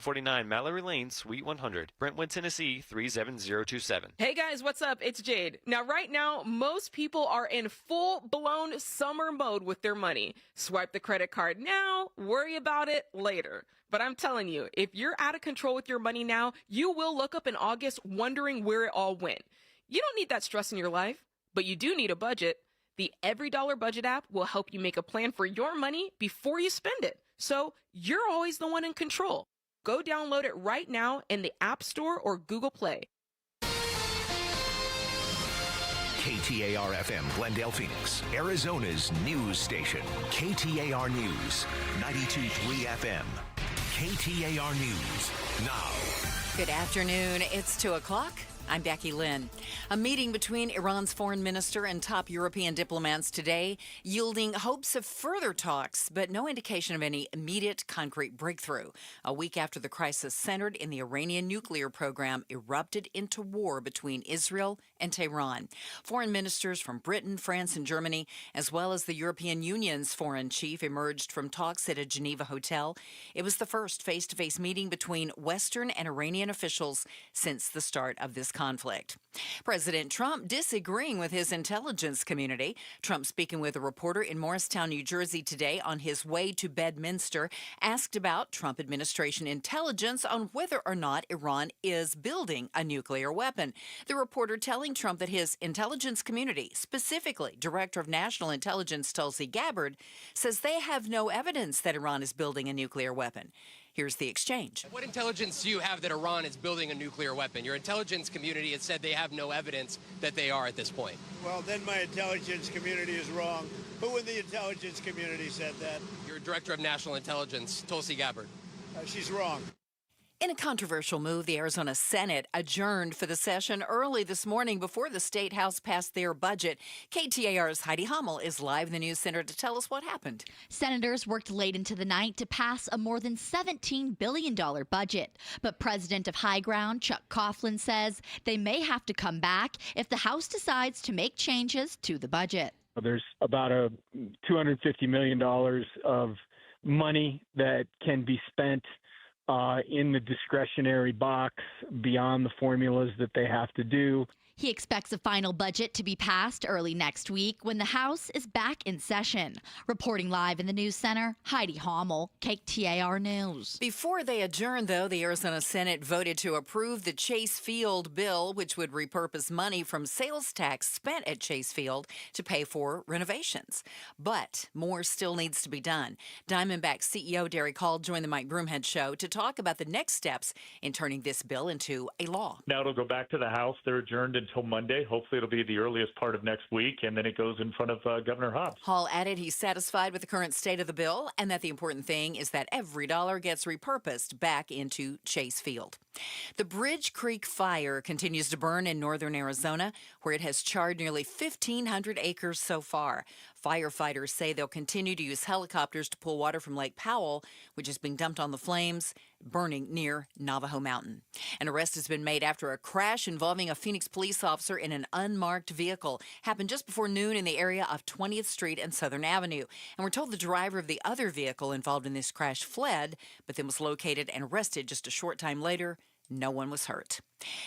49 Mallory Lane, Suite 100, Brentwood, Tennessee 37027. Hey guys, what's up? It's Jade. Now, right now, most people are in full-blown summer mode with their money. Swipe the credit card now, worry about it later. But I'm telling you, if you're out of control with your money now, you will look up in August wondering where it all went. You don't need that stress in your life, but you do need a budget. The Every Dollar Budget app will help you make a plan for your money before you spend it. So you're always the one in control. Go download it right now in the App Store or Google Play. KTAR-FM, Glendale, Phoenix, Arizona's news station. KTAR News, 92.3 FM. KTAR News, now. Good afternoon. It's 2 o'clock. I'm Becky Lynn. A meeting between Iran's foreign minister and top European diplomats today, yielding hopes of further talks, but no indication of any immediate concrete breakthrough. A week after the crisis centered in the Iranian nuclear program erupted into war between Israel and Tehran. Foreign ministers from Britain, France, and Germany, as well as the European Union's foreign chief, emerged from talks at a Geneva hotel. It was the first face-to-face meeting between Western and Iranian officials since the start of this conflict. President Trump disagreeing with his intelligence community. Trump, speaking with a reporter in Morristown, New Jersey today on his way to Bedminster, asked about Trump administration intelligence on whether or not Iran is building a nuclear weapon. The reporter telling Trump that his intelligence community, specifically Director of National Intelligence Tulsi Gabbard, says they have no evidence that Iran is building a nuclear weapon. Here's the exchange. What intelligence do you have that Iran is building a nuclear weapon? Your intelligence community has said they have no evidence that they are at this point. Well, then my intelligence community is wrong. Who in the intelligence community said that? Your Director of National Intelligence, Tulsi Gabbard. She's wrong. In a controversial move, the Arizona Senate adjourned for the session early this morning before the State House passed their budget. KTAR's Heidi Hummel is live in the News Center to tell us what happened. Senators worked late into the night to pass a more than $17 billion budget. But President of High Ground, Chuck Coughlin, says they may have to come back if the House decides to make changes to the budget. There's about a $250 million of money that can be spent in the discretionary box beyond the formulas that they have to do. He expects a final budget to be passed early next week when the House is back in session. Reporting live in the News Center, Heidi Hummel, KTAR News. Before they adjourned, though, the Arizona Senate voted to approve the Chase Field bill, which would repurpose money from sales tax spent at Chase Field to pay for renovations. But more still needs to be done. Diamondback CEO Derek Hall joined the Mike Broomhead Show to talk about the next steps in turning this bill into a law. Now it'll go back to the House. They're adjourned until Monday. Hopefully it'll be the earliest part of next week, and then it goes in front of Governor Hobbs. Hall added he's satisfied with the current state of the bill and that the important thing is that every dollar gets repurposed back into Chase Field. The Bridge Creek fire continues to burn in northern Arizona, where it has charred nearly 1,500 acres so far. Firefighters say they'll continue to use helicopters to pull water from Lake Powell, which is being dumped on the flames, burning near Navajo Mountain. An arrest has been made after a crash involving a Phoenix police officer in an unmarked vehicle. Happened just before noon in the area of 20th Street and Southern Avenue. And we're told the driver of the other vehicle involved in this crash fled, but then was located and arrested just a short time later. No one was hurt.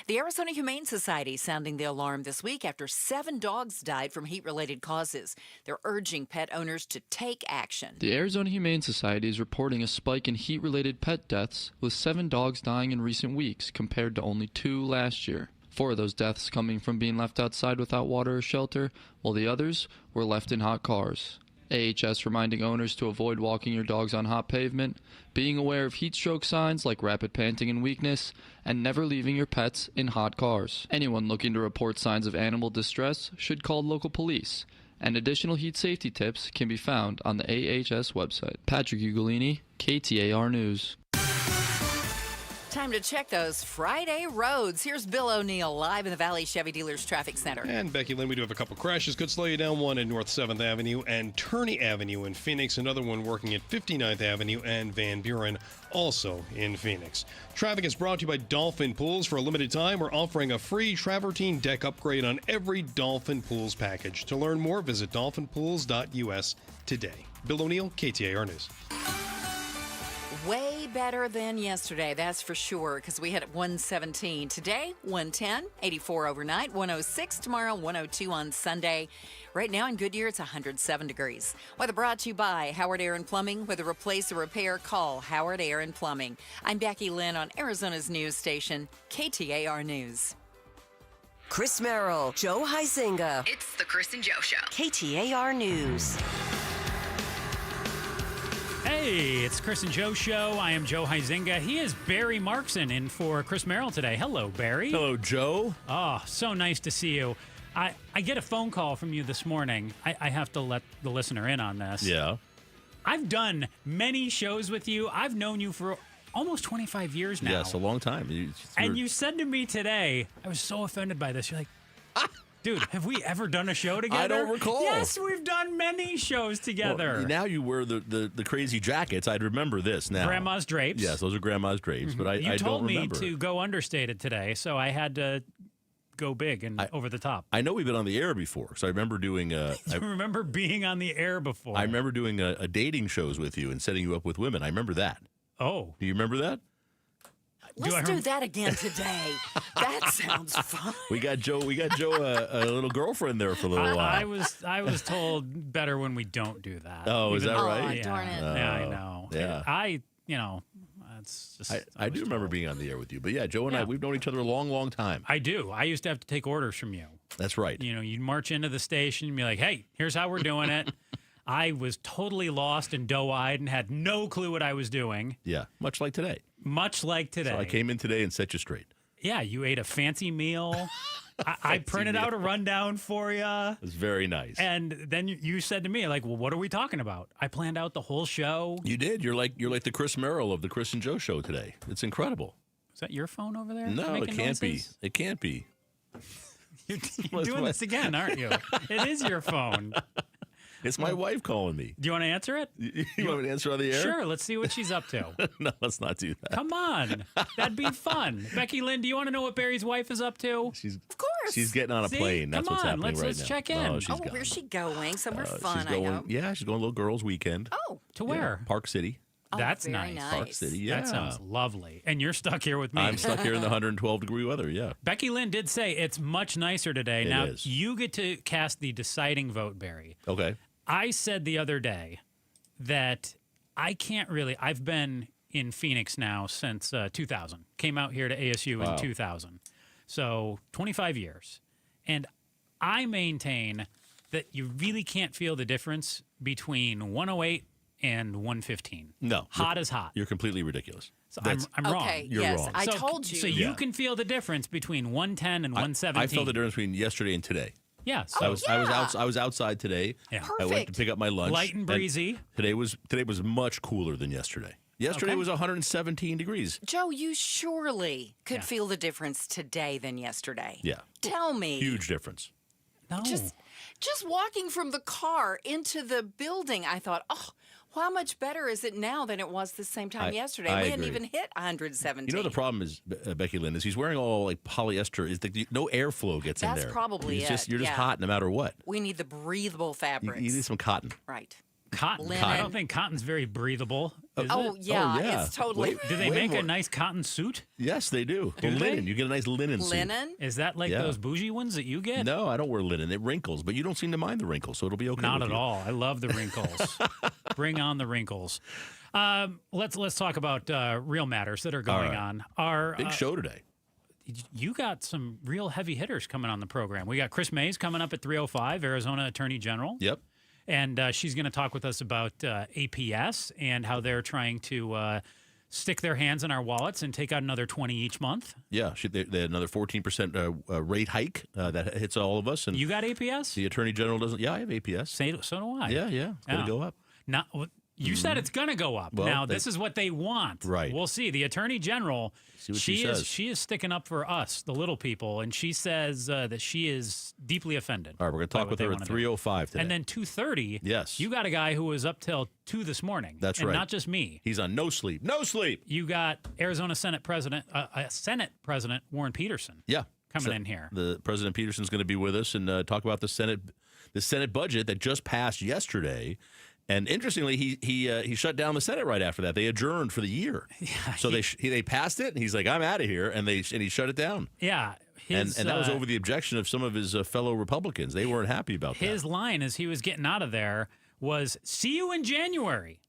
The Arizona Humane Society sounding the alarm this week after 7 dogs died from heat-related causes. They're urging pet owners to take action. The Arizona Humane Society is reporting a spike in heat-related pet deaths, with 7 dogs dying in recent weeks compared to only 2 last year. 4 of those deaths coming from being left outside without water or shelter, while the others were left in hot cars. AHS reminding owners to avoid walking your dogs on hot pavement, being aware of heat stroke signs like rapid panting and weakness, and never leaving your pets in hot cars. Anyone looking to report signs of animal distress should call local police, and additional heat safety tips can be found on the AHS website. Patrick Ugolini, KTAR News. Time to check those Friday roads. Here's Bill O'Neill live in the Valley Chevy Dealers Traffic Center. And Becky Lynn, we do have a couple crashes. Could slow you down, one in North 7th Avenue and Turney Avenue in Phoenix. Another one working at 59th Avenue and Van Buren, also in Phoenix. Traffic is brought to you by Dolphin Pools. For a limited time, we're offering a free travertine deck upgrade on every Dolphin Pools package. To learn more, visit dolphinpools.us today. Bill O'Neill, KTAR News. way better than yesterday, that's for sure, because we had 117 today, 110, 84 overnight, 106 tomorrow, 102 on Sunday. Right now in Goodyear, it's 107 degrees. Weather brought to you by Howard Air and Plumbing. With a replace or repair, call Howard Air and Plumbing. I'm Becky Lynn on Arizona's news station, KTAR News. Chris Merrill, Joe Huizinga. It's the Chris and Joe Show. KTAR News. Hey, it's Chris and Joe Show. I am Joe Huizinga. He is Barry Markson in for Chris Merrill today. Hello, Barry. Hello, Joe. Oh, so nice to see you. I get a phone call from you this morning. I have to let the listener in on this. Yeah. I've done many shows with you. I've known you for almost 25 years now. Yes, a long time. You said to me today, I was so offended by this. You're like, dude, have we ever done a show together? I don't recall. Yes, we've done many shows together. Well, now you wear the crazy jackets. I'd remember this now. Grandma's drapes. Yes, those are Grandma's drapes, but I You told don't me remember. to go understated today, so I had to go big and over the top. I know we've been on the air before, so I remember doing I remember being on the air before. I remember doing a dating shows with you and setting you up with women. I remember that. Oh. Do you remember that? Let's do that again today. That sounds fun. We got Joe a little girlfriend there for a little while. I was told better when we don't do that. Oh, is that right? Yeah. Darn it. Yeah, I know. Yeah. It's just I do remember being on the air with you. But yeah, Joe and I, we've known each other a long, long time. I do. I used to have to take orders from you. That's right. You'd march into the station and be like, hey, here's how we're doing it. I was totally lost and doe-eyed and had no clue what I was doing. Yeah, much like today. Much like today. So I came in today and set you straight. Yeah, you ate a fancy meal. I printed out a rundown for you. It was very nice. And then you said to me, like, well, what are we talking about? I planned out the whole show. You did. You're like the Chris Merrill of the Chris and Joe Show today. It's incredible. Is that your phone over there? No, it can't be. It can't be. You're doing this again, aren't you? It is your phone. It's my wife calling me. Do you want to answer it? You want me to answer on the air? Sure. Let's see what she's up to. No, let's not do that. Come on. That'd be fun. Becky Lynn, do you want to know what Barry's wife is up to? Of course. She's getting on a plane. That's Come what's on, happening right let's now. check in. Oh, she's gone. Where's she going? Somewhere fun, She's going, I hope. Yeah, she's going a little girls' weekend. Oh. To where? Yeah, Park City. Oh, That's very nice. Park City, yeah. That sounds lovely. And you're stuck here with me. I'm stuck here in the 112-degree weather, yeah. Becky Lynn did say it's much nicer today. It now, is. you get to cast the deciding vote, Barry. Okay. I said the other day that I can't really. I've been in Phoenix now since 2000. Came out here to ASU in 2000. So 25 years. And I maintain that you really can't feel the difference between 108 and 115. No. Hot is hot. You're completely ridiculous. So I'm wrong. Okay, You're yes, wrong. I told you. So you can feel the difference between 110 and 117. I felt the difference between yesterday and today. Yeah. I was outside today. Yeah. I went to pick up my lunch. Light and breezy. Today was much cooler than yesterday. Yesterday was 117 degrees. Joe, you surely could feel the difference today than yesterday. Yeah. Tell me. Huge difference. No. Just walking from the car into the building, I thought, oh, how much better is it now than it was the same time yesterday? I We hadn't agree. even hit 117. You know the problem is, Becky Lynn, is he's wearing all like polyester. Is no airflow gets in there. That's probably You're just it, hot no matter what. We need the breathable fabrics. You need some cotton. Right. Cotton. Linen. I don't think cotton's very breathable. Is Oh, it? yeah, it's totally. Do they make a nice cotton suit? Yes, they do. Do The they? linen. You get a nice linen suit. Linen? Is that like Yeah. those bougie ones that you get? No, I don't wear linen. It wrinkles, but you don't seem to mind the wrinkles, so it'll be okay. Not with at you. all. I love the wrinkles. Bring on the wrinkles. Let's talk about real matters that are going right. on. Our Big show today. You got some real heavy hitters coming on the program. We got Chris Mays coming up at 3:05, Arizona Attorney General. Yep. And she's going to talk with us about APS and how they're trying to stick their hands in our wallets and take out another 20 each month. Yeah, they had another 14% rate hike that hits all of us. And You got APS? the Attorney General doesn't. Yeah, I have APS. So do I. Yeah, it's going to go up. Not, you said it's going to go up. Well, now, this is what they want. Right. We'll see. The Attorney General, See what she says. she is sticking up for us, the little people, and she says that she is deeply offended. All right, we're going to talk with her at 3:05 today. And then 2:30, Yes. you got a guy who was up till 2 this morning. That's and right. not just me. He's on no sleep. No sleep. You got Arizona Senate President Warren Peterson. Yeah. Coming in here. The President Peterson's going to be with us and talk about the Senate budget that just passed yesterday. And interestingly, he shut down the Senate right after that. They adjourned for the year. Yeah, so they passed it, and he's like, I'm out of here, and he shut it down. Yeah. And that was over the objection of some of his fellow Republicans. They weren't happy about that. His line as he was getting out of there was, "See you in January."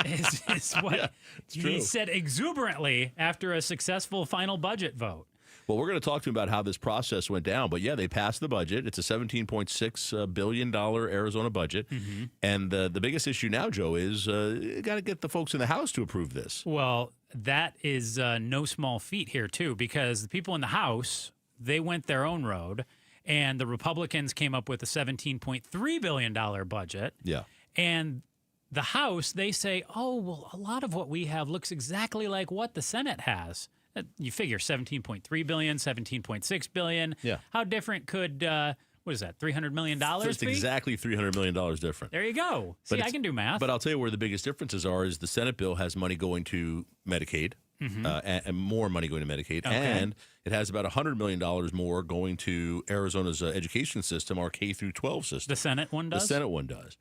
is what he said exuberantly after a successful final budget vote. Well, we're going to talk to him about how this process went down. But, yeah, they passed the budget. It's a $17.6 billion Arizona budget. Mm-hmm. And the biggest issue now, Joe, is you got to get the folks in the House to approve this. Well, that is no small feat here, too, because the people in the House, they went their own road, and the Republicans came up with a $17.3 billion budget. Yeah. And the House, they say, oh, well, a lot of what we have looks exactly like what the Senate has. You figure $17.3 billion, $17.6 billion. Yeah. How different could, what is that, $300 million It's be? exactly $300 million different. There you go. See, I can do math. But I'll tell you where the biggest differences are is the Senate bill has money going to Medicaid, and more money going to Medicaid, Okay. and it has about $100 million more going to Arizona's education system, our K-12 system. The Senate one does? The Senate one does.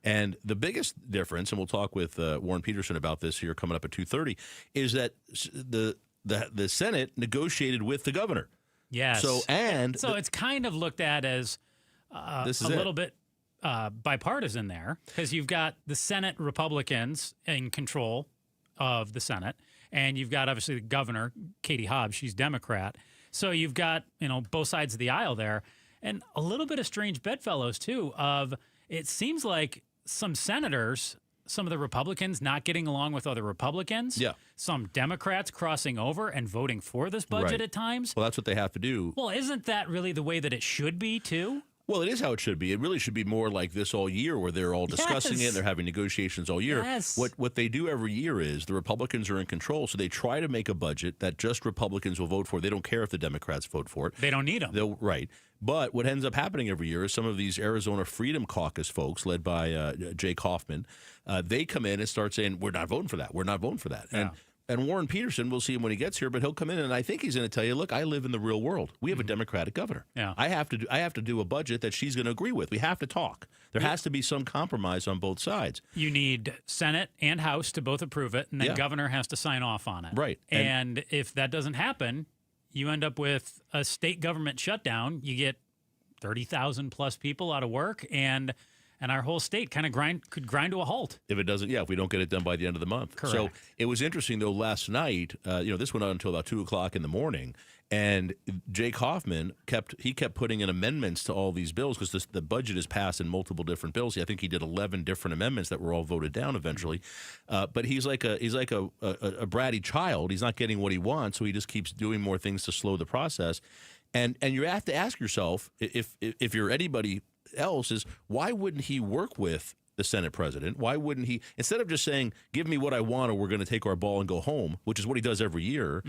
And the biggest difference, and we'll talk with Warren Peterson about this here coming up at 2:30, is that the Senate negotiated with the governor. Yes. So it's kind of looked at as a little bit bipartisan there, because you've got the Senate Republicans in control of the Senate, and you've got obviously the governor, Katie Hobbs, she's Democrat. So you've got, both sides of the aisle there, and a little bit of strange bedfellows too. It seems like some senators, some of the Republicans not getting along with other Republicans. Yeah. Some Democrats crossing over and voting for this budget Right. at times. Well, that's what they have to do. Well, isn't that really the way that it should be, too? Well, it is how it should be. It really should be more like this all year, where they're all discussing Yes. it. They're having negotiations all year. Yes. What they do every year is the Republicans are in control, so they try to make a budget that just Republicans will vote for. They don't care if the Democrats vote for it. They don't need them. Right. But what ends up happening every year is some of these Arizona Freedom Caucus folks, led by Jake Hoffman, they come in and start saying, we're not voting for that. We're not voting for that. Yeah. And Warren Peterson, we'll see him when he gets here, but he'll come in and I think he's going to tell you, look, I live in the real world. We have a Democratic governor. Yeah. I have to do a budget that she's going to agree with. We have to talk. There has to be some compromise on both sides. You need Senate and House to both approve it, and then Yeah. governor has to sign off on it. Right. And if that doesn't happen, you end up with a state government shutdown. You get 30,000 plus people out of work, and our whole state kind of could grind to a halt. If it doesn't, if we don't get it done by the end of the month. Correct. So it was interesting, though, last night, this went on until about 2 o'clock in the morning, and Jake Hoffman kept putting in amendments to all these bills because the budget is passed in multiple different bills. I think he did 11 different amendments that were all voted down eventually. But he's like a bratty child. He's not getting what he wants, so he just keeps doing more things to slow the process. And you have to ask yourself, if you're anybody else, is why wouldn't he work with the Senate president? Why wouldn't he, instead of just saying, give me what I want or we're going to take our ball and go home, which is what he does every year,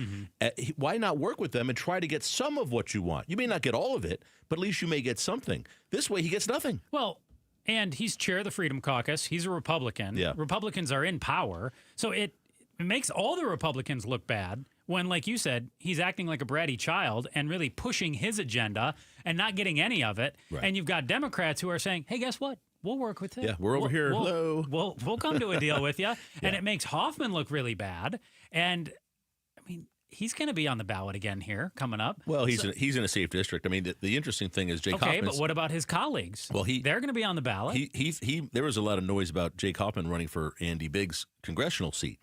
why not work with them and try to get some of what you want? You may not get all of it, but at least you may get something. This way he gets nothing. Well, and he's chair of the Freedom Caucus. He's a Republican. Yeah. Republicans are in power. So it makes all the Republicans look bad when, like you said, he's acting like a bratty child and really pushing his agenda and not getting any of it. Right. And you've got Democrats who are saying, hey, guess what? We'll work with it. Yeah, we're over here. Hello. We'll come to a deal with you. And it makes Hoffman look really bad. And, I mean, he's going to be on the ballot again here coming up. Well, he's in a safe district. I mean, the interesting thing is Jake Okay, Hoffman's, but what about his colleagues? Well, they're going to be on the ballot. There was a lot of noise about Jake Hoffman running for Andy Bigg's congressional seat,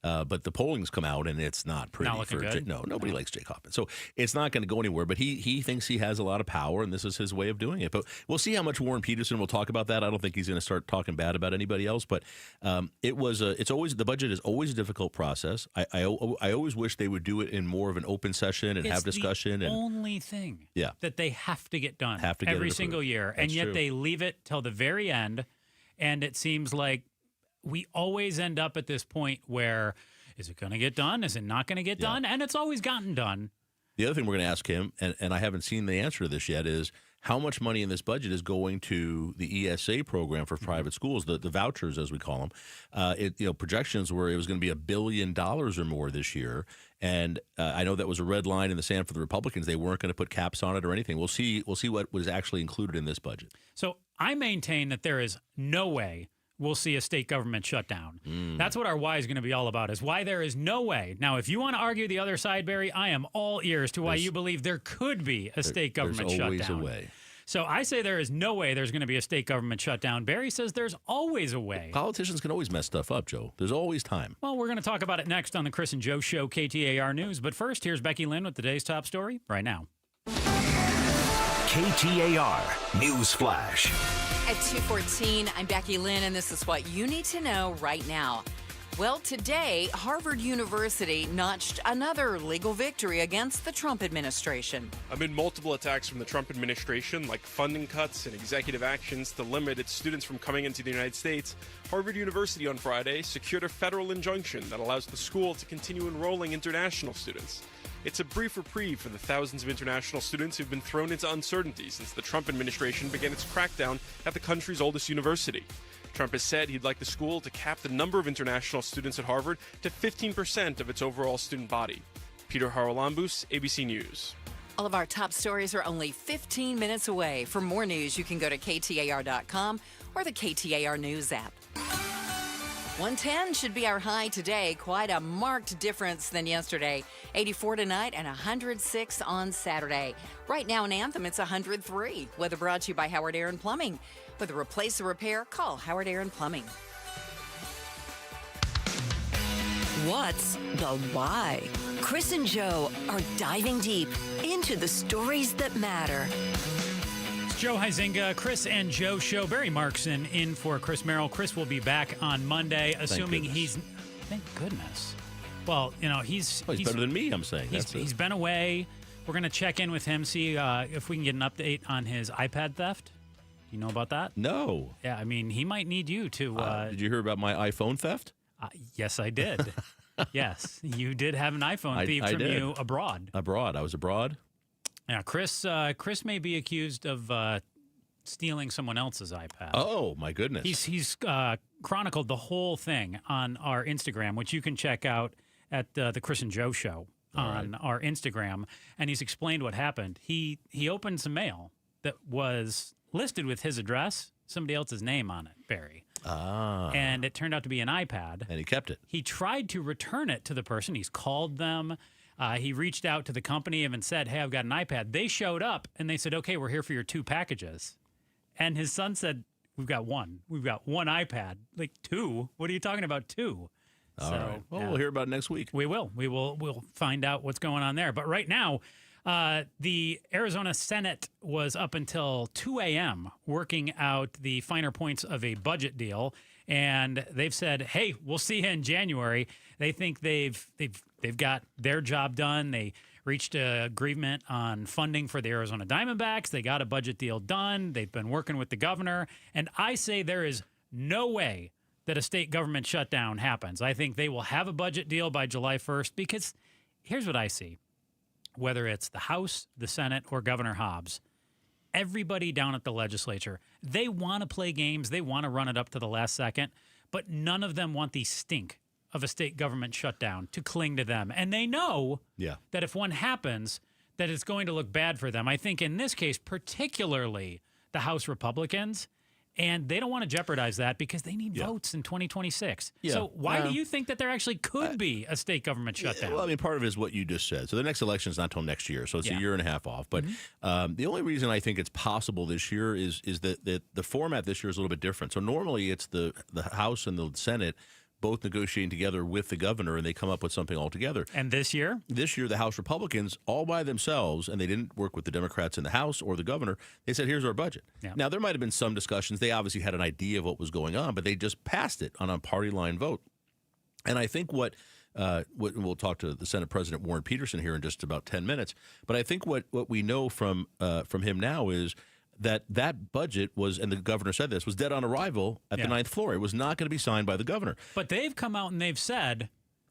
but the polling's come out and it's not pretty. Not looking good. Nobody likes Jake Hoffman, so it's not going to go anywhere. But he thinks he has a lot of power, and this is his way of doing it. But we'll see how much Warren Peterson will talk about that. I don't think he's going to start talking bad about anybody else. But the budget is always a difficult process. I always wish they would do it in more of an open session and have discussion. The and only thing that they have to get done Have to get every it single approved. year, That's and yet true. they leave it till the very end. And it seems like we always end up at this point where, is it going to get done? Is it not going to get done? And it's always gotten done. The other thing we're going to ask him, and I haven't seen the answer to this yet, is how much money in this budget is going to the ESA program for private schools, the vouchers, as we call them. Projections were it was going to be $1 billion or more this year. And I know that was a red line in the sand for the Republicans. They weren't going to put caps on it or anything. We'll see what was actually included in this budget. So I maintain that there is no way we'll see a state government shutdown. That's what our why is going to be all about, is why there is no way. Now, if you want to argue the other side, Barry, I am all ears to why you believe there could be a state government shutdown. There's always a way. So I say there is no way there's going to be a state government shutdown. Barry says there's always a way. Politicians can always mess stuff up, Joe. There's always time. Well, we're going to talk about it next on the Chris and Joe Show, KTAR News. But first, here's Becky Lynn with today's top story right now. KTAR News Flash. At 2:14, I'm Becky Lynn, and this is what you need to know right now. Well, today, Harvard University notched another legal victory against the Trump administration. Amid multiple attacks from the Trump administration, like funding cuts and executive actions to limit its students from coming into the United States, Harvard University on Friday secured a federal injunction that allows the school to continue enrolling international students. It's a brief reprieve for the thousands of international students who've been thrown into uncertainty since the Trump administration began its crackdown at the country's oldest university. Trump has said he'd like the school to cap the number of international students at Harvard to 15% of its overall student body. Peter Haralambous, ABC News. All of our top stories are only 15 minutes away. For more news, you can go to KTAR.com or the KTAR News app. 110 should be our high today. Quite a marked difference than yesterday. 84 tonight and 106 on Saturday. Right now in Anthem, it's 103. Weather brought to you by Howard Aaron Plumbing. With a replace or repair, call Howard Aaron Plumbing. What's the why? Chris and Joe are diving deep into the stories that matter. Joe Huizenga, Chris and Joe Show. Barry Markson in for Chris Merrill. Chris will be back on Monday, assuming he's... Thank goodness. Well, you know, he's better than me, I'm saying. He's been away. We're going to check in with him, see if we can get an update on his iPad theft. You know about that? No. Yeah, I mean, he might need you to... did you hear about my iPhone theft? Yes, I did. Yes, you did have an iPhone thieved from you abroad. Abroad. I was abroad. Yeah, Chris may be accused of stealing someone else's iPad. Oh, my goodness. He's chronicled the whole thing on our Instagram, which you can check out at the Chris and Joe Show on our Instagram. And he's explained what happened. He opened some mail that was listed with his address, somebody else's name on it, Barry. And it turned out to be an iPad. And he kept it. He tried to return it to the person. He's called them. He reached out to the company and said, hey, I've got an iPad. They showed up and they said, okay, we're here for your 2 packages. And his son said, we've got one. We've got 1 iPad. Like 2? What are you talking about 2? All right. Well, we'll hear about it next week. We will. We'll find out what's going on there. But right now, the Arizona Senate was up until 2 a.m. working out the finer points of a budget deal. And they've said, hey, we'll see you in January. They think they've got their job done. They reached an agreement on funding for the Arizona Diamondbacks. They got a budget deal done. They've been working with the governor. And I say there is no way that a state government shutdown happens. I think they will have a budget deal by July 1st because here's what I see. Whether it's the House, the Senate, or Governor Hobbs, everybody down at the legislature, they want to play games. They want to run it up to the last second, but none of them want the stink of a state government shutdown to cling to them. And they know that if one happens, that it's going to look bad for them. I think in this case, particularly the House Republicans, and they don't want to jeopardize that because they need votes in 2026. Yeah. So why do you think that there actually could be a state government shutdown? Well, I mean, part of it is what you just said. So the next election is not until next year, so it's a year and a half off. But the only reason I think it's possible this year is that the format this year is a little bit different. So normally it's the House and the Senate both negotiating together with the governor, and they come up with something all together. And this year? This year, the House Republicans, all by themselves, and they didn't work with the Democrats in the House or the governor, they said, here's our budget. Yeah. Now, there might have been some discussions. They obviously had an idea of what was going on, but they just passed it on a party line vote. And I think what we'll talk to the Senate President Warren Peterson here in just about 10 minutes, but I think what we know from him now is that budget was, and the governor said this, was dead on arrival at the 9th floor. It was not going to be signed by the governor. But they've come out and they've said,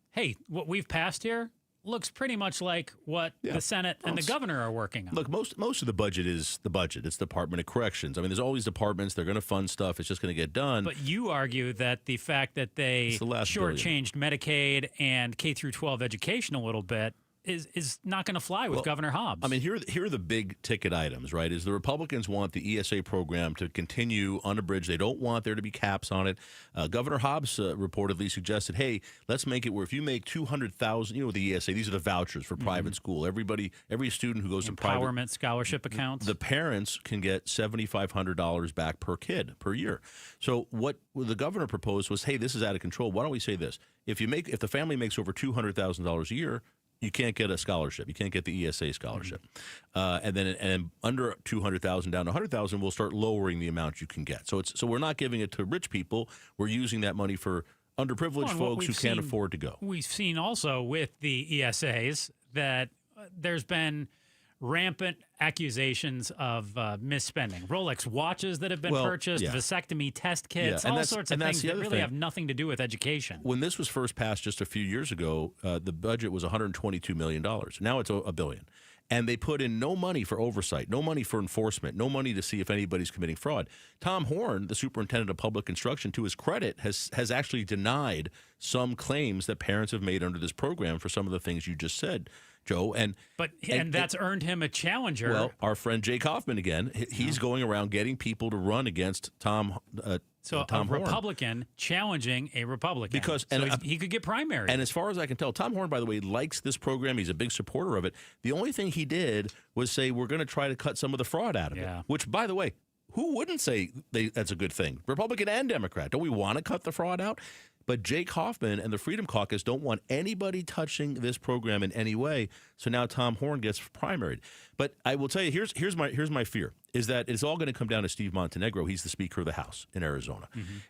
hey, what we've passed here looks pretty much like what the Senate and the governor are working on. Look, most of the budget is the budget. It's the Department of Corrections. I mean, there's all these departments. They're going to fund stuff. It's just going to get done. But you argue that the fact that they shortchanged Medicaid and K through 12 education a little bit is not going to fly with Governor Hobbs. I mean, here are the big ticket items, right? Is the Republicans want the ESA program to continue unabridged. They don't want there to be caps on it. Governor Hobbs reportedly suggested, hey, let's make it where if you make $200,000, the ESA, these are the vouchers for private school. Every student who goes to private empowerment scholarship accounts. The parents can get $7,500 back per kid per year. So what the governor proposed was, hey, this is out of control. Why don't we say this? If the family makes over $200,000 a year, you can't get a scholarship. You can't get the ESA scholarship. And under $200,000 down to $100,000, we'll start lowering the amount you can get. So we're not giving it to rich people. We're using that money for underprivileged folks who can't afford to go. We've seen also with the ESAs that there's been rampant accusations of misspending. Rolex watches that have been purchased, vasectomy test kits, all sorts of things that really have nothing to do with education. When this was first passed just a few years ago, the budget was $122 million. Now it's $1 billion. And they put in no money for oversight, no money for enforcement, no money to see if anybody's committing fraud. Tom Horn, the superintendent of public instruction, to his credit, has actually denied some claims that parents have made under this program for some of the things you just said, Joe. And that's earned him a challenger. Well, our friend Jake Hoffman again, he's going around getting people to run against Tom Horn. Republican challenging a Republican. He could get primary. And as far as I can tell, Tom Horn, by the way, likes this program. He's a big supporter of it. The only thing he did was say, we're going to try to cut some of the fraud out of it. Which, by the way, who wouldn't say that's a good thing? Republican and Democrat. Don't we want to cut the fraud out? But Jake Hoffman and the Freedom Caucus don't want anybody touching this program in any way. So now Tom Horn gets primaried. But I will tell you, here's my fear, is that it's all going to come down to Steve Montenegro. He's the Speaker of the House in Arizona.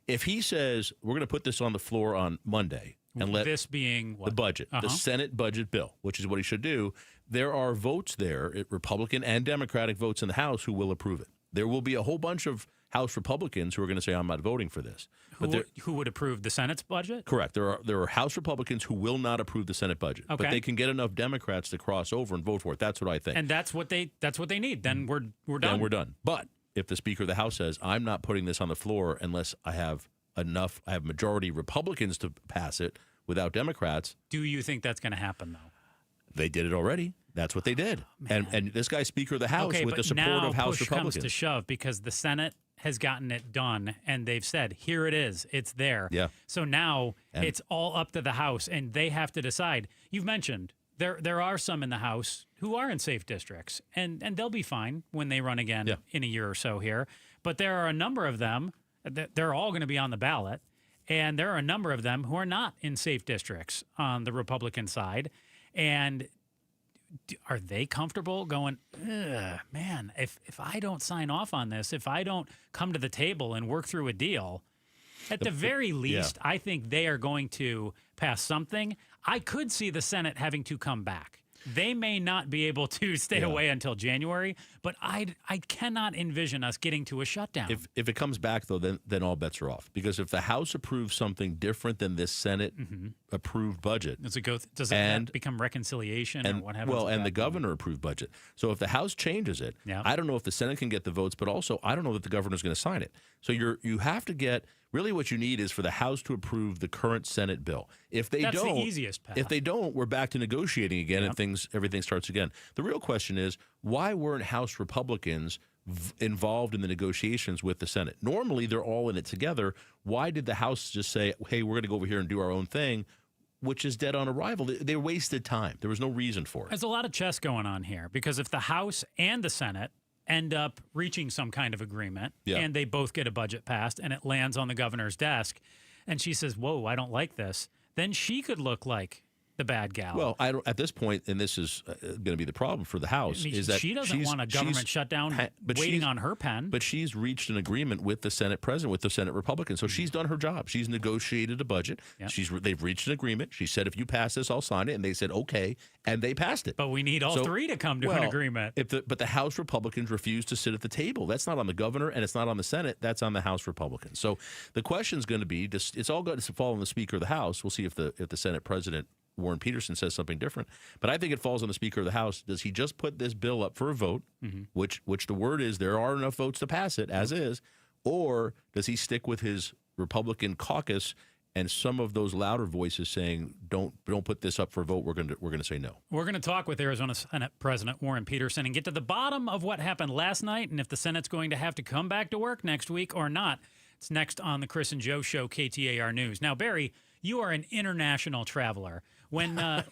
If he says, we're going to put this on the floor on Monday, and let this being what? The budget, the Senate budget bill, which is what he should do, there are votes there, Republican and Democratic votes in the House, who will approve it. There will be a whole bunch of House Republicans who are going to say, I'm not voting for this. Who would approve the Senate's budget? Correct. There are House Republicans who will not approve the Senate budget. Okay. But they can get enough Democrats to cross over and vote for it. That's what I think. And that's what they need. Then we're done. Then we're done. But if the Speaker of the House says, I'm not putting this on the floor unless I have majority Republicans to pass it without Democrats. Do you think that's going to happen, though? They did it already. That's what they did. And this guy's Speaker of the House with the support of House push Republicans. Comes to shove because the Senate has gotten it done, and they've said, here it is. It's there. Yeah. So now it's all up to the House, and they have to decide. You've mentioned there are some in the House who are in safe districts, and they'll be fine when they run again in a year or so here. But there are a number of them, they're all going to be on the ballot, and there are a number of them who are not in safe districts on the Republican side. And are they comfortable going, man, if I don't sign off on this, if I don't come to the table and work through a deal, at the very least, I think they are going to pass something. I could see the Senate having to come back. They may not be able to stay away until January, but I cannot envision us getting to a shutdown. If it comes back, though, then all bets are off. Because if the House approves something different than this Senate-approved budget... Does it become reconciliation or what happens? Well, and the governor-approved budget. So if the House changes it, I don't know if the Senate can get the votes, but also I don't know that the governor's going to sign it. So you have to get... Really, what you need is for the House to approve the current Senate bill. If they That's don't, the easiest path. If they don't, we're back to negotiating again, and everything starts again. The real question is, why weren't House Republicans involved in the negotiations with the Senate? Normally, they're all in it together. Why did the House just say, "Hey, we're going to go over here and do our own thing"? Which is dead on arrival. They wasted time. There was no reason for it. There's a lot of chess going on here because if the House and the Senate end up reaching some kind of agreement and they both get a budget passed and it lands on the governor's desk and she says, whoa, I don't like this, then she could look like the bad gal. Well, I don't, at this point, and this is going to be the problem for the House, is that she doesn't want a government shutdown waiting on her pen. But she's reached an agreement with the Senate president, with the Senate Republicans. So she's done her job. She's negotiated a budget. Yep. They've reached an agreement. She said, if you pass this, I'll sign it. And they said, okay. And they passed it. But we need all three to come to an agreement. But the House Republicans refuse to sit at the table. That's not on the governor and it's not on the Senate. That's on the House Republicans. So the question is going to be, it's all going to fall on the Speaker of the House. We'll see if the Senate president, Warren Peterson, says something different. But I think it falls on the Speaker of the House. Does he just put this bill up for a vote, which the word is there are enough votes to pass it as is, or does he stick with his Republican caucus and some of those louder voices saying, "Don't put this up for a vote. We're going to say no." We're going to talk with Arizona Senate President Warren Peterson and get to the bottom of what happened last night and if the Senate's going to have to come back to work next week or not. It's next on the Chris and Joe Show, KTAR News. Now, Barry, you are an international traveler. When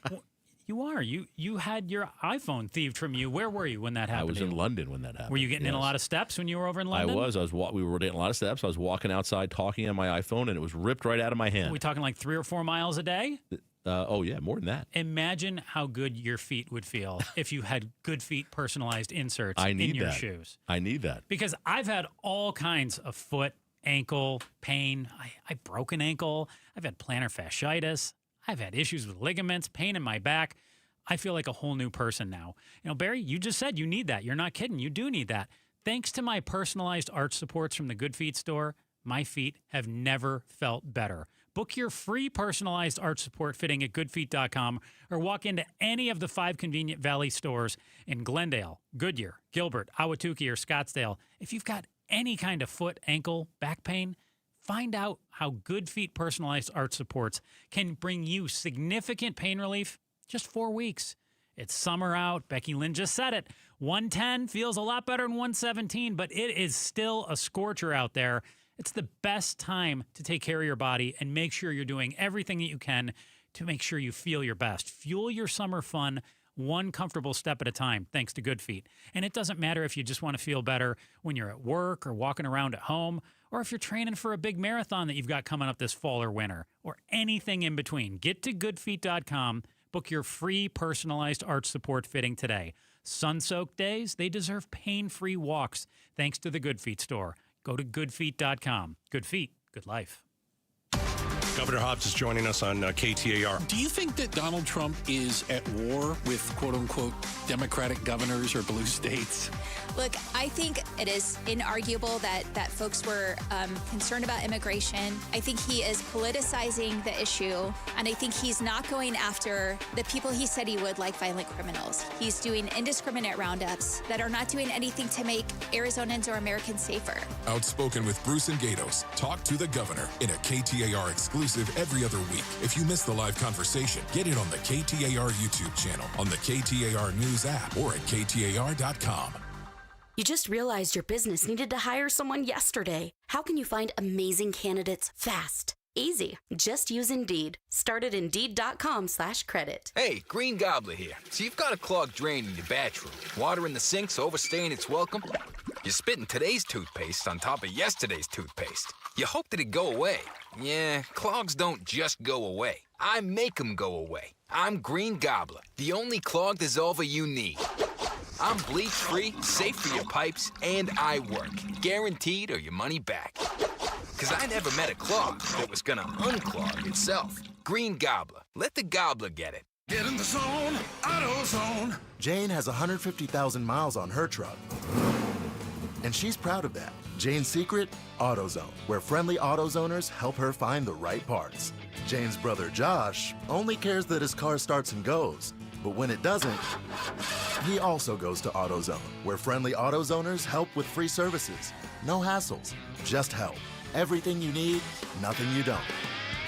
you had your iPhone thieved from you. Where were you when that happened? I was in London when that happened. Were you getting in a lot of steps when you were over in London? I was. We were getting a lot of steps. I was walking outside, talking on my iPhone, and it was ripped right out of my hand. Are we talking like 3 or 4 miles a day? Oh, yeah, more than that. Imagine how good your feet would feel if you had good feet personalized inserts in your shoes. I need that. Because I've had all kinds of foot, ankle pain. I broke an ankle. I've had plantar fasciitis. I've had issues with ligaments, pain in my back. I feel like a whole new person now. You know, Barry, you just said you need that. You're not kidding. You do need that. Thanks to my personalized arch supports from the Good Feet store, my feet have never felt better. Book your free personalized arch support fitting at goodfeet.com or walk into any of the 5 convenient Valley stores in Glendale, Goodyear, Gilbert, Ahwatukee, or Scottsdale. If you've got any kind of foot, ankle, back pain, find out how Good Feet personalized arch supports can bring you significant pain relief just 4 weeks. It's summer out. Becky Lynn just said it. 110 feels a lot better than 117, but it is still a scorcher out there. It's the best time to take care of your body and make sure you're doing everything that you can to make sure you feel your best. Fuel your summer fun one comfortable step at a time, thanks to Good Feet. And it doesn't matter if you just want to feel better when you're at work or walking around at home, or if you're training for a big marathon that you've got coming up this fall or winter, or anything in between. Get to goodfeet.com. Book your free personalized arch support fitting today. Sun-soaked days, they deserve pain-free walks, thanks to the Good Feet store. Go to goodfeet.com. Good feet, good life. Governor Hobbs is joining us on KTAR. Do you think that Donald Trump is at war with quote-unquote Democratic governors or blue states? Look, I think it is inarguable that folks were concerned about immigration. I think he is politicizing the issue, and I think he's not going after the people he said he would, like violent criminals. He's doing indiscriminate roundups that are not doing anything to make Arizonans or Americans safer. Outspoken with Bruce and Gatos. Talk to the governor in a KTAR exclusive every other week. If you missed the live conversation, get it on the KTAR YouTube channel, on the KTAR News app, or at KTAR.com. You just realized your business needed to hire someone yesterday. How can you find amazing candidates fast? Easy. Just use Indeed. Start at Indeed.com/credit. Hey, Green Gobbler here. So you've got a clogged drain in your bathroom. Water in the sink's overstaying its welcome. You're spitting today's toothpaste on top of yesterday's toothpaste. You hope that it go away. Yeah, clogs don't just go away. I make them go away. I'm Green Gobbler, the only clog dissolver you need. I'm bleach-free, safe for your pipes, and I work. Guaranteed or your money back. Because I never met a clog that was gonna unclog itself. Green Gobbler. Let the gobbler get it. Get in the zone, AutoZone. Jane has 150,000 miles on her truck. And she's proud of that. Jane's secret? AutoZone, where friendly AutoZoners help her find the right parts. Jane's brother Josh only cares that his car starts and goes. But when it doesn't, he also goes to AutoZone, where friendly AutoZoners help with free services. No hassles, just help. Everything you need, nothing you don't.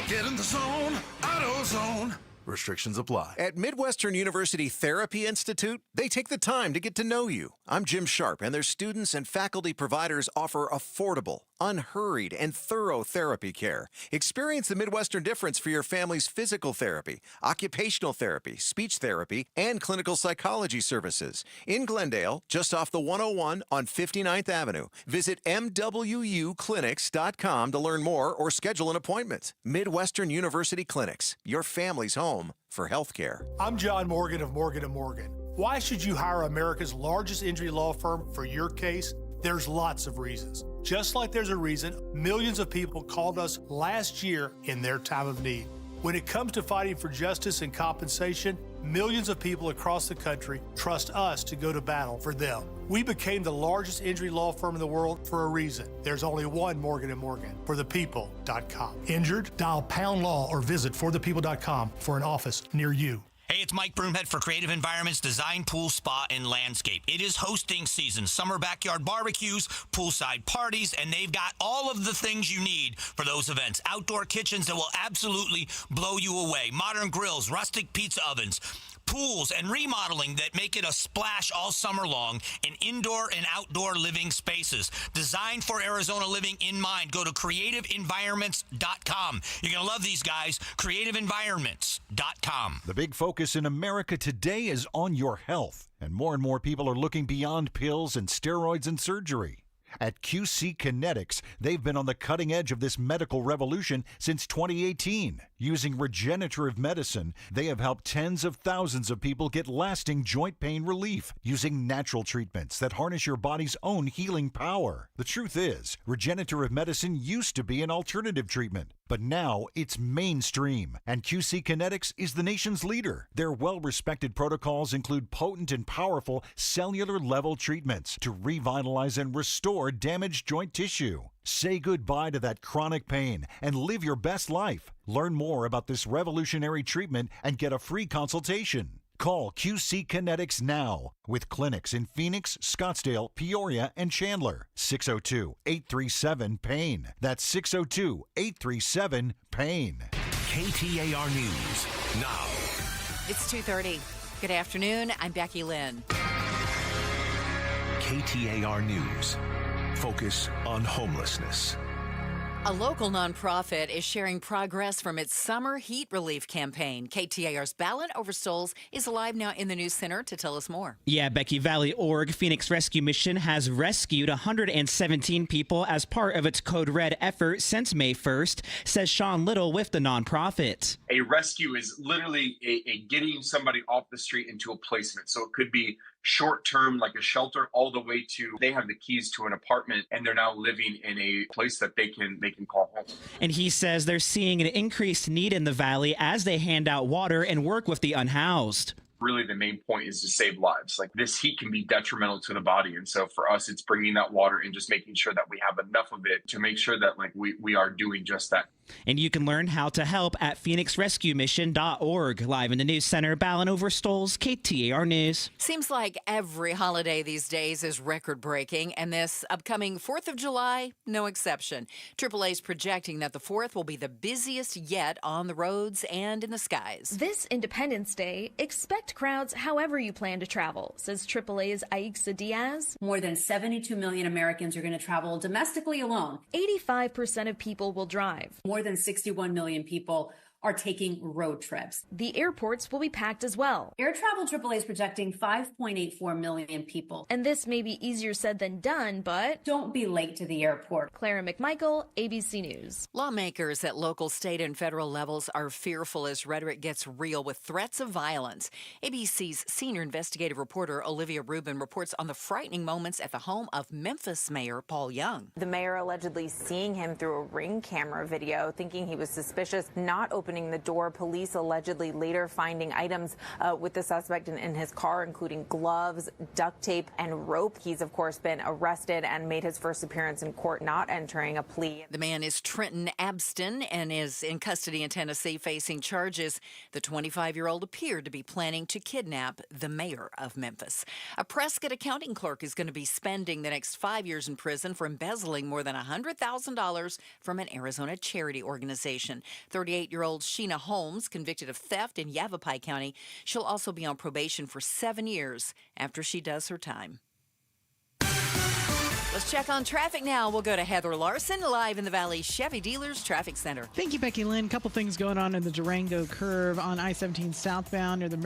Get in the zone, AutoZone. Restrictions apply. At Midwestern University Therapy Institute, they take the time to get to know you. I'm Jim Sharp, and their students and faculty providers offer affordable, unhurried, and thorough therapy care. Experience the Midwestern difference for your family's physical therapy, occupational therapy, speech therapy, and clinical psychology services. In Glendale, just off the 101 on 59th Avenue. Visit MWUclinics.com to learn more or schedule an appointment. Midwestern University Clinics, your family's home for healthcare. I'm John Morgan of Morgan & Morgan. Why should you hire America's largest injury law firm for your case? There's lots of reasons. Just like there's a reason millions of people called us last year in their time of need. When it comes to fighting for justice and compensation, millions of people across the country trust us to go to battle for them. We became the largest injury law firm in the world for a reason. There's only one Morgan & Morgan, forthepeople.com. Injured? Dial #law or visit forthepeople.com for an office near you. Hey, it's Mike Broomhead for Creative Environments Design, Pool, Spa, and Landscape. It is hosting season. Summer backyard barbecues, poolside parties, and they've got all of the things you need for those events. Outdoor kitchens that will absolutely blow you away. Modern grills, rustic pizza ovens, pools, and remodeling that make it a splash all summer long in indoor and outdoor living spaces. Designed for Arizona living in mind. Go to creativeenvironments.com. You're going to love these guys. creativeenvironments.com. The big focus in America today is on your health, and more people are looking beyond pills and steroids and surgery. At QC Kinetics, they've been on the cutting edge of this medical revolution since 2018. Using regenerative medicine, they have helped tens of thousands of people get lasting joint pain relief using natural treatments that harness your body's own healing power. The truth is, regenerative medicine used to be an alternative treatment, but now it's mainstream, and QC Kinetics is the nation's leader. Their well-respected protocols include potent and powerful cellular-level treatments to revitalize and restore damaged joint tissue. Say goodbye to that chronic pain and live your best life. Learn more about this revolutionary treatment and get a free consultation. Call QC Kinetics now with clinics in Phoenix, Scottsdale, Peoria, and Chandler. 602-837-PAIN. That's 602-837-PAIN. KTAR News now. It's 2:30. Good afternoon. I'm Becky Lynn. KTAR News. Focus on homelessness. A local nonprofit is sharing progress from its summer heat relief campaign. KTAR's Ballot Over Stoles is live now in the news center to tell us more. Yeah, Becky, Valley Org Phoenix Rescue Mission has rescued 117 people as part of its Code Red effort since May 1st, says Sean Little with the nonprofit. A rescue is literally a getting somebody off the street into a placement. So it could be short-term, like a shelter, all the way to they have the keys to an apartment and they're now living in a place that they can call home. And he says they're seeing an increased need in the valley as they hand out water and work with the unhoused. Really, the main point is to save lives. Like, this heat can be detrimental to the body. And so for us, it's bringing that water and just making sure that we have enough of it to make sure that we are doing just that. And you can learn how to help at phoenixrescuemission.org. Live in the news center, Ballin over Stoles, KTAR News. Seems like every holiday these days is record-breaking, and this upcoming 4th of July, no exception. AAA is projecting that the 4th will be the busiest yet on the roads and in the skies. This Independence Day, expect crowds however you plan to travel, says AAA's Aixa Diaz. More than 72 million Americans are going to travel domestically alone. 85% of people will drive. More than 61 million people are taking road trips. The airports will be packed as well. Air Travel AAA is projecting 5.84 million people. And this may be easier said than done, but don't be late to the airport. Clara McMichael, ABC News. Lawmakers at local, state, and federal levels are fearful as rhetoric gets real with threats of violence. ABC's senior investigative reporter Olivia Rubin reports on the frightening moments at the home of Memphis Mayor Paul Young. The mayor allegedly seeing him through a Ring camera video, thinking he was suspicious, not opening the door. Police allegedly later finding items with the suspect in his car, including gloves, duct tape, and rope. He's, of course, been arrested and made his first appearance in court, not entering a plea. The man is Trenton Abston and is in custody in Tennessee facing charges. The 25-year-old appeared to be planning to kidnap the mayor of Memphis. A Prescott accounting clerk is going to be spending the next 5 years in prison for embezzling more than $100,000 from an Arizona charity organization. 38-year-old Sheena Holmes, convicted of theft in Yavapai County. She'll also be on probation for 7 years after she does her time. Let's check on traffic now. We'll go to Heather Larson, live in the Valley Chevy Dealers Traffic Center. Thank you, Becky Lynn. Couple things going on in the Durango curve on I-17 southbound near the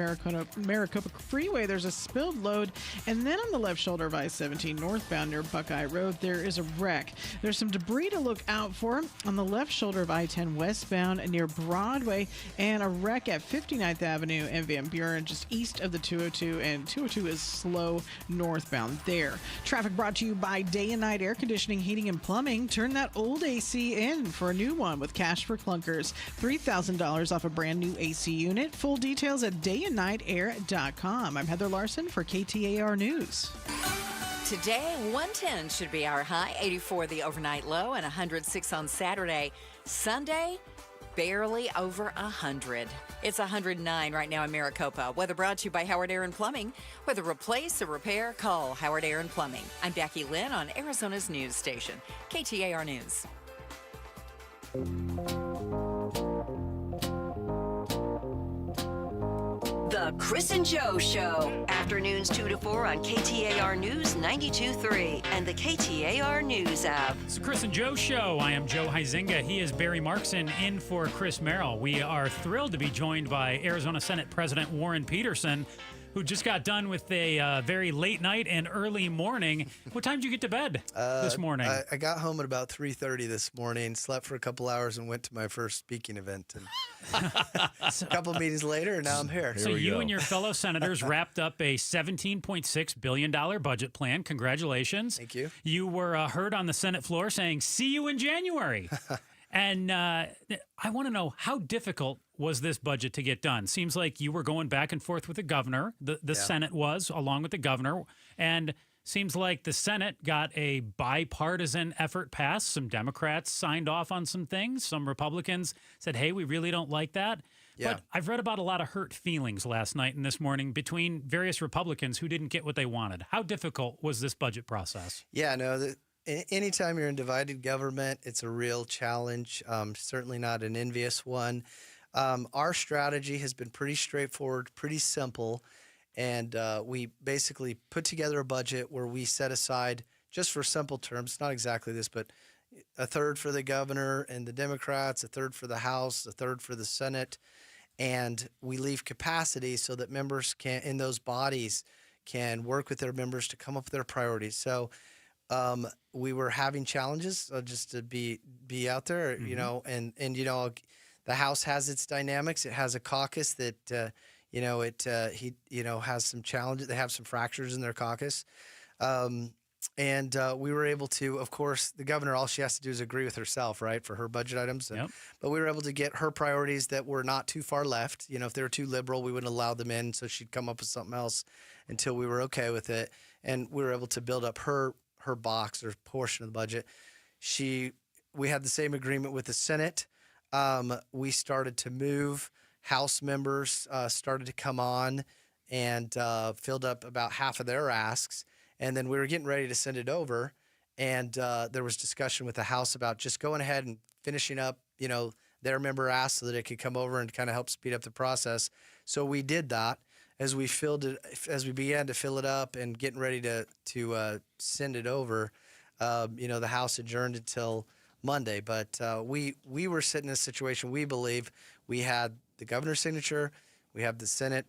Maricopa Freeway. There's a spilled load. And then on the left shoulder of I-17 northbound near Buckeye Road, there is a wreck. There's some debris to look out for on the left shoulder of I-10 westbound near Broadway, and a wreck at 59th Avenue and Van Buren just east of the 202, and 202 is slow northbound there. Traffic brought to you by Day and Night Air Conditioning, Heating, and Plumbing. Turn that old AC in for a new one with cash for clunkers. $3,000 off a brand new AC unit. Full details at dayandnightair.com. I'm Heather Larson for KTAR News. Today, 110 should be our high, 84 the overnight low, and 106 on Saturday. Sunday, barely over 100. It's 109 right now in Maricopa. Weather brought to you by Howard Aaron Plumbing. Whether replace or repair, call Howard Aaron Plumbing. I'm Becky Lynn on Arizona's news station, KTAR News. The Chris and Joe Show. Afternoons 2 to 4 on KTAR News 92.3 and the KTAR News app. It's the Chris and Joe Show. I am Joe Huizinga. He is Barry Markson in for Chris Merrill. We are thrilled to be joined by Arizona Senate President Warren Peterson, who just got done with a very late night and early morning. What time did you get to bed this morning? I got home at about 3:30 this morning, slept for a couple hours, and went to my first speaking event. And a couple of meetings later, and now I'm here. So you and your fellow senators wrapped up a $17.6 billion budget plan. Congratulations. Thank you. You were heard on the Senate floor saying, "See you in January." And I want to know, how difficult was this budget to get done? Seems like you were going back and forth with the governor. The Senate was, along with the governor. And seems like the Senate got a bipartisan effort passed. Some Democrats signed off on some things. Some Republicans said, hey, we really don't like that. Yeah. But I've read about a lot of hurt feelings last night and this morning between various Republicans who didn't get what they wanted. How difficult was this budget process? Yeah, no, anytime you're in divided government, it's a real challenge, certainly not an envious one. Our strategy has been pretty straightforward, pretty simple, and we basically put together a budget where we set aside, just for simple terms, not exactly this, but a third for the governor and the Democrats, a third for the House, a third for the Senate, and we leave capacity so that members in those bodies can work with their members to come up with their priorities. So we were having challenges just to be out there, you know, and you know, the House has its dynamics. It has a caucus that, you know, has some challenges. They have some fractures in their caucus. And we were able to, of course, the governor, all she has to do is agree with herself, right, for her budget items. Yep. But we were able to get her priorities that were not too far left. You know, if they were too liberal, we wouldn't allow them in. So she'd come up with something else until we were okay with it. And we were able to build up her box or portion of the budget. We had the same agreement with the Senate. We started to move. House members started to come on and filled up about half of their asks. And then we were getting ready to send it over. And there was discussion with the House about just going ahead and finishing up, you know, their member asks so that it could come over and kind of help speed up the process. So we did that. As we began to fill it up and getting ready to send it over, you know, the House adjourned until Monday. But we were sitting in a situation, we believe we had the governor's signature, we have the Senate,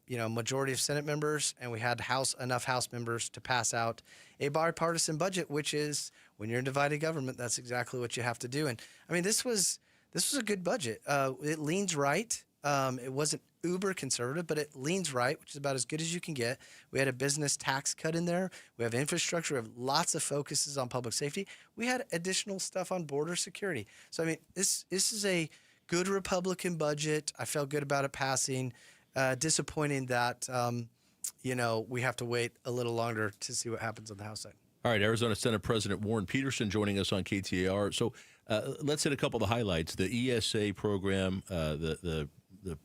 you know, majority of Senate members, and we had enough House members to pass out a bipartisan budget, which is, when you're in divided government, that's exactly what you have to do. And I mean, this was a good budget. It leans right. It wasn't uber conservative, but it leans right, which is about as good as you can get. We had a business tax cut in there. We have infrastructure. We have lots of focuses on public safety. We had additional stuff on border security. So, I mean, this is a good Republican budget. I felt good about it passing. Disappointing that, you know, we have to wait a little longer to see what happens on the House side. All right, Arizona Senate President Warren Peterson joining us on KTAR. So let's hit a couple of the highlights. The ESA program,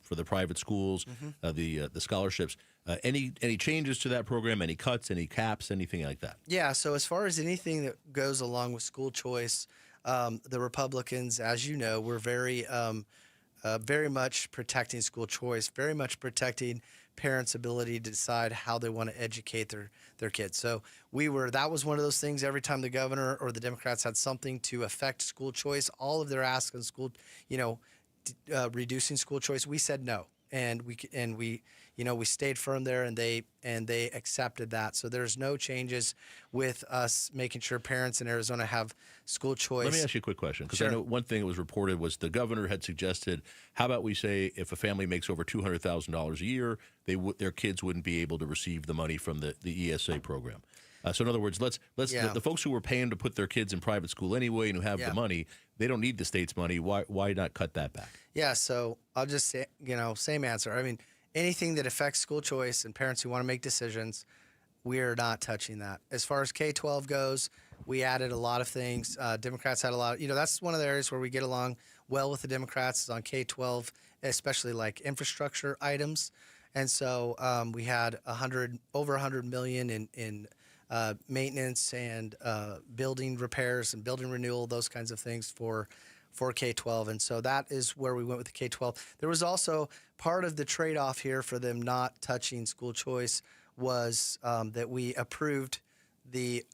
for the private schools, the scholarships. Any changes to that program? Any cuts? Any caps? Anything like that? Yeah. So as far as anything that goes along with school choice, the Republicans, as you know, were very much protecting school choice, very much protecting parents' ability to decide how they want to educate their kids. So that was one of those things. Every time the governor or the Democrats had something to affect school choice, all of their asks on school, you know, reducing school choice, we said no, and we stayed firm there, and they accepted that. So there's no changes with us making sure parents in Arizona have school choice. Let me ask you a quick question, because Sure. I know one thing that was reported was the governor had suggested, how about we say if a family makes over $200,000 a year, their kids wouldn't be able to receive the money from the ESA program. So in other words, the folks who were paying to put their kids in private school anyway and who have the money, they don't need the state's money. Why not cut that back? Yeah, so I'll just say, same answer. I mean, anything that affects school choice and parents who want to make decisions, we are not touching that. As far as K-12 goes, we added a lot of things. Democrats had a lot. That's one of the areas where we get along well with the Democrats is on K-12, especially like infrastructure items. And so we had over $100 million in maintenance and building repairs and building renewal, those kinds of things for K-12. And so that is where we went with the K-12. There was also part of the trade-off here for them not touching school choice was that we approved the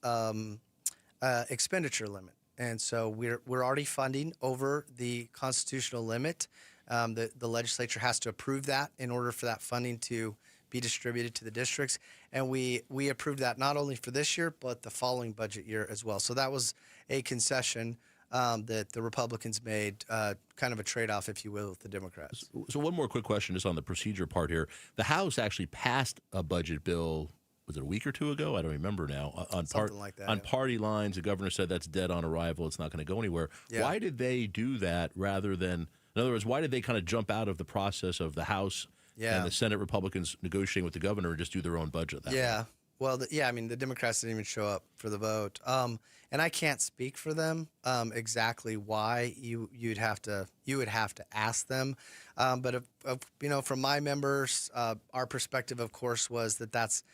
expenditure limit. And so we're already funding over the constitutional limit. The legislature has to approve that in order for that funding to be distributed to the districts. And we approved that not only for this year, but the following budget year as well. So that was a concession that the Republicans made, kind of a trade-off, if you will, with the Democrats. So one more quick question just on the procedure part here. The House actually passed a budget bill, was it a week or two ago? I don't remember now. Something like that, on party lines, the governor said that's dead on arrival. It's not going to go anywhere. Yeah. Why did they do that rather than, in other words, why did they kind of jump out of the process of the House and the Senate Republicans negotiating with the governor and just do their own budget that way? Well, I mean, the Democrats didn't even show up for the vote. And I can't speak for them exactly why. You would have to ask them. But from my members, our perspective, of course, was that's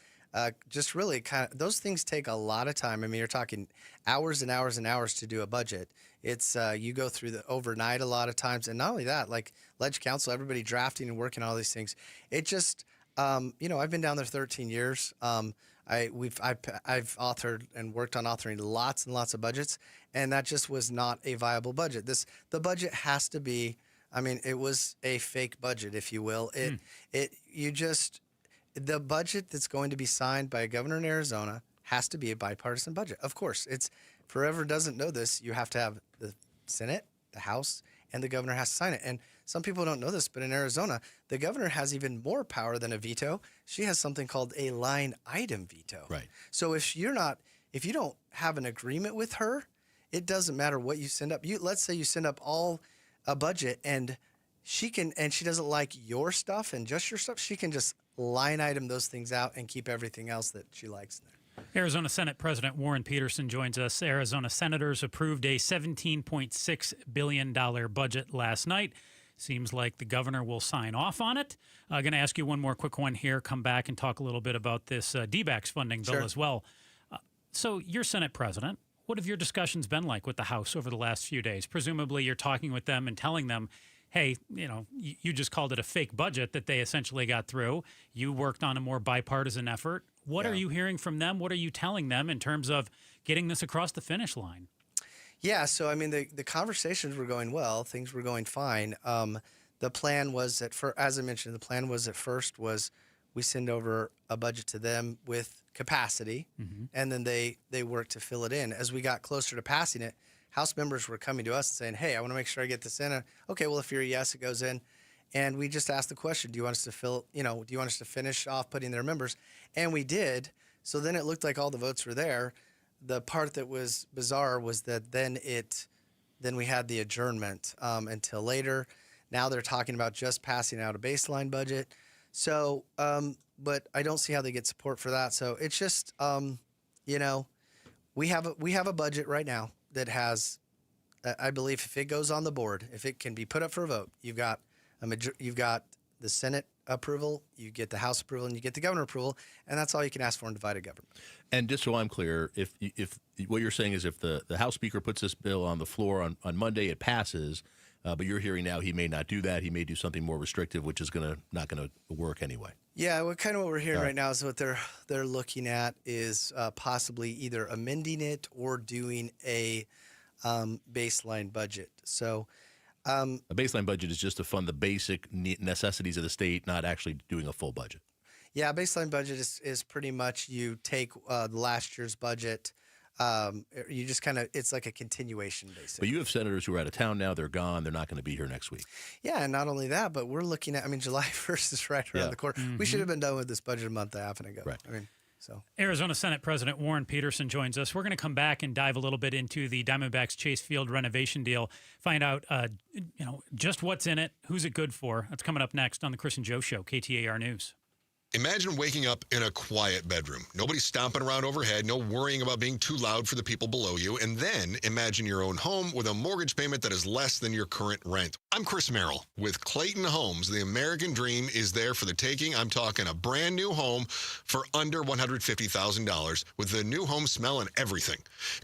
just really kind of, those things take a lot of time. I mean, you're talking hours and hours and hours to do a budget. It's you go through the overnight a lot of times, and not only that, like Ledge Council, everybody drafting and working on all these things. It just I've been down there 13 years. I've authored and worked on authoring lots and lots of budgets, and that just was not a viable budget. The budget has to be. I mean, it was a fake budget, if you will. The budget that's going to be signed by a governor in Arizona has to be a bipartisan budget. Of course, it's forever doesn't know this. You have to have the Senate, the House, and the governor has to sign it. And some people don't know this, but in Arizona, the governor has even more power than a veto. She has something called a line item veto. Right. So if you don't have an agreement with her, it doesn't matter what you send up. Let's say you send up a budget and she doesn't like your stuff and just your stuff. She can just line item those things out and keep everything else that she likes there. Arizona Senate President Warren Peterson joins us. Arizona senators approved a $17.6 billion budget last night. Seems like the governor will sign off on it. I'm going to ask you one more quick one here, come back and talk a little bit about this D-backs funding bill as well. So you're Senate President. What have your discussions been like with the House over the last few days? Presumably you're talking with them and telling them, hey, you just called it a fake budget that they essentially got through. You worked on a more bipartisan effort. What are you hearing from them? What are you telling them in terms of getting this across the finish line? Yeah, so I mean, the conversations were going well. Things were going fine. The plan was as I mentioned, the plan was at first was we send over a budget to them with capacity, and then they work to fill it in. As we got closer to passing it, House members were coming to us and saying, hey, I want to make sure I get this in. Okay, well, if you're a yes, it goes in. And we just asked the question, do you want us to finish off putting their members? And we did. So then it looked like all the votes were there. The part that was bizarre was that then we had the adjournment until later. Now they're talking about just passing out a baseline budget. So, but I don't see how they get support for that. So it's just, we have a budget right now that has, I believe, if it goes on the board, if it can be put up for a vote, you've got the Senate approval, you get the House approval, and you get the governor approval, and that's all you can ask for in divided government. And just so I'm clear, if what you're saying is if the House Speaker puts this bill on the floor on Monday, it passes, but you're hearing now he may not do that. He may do something more restrictive, which is not going to work anyway. Yeah, what we're hearing right now is what they're looking at is possibly either amending it or doing a baseline budget. So a baseline budget is just to fund the basic necessities of the state, not actually doing a full budget. Yeah, baseline budget is pretty much you take the last year's budget. You just it's like a continuation, basically. But you have senators who are out of town now. They're gone. They're not going to be here next week. Yeah, and not only that, but we're looking at, July 1st is right around the corner. We should have been done with this budget a month and a half ago. Right. Arizona Senate President Warren Peterson joins us. We're going to come back and dive a little bit into the Diamondbacks Chase Field renovation deal, find out just what's in it, who's it good for. That's coming up next on the Chris and Joe Show, KTAR News. Imagine waking up in a quiet bedroom. Nobody stomping around overhead, no worrying about being too loud for the people below you. And then imagine your own home with a mortgage payment that is less than your current rent. I'm Chris Merrill. With Clayton Homes, the American dream is there for the taking. I'm talking a brand new home for under $150,000 with the new home smell and everything.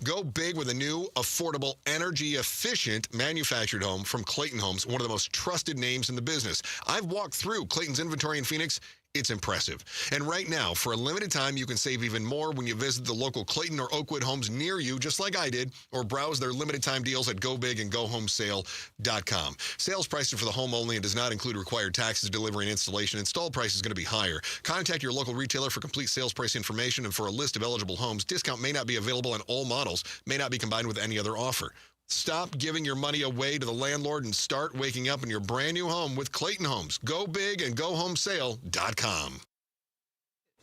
Go big with a new, affordable, energy-efficient manufactured home from Clayton Homes, one of the most trusted names in the business. I've walked through Clayton's inventory in Phoenix. It's impressive. And right now, for a limited time, you can save even more when you visit the local Clayton or Oakwood homes near you, just like I did, or browse their limited time deals at GoBigAndGoHomeSale.com. Sales prices for the home only and does not include required taxes, delivery, and installation. Installed price is going to be higher. Contact your local retailer for complete sales price information and for a list of eligible homes. Discount may not be available on all models, may not be combined with any other offer. Stop giving your money away to the landlord and start waking up in your brand new home with Clayton Homes. Go big and GoHomeSale.com.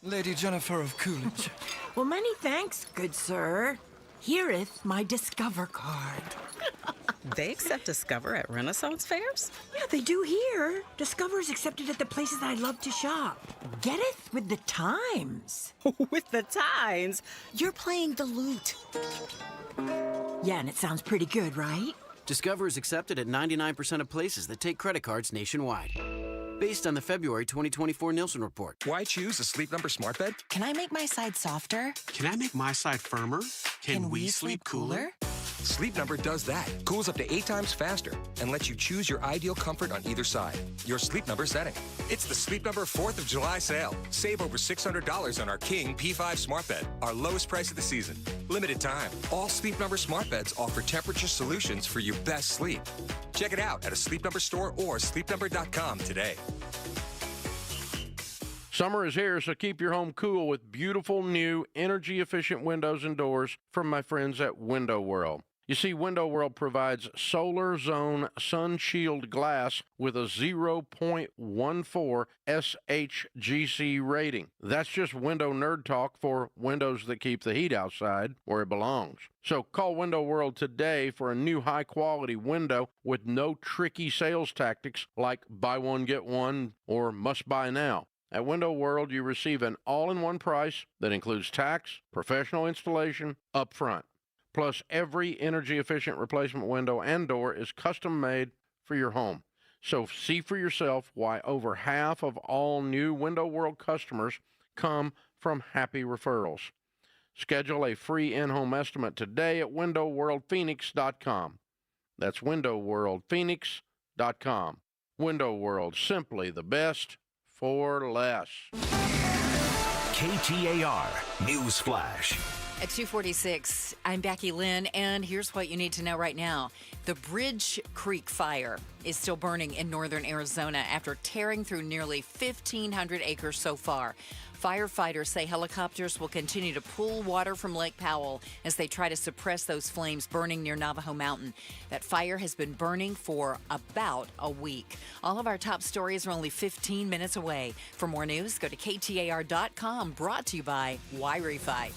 Lady Jennifer of Coolidge. Well, many thanks, good sir. Here'th my Discover card. They accept Discover at Renaissance fairs? Yeah, they do here. Discover is accepted at the places I love to shop. Getteth with the times. With the times? You're playing the lute. Yeah, and it sounds pretty good, right? Discover is accepted at 99% of places that take credit cards nationwide. Based on the February 2024 Nielsen report. Why choose a Sleep Number smart bed? Can I make my side softer? Can I make my side firmer? Can we sleep cooler? Sleep Number does that. Cools up to 8 times faster and lets you choose your ideal comfort on either side. Your Sleep Number setting. It's the Sleep Number 4th of July sale. Save over $600 on our King P5 smart bed, our lowest price of the season. Limited time. All Sleep Number smart beds offer temperature solutions for your best sleep. Check it out at a Sleep Number store or sleepnumber.com today. Summer is here, so keep your home cool with beautiful new energy-efficient windows and doors from my friends at Window World. You see, Window World provides Solar Zone Sun Shield glass with a 0.14 SHGC rating. That's just window nerd talk for windows that keep the heat outside where it belongs. So call Window World today for a new high-quality window with no tricky sales tactics like buy one, get one, or must buy now. At Window World, you receive an all-in-one price that includes tax, professional installation, up front. Plus, every energy-efficient replacement window and door is custom-made for your home. So see for yourself why over half of all new Window World customers come from happy referrals. Schedule a free in-home estimate today at WindowWorldPhoenix.com. That's WindowWorldPhoenix.com. Window World, simply the best for less. KTAR News Flash. At 2:46, I'm Becky Lynn, and here's what you need to know right now. The Bridge Creek fire is still burning in northern Arizona after tearing through nearly 1,500 acres so far. Firefighters say helicopters will continue to pull water from Lake Powell as they try to suppress those flames burning near Navajo Mountain. That fire has been burning for about a week. All of our top stories are only 15 minutes away. For more news, go to KTAR.com, brought to you by Wi-Fi.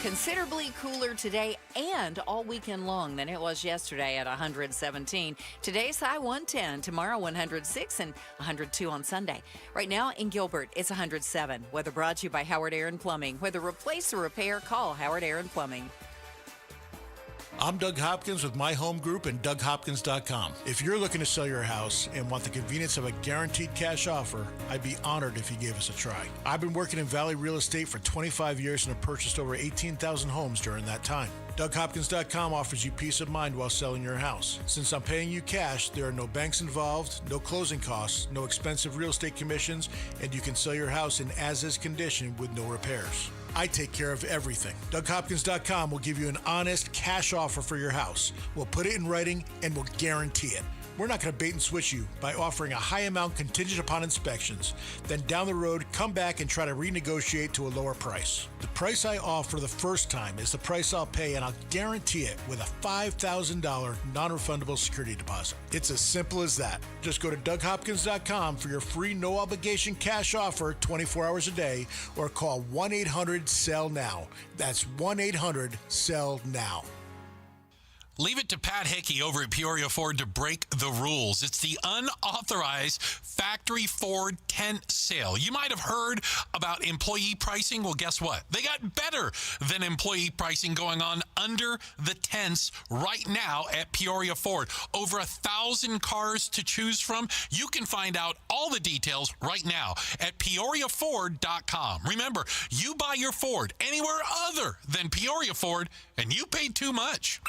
Considerably cooler today and all weekend long than it was yesterday at 117. Today's high 110, tomorrow 106 and 102 on Sunday. Right now in Gilbert, it's 107. Weather brought to you by Howard Aaron Plumbing. Whether replace or repair, call Howard Aaron Plumbing. I'm Doug Hopkins with My Home Group and DougHopkins.com. If you're looking to sell your house and want the convenience of a guaranteed cash offer, I'd be honored if you gave us a try. I've been working in Valley Real Estate for 25 years and have purchased over 18,000 homes during that time. DougHopkins.com offers you peace of mind while selling your house. Since I'm paying you cash, there are no banks involved, no closing costs, no expensive real estate commissions, and you can sell your house in as-is condition with no repairs. I take care of everything. DougHopkins.com will give you an honest cash offer for your house. We'll put it in writing and we'll guarantee it. We're not going to bait and switch you by offering a high amount contingent upon inspections. Then down the road, come back and try to renegotiate to a lower price. The price I offer the first time is the price I'll pay, and I'll guarantee it with a $5,000 non-refundable security deposit. It's as simple as that. Just go to DougHopkins.com for your free no-obligation cash offer 24 hours a day, or call 1-800-SELL-NOW. That's 1-800-SELL-NOW. Leave it to Pat Hickey over at Peoria Ford to break the rules. It's the unauthorized factory Ford tent sale. You might have heard about employee pricing. Well, guess what? They got better than employee pricing going on under the tents right now at Peoria Ford. Over 1,000 cars to choose from. You can find out all the details right now at PeoriaFord.com. Remember, you buy your Ford anywhere other than Peoria Ford, and you paid too much.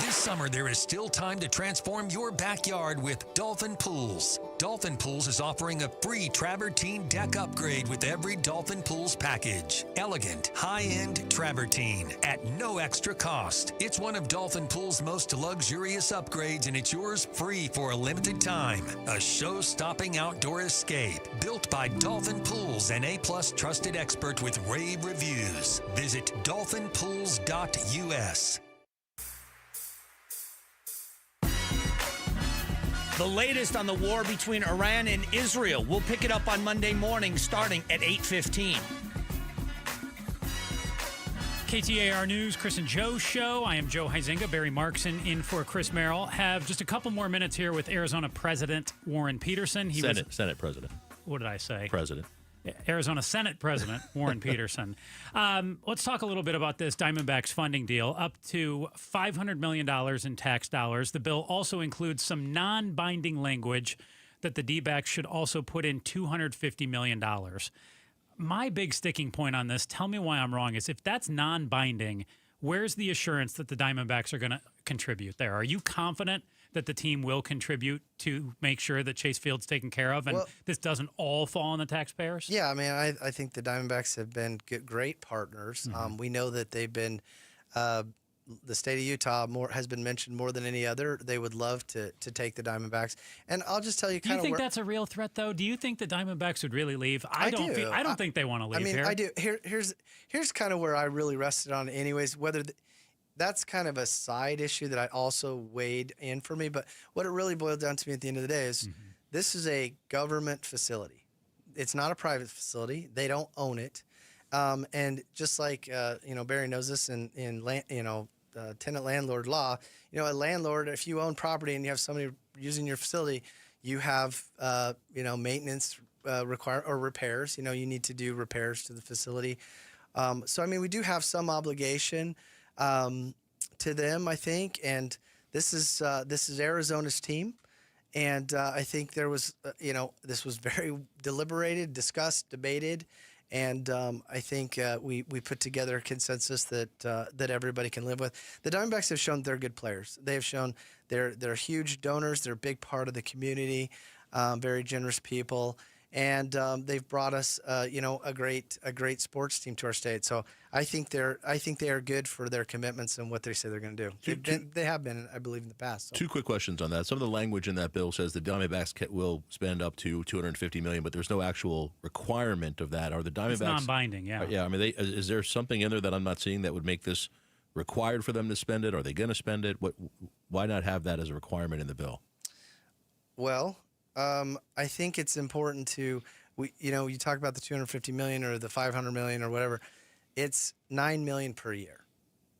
This summer, there is still time to transform your backyard with Dolphin Pools. Dolphin Pools is offering a free travertine deck upgrade with every Dolphin Pools package. Elegant, high-end travertine at no extra cost. It's one of Dolphin Pools' most luxurious upgrades, and it's yours free for a limited time. A show-stopping outdoor escape built by Dolphin Pools, an A-plus trusted expert with rave reviews. Visit dolphinpools.us. The latest on the war between Iran and Israel. We'll pick it up on Monday morning starting at 8:15. KTAR News, Chris and Joe Show. I am Joe Huizenga. Barry Markson in for Chris Merrill. Have just a couple more minutes here with Arizona President Warren Peterson. Senate President. What did I say? President. Arizona Senate President Warren Peterson. Let's talk a little bit about this Diamondbacks funding deal, up to $500 million in tax dollars. The bill also includes some non-binding language that the D-backs should also put in $250 million. My big sticking point on this, tell me why I'm wrong, is if that's non-binding, where's the assurance that the Diamondbacks are going to contribute there? Are you confident that the team will contribute to make sure that Chase Field's taken care of and this doesn't all fall on the taxpayers? Yeah, I mean, I think the Diamondbacks have been great partners. Mm-hmm. We know that they've been the state of Utah has been mentioned more than any other. They would love to take the Diamondbacks. And I'll just tell you Do you think that's a real threat, though? Do you think the Diamondbacks would really leave? I don't think they want to leave here. I do. Here's kind of where I really rested on it anyways, that's kind of a side issue that I also weighed in for me. But what it really boiled down to me at the end of the day is this is a government facility. It's not a private facility. They don't own it. And just like, Barry knows this in tenant landlord law, a landlord, if you own property and you have somebody using your facility, you have, maintenance or repairs. You need to do repairs to the facility. So, I mean, we do have some obligation to them, I think, and this is Arizona's team, and I think there was, this was very deliberated, discussed, debated, and I think we put together a consensus that everybody can live with. The Diamondbacks have shown they're good players. They have shown they're huge donors. They're a big part of the community, very generous people. And they've brought us, a great sports team to our state. So I think they are good for their commitments and what they say they're going to do. They have been, I believe, in the past. So. Two quick questions on that. Some of the language in that bill says the Diamondbacks will spend up to $250 million, but there's no actual requirement of that. Are the Diamondbacks? It's non-binding, yeah. Yeah, I mean, is there something in there that I'm not seeing that would make this required for them to spend it? Are they going to spend it? Why not have that as a requirement in the bill? Well. I think it's important to, you talk about the $250 million or the $500 million or whatever. It's $9 million per year,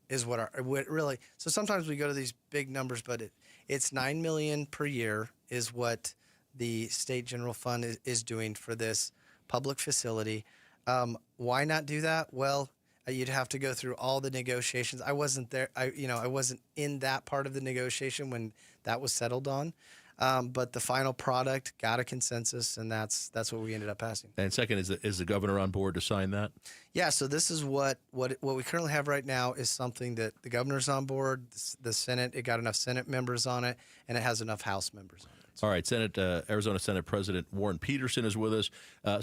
is what really. So sometimes we go to these big numbers, but it's $9 million per year is what the state general fund is doing for this public facility. Why not do that? Well, you'd have to go through all the negotiations. I wasn't there. I wasn't in that part of the negotiation when that was settled on. But the final product got a consensus, and that's what we ended up passing. And second, is the governor on board to sign that? Yeah. So this is what we currently have right now is something that the governor's on board. The Senate, it got enough Senate members on it, and it has enough House members on it. All right, Arizona Senate President Warren Peterson is with us.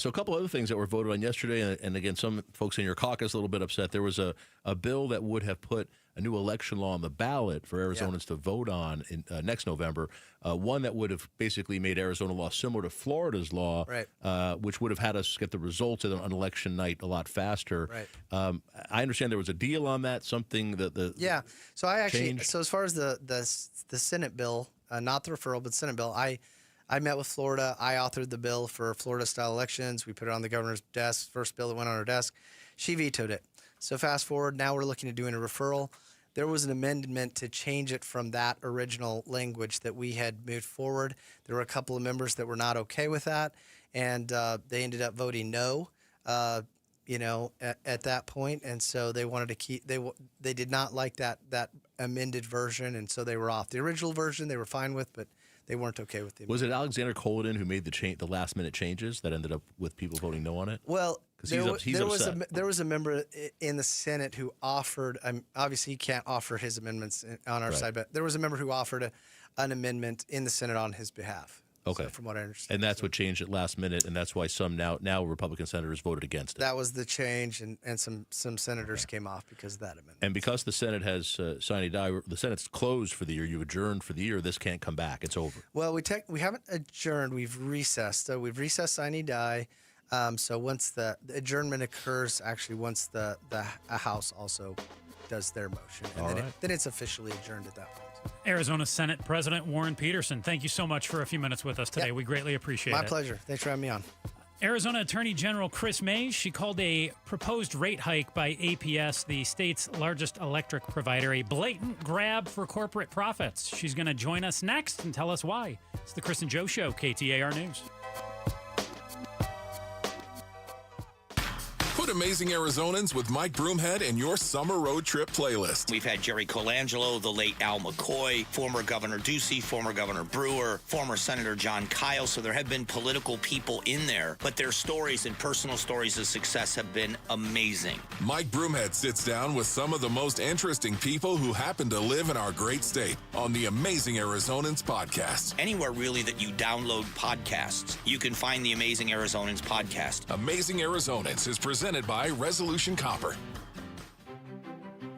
So a couple other things that were voted on yesterday, and again, some folks in your caucus a little bit upset. There was a bill that would have put a new election law on the ballot for Arizonans to vote on in next November, one that would have basically made Arizona law similar to Florida's law, right. Which would have had us get the results on election night a lot faster. Right. I understand there was a deal on that, something that yeah. So I actually changed. So as far as the Senate bill, not the referral, but Senate bill, I met with Florida. I authored the bill for Florida-style elections. We put it on the governor's desk, first bill that went on her desk. She vetoed it. So fast forward, now we're looking at doing a referral. there was an amendment to change it from that original language that we had moved forward. There were a couple of members that were not okay with that, and they ended up voting no. At that point, and so they wanted to keep. They did not like that amended version, and so they were off. The original version they were fine with, but they weren't okay with it. Was it Alexander Kolodin who made the last minute changes that ended up with people voting no on it? Well, there was a member in the Senate who offered. Obviously, he can't offer his amendments on our side, but there was a member who offered an amendment in the Senate on his behalf. Okay. So from what I understand. And that's what changed it last minute, and that's why some now Republican senators voted against it. That was the change, and some senators came off because of that amendment. And because the Senate has sine die, the Senate's closed for the year, you adjourned for the year, this can't come back. It's over. Well, we haven't adjourned. We've recessed. So we've recessed sine die. So once the adjournment occurs, actually once the House also does their motion, and then it's officially adjourned at that point. Arizona Senate President Warren Peterson, thank you so much for a few minutes with us today. We greatly appreciate it. My pleasure. Thanks for having me on. Arizona Attorney General Chris Mays, she called a proposed rate hike by APS, the state's largest electric provider, a blatant grab for corporate profits. She's going to join us next and tell us why. It's the Chris and Joe Show, KTAR News. Put Amazing Arizonans with Mike Broomhead in your summer road trip playlist. We've had Jerry Colangelo, the late Al McCoy, former Governor Ducey, former Governor Brewer, former Senator John Kyle. So there have been political people in there, but their stories and personal stories of success have been amazing. Mike Broomhead sits down with some of the most interesting people who happen to live in our great state on the Amazing Arizonans podcast. Anywhere really that you download podcasts, you can find the Amazing Arizonans podcast. Amazing Arizonans is presented by Resolution Copper.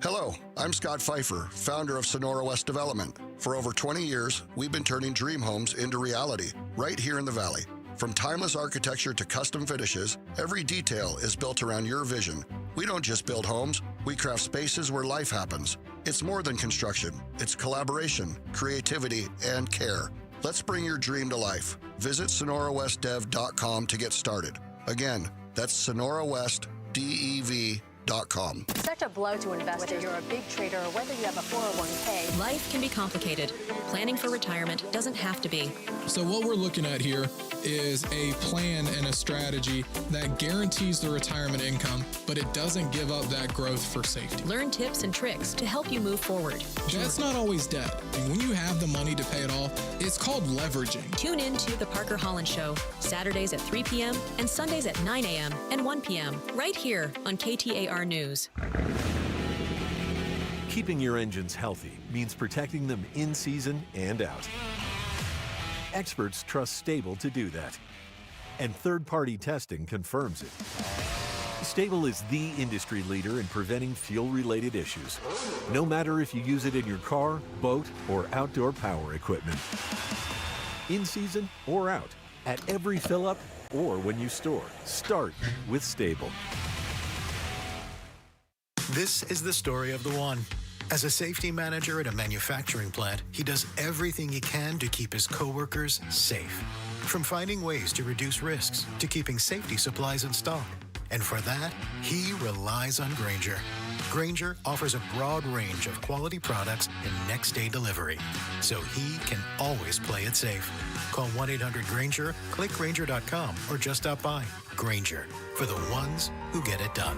Hello, I'm Scott Pfeiffer, founder of Sonora West Development. For over 20 years, we've been turning dream homes into reality right here in the Valley. From timeless architecture to custom finishes, every detail is built around your vision. We don't just build homes, we craft spaces where life happens. It's more than construction. It's collaboration, creativity, and care. Let's bring your dream to life. Visit SonoraWestDev.com to get started. Again, that's SonoraWestDev.com. Such a blow to investors. Whether you're a big trader or whether you have a 401k. Life can be complicated. Planning for retirement doesn't have to be. So what we're looking at here is a plan and a strategy that guarantees the retirement income, but it doesn't give up that growth for safety. Learn tips and tricks to help you move forward. That's not always debt. And when you have the money to pay it off, it's called leveraging. Tune in to The Parker Holland Show, Saturdays at 3 p.m. and Sundays at 9 a.m. and 1 p.m. right here on KTAR News. Keeping your engines healthy means protecting them in season and out. Experts trust Stable to do that. And third-party testing confirms it. Stable is the industry leader in preventing fuel-related issues, no matter if you use it in your car, boat, or outdoor power equipment. In season or out, at every fill-up or when you store, start with Stable. This is the story of the one. As a safety manager at a manufacturing plant, he does everything he can to keep his coworkers safe. From finding ways to reduce risks to keeping safety supplies in stock. And for that, he relies on Grainger. Grainger offers a broad range of quality products and next-day delivery, so he can always play it safe. Call 1-800-GRAINGER, click Grainger.com, or just stop by. Grainger, for the ones who get it done.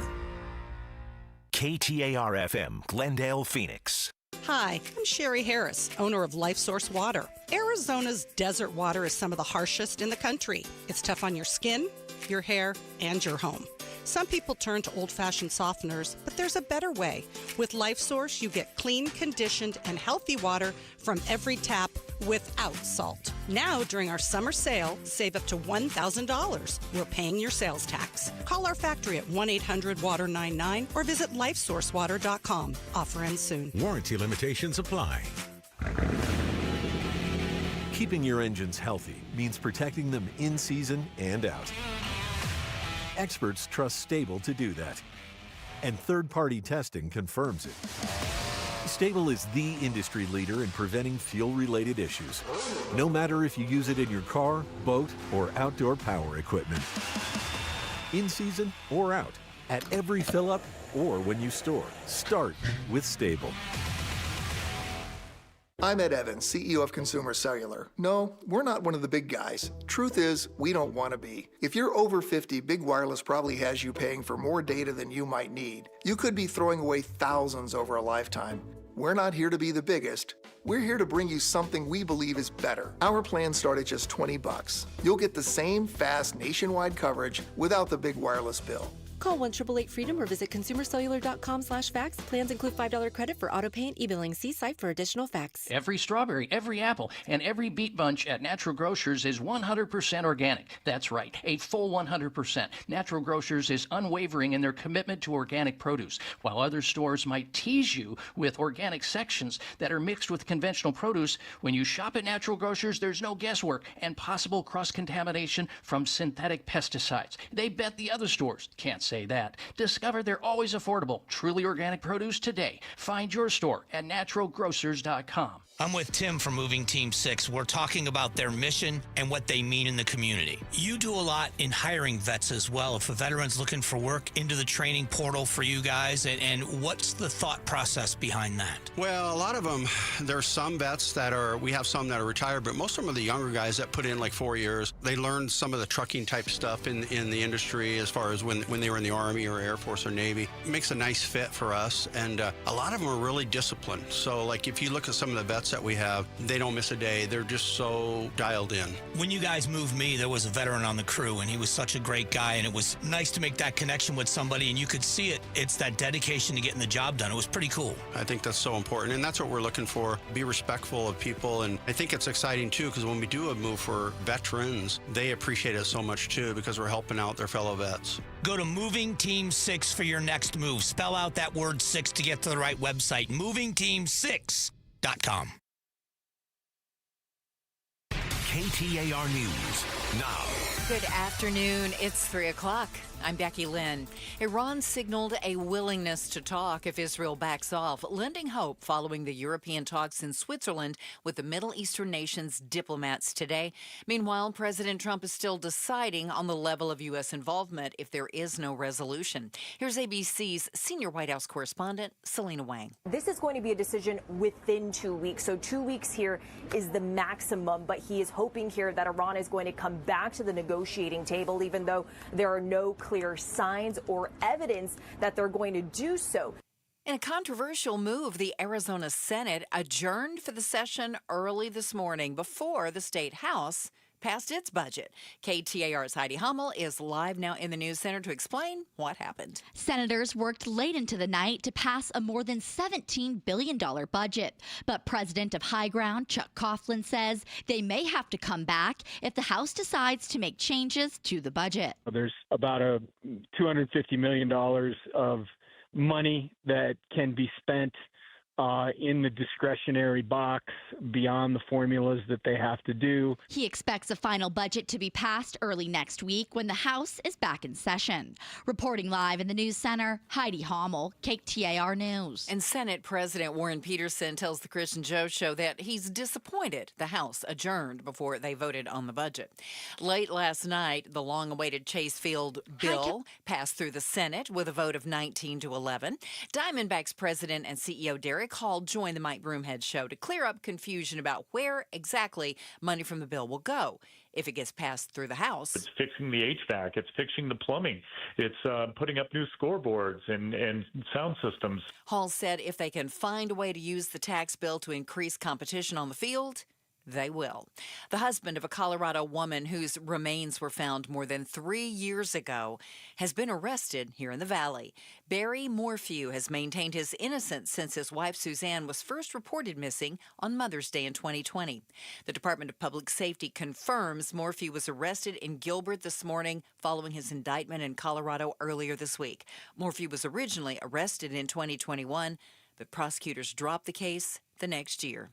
KTAR-FM, Glendale, Phoenix. Hi, I'm Sherry Harris, owner of LifeSource Water. Arizona's desert water is some of the harshest in the country. It's tough on your skin, your hair, and your home. Some people turn to old-fashioned softeners, but there's a better way. With LifeSource, you get clean, conditioned, and healthy water from every tap without salt. Now, during our summer sale, save up to $1,000. We're paying your sales tax. Call our factory at 1-800-WATER-99 or visit LifeSourceWater.com. Offer ends soon. Warranty limitations apply. Keeping your engines healthy means protecting them in season and out. Experts trust Stable to do that. And third-party testing confirms it. Stable is the industry leader in preventing fuel-related issues, no matter if you use it in your car, boat, or outdoor power equipment. In season or out, At every fill-up or when you store, start with Stable. I'm Ed Evans, CEO of Consumer Cellular. No, we're not one of the big guys. Truth is, we don't want to be. If you're over 50, Big Wireless probably has you paying for more data than you might need. You could be throwing away thousands over a lifetime. We're not here to be the biggest. We're here to bring you something we believe is better. Our plans start at just $20. You'll get the same fast nationwide coverage without the big wireless bill. Call 1-888-FREEDOM or visit consumercellular.com/facts. Plans include $5 credit for auto pay and e-billing. See site for additional facts. Every strawberry, every apple, and every beet bunch at Natural Grocers is 100% organic. That's right, a full 100%. Natural Grocers is unwavering in their commitment to organic produce. While other stores might tease you with organic sections that are mixed with conventional produce, when you shop at Natural Grocers, there's no guesswork and possible cross-contamination from synthetic pesticides. They bet the other stores can't say that. Discover they're always affordable, truly organic produce today. Find your store at naturalgrocers.com. I'm with Tim from Moving Team 6. We're talking about their mission and what they mean in the community. You do a lot in hiring vets as well. If a veteran's looking for work, into the training portal for you guys, and what's the thought process behind that? Well, a lot of them, there's some vets that are, we have some that are retired, but most of them are the younger guys that put in like 4 years. They learned some of the trucking type stuff in the industry as far as when they were in the Army or Air Force or Navy. It makes a nice fit for us, and a lot of them are really disciplined. So like if you look at some of the vets that we have, they don't miss a day. They're just so dialed in. When you guys moved me, there was a veteran on the crew, and he was such a great guy, and it was nice to make that connection with somebody, and you could see it. It's that dedication to getting the job done. It was pretty cool. I think that's so important, and that's what we're looking for. Be respectful of people, and I think it's exciting, too, because when we do a move for veterans, they appreciate it so much, too, because we're helping out their fellow vets. Go to Moving Team 6 for your next move. Spell out that word 6 to get to the right website, movingteam6.com. KTAR News now. Good afternoon. It's 3 o'clock. I'm Becky Lynn. Iran signaled a willingness to talk if Israel backs off, lending hope following the European talks in Switzerland with the Middle Eastern nations' diplomats today. Meanwhile, President Trump is still deciding on the level of U.S. involvement if there is no resolution. Here's ABC's senior White House correspondent, Selena Wang. This is going to be a decision within 2 weeks. So 2 weeks here is the maximum, but he is hoping here that Iran is going to come back to the negotiating table, even though there are no clear signs or evidence that they're going to do so. In a controversial move, the Arizona Senate adjourned for the session early this morning before the state house passed its budget. KTAR's Heidi Hummel is live now in the news center to explain what happened. Senators worked late into the night to pass a more than $17 billion budget. But President of High Ground, Chuck Coughlin, says they may have to come back if the House decides to make changes to the budget. There's about a $250 million of money that can be spent in the discretionary box beyond the formulas that they have to do. He expects a final budget to be passed early next week when the House is back in session. Reporting live in the News Center, Heidi Hummel, KTAR News. And Senate President Warren Peterson tells the Christian Joe Show that he's disappointed the House adjourned before they voted on the budget. Late last night, the long-awaited Chase Field bill passed through the Senate with a vote of 19-11. Diamondbacks President and CEO Derek Hall joined the Mike Broomhead Show to clear up confusion about where exactly money from the bill will go if it gets passed through the House. It's fixing the HVAC. It's fixing the plumbing. It's putting up new scoreboards and sound systems. Hall said if they can find a way to use the tax bill to increase competition on the field, they will. The husband of a Colorado woman whose remains were found more than 3 years ago has been arrested here in the Valley. Barry Morphew has maintained his innocence since his wife Suzanne was first reported missing on Mother's Day in 2020. The Department of Public Safety confirms Morphew was arrested in Gilbert this morning following his indictment in Colorado earlier this week. Morphew was originally arrested in 2021, but prosecutors dropped the case the next year.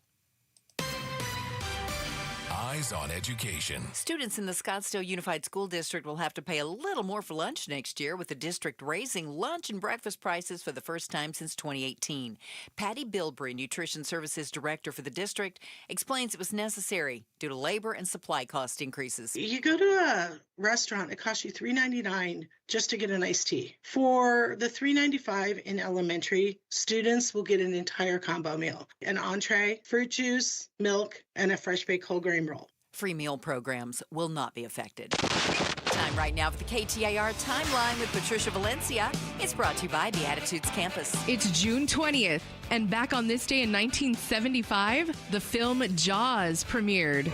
Eyes on Education. Students in the Scottsdale Unified School District will have to pay a little more for lunch next year, with the district raising lunch and breakfast prices for the first time since 2018. Patty Bilbrey, Nutrition Services Director for the district, explains it was necessary due to labor and supply cost increases. You go to a restaurant, it costs you $3.99 just to get an iced tea. For the $3.95 in elementary, students will get an entire combo meal, an entree, fruit juice, milk, and a fresh baked whole grain roll. Free meal programs will not be affected. Time right now for the KTAR Timeline with Patricia Valencia. It's brought to you by Beatitudes Campus. It's June 20th, and back on this day in 1975, the film Jaws premiered.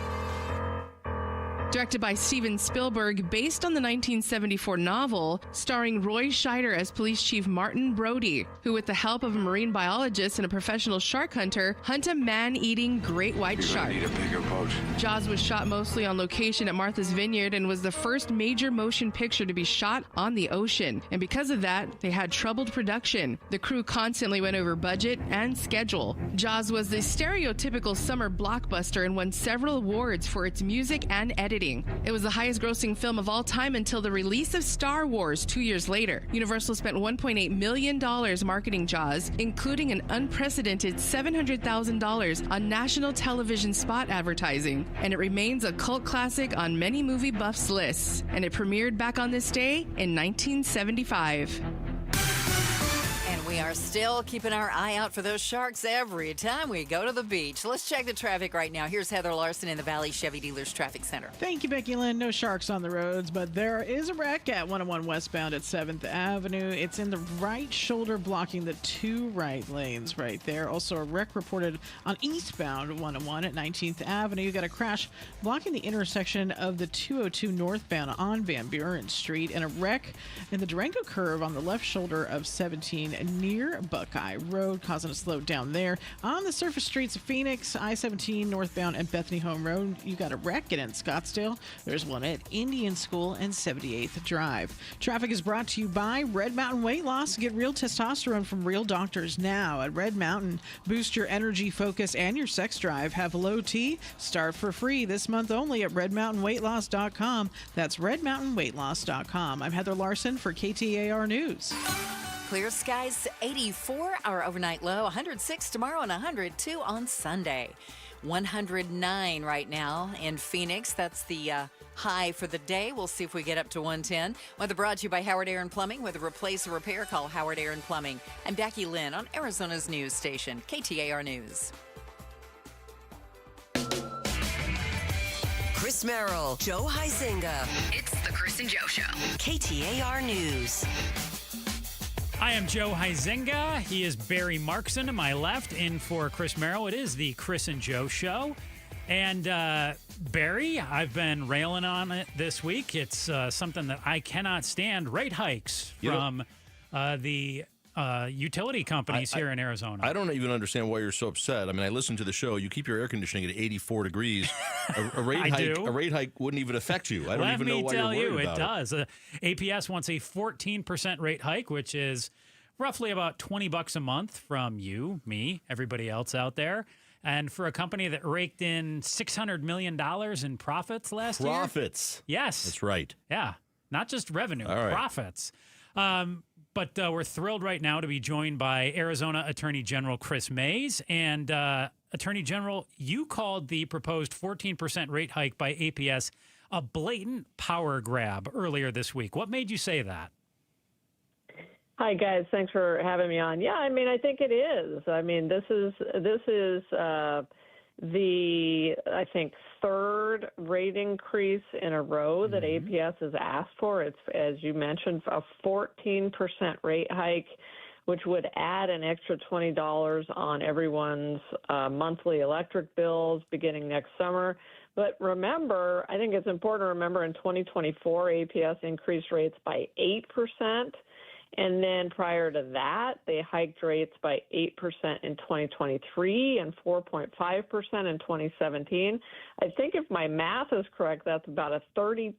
Directed by Steven Spielberg, based on the 1974 novel, starring Roy Scheider as Police Chief Martin Brody, who, with the help of a marine biologist and a professional shark hunter, hunt a man-eating great white shark. Need a bigger boat. Jaws was shot mostly on location at Martha's Vineyard and was the first major motion picture to be shot on the ocean. And because of that, they had troubled production. The crew constantly went over budget and schedule. Jaws was the stereotypical summer blockbuster and won several awards for its music and editing. It was the highest-grossing film of all time until the release of Star Wars 2 years later. Universal spent $1.8 million marketing Jaws, including an unprecedented $700,000 on national television spot advertising, and it remains a cult classic on many movie buffs' lists. And it premiered back on this day in 1975. We are still keeping our eye out for those sharks every time we go to the beach. Let's check the traffic right now. Here's Heather Larson in the Valley Chevy Dealers Traffic Center. Thank you, Becky Lynn. No sharks on the roads, but there is a wreck at 101 westbound at 7th Avenue. It's in the right shoulder, blocking the two right lanes right there. Also, a wreck reported on eastbound 101 at 19th Avenue. You got a crash blocking the intersection of the 202 northbound on Van Buren Street, and a wreck in the Durango curve on the left shoulder of 17 near Buckeye Road, causing a slow down there. On the surface streets of Phoenix, I-17 northbound and Bethany Home Road, you got a wreck. And in Scottsdale, there's one at Indian School and 78th Drive. Traffic is brought to you by Red Mountain Weight Loss. Get real testosterone from real doctors now at Red Mountain. Boost your energy, focus, and your sex drive. Have low T. Start for free this month only at redmountainweightloss.com. That's redmountainweightloss.com. I'm Heather Larson for KTAR News. Clear skies, 84, our overnight low, 106 tomorrow and 102 on Sunday. 109 right now in Phoenix. That's the high for the day. We'll see if we get up to 110. Weather brought to you by Howard Aaron Plumbing. Whether replace or repair, call Howard Aaron Plumbing. I'm Becky Lynn on Arizona's news station, KTAR News. Chris Merrill, Joe Huizenga. It's the Chris and Joe Show. KTAR News. I am Joe Huizenga. He is Barry Markson to my left, in for Chris Merrill. It is the Chris and Joe Show. And Barry, I've been railing on it this week. It's something that I cannot stand, rate hikes from the utility companies here in Arizona. I don't even understand why you're so upset. I mean, I listen to the show. You keep your air conditioning at 84 degrees. A rate hike wouldn't even affect you. I don't even know why you're worried about it. Let me tell you, it does. APS wants a 14% rate hike, which is roughly about $20 a month from you, me, everybody else out there. And for a company that raked in $600 million in profits last year. Profits. Yes. That's right. Yeah. Not just revenue, All right. profits. But we're thrilled right now to be joined by Arizona Attorney General Chris Mays. And Attorney General, you called the proposed 14% rate hike by APS a blatant power grab earlier this week. What made you say that? Hi, guys. Thanks for having me on. Yeah, I mean, I think it is. I mean, this is the, I think, third rate increase in a row that APS has asked for. It's, as you mentioned, a 14% rate hike, which would add an extra $20 on everyone's monthly electric bills beginning next summer. But remember, I think it's important to remember in 2024, APS increased rates by 8%. And then prior to that, they hiked rates by 8% in 2023 and 4.5% in 2017. I think if my math is correct, that's about a 32%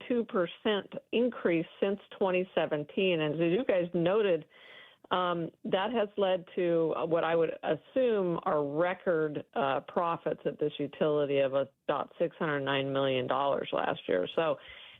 increase since 2017. And as you guys noted, that has led to what I would assume are record profits at this utility of about $609 million last year. So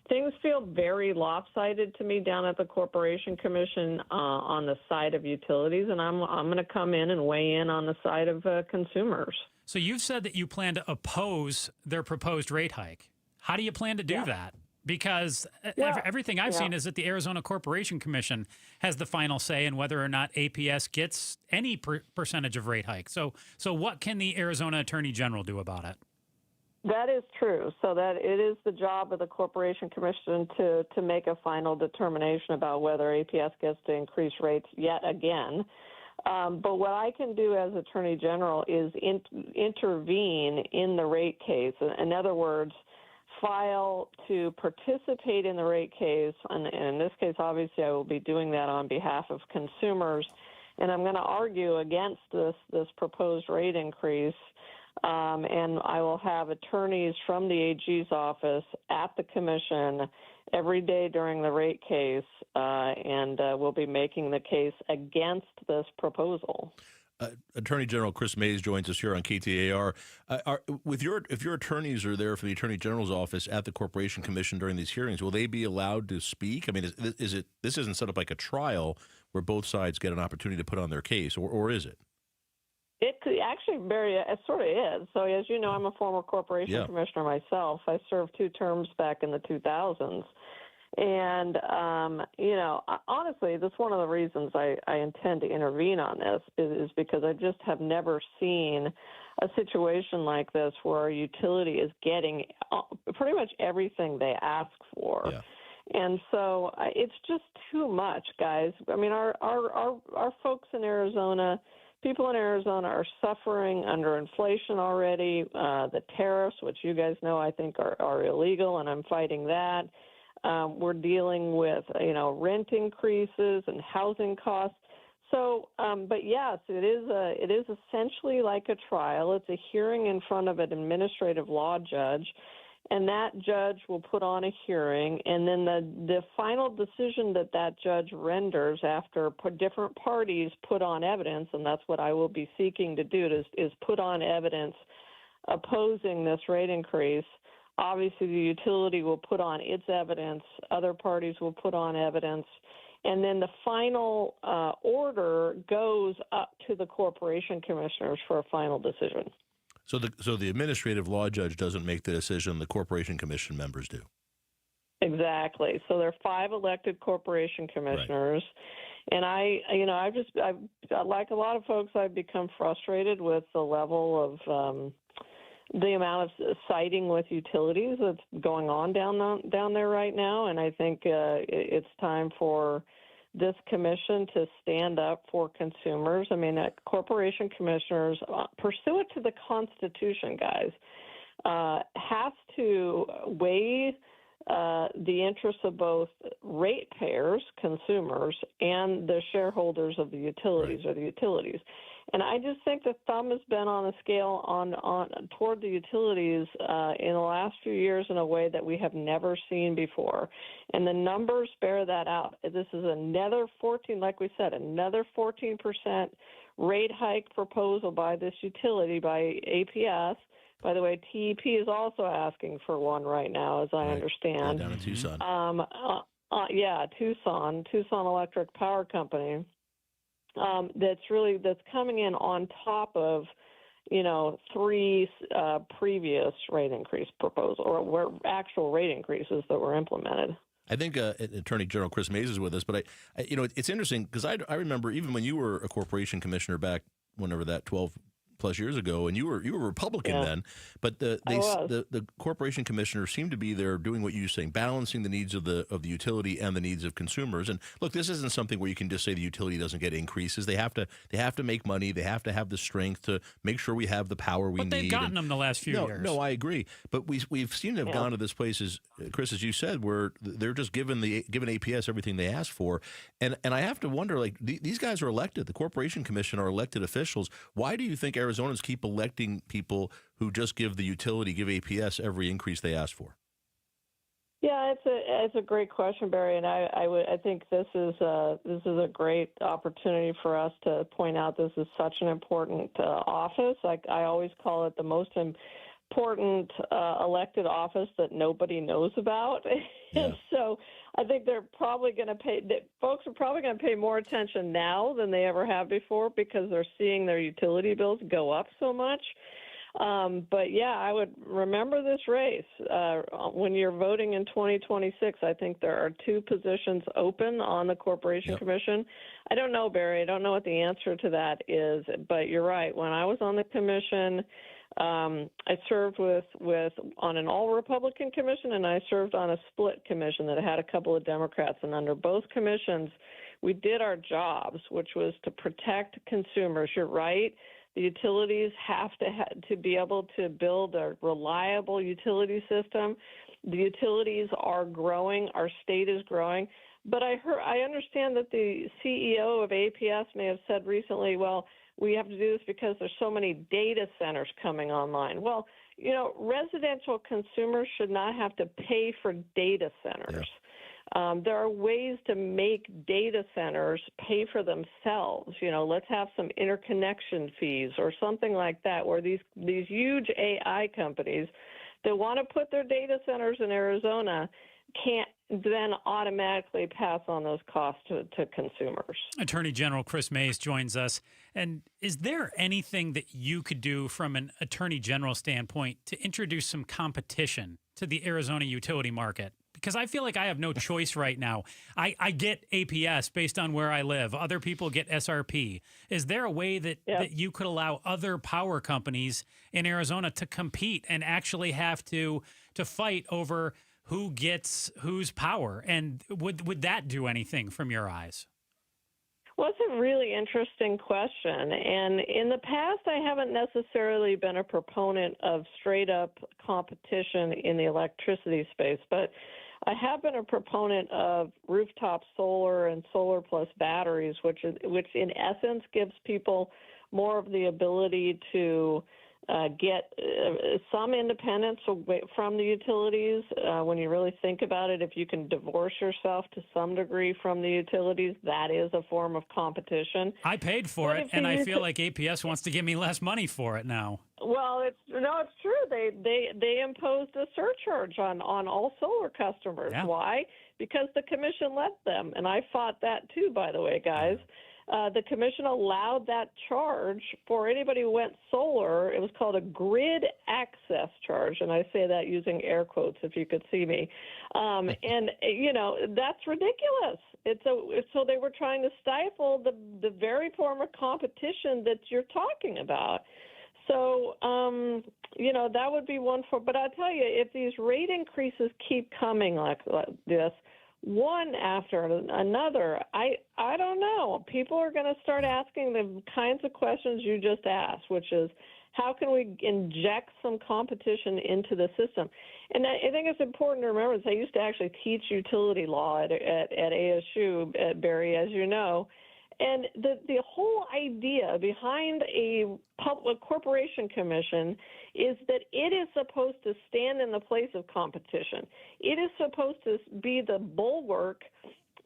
things feel very lopsided to me down at the Corporation Commission on the side of utilities, and I'm going to come in and weigh in on the side of consumers. So you've said that you plan to oppose their proposed rate hike. How do you plan to do that? Because everything I've seen is that the Arizona Corporation Commission has the final say in whether or not APS gets any percentage of rate hike. So what can the Arizona Attorney General do about it? That is true. So that it is the job of the Corporation Commission to make a final determination about whether APS gets to increase rates yet again. But what I can do as Attorney General is intervene in the rate case. In other words, file to participate in the rate case, and in this case, obviously, I will be doing that on behalf of consumers, and I'm going to argue against this proposed rate increase, and I will have attorneys from the AG's office at the commission every day during the rate case, and we'll be making the case against this proposal. Attorney General Chris Mays joins us here on KTAR. If your attorneys are there for the Attorney General's office at the Corporation Commission during these hearings, will they be allowed to speak? I mean, this isn't set up like a trial where both sides get an opportunity to put on their case, or is it? It actually it sort of is. So as you know, I'm a former corporation commissioner myself. I served 2 terms back in the 2000s. And, honestly, that's one of the reasons I intend to intervene on this is because I just have never seen a situation like this where a utility is getting pretty much everything they ask for. Yeah. And so it's just too much, guys. I mean, our folks in Arizona, people in Arizona are suffering under inflation already. The tariffs, which you guys know I think are illegal, and I'm fighting that. We're dealing with, rent increases and housing costs. So, but yes, it is essentially like a trial. It's a hearing in front of an administrative law judge, and that judge will put on a hearing, and then the final decision that judge renders after different parties put on evidence, and that's what I will be seeking to do, is put on evidence opposing this rate increase. Obviously, the utility will put on its evidence. Other parties will put on evidence. And then the final order goes up to the corporation commissioners for a final decision. So the administrative law judge doesn't make the decision, the corporation commission members do. Exactly. So there are 5 elected corporation commissioners. Right. And I've like a lot of folks, I've become frustrated with the level of the amount of siding with utilities that's going on down there right now, and I think it's time for this commission to stand up for consumers. I mean, corporation commissioners, pursuant to the Constitution, guys, has to weigh the interests of both ratepayers, consumers, and the shareholders of the utilities or the utilities. And I just think the thumb has been on the scale toward the utilities in the last few years in a way that we have never seen before. And the numbers bear that out. This is another 14% rate hike proposal by this utility, by APS. By the way, TEP is also asking for one right now, as I understand. Down in Tucson. Tucson Electric Power Company. That's coming in on top of, 3 previous rate increase proposals or actual rate increases that were implemented. I think Attorney General Chris Mays is with us, but it's interesting because I remember even when you were a corporation commissioner back whenever that 12 plus years ago, and you were Republican then, but the corporation commissioners seem to be there doing what you're saying, balancing the needs of the utility and the needs of consumers. And look, this isn't something where you can just say the utility doesn't get increases. They have to make money. They have to have the strength to make sure we have the power we need. But they've gotten them the last few years. No, I agree. But we've seen them have gone to this place, Chris, as you said, where they're just giving APS everything they ask for. And I have to wonder, like, these guys are elected. The Corporation Commission are elected officials. Why do you think Arizonans keep electing people who just give APS every increase they ask for? Yeah, it's a great question, Barry, and I think this is a great opportunity for us to point out this is such an important office. Like I always call it the most important elected office that nobody knows about, and so I think they're probably going to folks are probably going to pay more attention now than they ever have before because they're seeing their utility bills go up so much. But yeah, I would remember this race when you're voting in 2026. I think there are 2 positions open on the Corporation Commission. I don't know, Barry. I don't know what the answer to that is, but you're right. When I was on the commission, I served on an all-Republican commission, and I served on a split commission that had a couple of Democrats. And under both commissions, we did our jobs, which was to protect consumers. You're right. The utilities have to be able to build a reliable utility system. The utilities are growing. Our state is growing. But I understand that the CEO of APS may have said recently, well, we have to do this because there's so many data centers coming online. Well, residential consumers should not have to pay for data centers. There are ways to make data centers pay for themselves. Let's have some interconnection fees or something like that, where these huge AI companies that want to put their data centers in Arizona can't then automatically pass on those costs to consumers. Attorney General Chris Mays joins us. And is there anything that you could do from an Attorney General standpoint to introduce some competition to the Arizona utility market? Because I feel like I have no choice right now. I get APS based on where I live. Other people get SRP. Is there a way that you could allow other power companies in Arizona to compete and actually have to fight over who gets whose power? And would that do anything from your eyes? Well, it's a really interesting question. And in the past, I haven't necessarily been a proponent of straight-up competition in the electricity space, but I have been a proponent of rooftop solar and solar plus batteries, which in essence gives people more of the ability to get some independence from the utilities. When you really think about it, if you can divorce yourself to some degree from the utilities, that is a form of competition. I paid for it, and I feel like APS wants to give me less money for it now. Well, it's true. They imposed a surcharge on all solar customers. Yeah. Why? Because the commission let them, and I fought that too, by the way, guys. The commission allowed that charge for anybody who went solar. It was called a grid access charge, and I say that using air quotes if you could see me. And that's ridiculous. So they were trying to stifle the very form of competition that you're talking about. So, that would be one but I'll tell you, if these rate increases keep coming like this, one after another, I don't know. People are going to start asking the kinds of questions you just asked, which is, how can we inject some competition into the system? And I think it's important to remember this. I used to actually teach utility law at ASU, Barry, as you know. And the whole idea behind a corporation commission is that it is supposed to stand in the place of competition. It is supposed to be the bulwark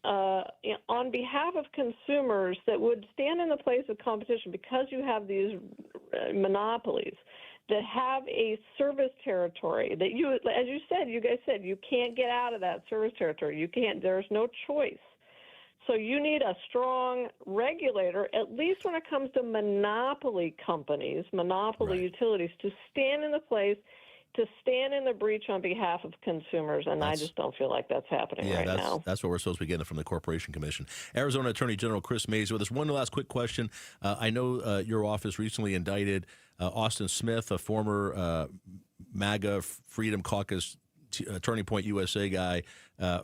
on behalf of consumers that would stand in the place of competition, because you have these monopolies that have a service territory that you, as you guys said, you can't get out of that service territory. There's no choice. So you need a strong regulator, at least when it comes to monopoly companies, monopoly utilities, to stand in the place, to stand in the breach on behalf of consumers. And I just don't feel like that's happening now. That's what we're supposed to be getting from the Corporation Commission. Arizona Attorney General Chris Mays with us. One last quick question. I know your office recently indicted Austin Smith, a former MAGA Freedom Caucus Turning Point USA guy,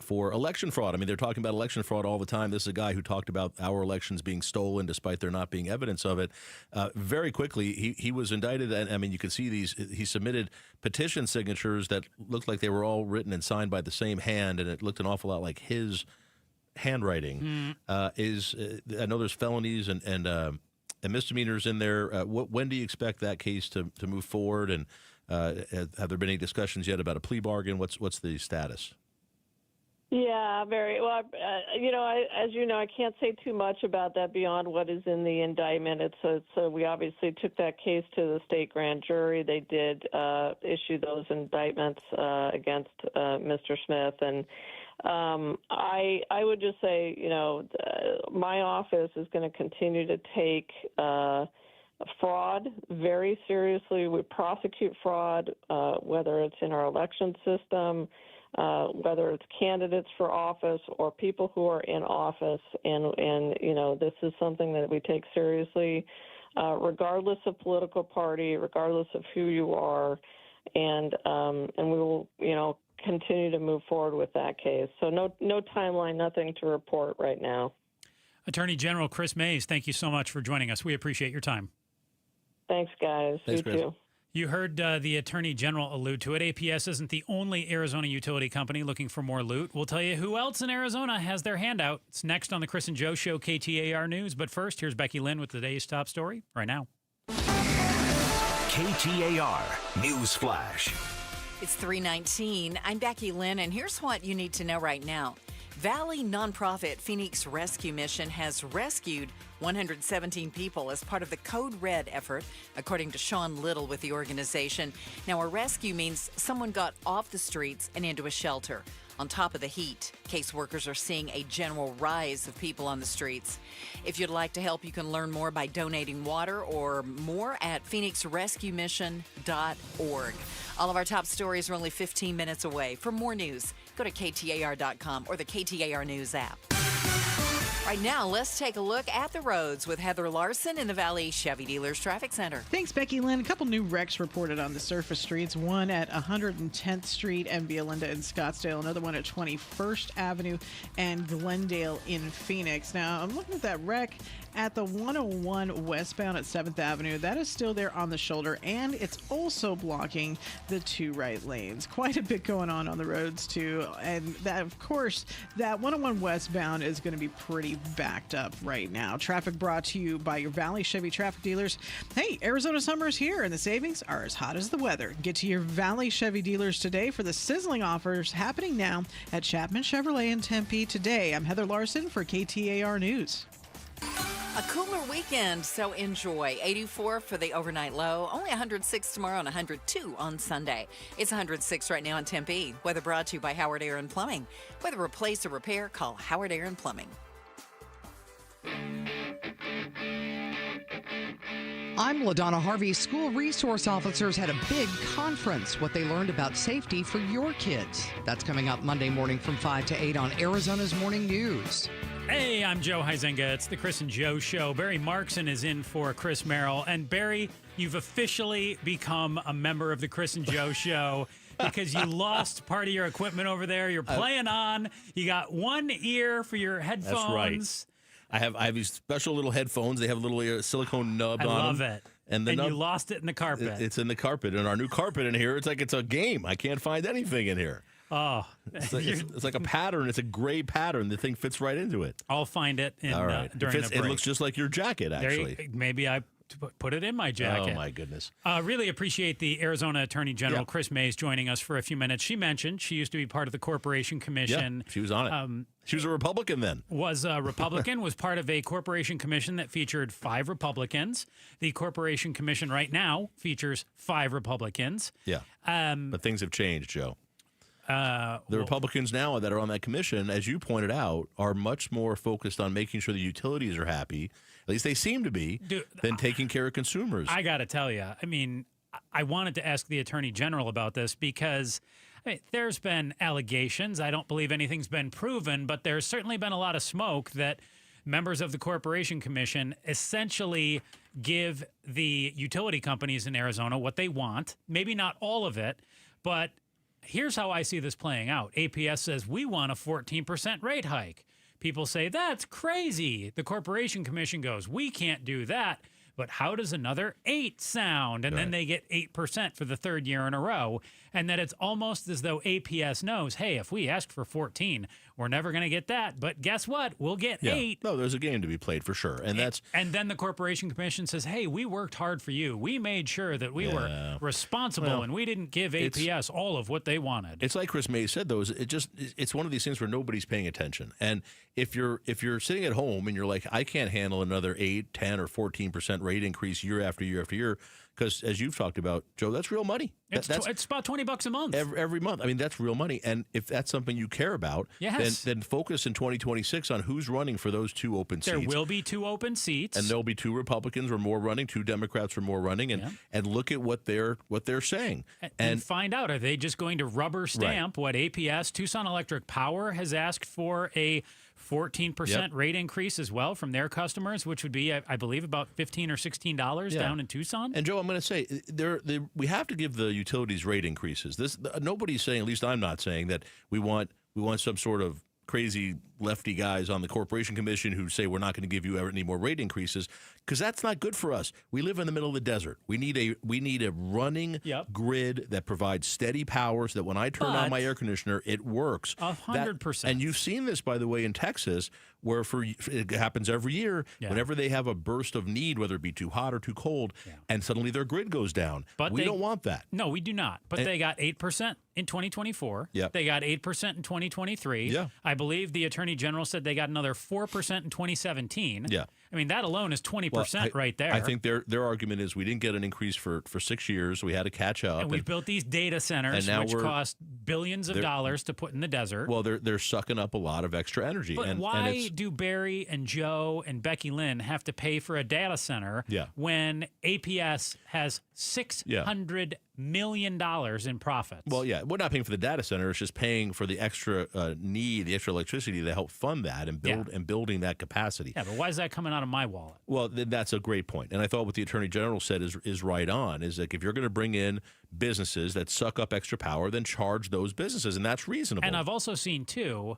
for election fraud. I mean, they're talking about election fraud all the time. This is a guy who talked about our elections being stolen despite there not being evidence of it. Very quickly, he was indicted, and I mean, you could see these. He submitted petition signatures that looked like they were all written and signed by the same hand, and it looked an awful lot like his handwriting. I know there's felonies and misdemeanors in there. When do you expect that case to move forward? And have there been any discussions yet about a plea bargain? What's the status? Yeah, very well. As you know, I can't say too much about that beyond what is in the indictment. So we obviously took that case to the state grand jury. They did issue those indictments against Mr. Smith, and I would just say, my office is going to continue to take fraud very seriously. We prosecute fraud, whether it's in our election system, whether it's candidates for office or people who are in office, and this is something that we take seriously, regardless of political party, regardless of who you are, and we will continue to move forward with that case. So no timeline, nothing to report right now. Attorney General Chris Mays, thank you so much for joining us. We appreciate your time. Thanks, guys. Thanks, you Chris. too. You heard the Attorney General allude to it. APS isn't the only Arizona utility company looking for more loot. We'll tell you who else in Arizona has their hand out. It's next on the Chris and Joe Show, KTAR News. But first, here's Becky Lynn with today's top story right now. KTAR News Flash. It's 3:19. I'm Becky Lynn, and here's what you need to know right now. Valley nonprofit Phoenix Rescue Mission has rescued 117 people as part of the Code Red effort, according to Sean Little with the organization. Now, a rescue means someone got off the streets and into a shelter. On top of the heat, caseworkers are seeing a general rise of people on the streets. If you'd like to help, you can learn more by donating water or more at phoenixrescuemission.org. All of our top stories are only 15 minutes away. For more news, go to KTAR.com or the KTAR News app. Right now, let's take a look at the roads with Heather Larson in the Valley Chevy Dealers Traffic Center. Thanks, Becky Lynn. A couple new wrecks reported on the surface streets. One at 110th Street and Via Linda in Scottsdale. Another one at 21st Avenue and Glendale in Phoenix. Now, I'm looking at that wreck at the 101 westbound at 7th Avenue. That is still there on the shoulder, and it's also blocking the two right lanes. Quite a bit going on the roads, too. And that, of course, that 101 westbound is going to be pretty backed up right now. Traffic brought to you by your Valley Chevy traffic dealers. Hey, Arizona summer is here, and the savings are as hot as the weather. Get to your Valley Chevy dealers today for the sizzling offers happening now at Chapman Chevrolet in Tempe today. I'm Heather Larson for KTAR News. A cooler weekend, so enjoy. 84 for the overnight low, only 106 tomorrow and 102 on Sunday. It's 106 right now in Tempe. Weather brought to you by Howard Air and Plumbing. Whether replace or repair, call Howard Air and Plumbing. I'm LaDonna Harvey. School resource officers had a big conference, what they learned about safety for your kids. That's coming up Monday morning from 5 to 8 on Arizona's Morning News. Hey, I'm Joe Huizenga. It's the Chris and Joe Show. Barry Markson is in for Chris Merrill. And Barry, you've officially become a member of the Chris and Joe Show because you lost part of your equipment over there. You're playing on. You got one ear for your headphones. That's right. I have these special little headphones. They have a little silicone nub on them. I love it. And you lost it in the carpet. It's in the carpet. And our new carpet in here, it's like it's a game. I can't find anything in here. Oh. It's like a pattern. It's a gray pattern. The thing fits right into it. I'll find it All right. during the break. It looks just like your jacket, actually. Maybe I put it in my jacket. Oh, my goodness. Really appreciate the Arizona Attorney General, Chris Mays, joining us for a few minutes. She mentioned she used to be part of the Corporation Commission. Yeah, she was on it. She was a Republican then. Was a Republican, was part of a Corporation Commission that featured 5 Republicans. The Corporation Commission right now features 5 Republicans. Yeah. But things have changed, Joe. The Republicans now that are on that commission, as you pointed out, are much more focused on making sure the utilities are happy, at least they seem to be, than taking care of consumers. I got to tell you, I mean, I wanted to ask the Attorney General about this because there's been allegations. I don't believe anything's been proven, but there's certainly been a lot of smoke that members of the Corporation Commission essentially give the utility companies in Arizona what they want. Maybe not all of it, but here's how I see this playing out. APS says, we want a 14% rate hike. People say, that's crazy. The Corporation Commission goes, we can't do that. But how does another 8 sound? And then they get 8% for the 3rd year in a row. And that it's almost as though APS knows, hey, if we ask for 14, we're never going to get that. But guess what? We'll get 8. No, there's a game to be played for sure. And then the Corporation Commission says, hey, we worked hard for you. We made sure that we were responsible and we didn't give APS all of what they wanted. It's like Chris Mays said, though, it's one of these things where nobody's paying attention. And if you're sitting at home and you're like, I can't handle another 8, 10, or 14% rate increase year after year after year, because as you've talked about, Joe, that's real money. It's about $20 a month. Every month. I mean, that's real money. And if that's something you care about, then focus in 2026 on who's running for those 2 open seats. There will be 2 open seats. And there'll be 2 Republicans or more running, 2 Democrats or more running, and look at what they're saying. And find out, are they just going to rubber stamp what APS, Tucson Electric Power, has asked for a 14% rate increase as well from their customers, which would be, I believe, about $15 or $16 down in Tucson. And Joe, I'm going to say, we have to give the utilities rate increases. Nobody's saying, at least I'm not saying, that we want some sort of crazy lefty guys on the Corporation Commission who say we're not going to give you any more rate increases, because that's not good for us. We live in the middle of the desert. We need a running grid that provides steady power so that when I turn on my air conditioner, it works. 100%. And you've seen this, by the way, in Texas, where it happens every year. Whenever they have a burst of need, whether it be too hot or too cold, and suddenly their grid goes down. But we don't want that. No, we do not. But they got 8% in 2024. They got 8% in 2023. I believe the Attorney General said they got another 4% in 2017. I mean, that alone is 20% right there. I think their argument is we didn't get an increase for 6 years. We had to catch up. And we built these data centers, which cost billions of dollars to put in the desert. Well, they're sucking up a lot of extra energy. But why do Barry and Joe and Becky Lynn have to pay for a data center when APS has $600 million in profits? Well, we're not paying for the data center. It's just paying for the extra the extra electricity to help fund that and building that capacity. Yeah, but why is that coming out of my wallet? Well, that's a great point. And I thought what the Attorney General said is right on, is like if you're going to bring in businesses that suck up extra power, then charge those businesses, and that's reasonable. And I've also seen, too,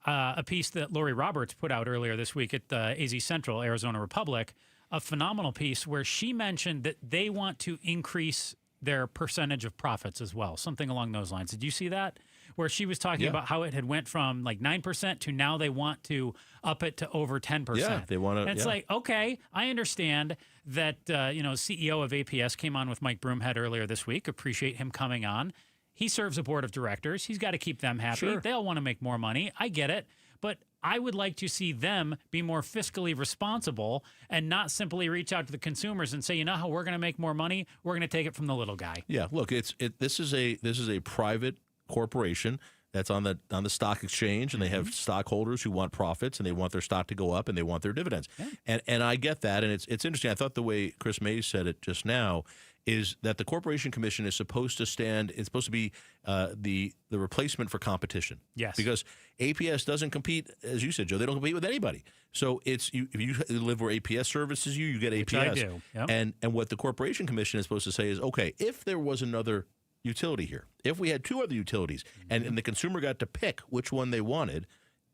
a piece that Lori Roberts put out earlier this week at the AZ Central, Arizona Republic, a phenomenal piece where she mentioned that they want to increase their percentage of profits as well, something along those lines. Did you see that? Where she was talking about how it had went from like 9% to now they want to up it to over 10%. Yeah, they want to. And it's like, okay, I understand that, CEO of APS came on with Mike Broomhead earlier this week. Appreciate him coming on. He serves a board of directors. He's got to keep them happy. Sure. They all want to make more money. I get it. But I would like to see them be more fiscally responsible and not simply reach out to the consumers and say, you know how we're going to make more money? We're going to take it from the little guy. Yeah, look, this is a private corporation that's on the stock exchange, and they have stockholders who want profits, and they want their stock to go up, and they want their dividends. And I get that, and it's interesting. I thought the way Chris Mays said it just now is that the Corporation Commission is supposed to stand. It's supposed to be the replacement for competition. Yes, because APS doesn't compete, as you said, Joe. They don't compete with anybody. So if you live where APS services you get APS. Which I do. Yep. And what the Corporation Commission is supposed to say is, okay, if there was another utility here, if we had 2 other utilities, and the consumer got to pick which one they wanted,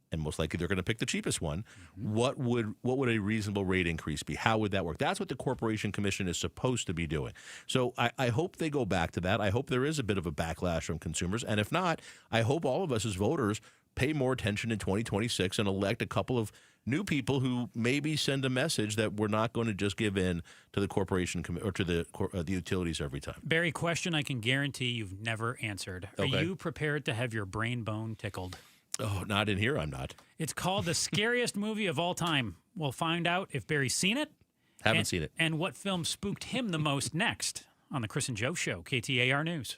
and most likely they're going to pick the cheapest one, what would a reasonable rate increase be? How would that work? That's what the Corporation Commission is supposed to be doing. So I hope they go back to that. I hope there is a bit of a backlash from consumers. And if not, I hope all of us as voters pay more attention in 2026 and elect a couple of new people who maybe send a message that we're not going to just give in to the corporation or to the utilities every time. Barry, question I can guarantee you've never answered. Are you prepared to have your brain bone tickled? Oh, not in here, I'm not. It's called the scariest movie of all time. We'll find out if Barry's seen it. Haven't seen it. And what film spooked him the most next on the Chris and Joe Show, KTAR News.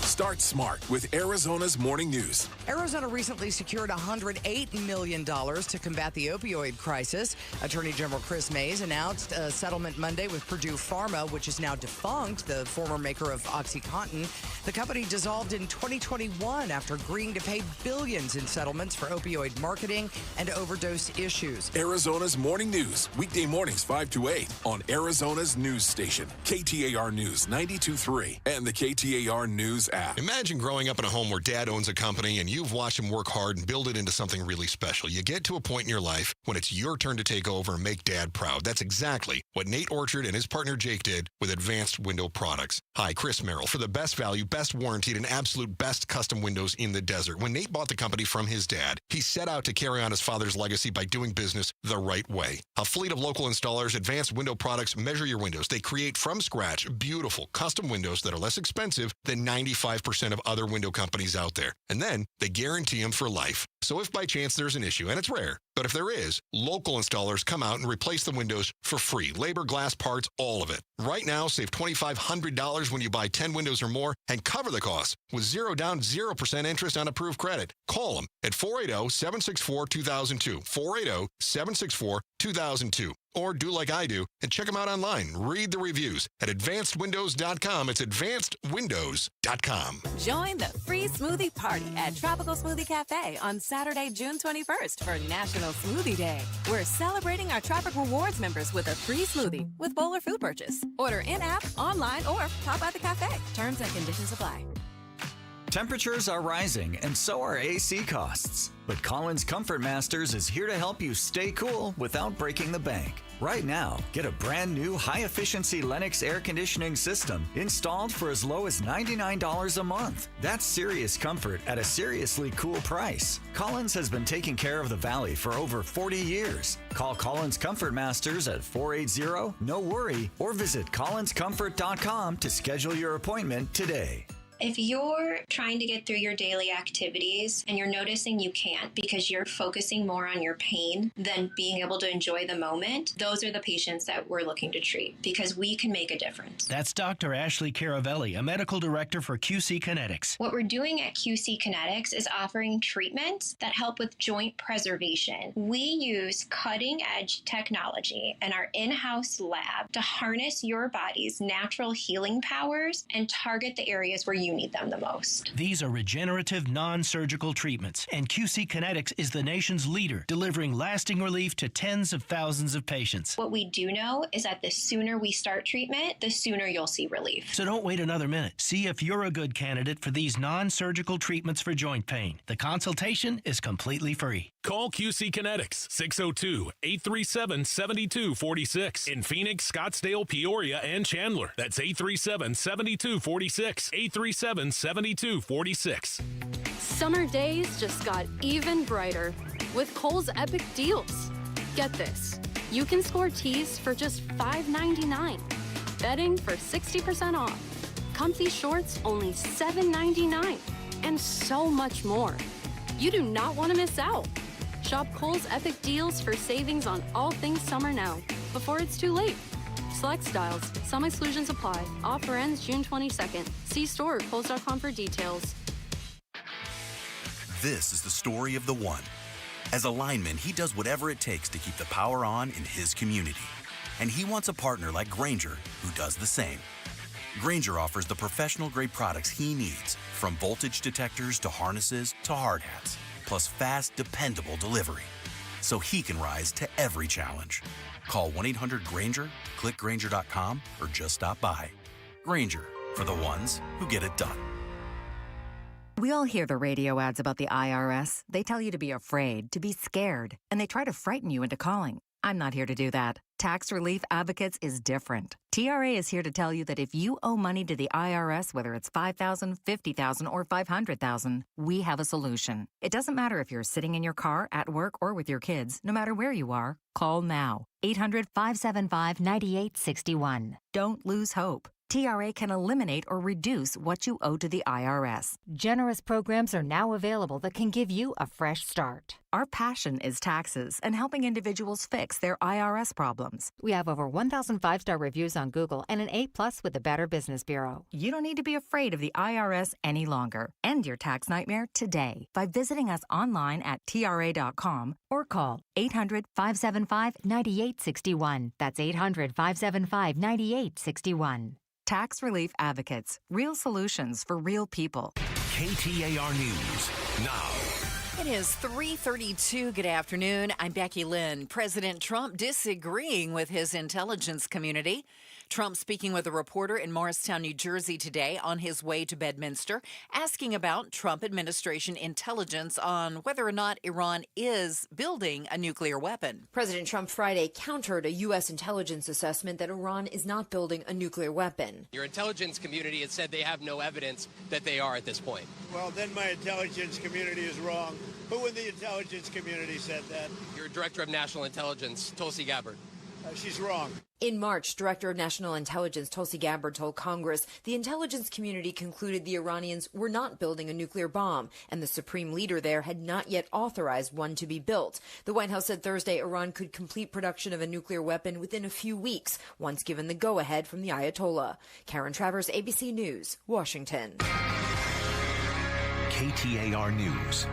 Start smart with Arizona's Morning News. Arizona recently secured $108 million to combat the opioid crisis. Attorney General Chris Mays announced a settlement Monday with Purdue Pharma, which is now defunct, the former maker of OxyContin. The company dissolved in 2021 after agreeing to pay billions in settlements for opioid marketing and overdose issues. Arizona's Morning News, weekday mornings 5 to 8 on Arizona's news station, KTAR News 92.3 and the KTAR News app. Yeah. Imagine growing up in a home where Dad owns a company and you've watched him work hard and build it into something really special. You get to a point in your life when it's your turn to take over and make Dad proud. That's exactly what Nate Orchard and his partner Jake did with Advanced Window Products. Hi, Chris Merrill for the best value, best warranted, and absolute best custom windows in the desert. When Nate bought the company from his dad, he set out to carry on his father's legacy by doing business the right way. A fleet of local installers, Advanced Window Products measure your windows. They create from scratch beautiful custom windows that are less expensive than 95% of other window companies out there. And then they guarantee them for life. So if by chance there's an issue, and it's rare, but if there is, local installers come out and replace the windows for free. Labor, glass, parts, all of it. Right now, save $2,500 when you buy 10 windows or more and cover the cost with 0 down, 0% interest on approved credit. Call them at 480-764-2002. 480-764-2002. Or do like I do and check them out online. Read the reviews at advancedwindows.com. It's advancedwindows.com. Join the free smoothie party at Tropical Smoothie Cafe on Saturday, June 21st for National Smoothie Day. We're celebrating our Tropic Rewards members with a free smoothie with bowl or food purchase. Order in-app, online, or pop by the cafe. Terms and conditions apply. Temperatures are rising, and so are AC costs. But Collins Comfort Masters is here to help you stay cool without breaking the bank. Right now, get a brand new high-efficiency Lennox air conditioning system installed for as low as $99 a month. That's serious comfort at a seriously cool price. Collins has been taking care of the Valley for over 40 years. Call Collins Comfort Masters at 480-NO-WORRY or visit collinscomfort.com to schedule your appointment today. If you're trying to get through your daily activities and you're noticing you can't because you're focusing more on your pain than being able to enjoy the moment, those are the patients that we're looking to treat because we can make a difference. That's Dr. Ashley Caravelli, a medical director for QC Kinetics. What we're doing at QC Kinetics is offering treatments that help with joint preservation. We use cutting-edge technology in our in-house lab to harness your body's natural healing powers and target the areas where you need them the most. These are regenerative, non-surgical treatments, and QC Kinetics is the nation's leader, delivering lasting relief to tens of thousands of patients. What we do know is that the sooner we start treatment, the sooner you'll see relief. So don't wait another minute. See if you're a good candidate for these non-surgical treatments for joint pain. The consultation is completely free. Call QC Kinetics, 602-837-7246. In Phoenix, Scottsdale, Peoria, and Chandler. That's 837-7246. 837-7246. Summer days just got even brighter with Kohl's epic deals. Get this. You can score tees for just $5.99. Bedding for 60% off. Comfy shorts only $7.99. And so much more. You do not want to miss out. Shop Kohl's epic deals for savings on all things summer now, before it's too late. Select styles. Some exclusions apply. Offer ends June 22nd. See store at Kohls.com for details. This is the story of the one. As a lineman, he does whatever it takes to keep the power on in his community. And he wants a partner like Grainger who does the same. Grainger offers the professional-grade products he needs, from voltage detectors to harnesses to hard hats, plus fast, dependable delivery, so he can rise to every challenge. Call 1-800-GRAINGER, click Grainger.com, or just stop by. Grainger, for the ones who get it done. We all hear the radio ads about the IRS. They tell you to be afraid, to be scared, and they try to frighten you into calling. I'm not here to do that. Tax Relief Advocates is different. TRA is here to tell you that if you owe money to the IRS, whether it's $5,000, $50,000, or $500,000, we have a solution. It doesn't matter if you're sitting in your car, at work, or with your kids. No matter where you are, call now. 800-575-9861. Don't lose hope. TRA can eliminate or reduce what you owe to the IRS. Generous programs are now available that can give you a fresh start. Our passion is taxes and helping individuals fix their IRS problems. We have over 1,000 5-star reviews on Google and an A+ with the Better Business Bureau. You don't need to be afraid of the IRS any longer. End your tax nightmare today by visiting us online at TRA.com or call 800-575-9861. That's 800-575-9861. Tax Relief Advocates. Real solutions for real people. KTAR News now. It is 3:32. Good afternoon. I'm Becky Lynn. President Trump disagreeing with his intelligence community. Trump speaking with a reporter in Morristown, New Jersey today on his way to Bedminster, asking about Trump administration intelligence on whether or not Iran is building a nuclear weapon. President Trump Friday countered a U.S. intelligence assessment that Iran is not building a nuclear weapon. Your intelligence community has said they have no evidence that they are at this point. Well, then my intelligence community is wrong. Who in the intelligence community said that? Your Director of National Intelligence, Tulsi Gabbard. She's wrong. In March, Director of National Intelligence Tulsi Gabbard told Congress the intelligence community concluded the Iranians were not building a nuclear bomb, and the supreme leader there had not yet authorized one to be built. The White House said Thursday Iran could complete production of a nuclear weapon within a few weeks, once given the go-ahead from the Ayatollah. Karen Travers, ABC News, Washington. KTAR News.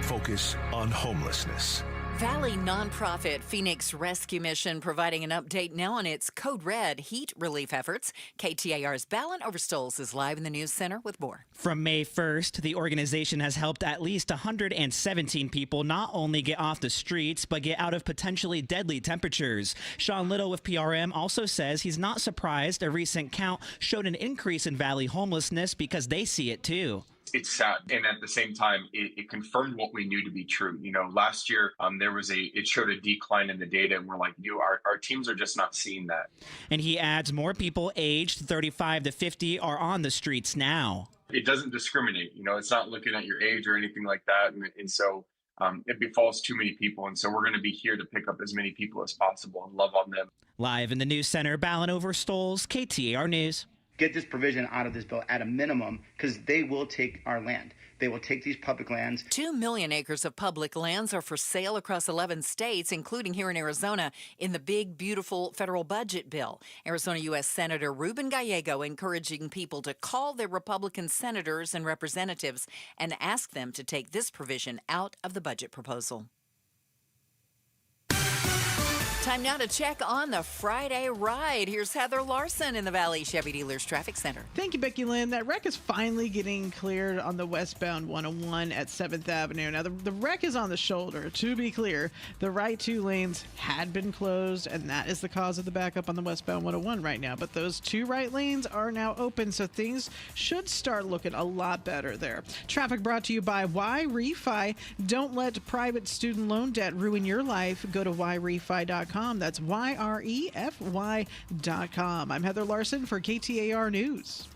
Focus on homelessness. Valley nonprofit Phoenix Rescue Mission providing an update now on its Code Red heat relief efforts. KTAR's Ballin Overstoles is live in the news center with more. From May 1st, the organization has helped at least 117 people not only get off the streets, but get out of potentially deadly temperatures. Sean Little with PRM also says he's not surprised a recent count showed an increase in Valley homelessness because they see it too. It's sad. And at the same time, it confirmed what we knew to be true. You know, last year, it showed a decline in the data. And we're like, our teams are just not seeing that. And he adds more people aged 35 to 50 are on the streets now. It doesn't discriminate. You know, it's not looking at your age or anything like that. And so it befalls too many people. And so we're going to be here to pick up as many people as possible and love on them. Live in the news center, Ballin Overstoles, KTAR News. Get this provision out of this bill at a minimum, because they will take our land. They will take these public lands. 2 million acres of public lands are for sale across 11 states, including here in Arizona, in the big, beautiful federal budget bill. Arizona U.S. Senator Ruben Gallego encouraging people to call their Republican senators and representatives and ask them to take this provision out of the budget proposal. Time now to check on the Friday ride. Here's Heather Larson in the Valley Chevy Dealers Traffic Center. Thank you, Becky Lynn. That wreck is finally getting cleared on the westbound 101 at 7th Avenue. Now, the wreck is on the shoulder. To be clear, the right two lanes had been closed, and that is the cause of the backup on the westbound 101 right now. But those two right lanes are now open, so things should start looking a lot better there. Traffic brought to you by YRefi. Don't let private student loan debt ruin your life. Go to YRefi.com. That's YREFY.com. I'm Heather Larson for KTAR News.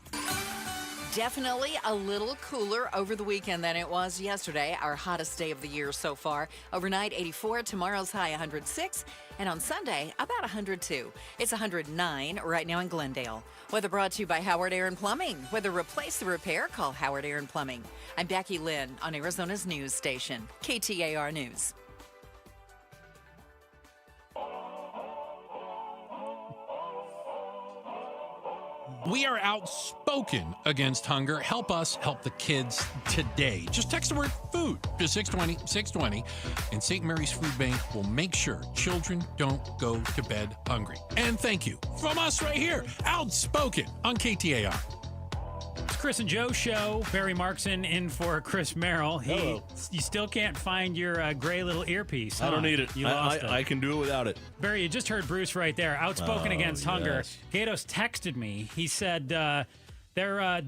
Definitely a little cooler over the weekend than it was yesterday, our hottest day of the year so far. Overnight, 84, tomorrow's high 106, and on Sunday, about 102. It's 109 right now in Glendale. Weather brought to you by Howard Aaron Plumbing. Whether replace the repair, call Howard Aaron Plumbing. I'm Becky Lynn on Arizona's news station, KTAR News. We are outspoken against hunger. Help us help the kids today. Just text the word food to 620, and St. Mary's Food Bank will make sure children don't go to bed hungry. And thank you from us right here, Outspoken on KTAR. It's Chris and Joe show. Barry Markson in for Chris Merrill. Hello. You still can't find your gray little earpiece. Huh? I don't need it. You lost it. I can do it without it. Barry, you just heard Bruce right there. Outspoken against hunger. Yes. Gatos texted me. He said they're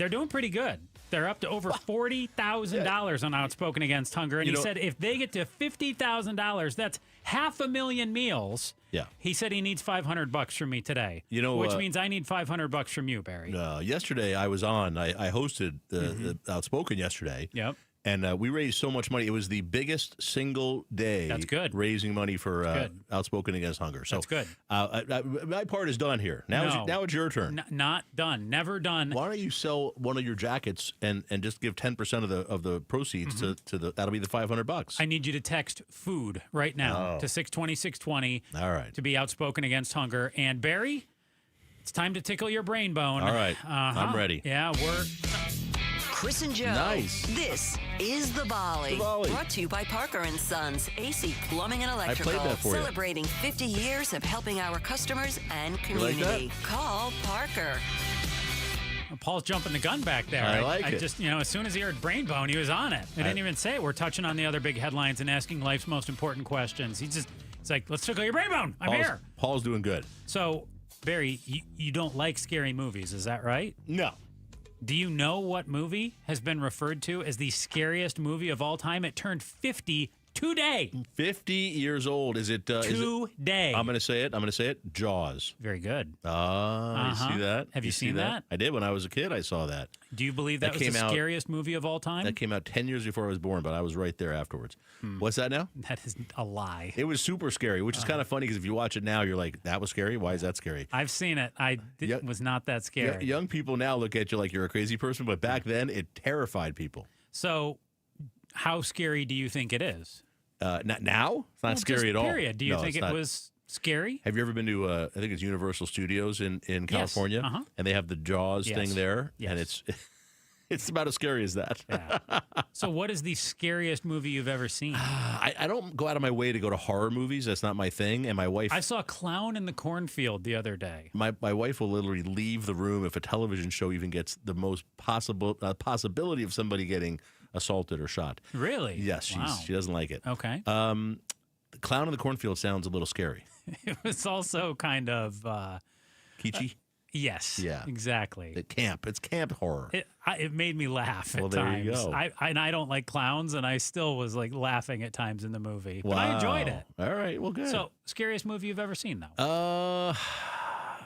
doing pretty good. They're up to over $40,000 on Outspoken Against Hunger. And he said if they get to $50,000, that's 500,000 meals. Yeah. He said he needs $500 from me today. Which means I need $500 from you, Barry. Yesterday I was on. I hosted the Outspoken yesterday. Yep. And we raised so much money. It was the biggest single day. That's good. Raising money for Outspoken Against Hunger. So that's good. My part is done here. Now it's your turn. Not done. Never done. Why don't you sell one of your jackets and just give 10% of the proceeds to the? That'll be the $500. I need you to text food right now to 620. All right. To be Outspoken Against Hunger. And Barry, it's time to tickle your brain bone. All right. I'm ready. Yeah, we're. Chris and Joe. Nice. This is The Volley. Brought to you by Parker & Sons, AC Plumbing and Electrical. I played that for you. Celebrating 50 years of helping our customers and community. You like that? Call Parker. Paul's jumping the gun back there. I like it. Just, as soon as he heard brain bone, he was on it. I didn't even say it. We're touching on the other big headlines and asking life's most important questions. It's like, let's tickle your brain bone. I'm here. Paul's doing good. So, Barry, you don't like scary movies, is that right? No. Do you know what movie has been referred to as the scariest movie of all time? It turned 50 today. 50 years old. Is it? Today. I'm going to say it. Jaws. Very good. You see that? Have you seen that? I did when I was a kid. I saw that. Do you believe that was the scariest movie of all time? That came out 10 years before I was born, but I was right there afterwards. What's that now? That is a lie. It was super scary, which is kind of funny because if you watch it now, you're like, that was scary? Why is that scary? I've seen it. It was not that scary. Young people now look at you like you're a crazy person, but back then it terrified people. So how scary do you think it is? Not now? It's not scary at all. Period. Do you think it was scary? Have you ever been to, I think it's Universal Studios in California? Yes. And they have the Jaws thing there? Yes. And it's about as scary as that. Yeah. So what is the scariest movie you've ever seen? I don't go out of my way to go to horror movies. That's not my thing. And my wife... I saw Clown in the Cornfield the other day. My wife will literally leave the room if a television show even gets the most possibility of somebody getting assaulted or shot. Really? Yes, she doesn't like it. Okay. The Clown in the Cornfield sounds a little scary. It was also kind of... Kitschy? Yes. Yeah. Exactly. It's camp horror. It made me laugh at there times. You go. I don't like clowns, and I still was like laughing at times in the movie. But I enjoyed it. All right. Well, good. So, scariest movie you've ever seen, though?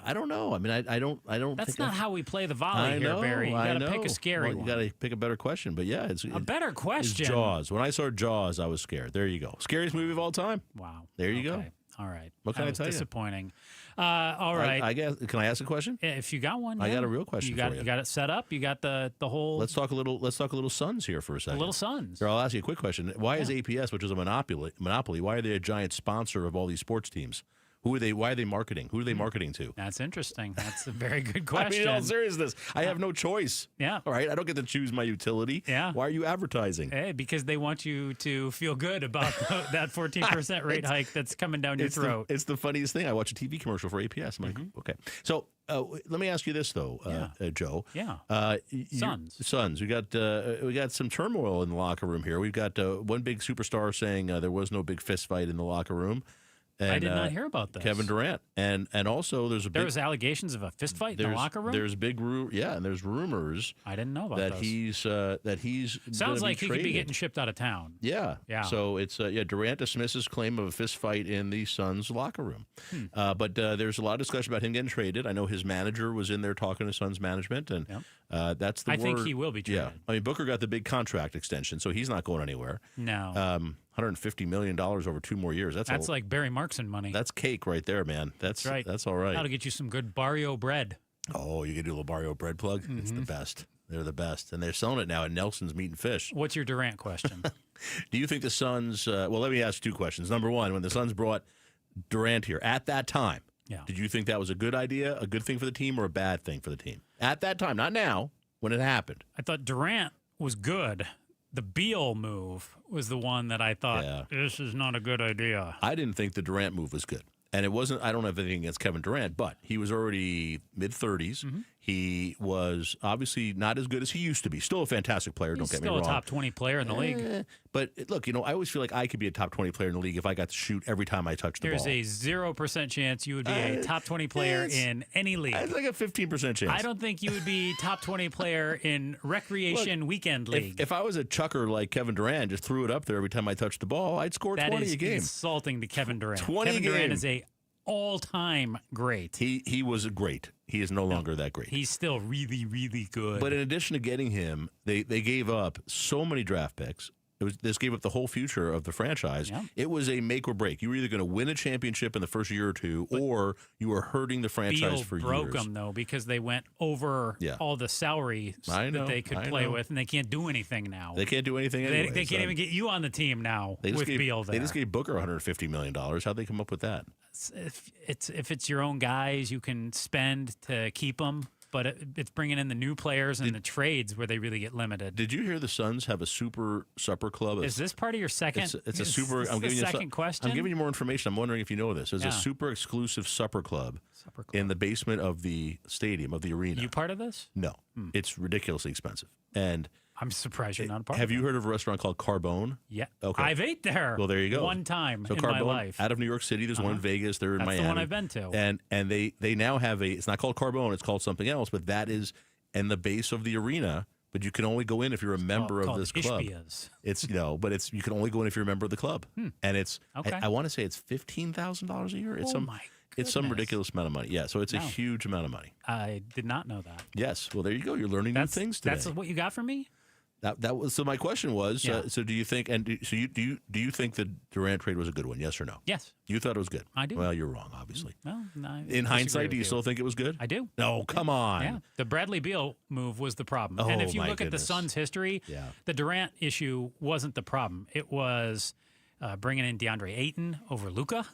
I don't know. I mean, I don't. That's not how we play the volley here, Barry. You got to pick a scary one. You got to pick a better question. But yeah, it's a better question. It's Jaws. When I saw Jaws, I was scared. There you go. Scariest movie of all time. Wow. There you go. All right. What can I tell disappointing. All right. I guess. Can I ask a question? If you got one, I got a real question for you. You got it set up. You got the whole. Let's talk a little Suns here for a second. Little Suns. Here, I'll ask you a quick question. Why is APS, which is a monopoly? Why are they a giant sponsor of all these sports teams? Who are they? Why are they marketing? Who are they marketing to? That's interesting. That's a very good question. I mean, in all seriousness, I have no choice. Yeah. All right. I don't get to choose my utility. Yeah. Why are you advertising? Hey, because they want you to feel good about that 14% rate hike that's coming down your throat. It's the funniest thing. I watch a TV commercial for APS. I'm like, okay. So let me ask you this though, Joe. Yeah. Suns. We got some turmoil in the locker room here. We've got one big superstar saying there was no big fist fight in the locker room. And, I did not hear about this. Kevin Durant, and also there was allegations of a fist fight in the locker room. There's and there's rumors. I didn't know about that those. he's sounds like he could be getting shipped out of town. Yeah. So it's Durant dismisses claim of a fist fight in the Suns locker room, but there's a lot of discussion about him getting traded. I know his manager was in there talking to Suns management, and that's the word. I think he will be traded. Yeah. I mean, Booker got the big contract extension, so he's not going anywhere. No. $150 million over 2 more years. That's like Barry Markson money. That's cake right there, man. That's right. That's all right. That'll get you some good Barrio bread. Oh, you can do a little Barrio bread plug? It's the best. They're the best. And they're selling it now at Nelson's Meat and Fish. What's your Durant question? Do you think the Suns, well, let me ask 2 questions. Number one, when the Suns brought Durant here at that time, did you think that was a good idea, a good thing for the team, or a bad thing for the team? At that time, not now, when it happened. I thought Durant was good. The Beal move was the one that I thought, this is not a good idea. I didn't think the Durant move was good. And it wasn't, I don't have anything against Kevin Durant, but he was already mid-30s. He was obviously not as good as he used to be. Still a fantastic player, don't get me wrong. Still a top 20 player in the league. But look, I always feel like I could be a top 20 player in the league if I got to shoot every time I touch the ball. There's a 0% chance you would be a top 20 player in any league. It's like a 15% chance. I don't think you would be top 20 player in recreation weekend league. If I was a chucker like Kevin Durant, just threw it up there every time I touched the ball, I'd score 20 a game. That is insulting to Kevin Durant. 20 Kevin Durant is a all-time great. He was great. He is no longer that great. He's still really, really good. But in addition to getting him, they gave up so many draft picks. This gave up the whole future of the franchise. Yeah. It was a make or break. You were either going to win a championship in the first year or two, or you were hurting the franchise for years. Beal broke them, though, because they went over all the salary that they could play with, and they can't do anything now. They can't do anything anyway. They can't even get you on the team now with Beal there. They just gave Booker $150 million. How'd they come up with that? If it's your own guys, you can spend to keep them. but it's bringing in the new players and the trades where they really get limited. Did you hear the Suns have a super supper club? Is this part of your second? It's a super. I'm giving you second question. I'm giving you more information. I'm wondering if you know this. There's a super exclusive supper club in the basement of the stadium, of the arena. You part of this? No, it's ridiculously expensive. And I'm surprised you're not a part have of it. you heard of a restaurant called Carbone? Yeah. Okay. I've ate there. Well, there you go. One time so in Carbone, my life. out of New York City. There's one in Vegas. They're in That's Miami. the one I've been to. And they now have it's not called Carbone. It's called something else. But that is in the base of the arena. But you can only go in if you're a member of this club. Ishbia's. It's you can only go in if you're a member of the club. And it's I want to say it's $15,000 a year. It's It's some ridiculous amount of money. Yeah, so it's a huge amount of money. I did not know that. Yes. Well, there you go. You're learning new things today. That's what you got from me? That was so. My question was: so do you think? And do you think the Durant trade was a good one? Yes or no? Yes. You thought it was good. I do. Well, you're wrong, obviously. Well, no, in hindsight, do you still think it was good? I do. No, come on. Yeah, the Bradley Beal move was the problem. Oh, and if you my look at the goodness. Suns' history, the Durant issue wasn't the problem. It was bringing in DeAndre Ayton over Luka.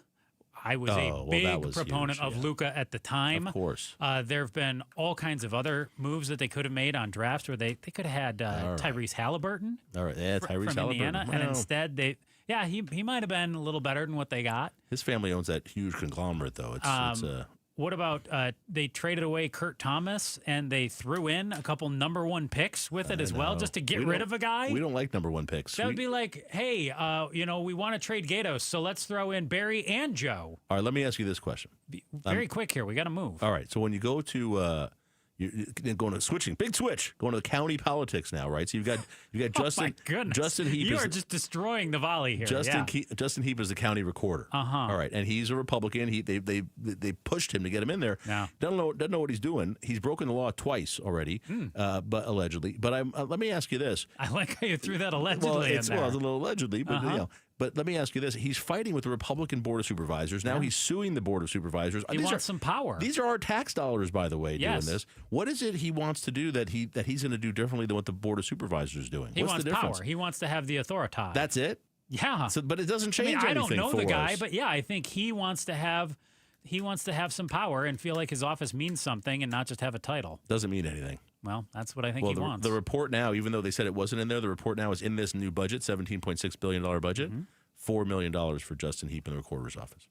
I was a big proponent of Luka at the time. Of course. There have been all kinds of other moves that they could have made on drafts where they could have had Tyrese Halliburton. All right, yeah, Tyrese from Halliburton. Indiana, and instead he might have been a little better than what they got. His family owns that huge conglomerate, though. What about they traded away Kurt Thomas and they threw in a couple number one picks with it as well, just to get rid of a guy? We don't like number one picks. That would be like, hey, we want to trade Gatos, so let's throw in Barry and Joe. All right, let me ask you this question. Very quick here. We got to move. All right, so when you go to you're going to switching, big switch, going to county politics now, right? So you've got Justin. Oh my goodness. Justin Heap. You are just destroying the volley here. Justin Heap is the county recorder. All right, and he's a Republican. They pushed him to get him in there. No. Doesn't know what he's doing. He's broken the law twice already, but allegedly. But let me ask you this. I like how you threw that allegedly in there. Well, it's a little allegedly, but But let me ask you this. He's fighting with the Republican Board of Supervisors. Now he's suing the Board of Supervisors. He wants some power. These are our tax dollars, by the way, doing this. What is it he wants to do that he's going to do differently than what the Board of Supervisors is doing? He What's wants the difference? power. He wants to have the authority. That's it? Yeah. So, but it doesn't change anything I don't know for the guy, us. but I think he wants to have some power and feel like his office means something and not just have a title. Doesn't mean anything. Well, that's what I think he wants. The report now, even though they said it wasn't in there, the report now is in this new budget, $17.6 billion budget. $4 million for Justin Heap in the recorder's office.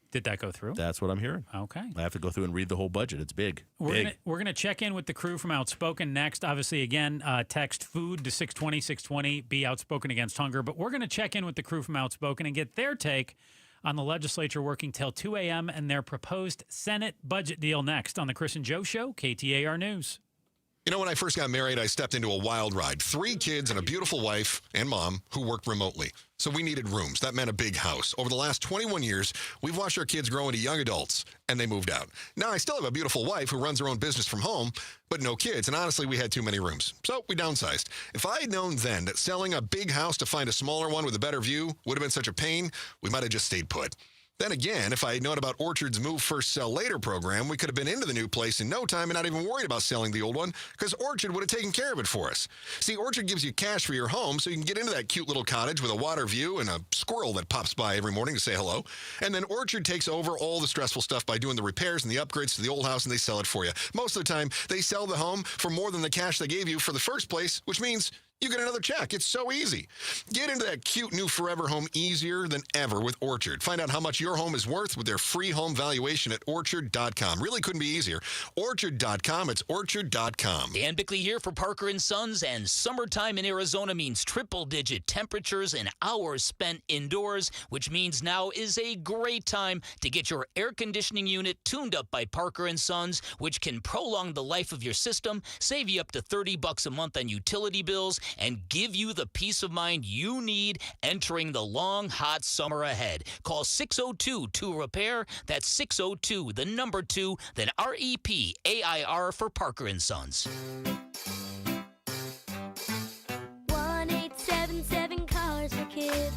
Did that go through? That's what I'm hearing. Okay. I have to go through and read the whole budget. It's big. We're gonna check in with the crew from Outspoken next. Obviously, again, text food to 620. Be outspoken against hunger. But we're gonna check in with the crew from Outspoken and get their take on the legislature working till 2 a.m. and their proposed Senate budget deal next on the Chris and Joe Show, KTAR News. You know, when I first got married, I stepped into a wild ride. 3 kids and a beautiful wife and mom who worked remotely. So we needed rooms. That meant a big house. Over the last 21 years, we've watched our kids grow into young adults, and they moved out. Now, I still have a beautiful wife who runs her own business from home, but no kids. And honestly, we had too many rooms. So we downsized. If I had known then that selling a big house to find a smaller one with a better view would have been such a pain, we might have just stayed put. Then again, if I had known about Orchard's Move First Sell Later program, we could have been into the new place in no time and not even worried about selling the old one because Orchard would have taken care of it for us. See, Orchard gives you cash for your home so you can get into that cute little cottage with a water view and a squirrel that pops by every morning to say hello. And then Orchard takes over all the stressful stuff by doing the repairs and the upgrades to the old house, and they sell it for you. Most of the time, they sell the home for more than the cash they gave you for the first place, which means you get another check. It's so easy. Get into that cute new forever home easier than ever with Orchard. Find out how much your home is worth with their free home valuation at Orchard.com. Really couldn't be easier. Orchard.com. It's Orchard.com. Dan Bickley here for Parker & Sons, and summertime in Arizona means triple-digit temperatures and hours spent indoors, which means now is a great time to get your air conditioning unit tuned up by Parker & Sons, which can prolong the life of your system, save you up to $30 a month on utility bills, and give you the peace of mind you need entering the long, hot summer ahead. Call 602-2-REPAIR. That's 602, the number 2, then REPAIR for Parker & Sons. 1-877 Cars for Kids.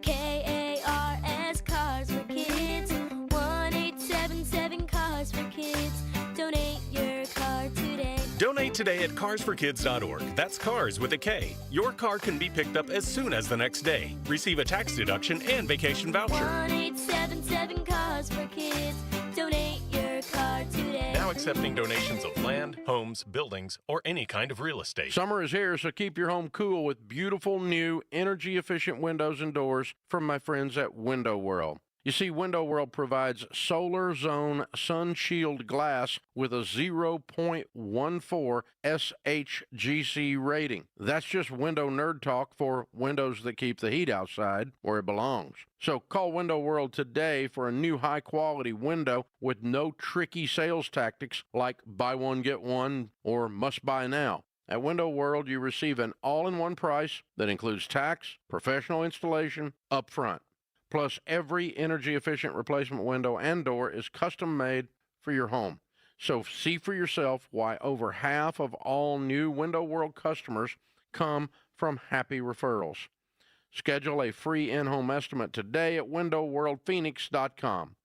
KARS Cars for Kids. 1-877 Cars for Kids. Donate your car today. Donate today at carsforkids.org. That's cars with a K. Your car can be picked up as soon as the next day. Receive a tax deduction and vacation voucher. 1-877 Cars for Kids. Donate your car today. Now accepting donations of land, homes, buildings, or any kind of real estate. Summer is here, so keep your home cool with beautiful new energy-efficient windows and doors from my friends at Window World. You see, Window World provides Solar Zone Sun Shield glass with a 0.14 SHGC rating. That's just window nerd talk for windows that keep the heat outside where it belongs. So call Window World today for a new high-quality window with no tricky sales tactics like buy one, get one, or must buy now. At Window World, you receive an all-in-one price that includes tax, professional installation, upfront. Plus, every energy-efficient replacement window and door is custom-made for your home. So see for yourself why over half of all new Window World customers come from happy referrals. Schedule a free in-home estimate today at windowworldphoenix.com.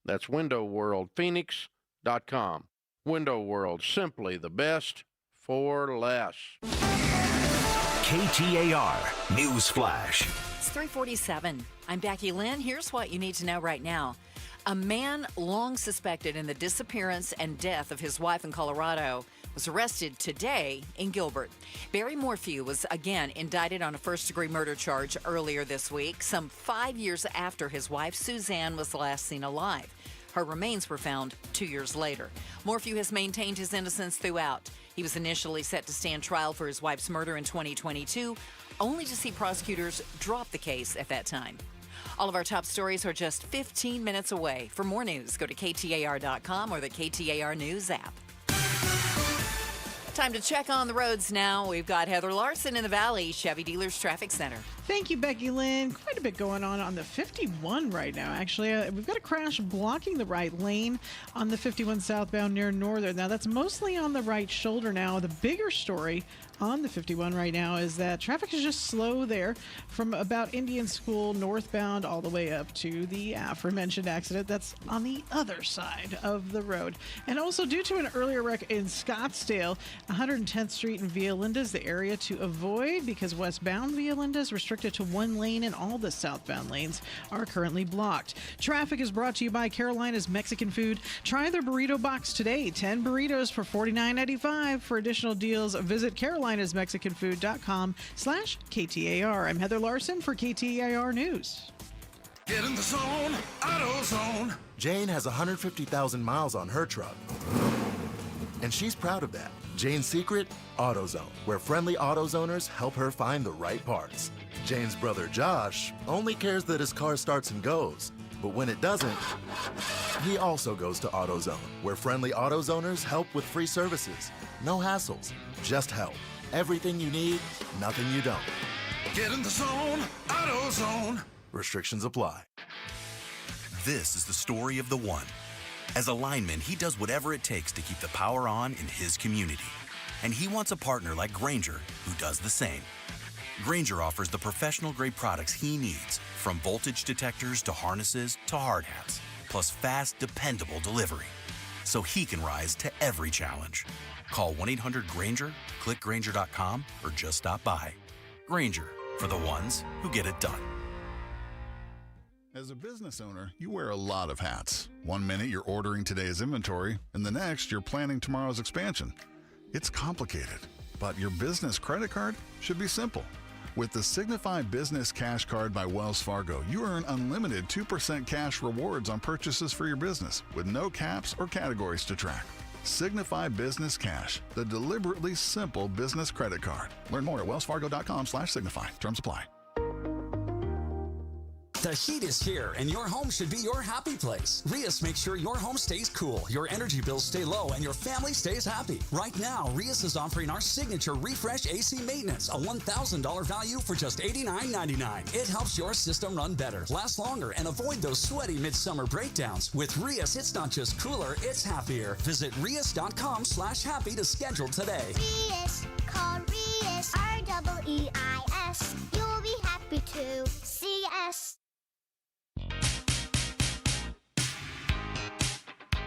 That's windowworldphoenix.com. Window World, simply the best for less. KTAR News Flash. It's 3:47. I'm Becky Lynn. Here's what you need to know right now. A man long suspected in the disappearance and death of his wife in Colorado was arrested today in Gilbert. Barry Morphew was again indicted on a first-degree murder charge earlier this week, some 5 years after his wife, Suzanne, was last seen alive. Her remains were found 2 years later. Morphew has maintained his innocence throughout. He was initially set to stand trial for his wife's murder in 2022, only to see prosecutors drop the case at that time. All of our top stories are just 15 minutes away. For more news, go to KTAR.com or the KTAR News app. Time to check on the roads now. We've got Heather Larson in the Valley Chevy Dealers Traffic Center. Thank you, Becky Lynn. Quite a bit going on the 51 right now, actually. We've got a crash blocking the right lane on the 51 southbound near Northern. Now, that's mostly on the right shoulder now. The bigger story on the 51 right now is that traffic is just slow there from about Indian School northbound all the way up to the aforementioned accident that's on the other side of the road. And also due to an earlier wreck in Scottsdale, 110th Street and Via Linda is the area to avoid because westbound Via Linda is restricted to one lane and all the southbound lanes are currently blocked. Traffic is brought to you by Carolina's Mexican Food. Try their burrito box today. 10 burritos for $49.95. For additional deals, visit carolinasmexicanfood.com/KTAR. I'm Heather Larson for KTAR News. Get in the zone, AutoZone. Jane has 150,000 miles on her truck, and she's proud of that. Jane's secret? AutoZone, where friendly AutoZoners help her find the right parts. Jane's brother Josh only cares that his car starts and goes, but when it doesn't, he also goes to AutoZone, where friendly AutoZoners help with free services. No hassles, just help. Everything you need, nothing you don't. Get in the zone, AutoZone. Restrictions apply. This is the story of the one. As a lineman, he does whatever it takes to keep the power on in his community. And he wants a partner like Grainger who does the same. Grainger offers the professional-grade products he needs, from voltage detectors to harnesses to hard hats, plus fast, dependable delivery, so he can rise to every challenge. Call 1-800-GRAINGER, click Grainger.com, or just stop by. Grainger, for the ones who get it done. As a business owner, you wear a lot of hats. One minute you're ordering today's inventory, and the next you're planning tomorrow's expansion. It's complicated, but your business credit card should be simple. With the Signify Business Cash Card by Wells Fargo, you earn unlimited 2% cash rewards on purchases for your business with no caps or categories to track. Signify Business Cash, the deliberately simple business credit card. Learn more at wellsfargo.com/signify. Terms apply. The heat is here, and your home should be your happy place. Rias makes sure your home stays cool, your energy bills stay low, and your family stays happy. Right now, Rias is offering our signature Refresh AC Maintenance, a $1,000 value for just $89.99. It helps your system run better, last longer, and avoid those sweaty midsummer breakdowns. With Rias, it's not just cooler, it's happier. Visit Rias.com/happy to schedule today. Rias, call Rias, REEIS. You'll be happy to see us.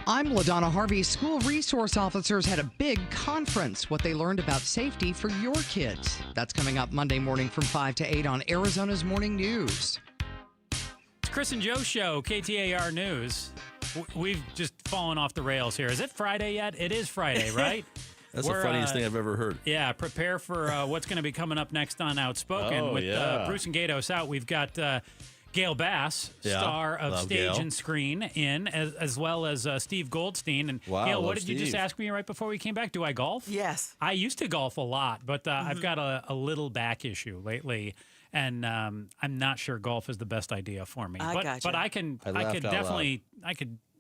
I'm LaDonna Harvey. School resource officers had a big conference, what they learned about safety for your kids. That's coming up Monday morning from 5 to 8 on Arizona's Morning News. It's Chris and Joe Show, KTAR News. we've just fallen off the rails here. Is it Friday yet? It is Friday, right? That's the funniest thing I've ever heard. Yeah, prepare for what's going to be coming up next on Outspoken. With Bruce and Gatos out, we've got Gail Bass, star of Stage Gail. and Screen, in, as well as Steve Goldstein. And Gail, what did you just ask me right before we came back? Do I golf? Yes. I used to golf a lot, but I've got a little back issue lately. And I'm not sure golf is the best idea for me. But I could definitely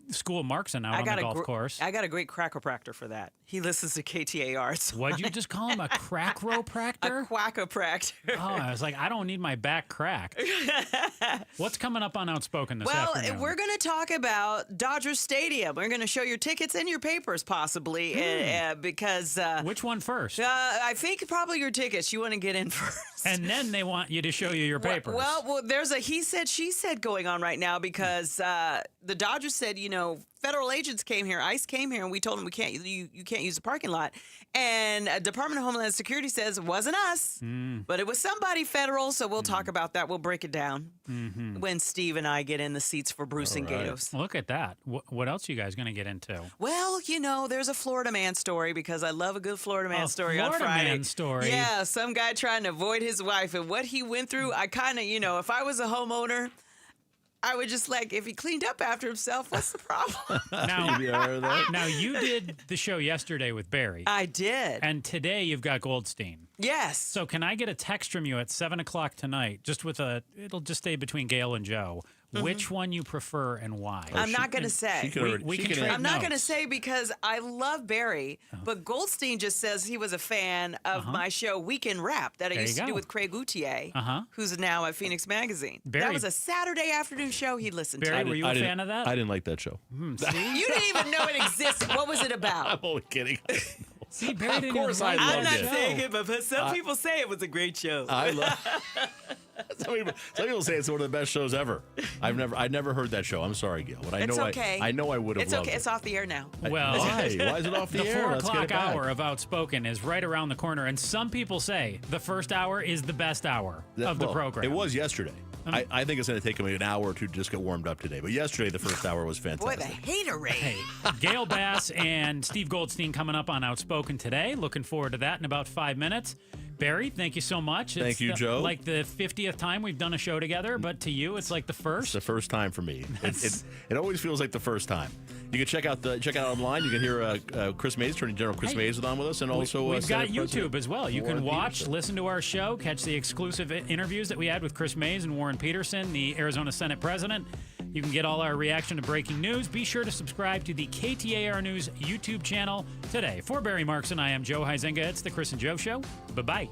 school Markson out on the golf course. I got a great crackopractor for that. He listens to KTAR. So What'd you just call him? A crackopractor? A quackopractor. Oh, I was like, I don't need my back cracked. What's coming up on Outspoken this afternoon? Well, we're going to talk about Dodger Stadium. We're going to show your tickets and your papers, possibly, because... Which one first? I think probably your tickets. You want to get in first. And then they want you to show you your papers. Well, there's a he said, she said going on right now because the Dodgers said, federal agents came here, ICE came here, and we told them you can't use the parking lot. And Department of Homeland Security says it wasn't us, but it was somebody federal. So we'll talk about that. We'll break it down when Steve and I get in the seats for Bruce and Gatos. Look at that. What else are you guys going to get into? Well, there's a Florida man story because I love a good Florida man story on Friday. Florida man story. Yeah, some guy trying to avoid his wife and what he went through. I kind of, if I was a homeowner, I would just if he cleaned up after himself, what's the problem? Now, you did the show yesterday with Barry. I did. And today you've got Goldstein. Yes. So can I get a text from you at 7 o'clock tonight, it'll just stay between Gail and Joe, which one you prefer and why? I'm not going to say. I'm not going to say because I love Barry, but Goldstein just says he was a fan of my show Weekend Rap that I used to do with Craig Outier, who's now at Phoenix Magazine. That was a Saturday afternoon show he listened to. Barry, were you a fan of that? I didn't like that show. See? You didn't even know it existed. What was it about? I'm only kidding. See, Barry didn't of course even I like loved I'm it. not saying it, but some people say it was a great show. I love. Some people say it's one of the best shows ever. I never heard that show. I'm sorry, Gil. But It's okay. I know I would have It's loved okay. it. It's off the air now. Well, why? Why is it off the air? 4 Let's get o'clock it back. hour of Outspoken is right around the corner, and some people say the first hour is the best hour of the program. It was yesterday. I think it's going to take me an hour or two to just get warmed up today. But yesterday, the first hour was fantastic. Boy, the hater rate. Hey, Gail Bass and Steve Goldstein coming up on Outspoken today. Looking forward to that in about 5 minutes. Barry, thank you so much. Thank you, Joe. Like the 50th time we've done a show together, but to you, it's like the first. It's the first time for me. It always feels like the first time. You can check out online. You can hear Chris Mays, Attorney General Chris Mays, is on with us, and also we've got Senate YouTube President as well. You can Warren watch, Peterson. listen to our show, catch the exclusive interviews that we had with Chris Mays and Warren Peterson, the Arizona Senate President. You can get all our reaction to breaking news. Be sure to subscribe to the KTAR News YouTube channel today. For Barry Markson, I am Joe Huizenga. It's the Chris and Joe Show. Bye-bye.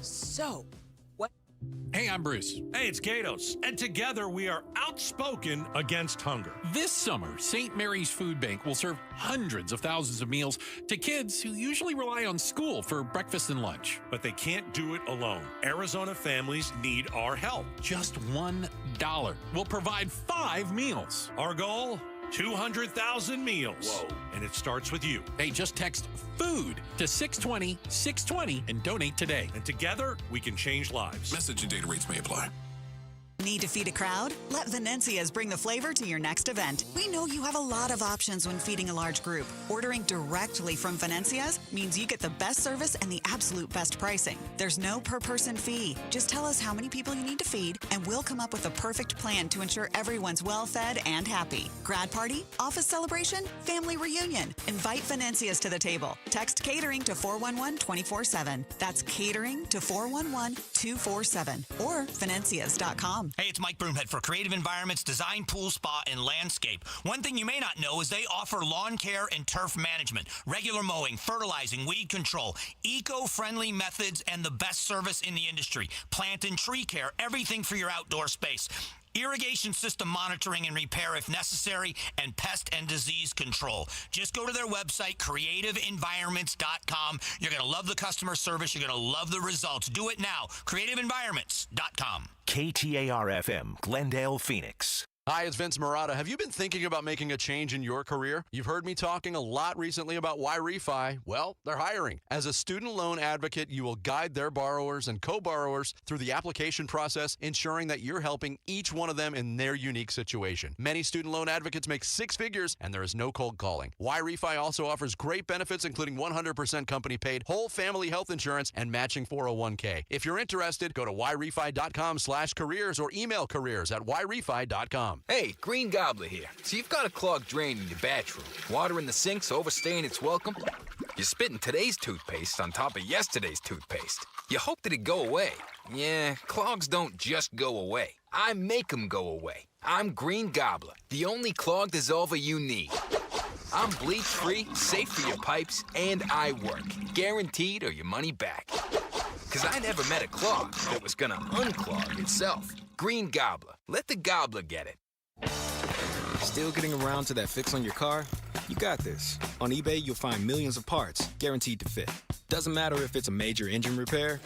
So, what? Hey, I'm Bruce. Hey, it's Gatos. And together we are outspoken against hunger. This summer, St. Mary's Food Bank will serve hundreds of thousands of meals to kids who usually rely on school for breakfast and lunch. But they can't do it alone. Arizona families need our help. Just $1 will provide 5 meals. Our goal? 200,000 meals. Whoa. And it starts with you. Hey, just text FOOD to 620-620 and donate today. And together, we can change lives. Message and data rates may apply. Need to feed a crowd? Let Venencia's bring the flavor to your next event. We know you have a lot of options when feeding a large group. Ordering directly from Venencia's means you get the best service and the absolute best pricing. There's no per-person fee. Just tell us how many people you need to feed, and we'll come up with a perfect plan to ensure everyone's well-fed and happy. Grad party, office celebration, family reunion. Invite Venencia's to the table. Text catering to 411-24/7. That's catering to 411-247 or Venencias.com. Hey, it's Mike Broomhead for Creative Environments Design, Pool, Spa, and Landscape. One thing you may not know is they offer lawn care and turf management, regular mowing, fertilizing, weed control, eco-friendly methods, and the best service in the industry. Plant and tree care, everything for your outdoor space. Irrigation system monitoring and repair if necessary, and pest and disease control. Just go to their website, creativeenvironments.com. You're going to love the customer service. You're going to love the results. Do it now. creativeenvironments.com. KTAR-FM, Glendale, Phoenix. Hi, it's Vince Murata. Have you been thinking about making a change in your career? You've heard me talking a lot recently about why Refi. Well, they're hiring. As a student loan advocate, you will guide their borrowers and co-borrowers through the application process, ensuring that you're helping each one of them in their unique situation. Many student loan advocates make six figures, and there is no cold calling. Why Refi also offers great benefits, including 100% company paid, whole family health insurance, and matching 401k. If you're interested, go to whyrefi.com/careers or email careers@whyrefi.com. Hey, Green Gobbler here. So you've got a clogged drain in your bathroom. Water in the sink's overstaying its welcome. You're spitting today's toothpaste on top of yesterday's toothpaste. You hope that it go away. Yeah, clogs don't just go away. I make them go away. I'm Green Gobbler, the only clog dissolver you need. I'm bleach-free, safe for your pipes, and I work. Guaranteed or your money back. Because I never met a clog that was gonna unclog itself. Green Gobbler. Let the gobbler get it. Still getting around to that fix on your car? You got this. On eBay, you'll find millions of parts guaranteed to fit. Doesn't matter if it's a major engine repair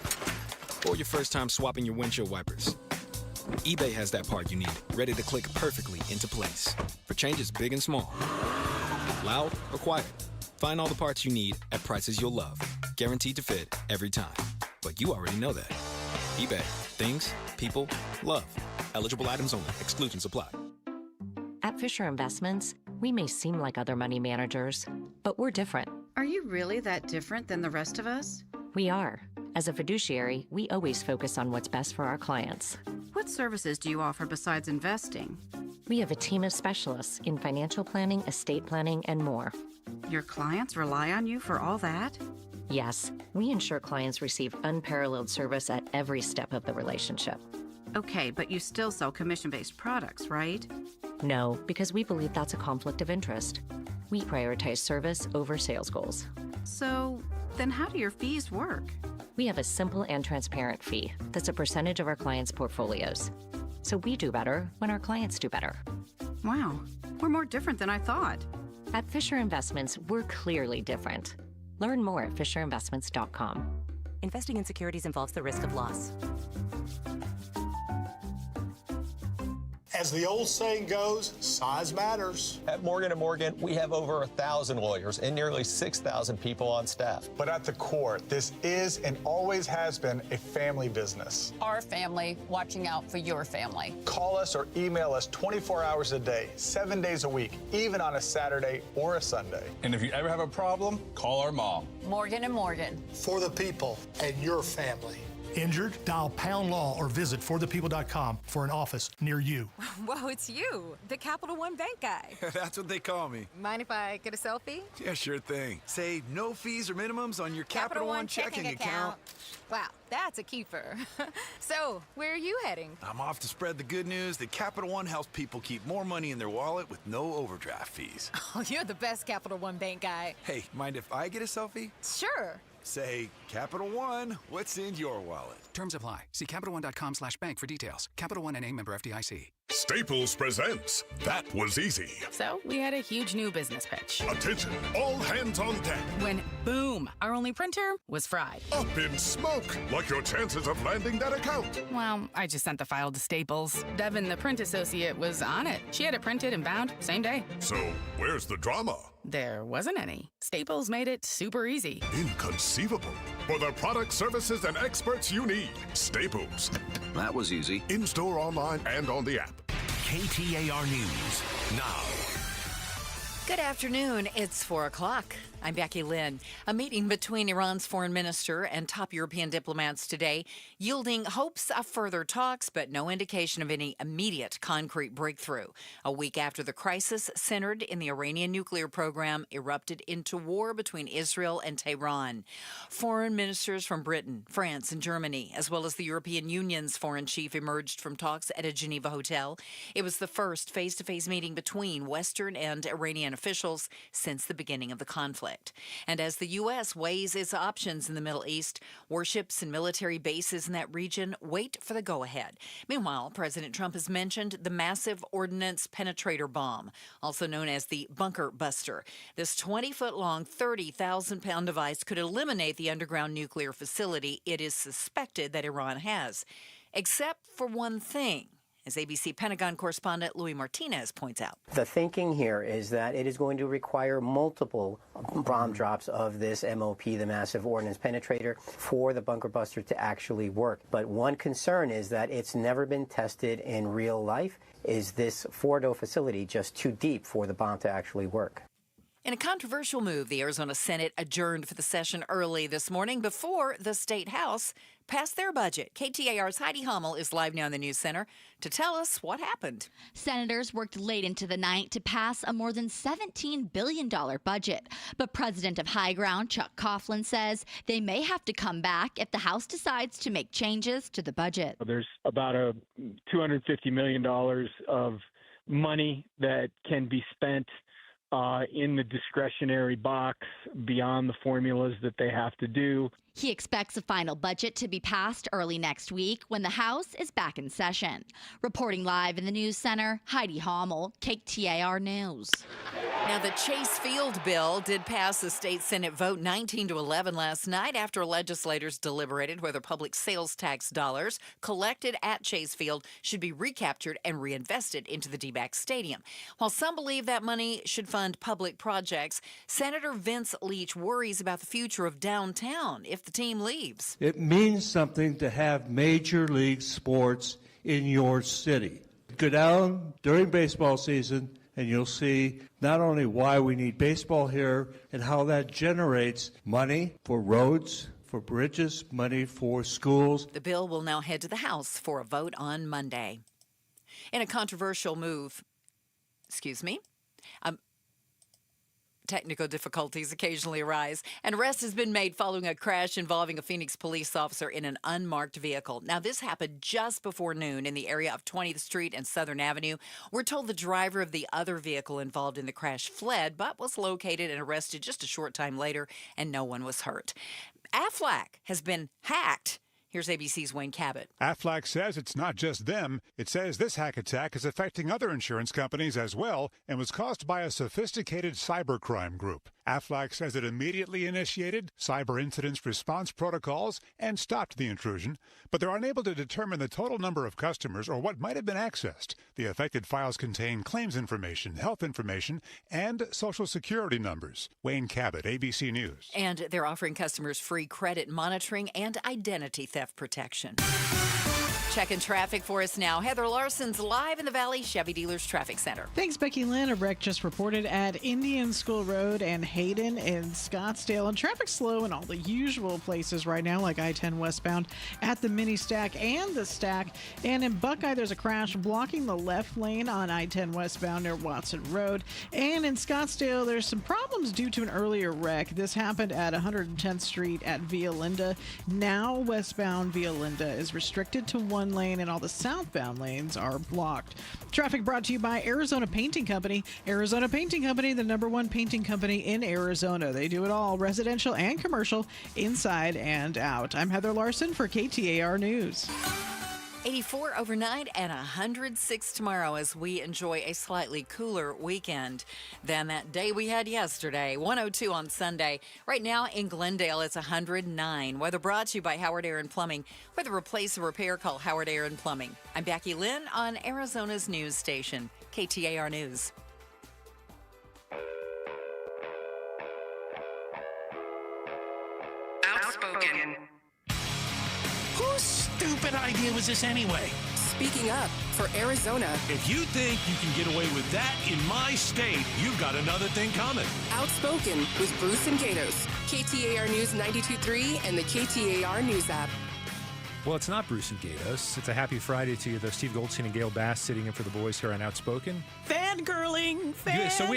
or your first time swapping your windshield wipers. eBay has that part you need, ready to click perfectly into place for changes big and small. Loud or quiet. Find all the parts you need at prices you'll love. Guaranteed to fit every time. But you already know that. eBay. Things, people, love. Eligible items only. Exclusions apply. At Fisher Investments, we may seem like other money managers, but we're different. Are you really that different than the rest of us? We are. As a fiduciary, we always focus on what's best for our clients. What services do you offer besides investing? We have a team of specialists in financial planning, estate planning, and more. Your clients rely on you for all that? Yes, we ensure clients receive unparalleled service at every step of the relationship. Okay, but you still sell commission-based products, right? No, because we believe that's a conflict of interest. We prioritize service over sales goals. So, then how do your fees work? We have a simple and transparent fee that's a percentage of our clients' portfolios. So we do better when our clients do better. Wow, we're more different than I thought. At Fisher Investments, we're clearly different. Learn more at FisherInvestments.com. Investing in securities involves the risk of loss. As the old saying goes, size matters. At Morgan & Morgan, we have over 1,000 lawyers and nearly 6,000 people on staff. But at the core, this is and always has been a family business. Our family watching out for your family. Call us or email us 24 hours a day, 7 days a week, even on a Saturday or a Sunday. And if you ever have a problem, call our mom. Morgan & Morgan. For the people and your family. Injured? Dial Pound Law or visit forthepeople.com for an office near you. Whoa, it's you, the Capital One Bank guy. That's what they call me. Mind if I get a selfie? Yeah, sure thing. Say no fees or minimums on your Capital One checking account. Wow, that's a keeper. So, where are you heading? I'm off to spread the good news that Capital One helps people keep more money in their wallet with no overdraft fees. Oh, you're the best Capital One Bank guy. Hey, mind if I get a selfie? Sure. Say, Capital One, what's in your wallet? Terms apply. See CapitalOne.com/bank for details. Capital One NA, member FDIC. Staples presents That Was Easy. So, we had a huge new business pitch. Attention, all hands on deck. When, boom, our only printer was fried. Up in smoke, like your chances of landing that account. Well, I just sent the file to Staples. Devin, the print associate, was on it. She had it printed and bound same day. So, where's the drama? There wasn't any. Staples made it super easy. Inconceivable. For the product, services, and experts you need, Staples. That was easy. In-store, online, and on the app. KTAR News now. Good afternoon. It's 4 o'clock. I'm Becky Lynn. A meeting between Iran's foreign minister and top European diplomats today, yielding hopes of further talks, but no indication of any immediate concrete breakthrough. A week after the crisis centered in the Iranian nuclear program erupted into war between Israel and Tehran. Foreign ministers from Britain, France, and Germany, as well as the European Union's foreign chief, emerged from talks at a Geneva hotel. It was the first face-to-face meeting between Western and Iranian officials since the beginning of the conflict. And as the U.S. weighs its options in the Middle East, warships and military bases in that region wait for the go-ahead. Meanwhile, President Trump has mentioned the massive ordnance penetrator bomb, also known as the bunker buster. This 20-foot-long, 30,000-pound device could eliminate the underground nuclear facility it is suspected that Iran has, except for one thing. as ABC Pentagon correspondent Louis Martinez points out. The thinking here is that it is going to require multiple bomb drops of this MOP, the Massive Ordnance Penetrator, for the bunker buster to actually work. But one concern is that it's never been tested in real life. Is this Fordo facility just too deep for the bomb to actually work? In a controversial move, the Arizona Senate adjourned for the session early this morning before the State House passed their budget. KTAR's Heidi Hummel is live now in the News Center to tell us what happened. Senators worked late into the night to pass a more than $17 billion budget. But President of High Ground, Chuck Coughlin, says they may have to come back if the House decides to make changes to the budget. There's about a $250 million of money that can be spent in the discretionary box beyond the formulas that they have to do. He expects a final budget to be passed early next week when the House is back in session. Reporting live in the News Center, Heidi Hummel, KTAR News. Now, the Chase Field bill did pass the state Senate vote 19-11 last night after legislators deliberated whether public sales tax dollars collected at Chase Field should be recaptured and reinvested into the D-back stadium. While some believe that money should fund public projects, Senator Vince Leach worries about the future of downtown if the team leaves. It means something to have major league sports in your city. Go down during baseball season and you'll see not only why we need baseball here and how that generates money for roads, for bridges, money for schools. The bill will now head to the House for a vote on Monday. In a controversial move, technical difficulties occasionally arise. An arrest has been made following a crash involving a Phoenix police officer in an unmarked vehicle. Now, this happened just before noon in the area of 20th Street and Southern Avenue. We're told the driver of the other vehicle involved in the crash fled, but was located and arrested just a short time later, and no one was hurt. Aflac has been hacked. Here's ABC's Wayne Cabot. Aflac says it's not just them. It says this hack attack is affecting other insurance companies as well and was caused by a sophisticated cybercrime group. Aflac says it immediately initiated cyber incidents response protocols and stopped the intrusion, but they're unable to determine the total number of customers or what might have been accessed. The affected files contain claims information, health information, and Social Security numbers. Wayne Cabot, ABC News. And they're offering customers free credit monitoring and identity theft protection. Checking traffic for us now. Heather Larson's live in the Valley Chevy Dealers Traffic Center. Thanks, Becky Lynn. A wreck just reported at Indian School Road and Hayden in Scottsdale. And traffic slow in all the usual places right now, like I-10 westbound at the mini stack and the stack. And in Buckeye, there's a crash blocking the left lane on I-10 westbound near Watson Road. And in Scottsdale, there's some problems due to an earlier wreck. This happened at 110th Street at Via Linda. Now westbound Via Linda is restricted to one lane and all the southbound lanes are blocked. Traffic brought to you by Arizona Painting Company. Arizona Painting Company, the #1 painting company in Arizona. They do it all, residential and commercial, inside and out. I'm Heather Larson for KTAR News. 84 overnight and 106 tomorrow as we enjoy a slightly cooler weekend than that day we had yesterday. 102 on Sunday. Right now in Glendale, it's 109. Weather brought to you by Howard Aaron Plumbing. Whether replace or repair, call Howard Aaron Plumbing. I'm Becky Lynn on Arizona's news station, KTAR News. Outspoken. Whose stupid idea was this anyway? Speaking up for Arizona. If you think you can get away with that in my state, you've got another thing coming. Outspoken with Bruce and Gatos. KTAR News 92.3 and the KTAR News app. Well, it's not Bruce and Gatos. It's a happy Friday to you, though. Steve Goldstein and Gail Bass sitting in for the boys here on Outspoken. Fangirling. So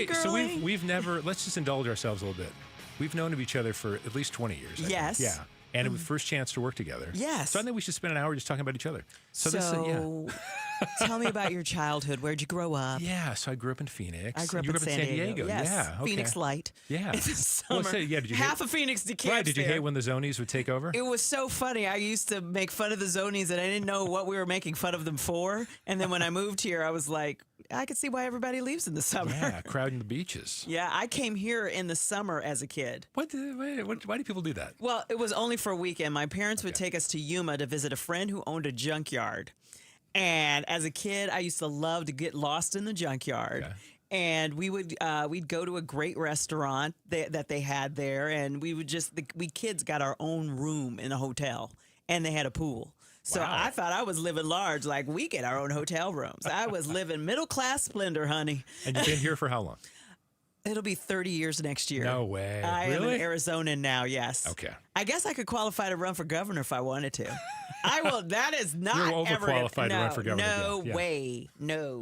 we've never, let's just indulge ourselves a little bit. We've known of each other for at least 20 years. I think. Yeah. And it was first chance to work together. Yes. So I think we should spend an hour just talking about each other. Tell me about your childhood. Where'd you grow up? Yeah, so I grew up in Phoenix. I grew up in San Diego. Yes. Yeah, okay. Phoenix Light. Yeah. In the summer. Did you half of Phoenix decamped. Right, did you hate when the Zonies would take over? It was so funny. I used to make fun of the Zonies and I didn't know what we were making fun of them for. And then when I moved here, I was like, I could see why everybody leaves in the summer. Yeah, crowding the beaches. Yeah, I came here in the summer as a kid. Why do people do that? Well, it was only for a weekend. My parents would take us to Yuma to visit a friend who owned a junkyard. And as a kid, I used to love to get lost in the junkyard. Okay. And we'd go to a great restaurant that they had there, and we kids got our own room in a hotel, and they had a pool. So I thought I was living large, like we get our own hotel rooms. I was living middle class splendor, honey. And you've been here for how long? It'll be 30 years next year. No way. I am Really? an Arizonan now, yes. Okay. I guess I could qualify to run for governor if I wanted to. I will. That is not You're ever. overqualified to run for governor. No Yeah. way. No.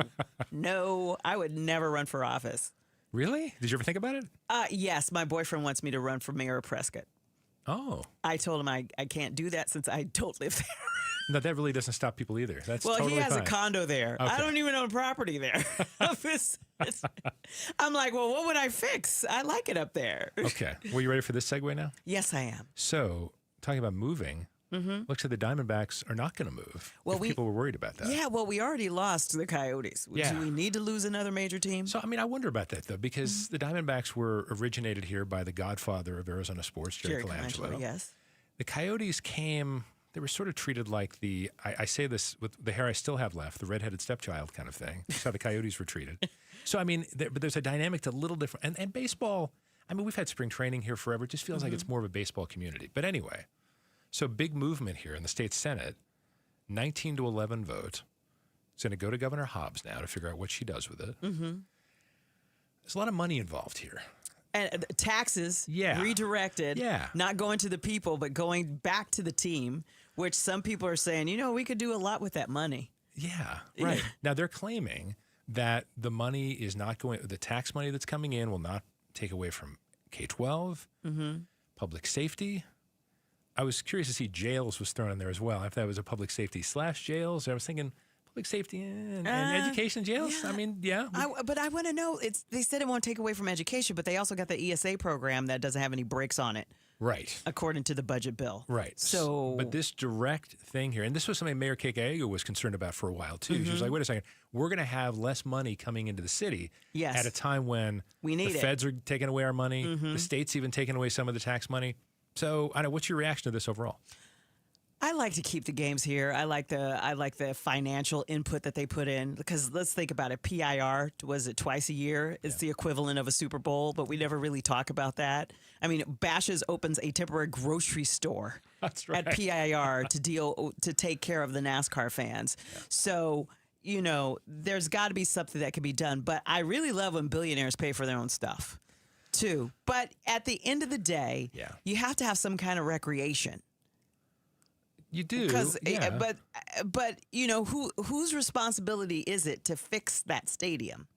No. I would never run for office. Really? Did you ever think about it? Yes. My boyfriend wants me to run for mayor of Prescott. Oh. I told him I can't do that since I don't live there. No, that really doesn't stop people either. That's Well, totally he has fine. a condo there. Okay. I don't even own property there. I'm like, well, what would I fix? I like it up there. Okay. Well, you ready for this segue now? Yes, I am. So, talking about moving, Mm-hmm. looks like the Diamondbacks are not going to move. Well, if people were worried about that. Yeah, well, we already lost the Coyotes. Yeah. Do we need to lose another major team? So, I mean, I wonder about that, though, because Mm-hmm. the Diamondbacks were originated here by the godfather of Arizona sports, Jerry Colangelo. Yes. The Coyotes came, they were sort of treated like I say this with the hair I still have left, the redheaded stepchild kind of thing. That's how the Coyotes were treated. So, I mean, but there's a dynamic that's a little different. And baseball, I mean, we've had spring training here forever. It just feels like it's more of a baseball community. But anyway, so big movement here in the state Senate, 19-11 vote. It's going to go to Governor Hobbs now to figure out what she does with it. Mm-hmm. There's a lot of money involved here. And taxes redirected, not going to the people, but going back to the team, which some people are saying, we could do a lot with that money. Yeah, right. Now, they're claiming that the money is not going, the tax money that's coming in will not take away from K-12, public safety. I was curious to see jails was thrown in there as well. If that was a public safety / jails, I was thinking public safety and education jails. Yeah. I mean, yeah. But I want to know, they said it won't take away from education, but they also got the ESA program that doesn't have any brakes on it. Right. According to the budget bill. Right. So, but this direct thing here, and this was something Mayor Keke was concerned about for a while, too. She was like, wait a second, we're going to have less money coming into the city at a time when we need the feds are taking away our money, the state's even taking away some of the tax money. So, I know, what's your reaction to this overall? I like to keep the games here. I like the financial input that they put in, because let's think about it. PIR, was it twice a year? It's the equivalent of a Super Bowl, but we never really talk about that. I mean, Bashas opens a temporary grocery store at PIR to take care of the NASCAR fans. Yeah. So, there's got to be something that can be done. But I really love when billionaires pay for their own stuff, too. But at the end of the day, you have to have some kind of recreation. You do, because, but whose responsibility is it to fix that stadium?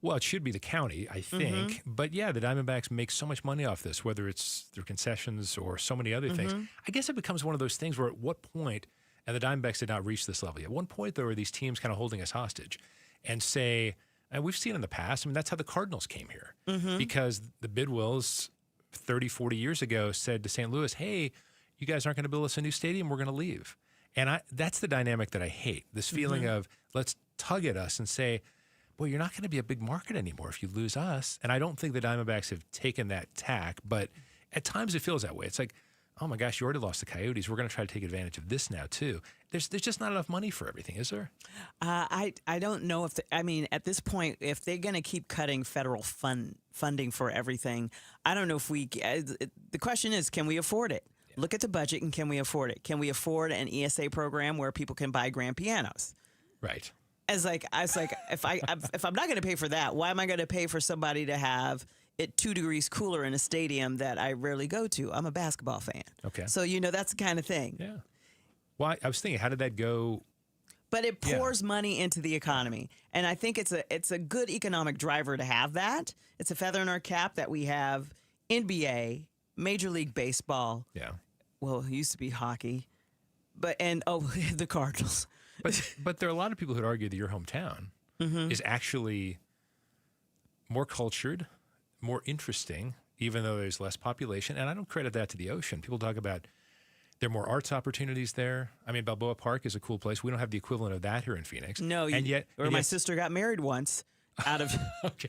Well, it should be the county, I think. But yeah, the Diamondbacks make so much money off this, whether it's through concessions or so many other things. I guess it becomes one of those things where at what point, and the Diamondbacks did not reach this level yet. At one point, there were these teams kind of holding us hostage and say, and we've seen in the past, I mean, that's how the Cardinals came here. Because the Bidwills 30, 40 years ago said to St. Louis, hey, you guys aren't going to build us a new stadium, we're going to leave. And that's the dynamic that I hate, this feeling of let's tug at us and say, boy, you're not going to be a big market anymore if you lose us. And I don't think the Diamondbacks have taken that tack, but at times it feels that way. It's like, oh my gosh, you already lost the Coyotes. We're going to try to take advantage of this now too. There's just not enough money for everything, is there? I don't know if at this point, if they're going to keep cutting federal funding for everything, I don't know if the question is, can we afford it? Look at the budget and can we afford it? Can we afford an ESA program where people can buy grand pianos? Right. I was like, if I'm not going to pay for that, why am I going to pay for somebody to have it 2 degrees cooler in a stadium that I rarely go to? I'm a basketball fan. Okay. So, that's the kind of thing. Yeah. Well, I was thinking, how did that go? But it pours money into the economy. And I think it's a good economic driver to have that. It's a feather in our cap that we have NBA, Major League Baseball. Yeah. Well, it used to be hockey. The Cardinals. But there are a lot of people who argue that your hometown is actually more cultured, more interesting, even though there's less population. And I don't credit that to the ocean. People talk about there are more arts opportunities there. I mean, Balboa Park is a cool place. We don't have the equivalent of that here in Phoenix. No, my sister got married once. out of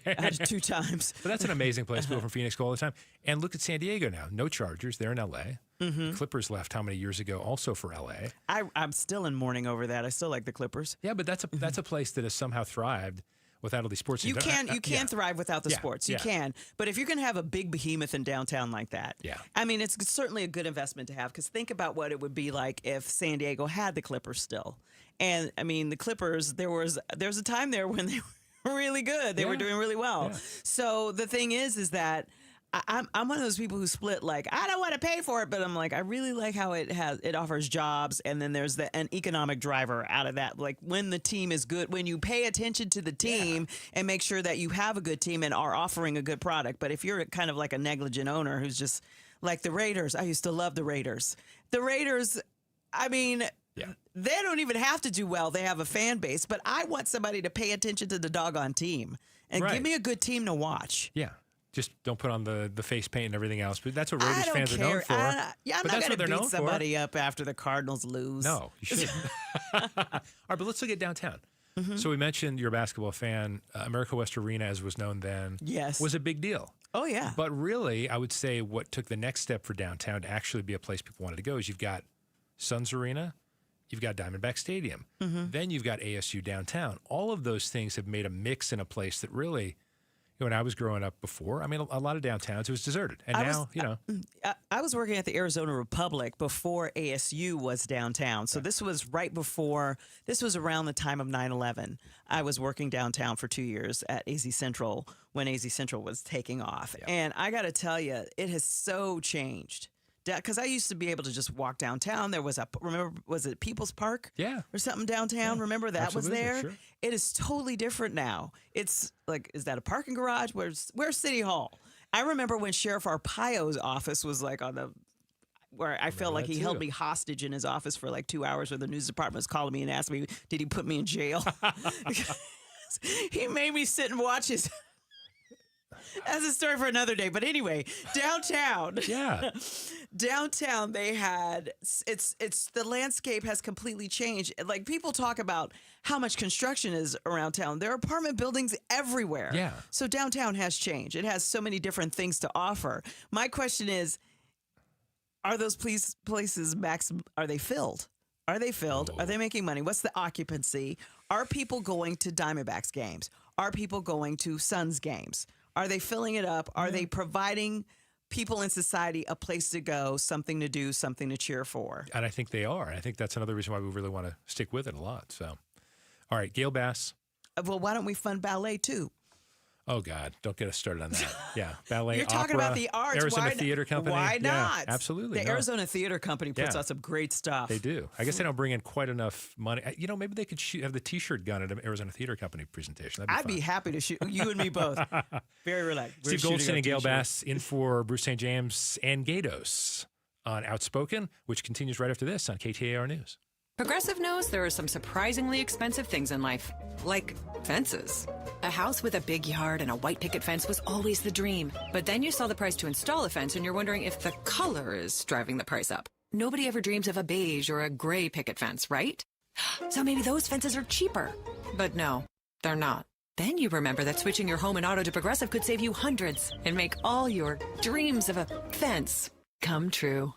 out of 2 times. But that's an amazing place. People from Phoenix go all the time. And look at San Diego now. No Chargers. They're in L.A. Mm-hmm. Clippers left how many years ago also for L.A.? I'm still in mourning over that. I still like the Clippers. Yeah, but that's a place that has somehow thrived without all these sports. You can thrive without the sports. You can. But if you're going to have a big behemoth in downtown like that, I mean, it's certainly a good investment to have, because think about what it would be like if San Diego had the Clippers still. And, I mean, the Clippers, there was a time there when they were really good. They were doing really well. Yeah. So the thing is that I'm one of those people who split, like, I don't want to pay for it, but I'm like, I really like how it offers jobs, and then there's an economic driver out of that. Like, when the team is good, when you pay attention to the team and make sure that you have a good team and are offering a good product. But if you're kind of like a negligent owner who's just like the Raiders, I used to love the Raiders. The Raiders, I mean, they don't even have to do well. They have a fan base, but I want somebody to pay attention to the doggone team and give me a good team to watch. Yeah. Just don't put on the face paint and everything else. But that's what Raiders fans are known for. I'm not going to beat somebody up after the Cardinals lose. No, you shouldn't. All right, but let's look at downtown. Mm-hmm. So we mentioned you're a basketball fan. America West Arena, as was known then, was a big deal. Oh, yeah. But really, I would say what took the next step for downtown to actually be a place people wanted to go is you've got Suns Arena, you've got Diamondback Stadium, then you've got ASU downtown. All of those things have made a mix in a place that really, when I was growing up before, I mean, a lot of downtowns, it was deserted. And I was working at the Arizona Republic before ASU was downtown. So this was this was around the time of 9/11. I was working downtown for 2 years at AZ Central when AZ Central was taking off. Yeah. And I got to tell you, it has so changed. Because I used to be able to just walk downtown. There was was it People's Park? Yeah. Or something downtown? Yeah. Remember that was there? Sure. It is totally different now. It's like, is that a parking garage? Where's City Hall? I remember when Sheriff Arpaio's office was like where I felt like he held me hostage in his office for like 2 hours, where the news department was calling me and asked me, did he put me in jail? He made me sit and watch his... That's a story for another day. But anyway, downtown. Yeah. Downtown, they had it's the landscape has completely changed. Like, people talk about how much construction is around town. There are apartment buildings everywhere. Yeah. So downtown has changed. It has so many different things to offer. My question is, are those places are they filled? Are they filled? Are they making money? What's the occupancy? Are people going to Diamondbacks games? Are people going to Suns games? Are they filling it up? Are they providing people in society a place to go, something to do, something to cheer for? And I think they are. And I think that's another reason why we really want to stick with it a lot. So, all right, Gail Bass. Well, why don't we fund ballet too? Oh, God, don't get us started on that. Yeah, ballet, You're talking opera, about the arts. Arizona Theater Company. Why not? Yeah, absolutely. The Arizona Theater Company puts out some great stuff. They do. I guess they don't bring in quite enough money. You know, maybe they could have the T-shirt gun at an Arizona Theater Company presentation. I'd be happy to shoot you and me both. Very relaxed. Steve Goldstein and Gail Bass in for Bruce St. James and Gatos on Outspoken, which continues right after this on KTAR News. Progressive knows there are some surprisingly expensive things in life, like fences. A house with a big yard and a white picket fence was always the dream. But then you saw the price to install a fence and you're wondering if the color is driving the price up. Nobody ever dreams of a beige or a gray picket fence, right? So maybe those fences are cheaper. But no, they're not. Then you remember that switching your home and auto to Progressive could save you hundreds and make all your dreams of a fence come true.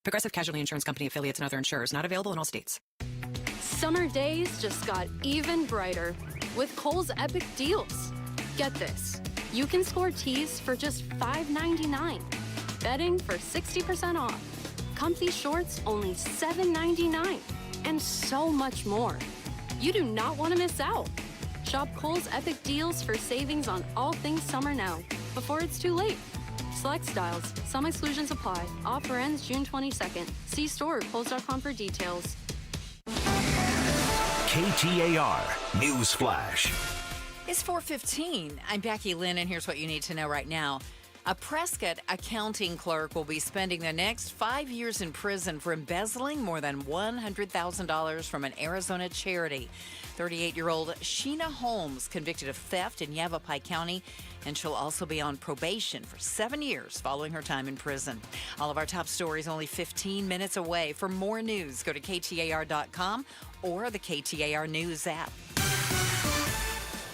Progressive Casualty Insurance Company affiliates and other insurers. Not available in all states. Summer days just got even brighter with Kohl's epic deals. Get this. You can score tees for just $5.99. Bedding for 60% off. Comfy shorts only $7.99. And so much more. You do not want to miss out. Shop Kohl's epic deals for savings on all things summer now, before it's too late. Select styles. Some exclusions apply. Offer ends June 22nd. See store at Kohls.com for details. KTAR News Flash. It's 4:15. I'm Becky Lynn, and here's what you need to know right now. A Prescott accounting clerk will be spending the next 5 years in prison for embezzling more than $100,000 from an Arizona charity. 38-year-old Sheena Holmes convicted of theft in Yavapai County, and she'll also be on probation for 7 years following her time in prison. All of our top stories only 15 minutes away. For more news, go to KTAR.com or the KTAR News app.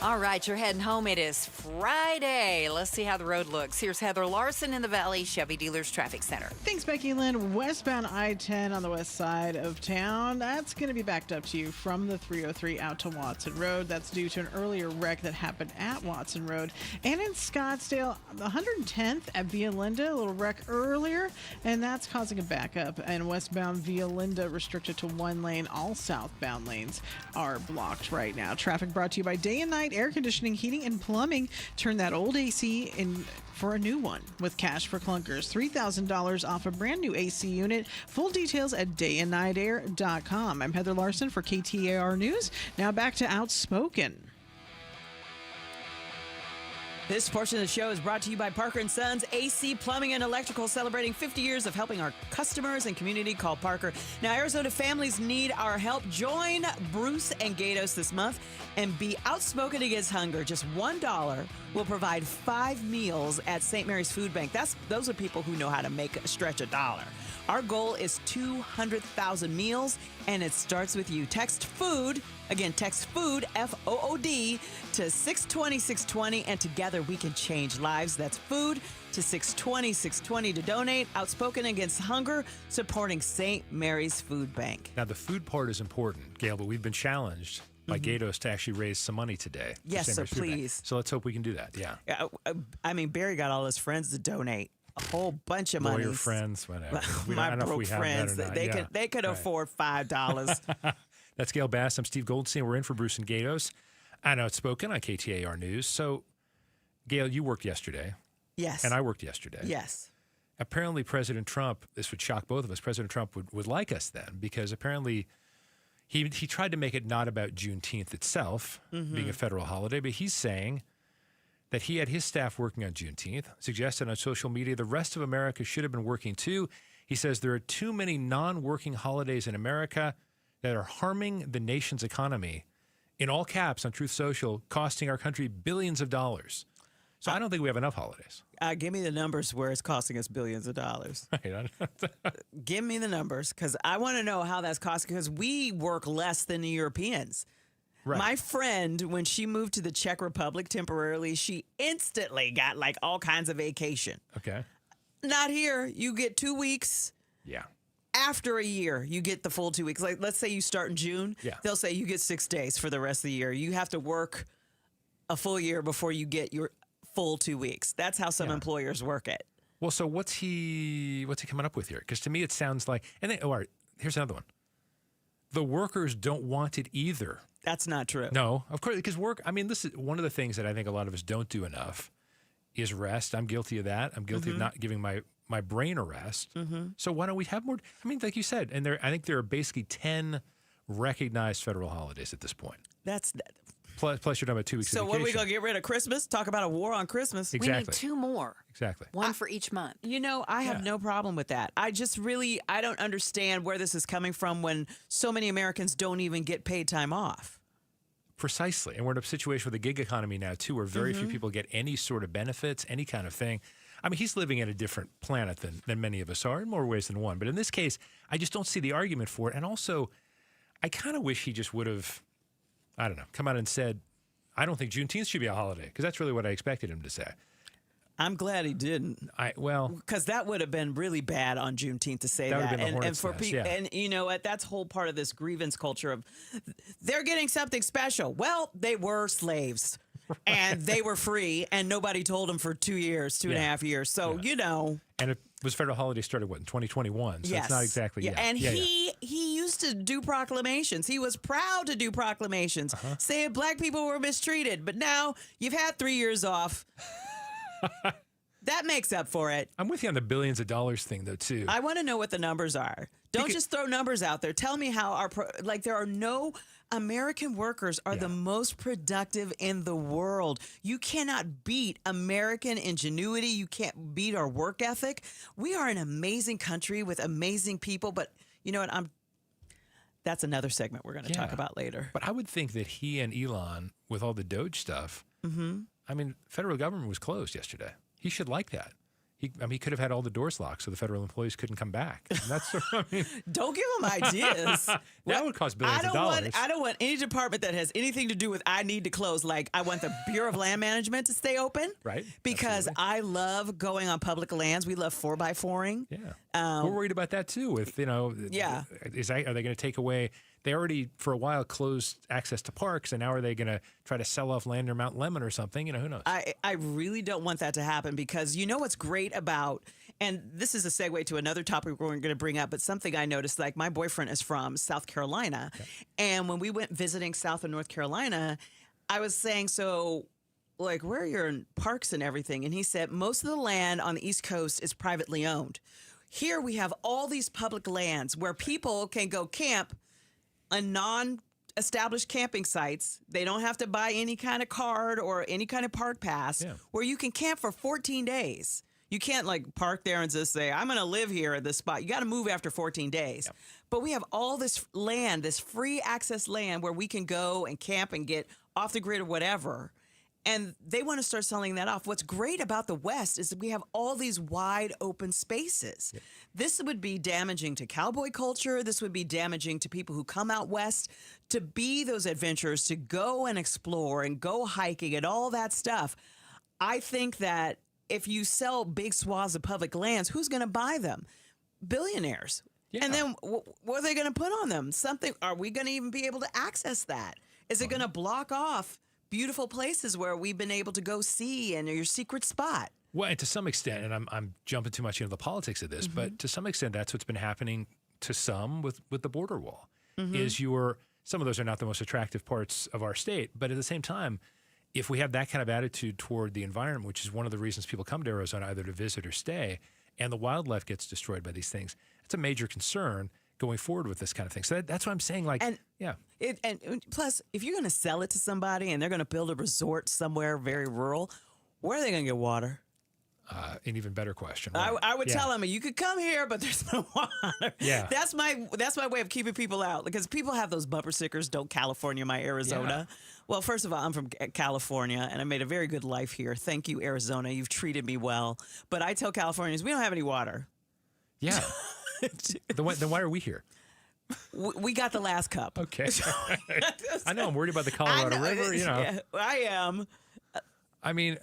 All right, you're heading home. It is Friday. Let's see how the road looks. Here's Heather Larson in the Valley Chevy Dealers Traffic Center. Thanks, Becky Lynn. Westbound I-10 on the west side of town. That's going to be backed up to you from the 303 out to Watson Road. That's due to an earlier wreck that happened at Watson Road. And in Scottsdale, the 110th at Via Linda, a little wreck earlier, and that's causing a backup. And westbound Via Linda restricted to one lane. All southbound lanes are blocked right now. Traffic brought to you by Day and Night Air Conditioning, Heating, and Plumbing. Turn that old AC in for a new one with cash for clunkers. $3,000 off a brand new AC unit. Full details at dayandnightair.com. I'm Heather Larson for KTAR News. Now back to Outspoken. This portion of the show is brought to you by Parker & Sons AC Plumbing and Electrical, celebrating 50 years of helping our customers and community. Call Parker. Now, Arizona families need our help. Join Bruce and Gatos this month and be outspoken against hunger. Just $1 will provide 5 meals at St. Mary's Food Bank. Those are people who know how to stretch a dollar. Our goal is 200,000 meals, and it starts with you. Text FOOD, again, text FOOD, F-O-O-D, to 620-620, and together we can change lives. That's FOOD to 620-620 to donate. Outspoken against hunger, supporting St. Mary's Food Bank. Now, the food part is important, Gail, but we've been challenged by Gatos to actually raise some money today. Yes, so please. So let's hope we can do that, yeah. I mean, Barry got all his friends to donate a whole bunch of money. Lawyer friends, whatever. My broke friends, they could afford $5. That's Gail Bass. I'm Steve Goldstein. We're in for Bruce and Gatos. I know it's spoken on KTAR News. So, Gail, you worked yesterday. Yes. And I worked yesterday. Yes. Apparently, President Trump, this would shock both of us, President Trump would like us then, because apparently he tried to make it not about Juneteenth itself, being a federal holiday, but he's saying that he had his staff working on Juneteenth, suggested on social media the rest of America should have been working too. He says there are too many non-working holidays in America that are harming the nation's economy, in all caps on Truth Social, costing our country billions of dollars. So I don't think we have enough holidays. Give me the numbers where it's costing us billions of dollars. Right. Give me the numbers, because I want to know how that's costing, because we work less than the Europeans. Right. My friend, when she moved to the Czech Republic temporarily, she instantly got like all kinds of vacation. Okay. Not here. You get 2 weeks. Yeah. After a year, you get the full 2 weeks. Like, let's say you start in June. Yeah. They'll say you get 6 days for the rest of the year. You have to work a full year before you get your full 2 weeks. That's how some employers work it. Well, so what's he coming up with here? Because to me, it sounds like, and then, all right, here's another one. The workers don't want it either. That's not true. No, of course, because this is one of the things that I think a lot of us don't do enough is rest. I'm guilty of that. I'm guilty of not giving my brain a rest. So why don't we have more? I mean, like you said, and I think there are basically 10 recognized federal holidays at this point. Plus you're talking about 2 weeks of vacation. So what are we going to get rid of Christmas? Talk about a war on Christmas. Exactly. We need 2 more. Exactly. One for each month. I have no problem with that. I don't understand where this is coming from when so many Americans don't even get paid time off. Precisely. And we're in a situation with the gig economy now, too, where very few people get any sort of benefits, any kind of thing. I mean, he's living in a different planet than many of us are, in more ways than one. But in this case, I just don't see the argument for it. And also, I kind of wish he just would have, I don't know, come out and said, I don't think Juneteenth should be a holiday, because that's really what I expected him to say. I'm glad he didn't. Because that would have been really bad on Juneteenth to say that. Would have been the hornet's for nest, people, and you know what? That's whole part of this grievance culture of they're getting something special. Well, they were slaves, and they were free, and nobody told them for 2 years, 2.5 years. So And it was federal holiday started in 2021. So it's not exactly And he used to do proclamations. He was proud to do proclamations, saying black people were mistreated. But now you've had 3 years off. That makes up for it. I'm with you on the billions of dollars thing, though, too. I want to know what the numbers are. Don't just throw numbers out there. Tell me how there are no American workers are the most productive in the world. You cannot beat American ingenuity. You can't beat our work ethic. We are an amazing country with amazing people. But you know what? That's another segment we're going to talk about later. But I would think that he and Elon, with all the Doge stuff, I mean, federal government was closed yesterday. He should like that. He could have had all the doors locked so the federal employees couldn't come back. And that's, Don't give him ideas. that would cost billions of dollars. I don't want any department that has anything to do with I need to close. Like, I want the Bureau of Land Management to stay open. Right. Because I love going on public lands. We love 4x4ing. Yeah. We're worried about that too. With, are they going to take away? They already, for a while, closed access to parks, and now are they going to try to sell off land near Mount Lemmon or something? Who knows? I really don't want that to happen because you know what's great about, and this is a segue to another topic we're going to bring up, but something I noticed, like my boyfriend is from South Carolina, and when we went visiting South and North Carolina, I was saying, so, like, where are your parks and everything? And he said, most of the land on the East Coast is privately owned. Here we have all these public lands where people can go camp on non-established camping sites. They don't have to buy any kind of card or any kind of park pass where you can camp for 14 days. You can't like park there and just say, I'm going to live here at this spot. You got to move after 14 days. Yep. But we have all this land, this free access land where we can go and camp and get off the grid or whatever. And they want to start selling that off. What's great about the West is that we have all these wide open spaces. Yep. This would be damaging to cowboy culture. This would be damaging to people who come out West to be those adventurers, to go and explore and go hiking and all that stuff. I think that if you sell big swaths of public lands, who's going to buy them? Billionaires. Yeah. And then what are they going to put on them? Something. Are we going to even be able to access that? Is it going to block off beautiful places where we've been able to go see and your secret spot? Well, and to some extent, and I'm jumping too much into the politics of this, but to some extent, that's what's been happening to some with the border wall. Is some of those are not the most attractive parts of our state, but at the same time, if we have that kind of attitude toward the environment, which is one of the reasons people come to Arizona either to visit or stay, and the wildlife gets destroyed by these things, it's a major concern going forward with this kind of thing. So that's what I'm saying. Like, and plus, if you're going to sell it to somebody and they're going to build a resort somewhere very rural, where are they going to get water? An even better question. Right? I would tell them, you could come here, but there's no water. Yeah. That's my way of keeping people out, because people have those bumper stickers, don't California my Arizona. Yeah. Well, first of all, I'm from California, and I made a very good life here. Thank you, Arizona. You've treated me well. But I tell Californians, we don't have any water. Yeah. Then why are we here? We got the last cup. Okay. I know. I'm worried about the Colorado River, Yeah, I am. I mean,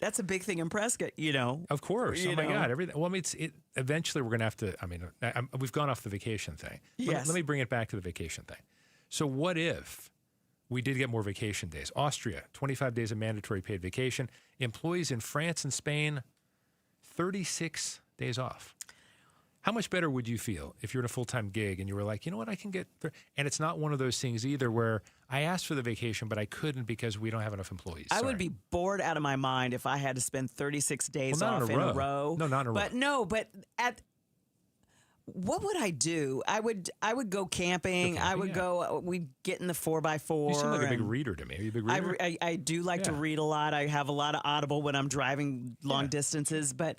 that's a big thing in Prescott, Of course. Oh, my God. Everything. Well, I mean, eventually we're going to have to, we've gone off the vacation thing. Yes. Let me bring it back to the vacation thing. So what if we did get more vacation days? Austria, 25 days of mandatory paid vacation. Employees in France and Spain, 36 days off. How much better would you feel if you're in a full-time gig and you were like, you know what, I can get and it's not one of those things either where I asked for the vacation, but I couldn't because we don't have enough employees. I would be bored out of my mind if I had to spend 36 days off in a row. No, not in a row. But what would I do? I would go camping. I would go. We'd get in the 4x4. You seem like a big reader to me. Are you a big reader? I do like to read a lot. I have a lot of Audible when I'm driving long distances, but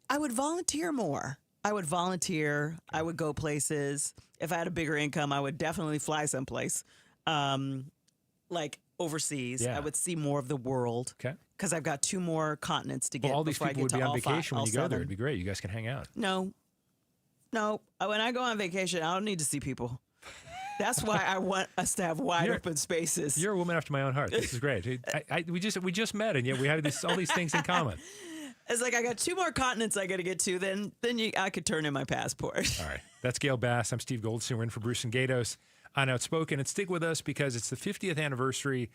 I would volunteer more. I would volunteer. I would go places. If I had a bigger income, I would definitely fly someplace, like overseas. Yeah. I would see more of the world. Okay. Because I've got 2 more continents to get. All these people would be on vacation when you go 7. there. It'd be great. You guys can hang out. No. When I go on vacation, I don't need to see people. That's why I want us to have wide open spaces. You're a woman after my own heart. This is great. We just met, and yet we have all these things in common. It's like I got 2 more continents I got to get to. Then I could turn in my passport. All right. That's Gail Bass. I'm Steve Goldstein. We're in for Bruce and Gatos on Outspoken. And stick with us because it's the 50th anniversary.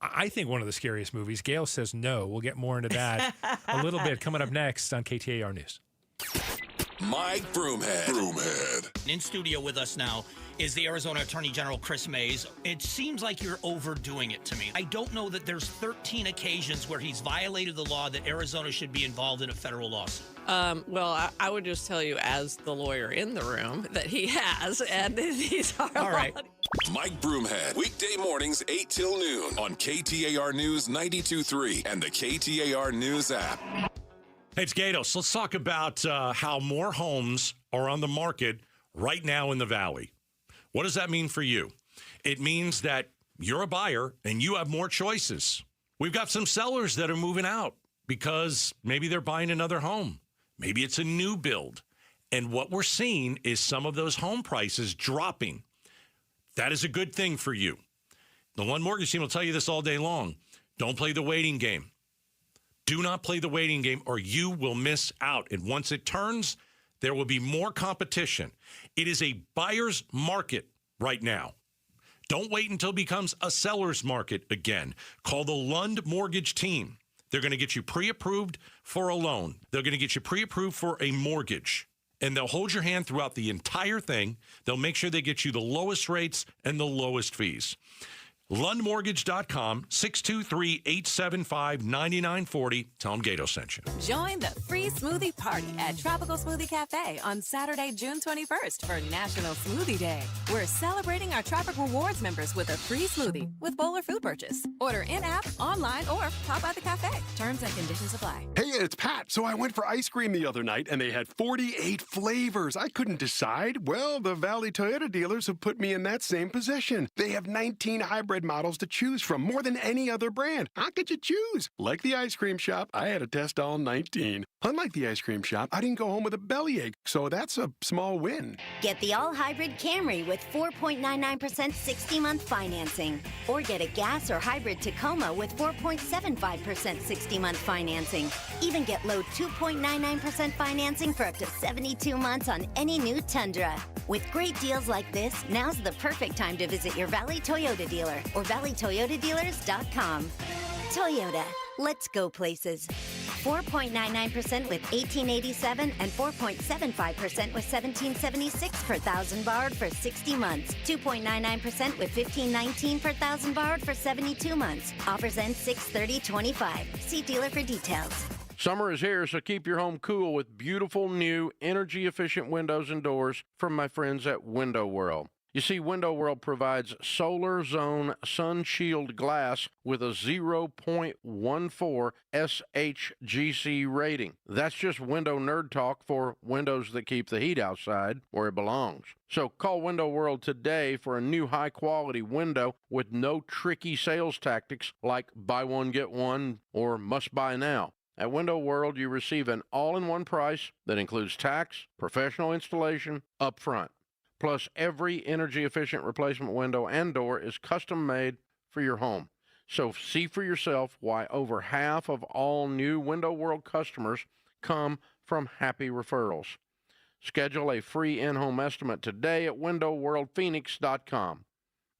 I think one of the scariest movies. Gail says no. We'll get more into that a little bit coming up next on KTAR News. Mike Broomhead. In studio with us now is the Arizona Attorney General Chris Mays. It seems like you're overdoing it to me. I don't know that there's 13 occasions where he's violated the law that Arizona should be involved in a federal lawsuit. Well, I would just tell you as the lawyer in the room that he has, and these are all right. Mike Broomhead, weekday mornings 8 till noon on KTAR News 92.3 and the KTAR News app. Hey, it's Gatos. Let's talk about how more homes are on the market right now in the Valley. What does that mean for you? It means that you're a buyer and you have more choices. We've got some sellers that are moving out. because maybe they're buying another home. Maybe it's a new build. And what we're seeing is some of those home prices dropping. That is a good thing for you. The One Mortgage team will tell you this all day long. Don't play the waiting game. Do not play the waiting game or you will miss out. And once it turns, there will be more competition. It is a buyer's market right now. Don't wait until it becomes a seller's market again. Call the Lund Mortgage team. They're going to get you pre-approved for a loan. They're going to get you pre-approved for a mortgage. And they'll hold your hand throughout the entire thing. They'll make sure they get you the lowest rates and the lowest fees. LundMortgage.com, 623-875-9940. Tell them Gato sent you. Join the free smoothie party at Tropical Smoothie Cafe on Saturday, June 21st for National Smoothie Day. We're celebrating our Tropic Rewards members with a free smoothie with bowl or food purchase. Order in-app, online, or pop by the cafe. Terms and conditions apply. Hey, it's Pat. So I went for ice cream the other night, and they had 48 flavors. I couldn't decide. Well, the Valley Toyota dealers have put me in that same position. They have 19 hybrid models to choose from, more than any other brand. How could you choose? Like the ice cream shop, I had to test all 19. Unlike the ice cream shop, I didn't go home with a bellyache, so that's a small win. Get the all-hybrid Camry with 4.99% 60-month financing. Or get a gas or hybrid Tacoma with 4.75% 60-month financing. Even get low 2.99% financing for up to 72 months on any new Tundra. With great deals like this, now's the perfect time to visit your Valley Toyota dealer or valleytoyotadealers.com. Toyota, let's go places. 4.99% with 1887 and 4.75% with 1776 per thousand borrowed for 60 months. 2.99% with 1519 per thousand borrowed for 72 months. Offers end 6/30/25. See dealer for details. Summer is here, so keep your home cool with beautiful new energy-efficient windows and doors from my friends at Window World. You see, Window World provides Solar Zone Sun Shield glass with a 0.14 SHGC rating. That's just window nerd talk for windows that keep the heat outside where it belongs. So call Window World today for a new high-quality window with no tricky sales tactics like buy one, get one, or must buy now. At Window World, you receive an all-in-one price that includes tax, professional installation, up front. Plus, every energy-efficient replacement window and door is custom-made for your home. So see for yourself why over half of all new Window World customers come from happy referrals. Schedule a free in-home estimate today at WindowWorldPhoenix.com.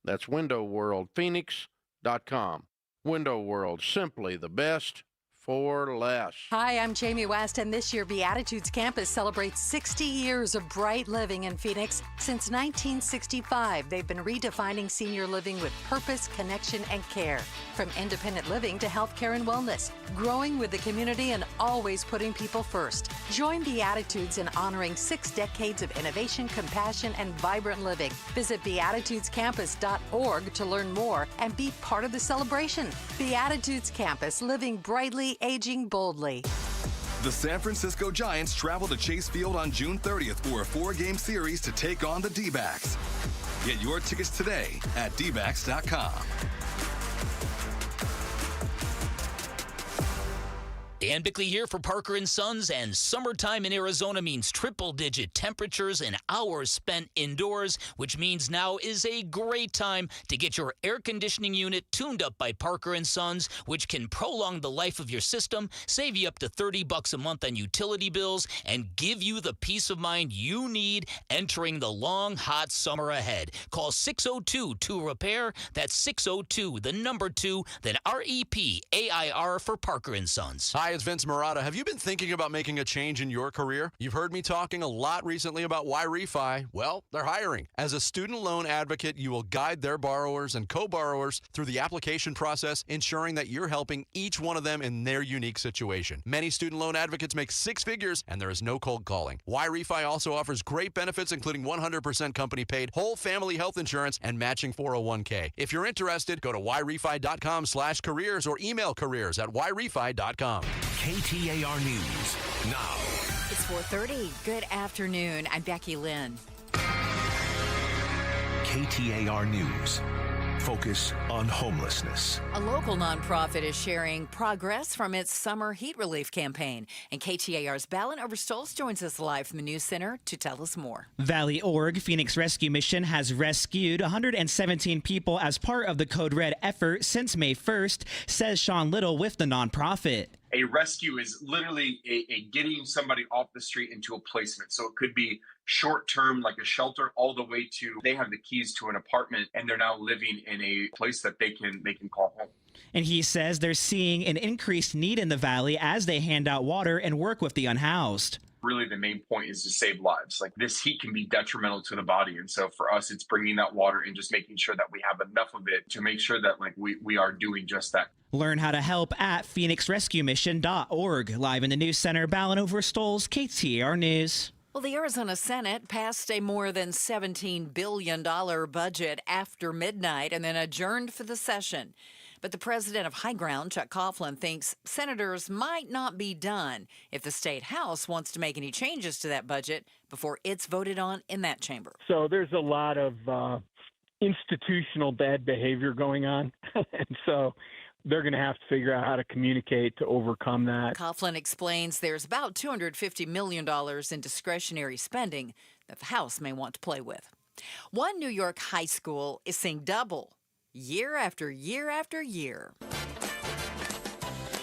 That's WindowWorldPhoenix.com. Window World, simply the best for less. Hi, I'm Jamie West, and this year Beatitudes Campus celebrates 60 years of bright living in Phoenix. Since 1965, they've been redefining senior living with purpose, connection, and care. From independent living to healthcare and wellness, growing with the community and always putting people first. Join Beatitudes in honoring 6 decades of innovation, compassion, and vibrant living. Visit beatitudescampus.org to learn more and be part of the celebration. Beatitudes Campus, living brightly, aging boldly. The San Francisco Giants travel to Chase Field on June 30th for a 4-game series to take on the D-backs. Get your tickets today at dbacks.com. Dan Bickley here for Parker & Sons, and summertime in Arizona means triple-digit temperatures and hours spent indoors, which means now is a great time to get your air conditioning unit tuned up by Parker & Sons, which can prolong the life of your system, save you up to $30 a month on utility bills, and give you the peace of mind you need entering the long, hot summer ahead. Call 602-2-REPAIR. That's 602, the number 2, then REPAIR for Parker & Sons. Hi, it's Vince Marotta. Have you been thinking about making a change in your career? You've heard me talking a lot recently about why refi. Well, they're hiring. As a student loan advocate, you will guide their borrowers and co-borrowers through the application process, ensuring that you're helping each one of them in their unique situation. Many student loan advocates make 6 figures, and there is no cold calling. Why refi also offers great benefits, including 100% company-paid whole family health insurance and matching 401k. If you're interested, go to whyrefi.com/careers or email careers@whyrefi.com. KTAR News now. It's 4:30. Good afternoon. I'm Becky Lynn. KTAR News focus on homelessness. A local nonprofit is sharing progress from its summer heat relief campaign. And KTAR's Balin Overstolz joins us live from the News Center to tell us more. Valley Org Phoenix Rescue Mission has rescued 117 people as part of the Code Red effort since May 1st, says Sean Little with the nonprofit. A rescue is literally a getting somebody off the street into a placement. So it could be short term, like a shelter, all the way to they have the keys to an apartment and they're now living in a place that they can call home. And he says they're seeing an increased need in the valley as they hand out water and work with the unhoused. Really, the main point is to save lives. Like, this heat can be detrimental to the body. And so for us, it's bringing that water and just making sure that we have enough of it to make sure that we are doing just that. Learn how to help at phoenixrescuemission.org. Live in the News Center, Balin Overstolz, KTAR News. Well, the Arizona Senate passed a more than $17 billion budget after midnight and then adjourned for the session. But the president of High Ground, Chuck Coughlin, thinks senators might not be done if the state house wants to make any changes to that budget before it's voted on in that chamber. So there's a lot of institutional bad behavior going on. And so they're going to have to figure out how to communicate to overcome that. Coughlin explains there's about $250 million in discretionary spending that the House may want to play with. One New York high school is seeing double year after year after year.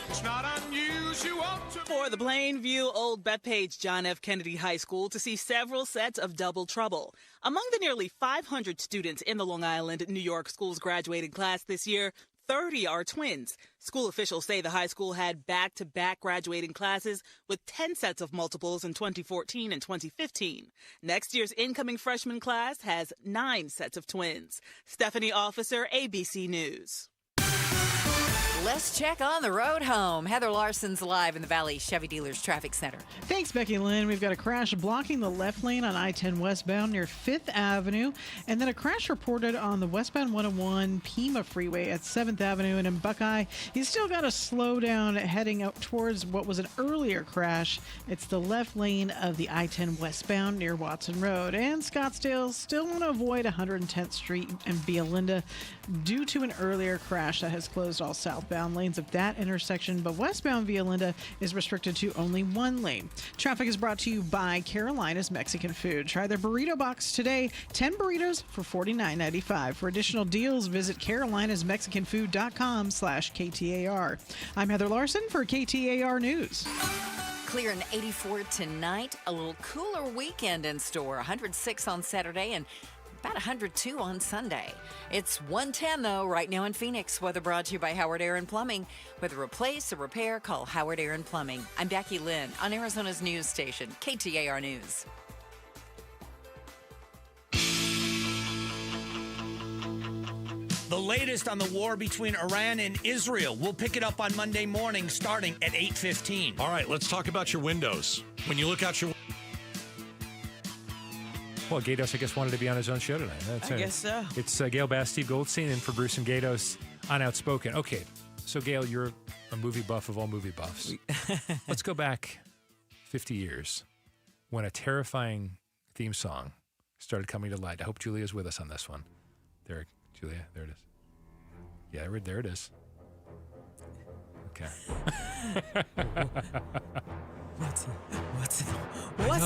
It's not unusual for the Plainview Old Bethpage John F. Kennedy High School to see several sets of double trouble. Among the nearly 500 students in the Long Island, New York school's graduating class this year, 30 are twins. School officials say the high school had back-to-back graduating classes with 10 sets of multiples in 2014 and 2015. Next year's incoming freshman class has 9 sets of twins. Stephanie Officer, ABC News. Let's check on the road home. Heather Larson's live in the Valley Chevy Dealers Traffic Center. Thanks, Becky Lynn. We've got a crash blocking the left lane on I-10 westbound near 5th Avenue. And then a crash reported on the westbound 101 Pima Freeway at 7th Avenue. And in Buckeye, you still got to slow down heading out towards what was an earlier crash. It's the left lane of the I-10 westbound near Watson Road. And Scottsdale still want to avoid 110th Street and Via Linda due to an earlier crash that has closed all southbound lanes of that intersection, but westbound Via Linda is restricted to only one lane. Traffic is brought to you by Carolina's Mexican Food. Try their burrito box today. 10 burritos for $49.95. For additional deals, visit carolinasmexicanfood.com/KTAR. I'm Heather Larson for KTAR News. Clear and 84 tonight. A little cooler weekend in store. 106 on Saturday and about 102 on Sunday. It's 110, though, right now in Phoenix. Weather brought to you by Howard Air and Plumbing. Whether replace or repair, call Howard Air and Plumbing. I'm Becky Lynn on Arizona's news station, KTAR News. The latest on the war between Iran and Israel. We'll pick it up on Monday morning starting at 8:15. All right, let's talk about your windows. When you look out your Well, Gatos, I guess, wanted to be on his own show tonight. I guess so. It's Gail Bass, Steve Goldstein, and for Bruce and Gatos on Outspoken. Okay, so Gail, you're a movie buff of all movie buffs. Let's go back 50 years when a terrifying theme song started coming to light. I hope Julia's with us on this one. There, Julia, there it is. Yeah, there it is. Okay. What's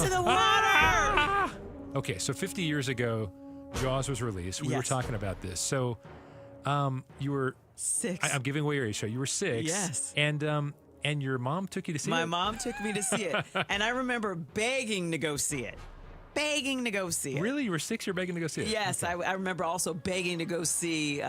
in the water? Okay, so 50 years ago, Jaws was released. We were talking about this. So you were 6. I'm giving away your age. So you were 6. Yes. And your mom took you to see it? My mom took me to see it. And I remember begging to go see it. Really? You were 6? You're begging to go see it? Yes. Okay. I remember also begging to go see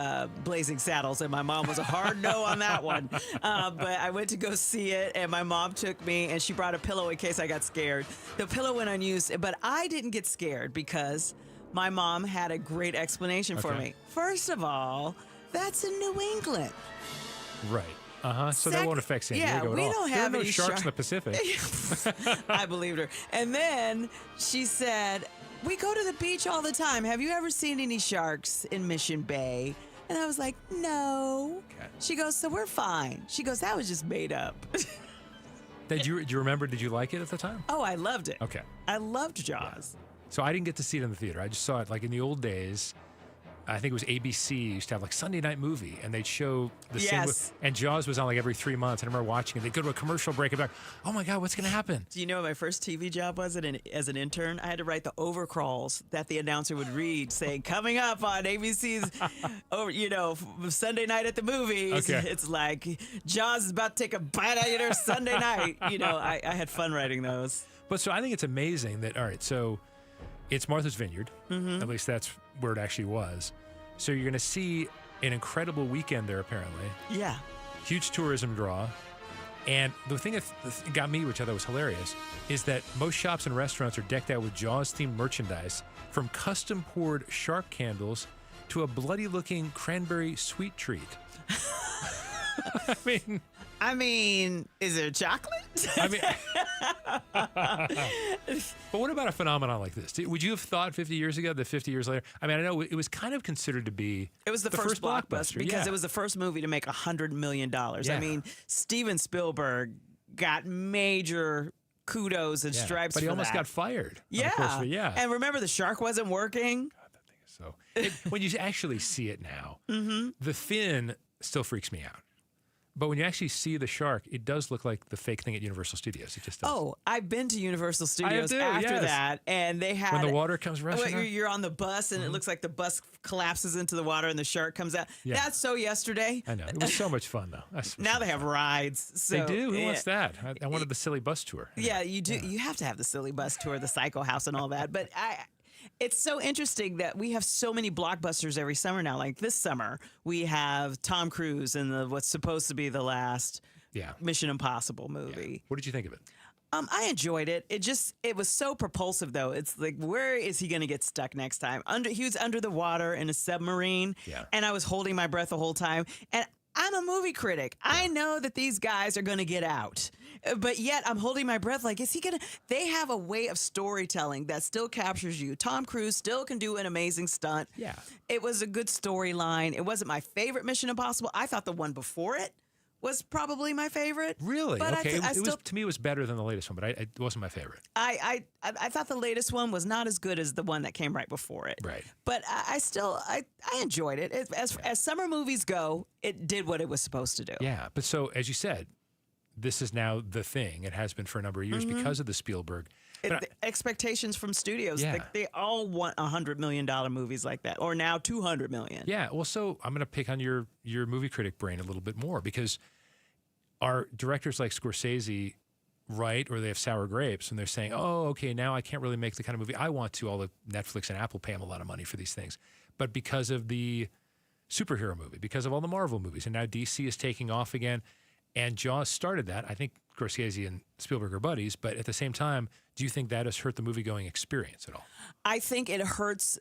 Blazing Saddles, and my mom was a hard no on that one. But I went to go see it, and my mom took me, and she brought a pillow in case I got scared. The pillow went unused, but I didn't get scared because my mom had a great explanation for me. First of all, that's in New England. Right. So that won't affect San Diego at all. We don't have there are no any sharks in the Pacific. I believed her. And then she said, we go to the beach all the time. Have you ever seen any sharks in Mission Bay? And I was like, no. Okay. She goes, so we're fine. She goes, that was just made up. Do you remember, did you like it at the time? Oh, I loved it. Okay. I loved Jaws. So I didn't get to see it in the theater. I just saw it like in the old days. I think it was ABC used to have like Sunday night movie, and they'd show the same Yes. and Jaws was on like every 3 months. And I remember watching it. They'd go to a commercial break and be like, oh my God, what's going to happen? Do you know what my first TV job was as an intern? I had to write the overcrawls that the announcer would read saying, coming up on ABC's, Sunday night at the movies. Okay. It's like, Jaws is about to take a bite out of your Sunday night. I had fun writing those. But so I think it's amazing that, all right, so it's Martha's Vineyard. Mhm. At least that's where it actually was. So you're going to see an incredible weekend there, apparently. Yeah. Huge tourism draw. And the thing that got me, which I thought was hilarious, is that most shops and restaurants are decked out with Jaws-themed merchandise, from custom-poured shark candles to a bloody-looking cranberry sweet treat. I mean, is it chocolate? But what about a phenomenon like this? Would you have thought 50 years ago that 50 years later? I mean, I know it was kind of considered to be It was the first blockbuster because it was the first movie to make $100 million. Yeah. I mean, Steven Spielberg got major kudos and stripes but he for almost that. got fired. Yeah. Unfortunately, And remember, the shark wasn't working. So when you actually see it now, Mm-hmm. the fin still freaks me out. But when you actually see the shark, it does look like the fake thing at Universal Studios. It just does. Oh, I've been to Universal Studios too, after yes. that, and they had When the water comes rushing Well, out? you're on the bus, and it looks like the bus collapses into the water, and the shark comes out. Yeah. That's so yesterday. I know. It was so much fun, though. Now they have rides. So, they do. Who yeah. wants that? I wanted the silly bus tour. Yeah, you do. You have to have the silly bus tour, the Psycho House, and all that. But it's so interesting that we have so many blockbusters every summer now. Like this summer, we have Tom Cruise in what's supposed to be the last Mission Impossible movie. What did you think of it? I enjoyed it. It was so propulsive, though. It's like, where is he going to get stuck next time? He was under the water in a submarine, and I was holding my breath the whole time. And I'm a movie critic. I know that these guys are going to get out. But yet I'm holding my breath like, is he going to? They have a way of storytelling that still captures you. Tom Cruise still can do an amazing stunt. Yeah. It was a good storyline. It wasn't my favorite Mission Impossible. I thought the one before it was probably my favorite. Really? But Okay. I It was, to me, it was better than the latest one, but it wasn't my favorite. I thought the latest one was not as good as the one that came right before it. Right. But I enjoyed it. As summer movies go, it did what it was supposed to do. Yeah. But so, as you said, this is now the thing. It has been for a number of years Mhm. because of the Spielberg. The expectations from studios, Yeah. they all want $100 million movies like that, or now $200 million. Yeah. Well, so I'm going to pick on your movie critic brain a little bit more, because our directors like Scorsese write, or they have sour grapes, and they're saying, oh, okay, now I can't really make the kind of movie I want to. All the Netflix and Apple pay them a lot of money for these things. But because of the superhero movie, because of all the Marvel movies, and now DC is taking off again, and Jaws started that. I think Scorsese and Spielberg are buddies, but at the same time, do you think that has hurt the movie-going experience at all? I think it hurts.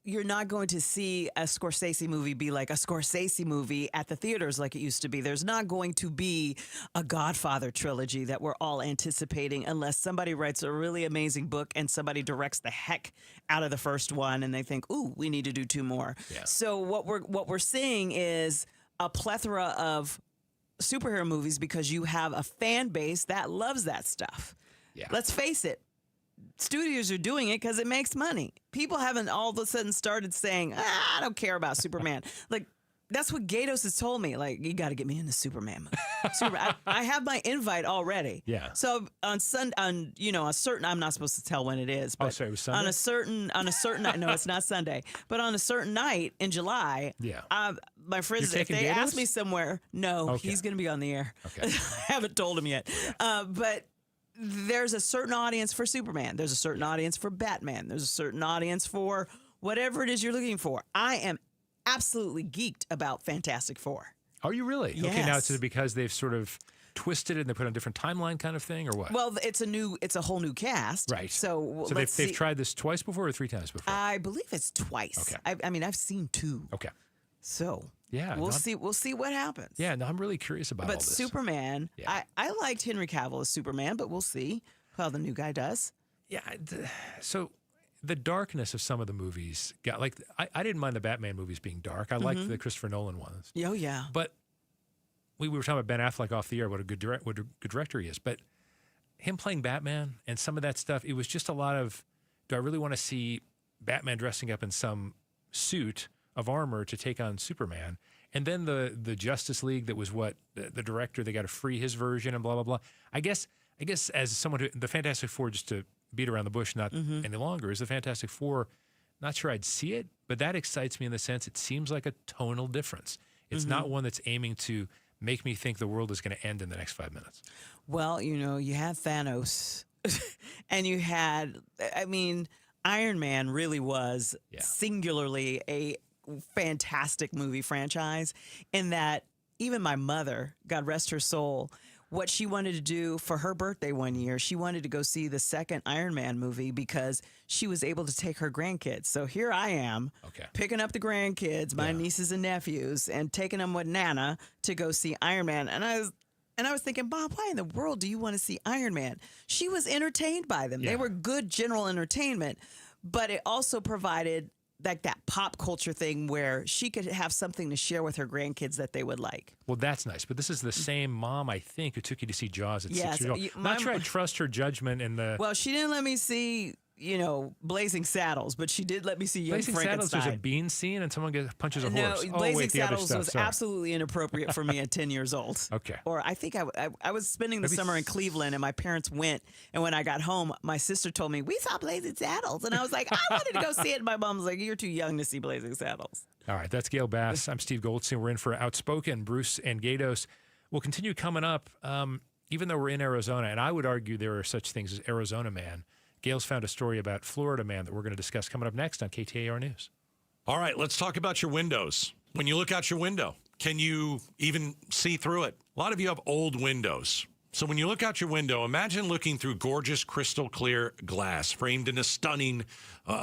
You're not going to see a Scorsese movie be like a Scorsese movie at the theaters like it used to be. There's not going to be a Godfather trilogy that we're all anticipating unless somebody writes a really amazing book and somebody directs the heck out of the first one and they think, ooh, we need to do two more. Yeah. So what we're seeing is a plethora of superhero movies because you have a fan base that loves that stuff. Yeah. Let's face it. Studios are doing it because it makes money. People haven't all of a sudden started saying, I don't care about Superman. Like, that's what Gatos has told me. Like, you got to get me in the Superman movie. I have my invite already. Yeah. So on a certain, I'm not supposed to tell when it is, but sorry, it was Sunday? on a certain night, no, it's not Sunday, but on a certain night in July, Yeah. My friends, You're if they taking ask Gatos? me somewhere, no, Okay. he's going to be on the air. Okay. I haven't told him yet. But there's a certain audience for Superman. There's a certain audience for Batman. There's a certain audience for whatever it is you're looking for. I am absolutely geeked about Fantastic Four. Are you really? Yes. Okay, now it's because they've sort of twisted it and they put on a different timeline kind of thing, or what? Well, it's a whole new cast. Right. So they've tried this twice before or three times before? I believe it's twice. Okay. I mean, I've seen two. Okay. So yeah, we'll see. We'll see what happens. Yeah, no, I'm really curious about all But this. Superman, I liked Henry Cavill as Superman, but we'll see how the new guy does. Yeah. So the darkness of some of the movies got I didn't mind the Batman movies being dark. I liked the Christopher Nolan ones. Oh yeah. But we were talking about Ben Affleck off the air. What a good director he is. But him playing Batman and some of that stuff, it was just a lot of. Do I really want to see Batman dressing up in some suit of armor to take on Superman. And then the Justice League that was the director, they got to free his version and blah, blah, blah. I guess as someone the Fantastic Four, just to beat around the bush not any longer, is the Fantastic Four, not sure I'd see it, but that excites me in the sense it seems like a tonal difference. It's not one that's aiming to make me think the world is going to end in the next 5 minutes. Well, you had Thanos and you had, Iron Man really was singularly a fantastic movie franchise in that even my mother, God rest her soul, what she wanted to do for her birthday one year, she wanted to go see the second Iron Man movie because she was able to take her grandkids. So here I am picking up the grandkids, my nieces and nephews, and taking them with Nana to go see Iron Man. And I was thinking, Bob, why in the world do you want to see Iron Man? She was entertained by them. They were good general entertainment, but it also provided like that pop culture thing where she could have something to share with her grandkids that they would like. Well, that's nice. But this is the same mom, I think, who took you to see Jaws at 6 years old. I'm not sure I trust her judgment in the... Well, she didn't let me see, Blazing Saddles, but she did let me see Young Blazing Frankenstein. Saddles, there's a bean scene and someone punches a horse. Blazing Saddles was absolutely inappropriate for me at 10 years old. Okay. Or I think I was spending the summer in Cleveland and my parents went, and when I got home, my sister told me, we saw Blazing Saddles. And I was like, I wanted to go see it. And my mom was like, you're too young to see Blazing Saddles. All right, that's Gail Bass. I'm Steve Goldstein. We're in for Outspoken, Bruce and Gatos. We'll continue coming up, even though we're in Arizona, and I would argue there are such things as Arizona Man. Gail's found a story about Florida Man that we're going to discuss coming up next on KTAR News. All right, let's talk about your windows. When you look out your window, can you even see through it? A lot of you have old windows. So when you look out your window, imagine looking through gorgeous crystal clear glass framed in a stunning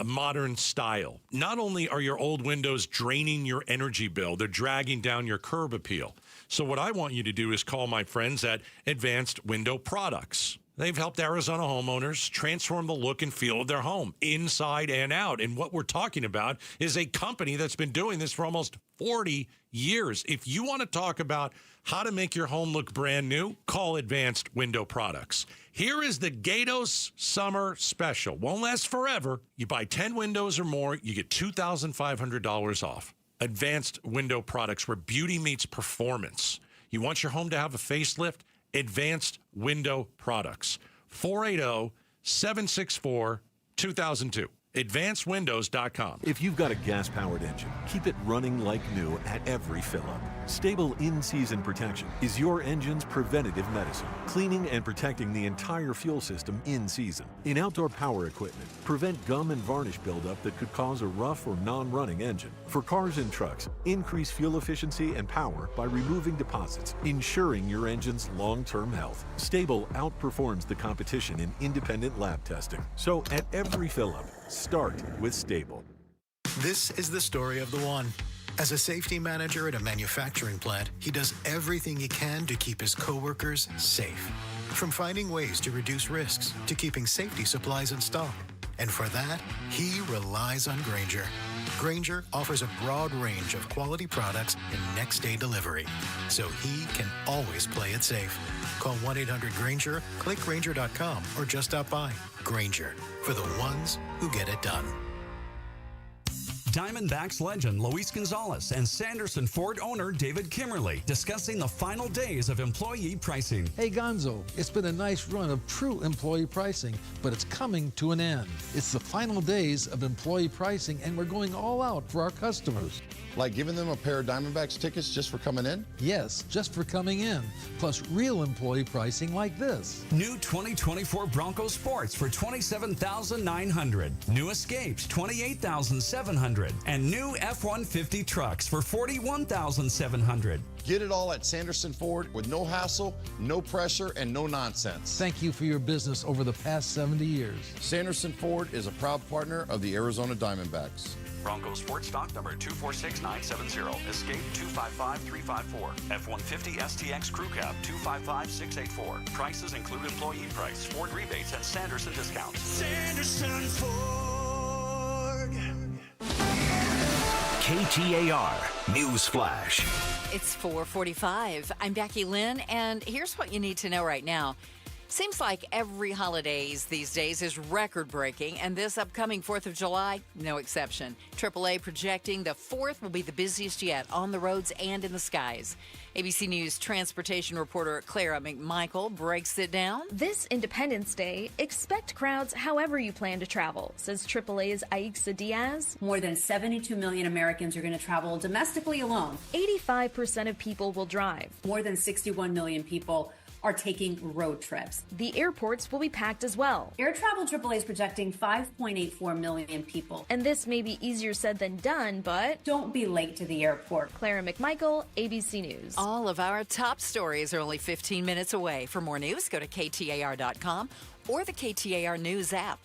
modern style. Not only are your old windows draining your energy bill, they're dragging down your curb appeal. So what I want you to do is call my friends at Advanced Window Products. They've helped Arizona homeowners transform the look and feel of their home, inside and out. And what we're talking about is a company that's been doing this for almost 40 years. If you want to talk about how to make your home look brand new, call Advanced Window Products. Here is the Gatos Summer Special. Won't last forever. You buy 10 windows or more, you get $2,500 off. Advanced Window Products, where beauty meets performance. You want your home to have a facelift? Advanced Window Products. 480-764-2002. AdvancedWindows.com. If you've got a gas-powered engine, keep it running like new at every fill-up. Stable in-season protection is your engine's preventative medicine, cleaning and protecting the entire fuel system in season. In outdoor power equipment, prevent gum and varnish buildup that could cause a rough or non-running engine. For cars and trucks, increase fuel efficiency and power by removing deposits, ensuring your engine's long-term health. Stable outperforms the competition in independent lab testing. So at every fill-up, start with Stable. This is the story of the one. As a safety manager at a manufacturing plant, he does everything he can to keep his coworkers safe. From finding ways to reduce risks to keeping safety supplies in stock. And for that, he relies on Grainger. Grainger offers a broad range of quality products and next-day delivery, so he can always play it safe. Call 1-800-GRAINGER, click Grainger.com, or just stop by. Grainger, for the ones who get it done. Diamondbacks legend Luis Gonzalez and Sanderson Ford owner David Kimmerly discussing the final days of employee pricing. Hey Gonzo, it's been a nice run of true employee pricing, but it's coming to an end. It's the final days of employee pricing, and we're going all out for our customers. Like giving them a pair of Diamondbacks tickets just for coming in? Yes, just for coming in, plus real employee pricing like this. New 2024 Bronco Sports for $27,900. New Escapes, $28,700. And new F-150 trucks for $41,700. Get it all at Sanderson Ford with no hassle, no pressure, and no nonsense. Thank you for your business over the past 70 years. Sanderson Ford is a proud partner of the Arizona Diamondbacks. Bronco Sports stock number 246970. Escape 255354. F-150 STX Crew Cab 255684. Prices include employee price, Ford rebates, and Sanderson discounts. Sanderson Ford. KTAR News Flash. It's 4:45. I'm Becky Lynn, and here's what you need to know right now. Seems like every holidays these days is record-breaking, and this upcoming 4th of July, no exception. AAA projecting the 4th will be the busiest yet on the roads and in the skies. ABC News transportation reporter Clara McMichael breaks it down. This Independence Day, expect crowds however you plan to travel, says AAA's Aixa Diaz. More than 72 million Americans are going to travel domestically alone. 85% of people will drive. More than 61 million people are taking road trips. The airports will be packed as well. Air Travel AAA is projecting 5.84 million people. And this may be easier said than done, but don't be late to the airport. Clara McMichael, ABC News. All of our top stories are only 15 minutes away. For more news, go to KTAR.com or the KTAR News app.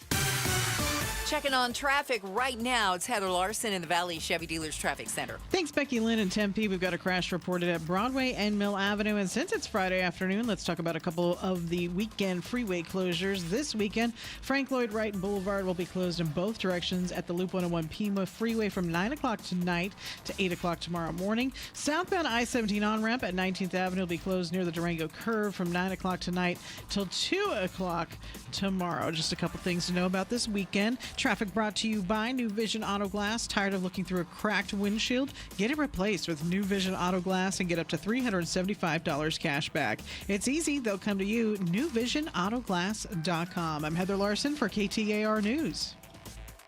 Checking on traffic right now, it's Heather Larson in the Valley Chevy Dealers Traffic Center. Thanks, Becky Lynn in Tempe. We've got a crash reported at Broadway and Mill Avenue. And since it's Friday afternoon, let's talk about a couple of the weekend freeway closures. This weekend, Frank Lloyd Wright Boulevard will be closed in both directions at the Loop 101 Pima Freeway from 9 o'clock tonight to 8 o'clock tomorrow morning. Southbound I-17 on-ramp at 19th Avenue will be closed near the Durango Curve from 9 o'clock tonight till 2 o'clock tomorrow. Just a couple things to know about this weekend. Traffic brought to you by New Vision Auto Glass. Tired of looking through a cracked windshield? Get it replaced with New Vision Auto Glass and get up to $375 cash back. It's easy. They'll come to you. NewVisionAutoGlass.com. I'm Heather Larson for KTAR News.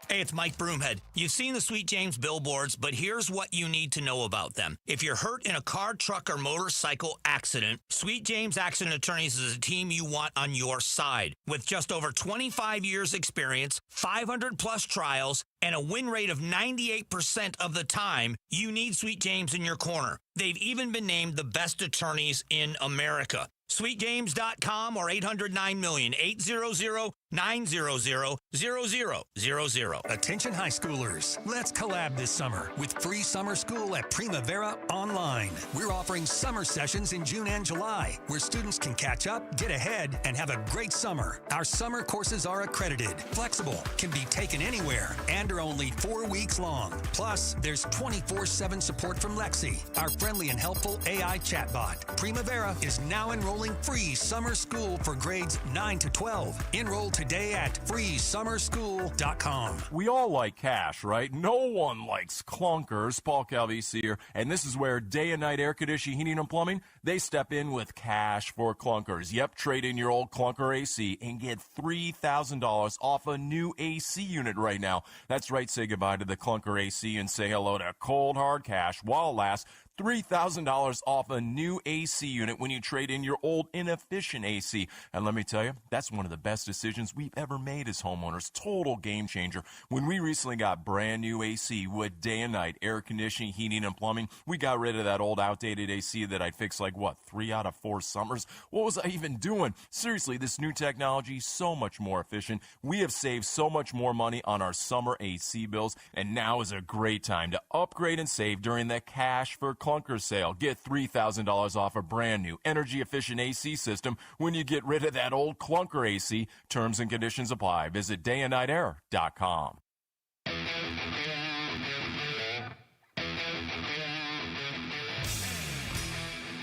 Hey, it's Mike Broomhead. You've seen the Sweet James billboards, but here's what you need to know about them. If you're hurt in a car, truck, or motorcycle accident, Sweet James Accident Attorneys is a team you want on your side. With just over 25 years experience, 500-plus trials, and a win rate of 98% of the time, you need Sweet James in your corner. They've even been named the best attorneys in America. SweetJames.com or 800-9-million, 800-900-0000. Attention high schoolers, let's collab this summer with free summer school at Primavera Online. We're offering summer sessions in June and July where students can catch up, get ahead, and have a great summer. Our summer courses are accredited, flexible, can be taken anywhere, and are only 4 weeks long. Plus, there's 24/7 support from Lexi, our friendly and helpful AI chatbot. Primavera is now enrolling free summer school for grades 9 to 12. Enroll today at freesummerschool.com. We all like cash, right? No one likes clunkers. Paul Calvisi here, and this is where Day and Night Air Conditioning, Heating, and Plumbing, they step in with cash for clunkers. Yep, trade in your old clunker AC and get $3,000 off a new AC unit right now. That's right, say goodbye to the clunker AC and say hello to cold, hard cash while it lasts. $3,000 off a new AC unit when you trade in your old inefficient AC. And let me tell you, that's one of the best decisions we've ever made as homeowners. Total game changer. When we recently got brand new AC with Day and Night Air Conditioning, Heating, and Plumbing, we got rid of that old outdated AC that I'd fixed 3 out of 4 summers. What was I even doing? Seriously, this new technology is so much more efficient. We have saved so much more money on our summer AC bills, and now is a great time to upgrade and save during the Cash for Clunkers sale. Get $3,000 off a brand new energy-efficient AC system when you get rid of that old clunker AC. Terms and conditions apply. Visit dayandnightair.com.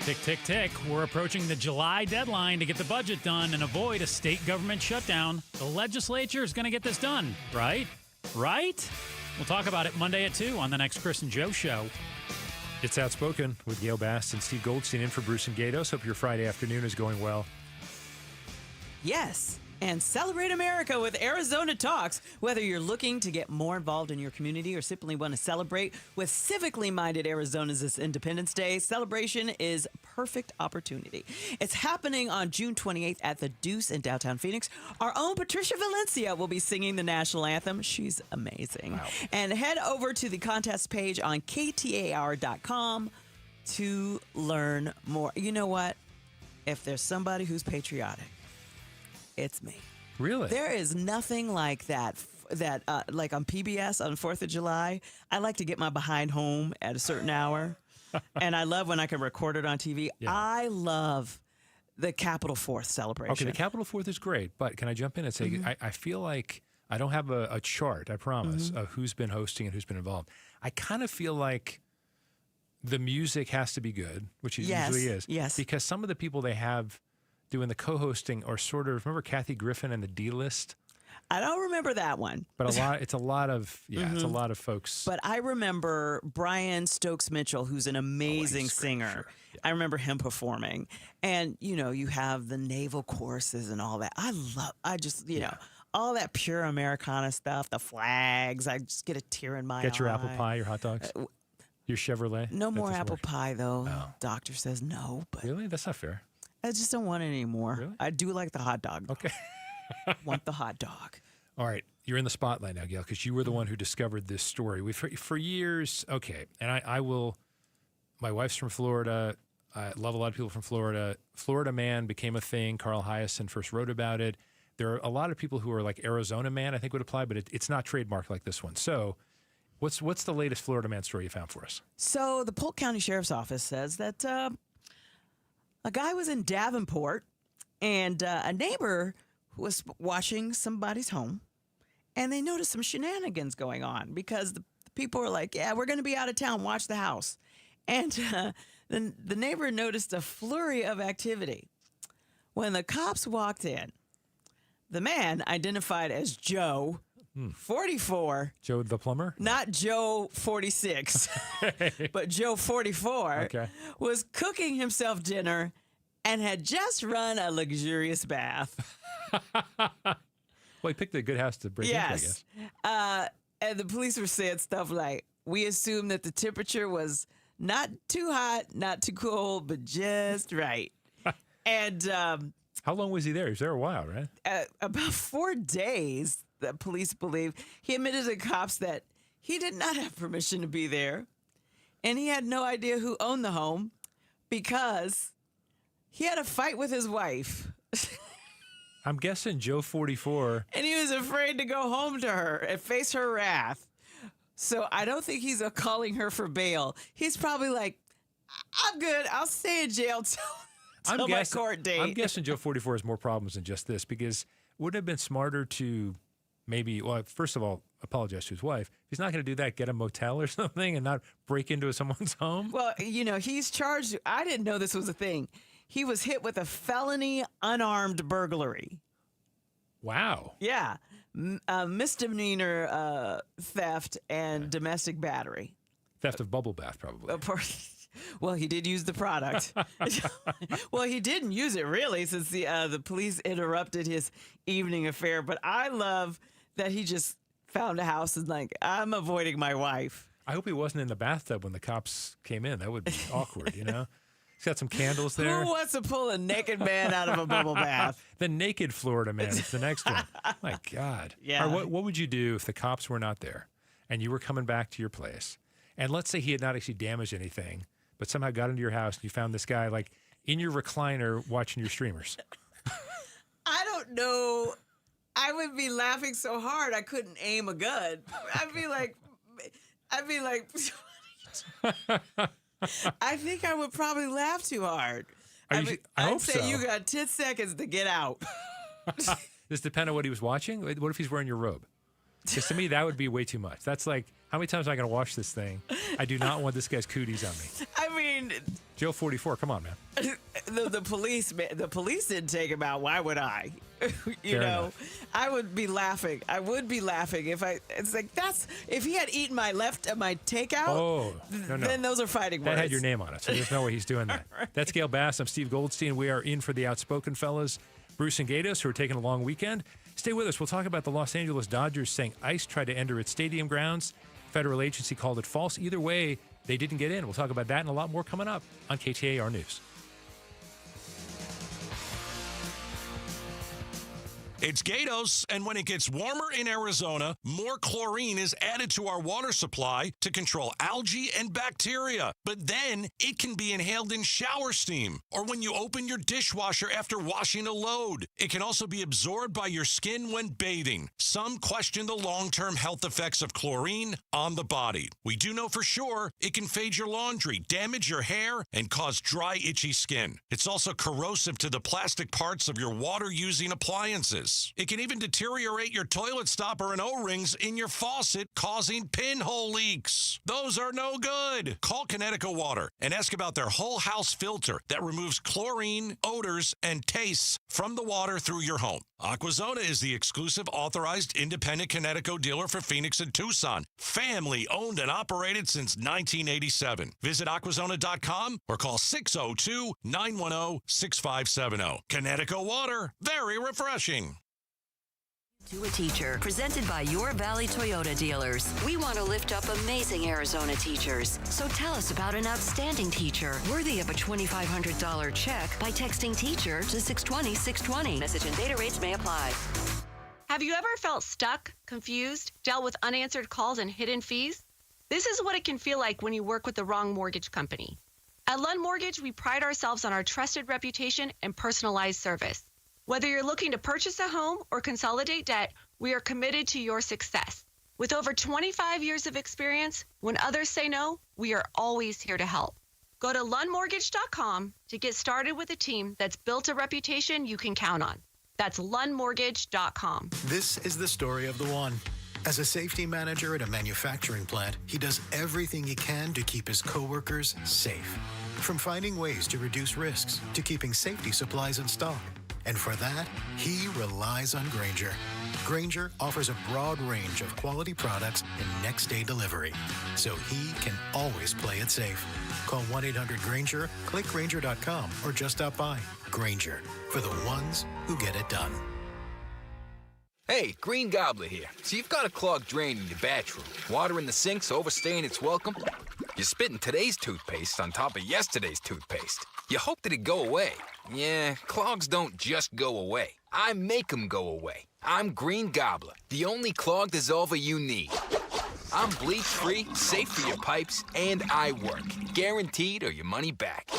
Tick, tick, tick. We're approaching the July deadline to get the budget done and avoid a state government shutdown. The legislature is going to get this done, right? Right? We'll talk about it Monday at 2 on the next Chris and Joe show. It's Outspoken with Gail Bass and Steve Goldstein in for Bruce and Gatos. Hope your Friday afternoon is going well. Yes. And celebrate America with Arizona Talks. Whether you're looking to get more involved in your community or simply want to celebrate with civically minded Arizonans this Independence Day, celebration is perfect opportunity. It's happening on June 28th at the Deuce in downtown Phoenix. Our own Patricia Valencia will be singing the national anthem. She's amazing. Wow. And head over to the contest page on KTAR.com to learn more. You know what? If there's somebody who's patriotic, it's me. Really? There is nothing like that. Like on PBS on 4th of July, I like to get my behind home at a certain hour. And I love when I can record it on TV. Yeah. I love the Capitol 4th celebration. Okay, the Capitol 4th is great. But can I jump in and say, I feel like I don't have a chart, I promise, of who's been hosting and who's been involved. I kind of feel like the music has to be good, which it usually is. Yes. Because some of the people they have doing the co-hosting or sort of, remember Kathy Griffin and the D-List? I don't remember that one. But it's a lot of folks. But I remember Brian Stokes Mitchell, who's an amazing singer. Sure. Yeah. I remember him performing. And, you have the naval courses and all that. All that pure Americana stuff, the flags. I just get a tear in my eye. Get your apple pie, your hot dogs, your Chevrolet. No more apple pie, though. Oh. Doctor says no. But Really? That's not fair. I just don't want it anymore. Really? I do like the hot dog. Okay. Want the hot dog. All right. You're in the spotlight now, Gail, because you were the one who discovered this story. We've for years, okay, and I will, my wife's from Florida. I love a lot of people from Florida. Florida Man became a thing. Carl Hyacin first wrote about it. There are a lot of people who are like Arizona Man, I think would apply, but it's not trademarked like this one. So what's the latest Florida Man story you found for us? So the Polk County Sheriff's Office says that a guy was in Davenport and a neighbor was watching somebody's home, and they noticed some shenanigans going on because the people were like, yeah, we're going to be out of town, watch the house. And the neighbor noticed a flurry of activity. When the cops walked in, the man identified as Joe, 44. Joe the plumber? Not Joe 46, but Joe 44 was cooking himself dinner and had just run a luxurious bath. Well, he picked a good house to break into, I guess. And the police were saying stuff like, we assumed that the temperature was not too hot, not too cold, but just right. And how long was he there? He was there a while, right? About 4 days, the police believe. He admitted to cops that he did not have permission to be there, and he had no idea who owned the home because he had a fight with his wife. I'm guessing Joe 44. And he was afraid to go home to her and face her wrath. So I don't think he's calling her for bail. He's probably like, I'm good. I'll stay in jail till my court date. I'm guessing Joe 44 has more problems than just this, because wouldn't it have been smarter to maybe, well, first of all, apologize to his wife. If he's not going to do that, get a motel or something and not break into someone's home? Well, he's charged. I didn't know this was a thing. He was hit with a felony unarmed burglary. Wow. Yeah. Misdemeanor theft and domestic battery. Theft of bubble bath, probably. Well, he did use the product. Well, he didn't use it, really, since the police interrupted his evening affair. But I love that he just found a house and like, I'm avoiding my wife. I hope he wasn't in the bathtub when the cops came in. That would be awkward, you know? He's got some candles there. Who wants to pull a naked man out of a bubble bath? The naked Florida man is the next one. My God. Yeah. All right, what would you do if the cops were not there and you were coming back to your place? And let's say he had not actually damaged anything, but somehow got into your house and you found this guy like in your recliner watching your streamers. I don't know. I would be laughing so hard I couldn't aim a gun. I'd be like, I think I would probably laugh too hard. I I'd hope say so. you got 10 seconds to get out. Does it depend on what he was watching? What if he's wearing your robe? Because to me, that would be way too much. That's like, how many times am I going to wash this thing? I do not want this guy's cooties on me. I mean, Joe 44, come on, man. the police didn't take him out. Why would I? Fair enough. I would be laughing. I would be laughing it's like if he had eaten my takeout. Oh, no. Then those are fighting words. That had your name on it, so there's no way he's doing that. Right. That's Gail Bass. I'm Steve Goldstein. We are in for the Outspoken fellas, Bruce and Gatos, who are taking a long weekend. Stay with us. We'll talk about the Los Angeles Dodgers saying ICE tried to enter its stadium grounds. Federal agency called it false. Either way, they didn't get in. We'll talk about that and a lot more coming up on KTAR News. It's Gatos, and when it gets warmer in Arizona, more chlorine is added to our water supply to control algae and bacteria. But then it can be inhaled in shower steam or when you open your dishwasher after washing a load. It can also be absorbed by your skin when bathing. Some question the long-term health effects of chlorine on the body. We do know for sure it can fade your laundry, damage your hair, and cause dry, itchy skin. It's also corrosive to the plastic parts of your water-using appliances. this. It can even deteriorate your toilet stopper and O-rings in your faucet, causing pinhole leaks. Those are no good. Call Connecticut Water and ask about their whole house filter that removes chlorine, odors, and tastes from the water through your home. Aquazona is the exclusive authorized independent Connecticut dealer for Phoenix and Tucson. Family owned and operated since 1987. Visit aquazona.com or call 602-910-6570. Connecticut Water, very refreshing. To a Teacher, presented by Your Valley Toyota dealers. We want to lift up amazing Arizona teachers. So tell us about an outstanding teacher worthy of a $2,500 check by texting teacher to 620-620. Message and data rates may apply. Have you ever felt stuck, confused, dealt with unanswered calls and hidden fees? This is what it can feel like when you work with the wrong mortgage company. At Lund Mortgage, we pride ourselves on our trusted reputation and personalized service. Whether you're looking to purchase a home or consolidate debt, we are committed to your success. With over 25 years of experience, when others say no, we are always here to help. Go to lundmortgage.com to get started with a team that's built a reputation you can count on. That's lundmortgage.com. This is the story of the one. As a safety manager at a manufacturing plant, he does everything he can to keep his coworkers safe. From finding ways to reduce risks to keeping safety supplies in stock. And for that, he relies on Grainger. Grainger offers a broad range of quality products and next-day delivery, so he can always play it safe. Call 1-800-GRAINGER, click Grainger.com, or just stop by. Grainger, for the ones who get it done. Hey, Green Gobbler here. So you've got a clogged drain in your bathroom. Water in the sink's overstaying its welcome. You're spitting today's toothpaste on top of yesterday's toothpaste. You hope that it go away. Yeah, clogs don't just go away. I make them go away. I'm Green Gobbler, the only clog dissolver you need. I'm bleach-free, safe for your pipes, and I work. Guaranteed or your money back.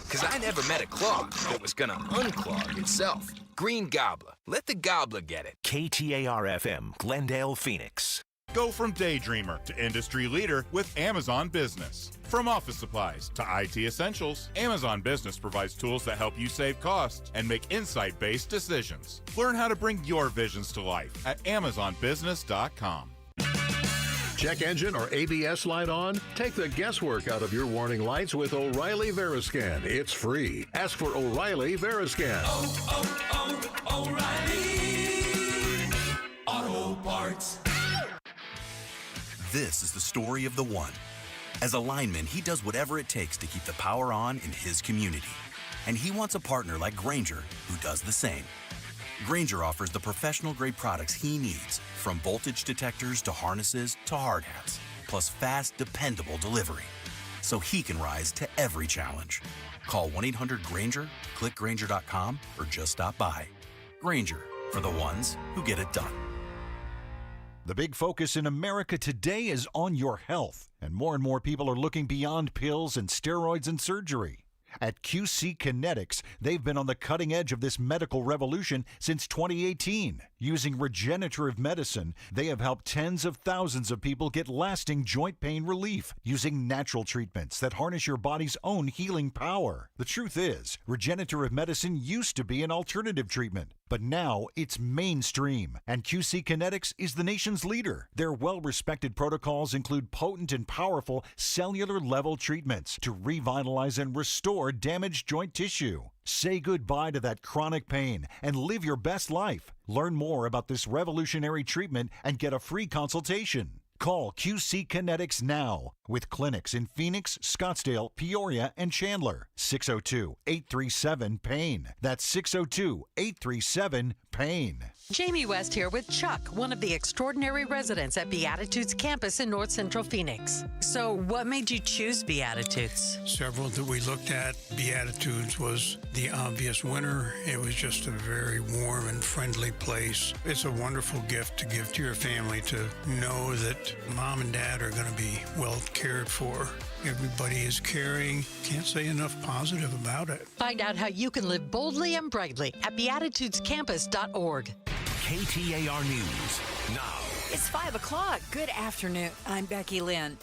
Because I never met a clog that was gonna unclog itself. Green Gobbler. Let the gobbler get it. KTAR-FM, Glendale, Phoenix. Go from daydreamer to industry leader with Amazon Business. From office supplies to IT essentials, Amazon Business provides tools that help you save costs and make insight-based decisions. Learn how to bring your visions to life at amazonbusiness.com. Check engine or ABS light on? Take the guesswork out of your warning lights with O'Reilly Veriscan. It's free. Ask for O'Reilly Veriscan. O'Reilly Auto Parts. This is the story of the one. As a lineman, he does whatever it takes to keep the power on in his community. And he wants a partner like Grainger who does the same. Grainger offers the professional-grade products he needs, from voltage detectors to harnesses to hard hats, plus fast, dependable delivery, so he can rise to every challenge. Call 1-800-GRAINGER, click Grainger.com, or just stop by. Grainger, for the ones who get it done. The big focus in America today is on your health, and more people are looking beyond pills and steroids and surgery. At QC Kinetics, they've been on the cutting edge of this medical revolution since 2018. Using regenerative medicine, they have helped tens of thousands of people get lasting joint pain relief using natural treatments that harness your body's own healing power. The truth is, regenerative medicine used to be an alternative treatment, but now it's mainstream, and QC Kinetics is the nation's leader. Their well-respected protocols include potent and powerful cellular-level treatments to revitalize and restore damaged joint tissue. Say goodbye to that chronic pain and live your best life. Learn more about this revolutionary treatment and get a free consultation. Call QC Kinetics now with clinics in Phoenix, Scottsdale, Peoria, and Chandler. 602-837-PAIN. That's 602-837-PAIN. Jamie West here with Chuck, one of the extraordinary residents at Beatitudes campus in North Central Phoenix. So what made you choose Beatitudes? Several that we looked at. Beatitudes was the obvious winner. It was just a very warm and friendly place. It's a wonderful gift to give to your family to know that mom and dad are going to be well cared for. Everybody is caring. Can't say enough positive about it. Find out how you can live boldly and brightly at beatitudescampus.org. KTAR News now. It's 5 o'clock. Good afternoon. I'm Becky Lynn.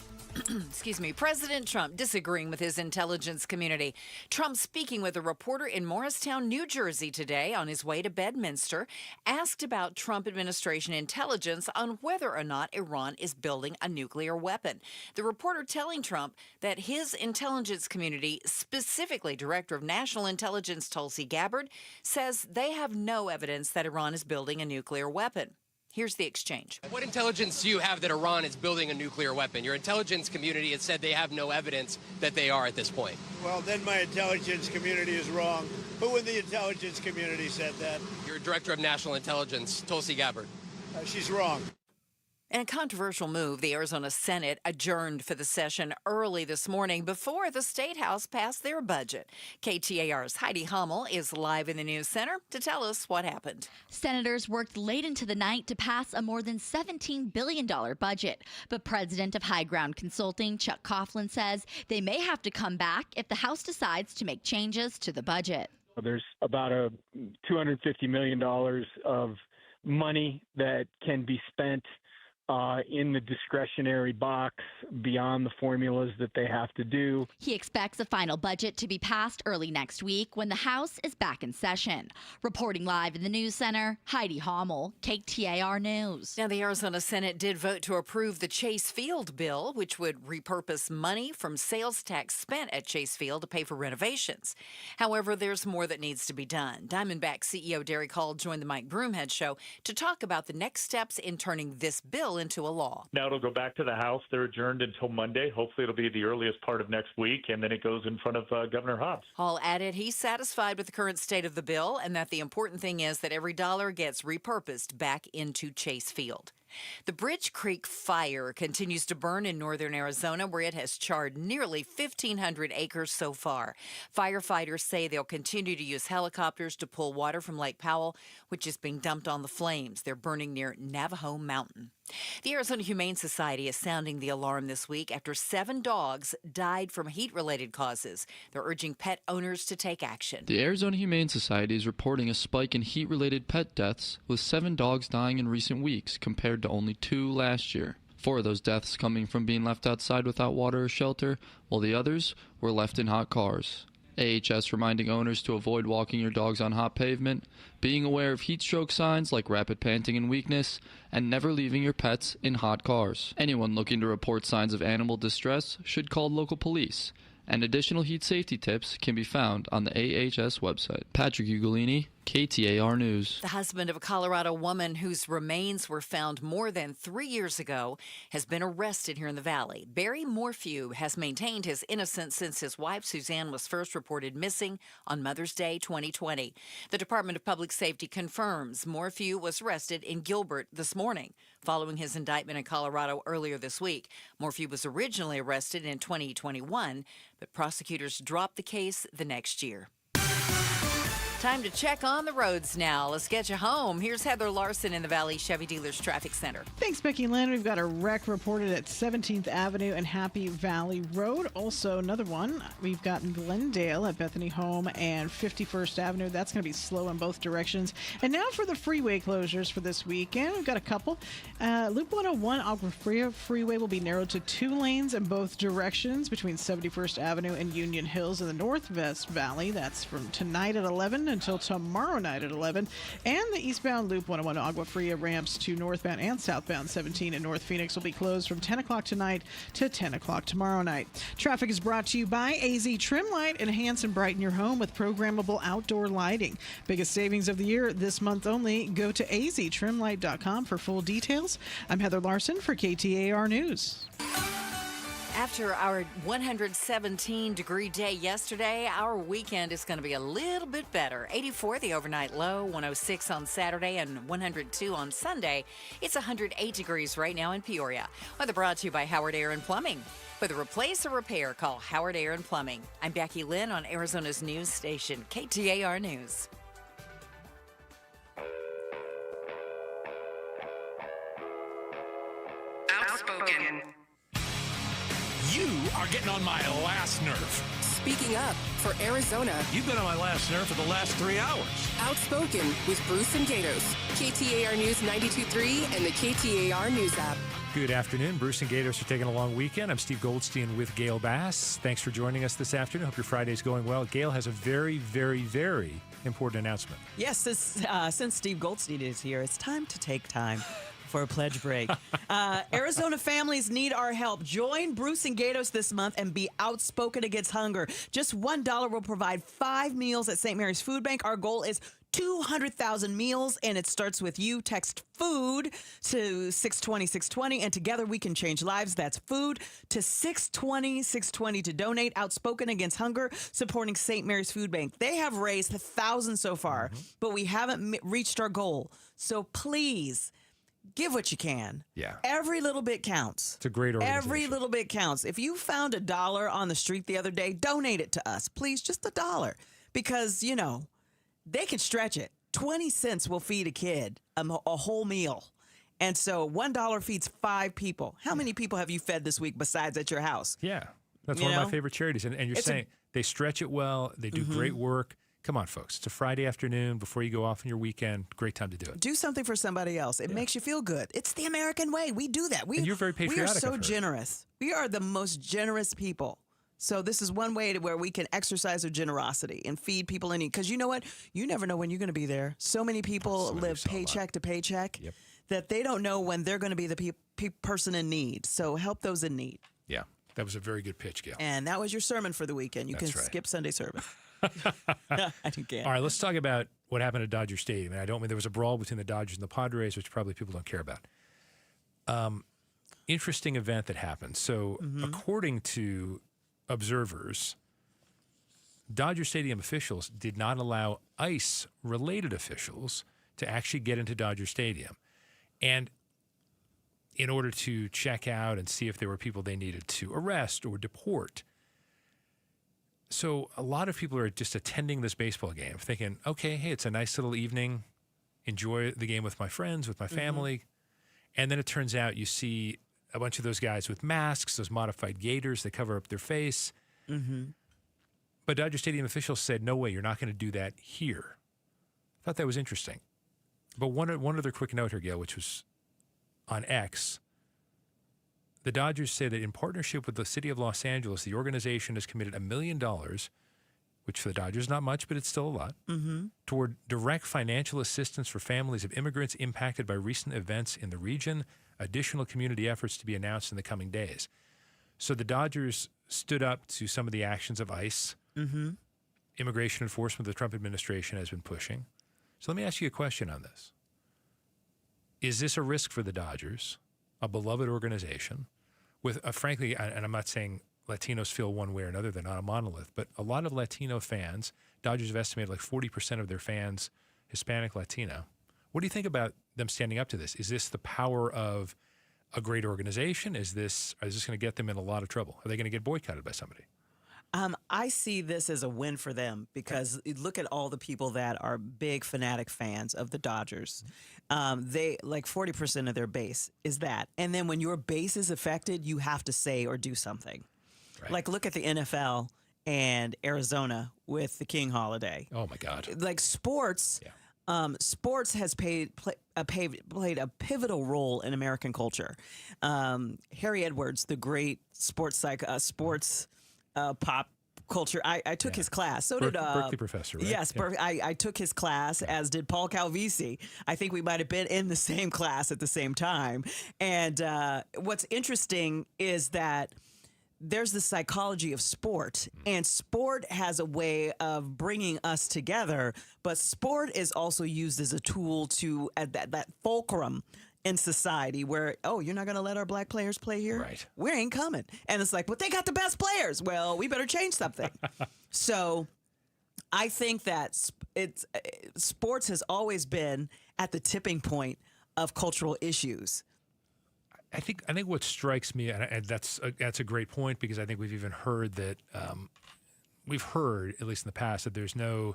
President Trump disagreeing with his intelligence community. Trump speaking with a reporter in Morristown, New Jersey today on his way to Bedminster, asked about Trump administration intelligence on whether or not Iran is building a nuclear weapon. The reporter telling Trump that his intelligence community, specifically Director of National Intelligence Tulsi Gabbard, says they have no evidence that Iran is building a nuclear weapon. Here's the exchange. What intelligence do you have that Iran is building a nuclear weapon? Your intelligence community has said they have no evidence that they are at this point. Well, then my intelligence community is wrong. Who in the intelligence community said that? Your Director of National Intelligence, Tulsi Gabbard. She's wrong. In a controversial move, the Arizona Senate adjourned for the session early this morning before the State House passed their budget. KTAR's Heidi Hummel is live in the News Center to tell us what happened. Senators worked late into the night to pass a more than $17 billion budget. But President of High Ground Consulting, Chuck Coughlin, says they may have to come back if the House decides to make changes to the budget. There's about a $250 million of money that can be spent in the discretionary box beyond the formulas that they have to do. He expects a final budget to be passed early next week when the House is back in session. Reporting live in the News Center, Heidi Hummel, KTAR News. Now, the Arizona Senate did vote to approve the Chase Field bill, which would repurpose money from sales tax spent at Chase Field to pay for renovations. However, there's more that needs to be done. Diamondback CEO Derek Hall joined the Mike Broomhead Show to talk about the next steps in turning this bill into a law. Now it'll go back to the House. They're adjourned until Monday. Hopefully it'll be the earliest part of next week, and then it goes in front of Governor Hobbs. Hall added he's satisfied with the current state of the bill and that the important thing is that every dollar gets repurposed back into Chase Field. The Bridge Creek fire continues to burn in northern Arizona, where it has charred nearly 1,500 acres so far. Firefighters say they'll continue to use helicopters to pull water from Lake Powell, which is being dumped on the flames. They're burning near Navajo Mountain. The Arizona Humane Society is sounding the alarm this week after 7 dogs died from heat-related causes. They're urging pet owners to take action. The Arizona Humane Society is reporting a spike in heat-related pet deaths, with 7 dogs dying in recent weeks compared to only 2 last year. 4 of those deaths coming from being left outside without water or shelter, while the others were left in hot cars. AHS reminding owners to avoid walking your dogs on hot pavement, being aware of heat stroke signs like rapid panting and weakness, and never leaving your pets in hot cars. Anyone looking to report signs of animal distress should call local police, and additional heat safety tips can be found on the AHS website. Patrick Ugolini, KTAR News. The husband of a Colorado woman whose remains were found more than 3 years ago has been arrested here in the Valley. Barry Morphew has maintained his innocence since his wife Suzanne was first reported missing on Mother's Day 2020. The Department of Public Safety confirms Morphew was arrested in Gilbert this morning following his indictment in Colorado earlier this week. Morphew was originally arrested in 2021, but prosecutors dropped the case the next year. Time to check on the roads now. Let's get you home. Here's Heather Larson in the Valley Chevy Dealers Traffic Center. Thanks, Becky Lynn. We've got a wreck reported at 17th Avenue and Happy Valley Road. Also, another one we've got in Glendale at Bethany Home and 51st Avenue. That's going to be slow in both directions. And now for the freeway closures for this weekend. We've got a couple. Loop 101 Agua Fria Freeway will be narrowed to 2 lanes in both directions between 71st Avenue and Union Hills in the Northwest Valley. That's from tonight at 11 until tomorrow night at 11. And the eastbound Loop 101 Agua Fria ramps to northbound and southbound 17 in North Phoenix will be closed from 10 o'clock tonight to 10 o'clock tomorrow night. Traffic is brought to you by AZ Trimlight. Enhance and brighten your home with programmable outdoor lighting. Biggest savings of the year this month only. Go to aztrimlight.com for full details. I'm Heather Larson for KTAR News. After our 117-degree day yesterday, our weekend is going to be a little bit better. 84 the overnight low, 106 on Saturday, and 102 on Sunday. It's 108 degrees right now in Peoria. Weather brought to you by Howard Air and Plumbing. Whether replace or repair, call Howard Air and Plumbing. I'm Becky Lynn on Arizona's news station, KTAR News. Outspoken. You are getting on my last nerve. Speaking up for Arizona. You've been on my last nerve for the last 3 hours. Outspoken with Bruce and Gatos. KTAR News 92.3 and the KTAR News app. Good afternoon. Bruce and Gatos are taking a long weekend. I'm Steve Goldstein with Gail Bass. Thanks for joining us this afternoon. Hope your Friday's going well. Gail has a very, very, very important announcement. Yes, since Steve Goldstein is here, it's time to take time for a pledge break. Arizona families need our help. Join Bruce and Gatos this month and be outspoken against hunger. Just $1 will provide 5 meals at St. Mary's Food Bank. Our goal is 200,000 meals, and it starts with you. Text food to 620-620, and together we can change lives. That's food to 620-620 to donate. Outspoken Against Hunger, supporting St. Mary's Food Bank. They have raised thousands so far, but we haven't reached our goal. So please, give what you can. Yeah. Every little bit counts. It's a great organization. Every little bit counts. If you found $1 on the street the other day, donate it to us. Please, just $1. Because, you know, they can stretch it. 20 cents will feed a kid a whole meal. And so $1 feeds 5 people. How many people have you fed this week besides at your house? Yeah. That's one of my favorite charities. And you're saying they stretch it well. They do great work. Come on, folks. It's a Friday afternoon before you go off on your weekend. Great time to do it. Do something for somebody else. It makes you feel good. It's the American way. We do that. And you're very patriotic. We are so generous. We are the most generous people. So this is one way to where we can exercise our generosity and feed people in need. Because you know what? You never know when you're going to be there. So many people live paycheck to paycheck that they don't know when they're going to be the person in need. So help those in need. Yeah, that was a very good pitch, Gail. And that was your sermon for the weekend. You can skip Sunday service. You can. All right, let's talk about what happened at Dodger Stadium. And I don't mean there was a brawl between the Dodgers and the Padres, which probably people don't care about. Interesting event that happened. So according to observers, Dodger Stadium officials did not allow ICE-related officials to actually get into Dodger Stadium. And in order to check out and see if there were people they needed to arrest or deport. So a lot of people are just attending this baseball game thinking, okay, hey, it's a nice little evening. Enjoy the game with my friends, with my family. And then it turns out you see a bunch of those guys with masks, those modified gaiters that cover up their face. But Dodger Stadium officials said, no way, you're not going to do that here. I thought that was interesting. But one other quick note here, Gail, which was on X. The Dodgers say that in partnership with the city of Los Angeles, the organization has committed $1 million, which for the Dodgers is not much, but it's still a lot, toward direct financial assistance for families of immigrants impacted by recent events in the region. Additional community efforts to be announced in the coming days. So the Dodgers stood up to some of the actions of ICE. Immigration enforcement the Trump administration has been pushing. So let me ask you a question on this. Is this a risk for the Dodgers, a beloved organization, with, frankly, and I'm not saying Latinos feel one way or another, they're not a monolith, but a lot of Latino fans, Dodgers have estimated like 40% of their fans, Hispanic, Latino. What do you think about them standing up to this? Is this the power of a great organization? Is this going to get them in a lot of trouble? Are they going to get boycotted by somebody? I see this as a win for them because look at all the people that are big fanatic fans of the Dodgers. They like 40% of their base is that. And then when your base is affected, you have to say or do something. Right. Like look at the NFL and Arizona with the King holiday. Oh, my God. Like sports. Yeah. Sports has played a pivotal role in American culture. Harry Edwards, the great sports pop culture, I took his class. So did Berkeley professor, right? Yes, yeah. I took his class, as did Paul Calvisi. I think we might have been in the same class at the same time. And what's interesting is that there's the psychology of sport, and sport has a way of bringing us together, but sport is also used as a tool to that fulcrum in society where, oh, you're not going to let our black players play here? Right. We ain't coming. And it's like, but they got the best players. Well, we better change something. So I think that sports has always been at the tipping point of cultural issues. I think what strikes me, and that's a great point, because I think we've even heard that we've heard, at least in the past, that there's no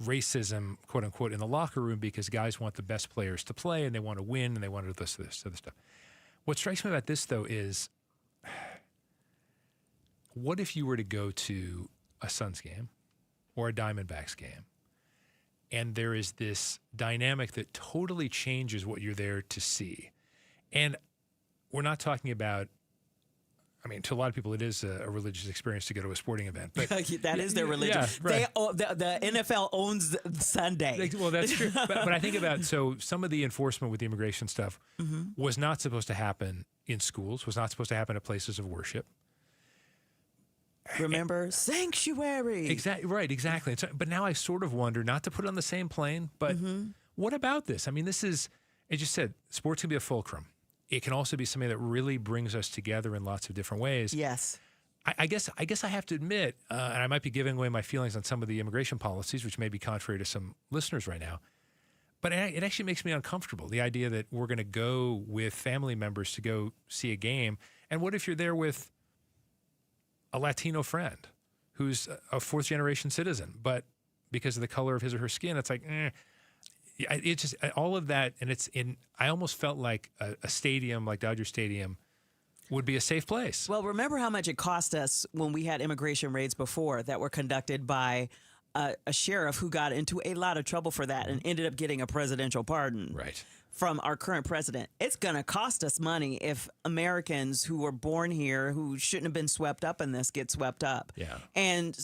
racism, quote unquote, in the locker room because guys want the best players to play and they want to win and they want to do this other stuff. What strikes me about this, though, is what if you were to go to a Suns game or a Diamondbacks game and there is this dynamic that totally changes what you're there to see? And we're not talking about, I mean, to a lot of people, it is a religious experience to go to a sporting event. But that is their religion. Yeah, right. The NFL owns Sunday. Well, that's true. But I think about, so some of the enforcement with the immigration stuff was not supposed to happen in schools, was not supposed to happen at places of worship. Remember, sanctuary. Exactly. Right, exactly. So, but now I sort of wonder, not to put it on the same plane, but what about this? I mean, this is, as you said, sports can be a fulcrum. It can also be something that really brings us together in lots of different ways. Yes. I guess I have to admit, and I might be giving away my feelings on some of the immigration policies, which may be contrary to some listeners right now, but it actually makes me uncomfortable, the idea that we're going to go with family members to go see a game. And what if you're there with a Latino friend who's a fourth-generation citizen, but because of the color of his or her skin, it's like, it's just all of that, and I almost felt like a stadium like Dodger Stadium would be a safe place. Well, remember how much it cost us when we had immigration raids before that were conducted by a sheriff who got into a lot of trouble for that and ended up getting a presidential pardon from our current president. It's going to cost us money if Americans who were born here, who shouldn't have been swept up in this, get swept up. Yeah. And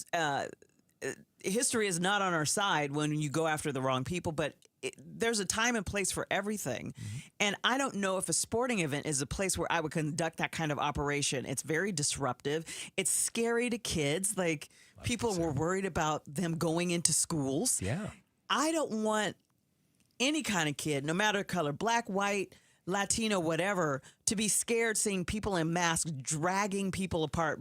history is not on our side when you go after the wrong people, but there's a time and place for everything. And I don't know if a sporting event is a place where I would conduct that kind of operation. It's very disruptive. It's scary to kids. Like, people were worried about them going into schools. Yeah. I don't want any kind of kid, no matter color, black, white, Latino, whatever, to be scared seeing people in masks dragging people apart.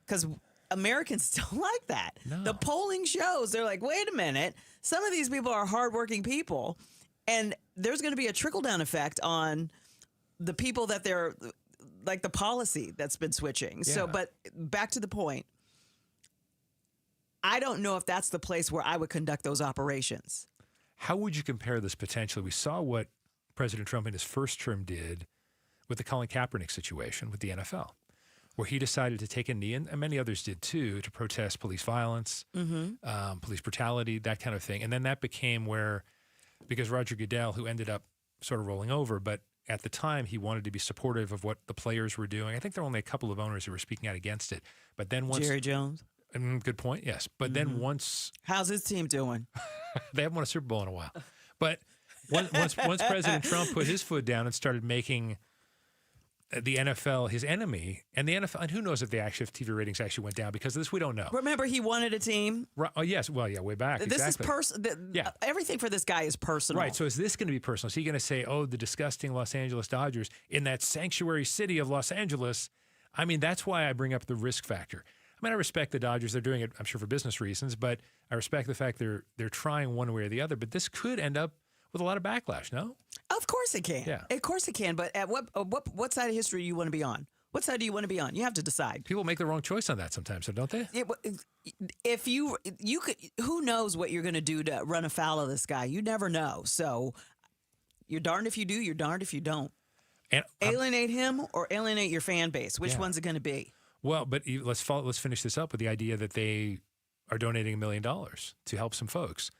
Because Americans don't like that. No. The polling shows, they're like, wait a minute, some of these people are hardworking people, and there's going to be a trickle-down effect on the people that they're, like the policy that's been switching. Yeah. So, but back to the point, I don't know if that's the place where I would conduct those operations. How would you compare this potentially? We saw what President Trump in his first term did with the Colin Kaepernick situation with the NFL, where he decided to take a knee, and many others did too, to protest police violence, police brutality, that kind of thing. And then that became where, because Roger Goodell, who ended up sort of rolling over, but at the time he wanted to be supportive of what the players were doing. I think there were only a couple of owners who were speaking out against it. But then once Jerry Jones. Good point, yes. But then once... How's his team doing? They haven't won a Super Bowl in a while. But once President Trump put his foot down and started making the NFL his enemy, and the NFL, and who knows if TV ratings actually went down because of this, we don't know. Remember, he wanted a team. Right, oh yes, well, yeah, way back. This exactly. is everything for this guy is personal. Right. So is this going to be personal? Is he going to say, "Oh, the disgusting Los Angeles Dodgers in that sanctuary city of Los Angeles"? I mean, that's why I bring up the risk factor. I mean, I respect the Dodgers; they're doing it, I'm sure, for business reasons, but I respect the fact they're trying one way or the other. But this could end up with a lot of backlash. No. Of course it can. Yeah. Of course it can. But at what side of history do you want to be on? What side do you want to be on? You have to decide. People make the wrong choice on that sometimes, don't they? If you could, who knows what you're going to do to run afoul of this guy? You never know. So you're darned if you do. You're darned if you don't. And alienate him or alienate your fan base. Which one's it going to be? Well, but let's finish this up with the idea that they are donating $1 million to help some folks.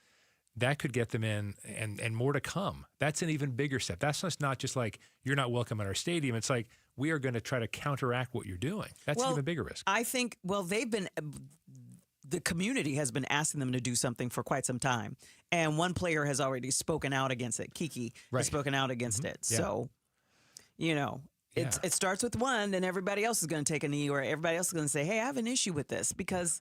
That could get them in, and more to come. That's an even bigger step. That's not just like, you're not welcome at our stadium. It's like, we are going to try to counteract what you're doing. That's an even bigger risk. I think, the community has been asking them to do something for quite some time. And one player has already spoken out against it. Kiki has spoken out against it. Yeah. So, it starts with one, and everybody else is going to take a knee, or everybody else is going to say, hey, I have an issue with this because,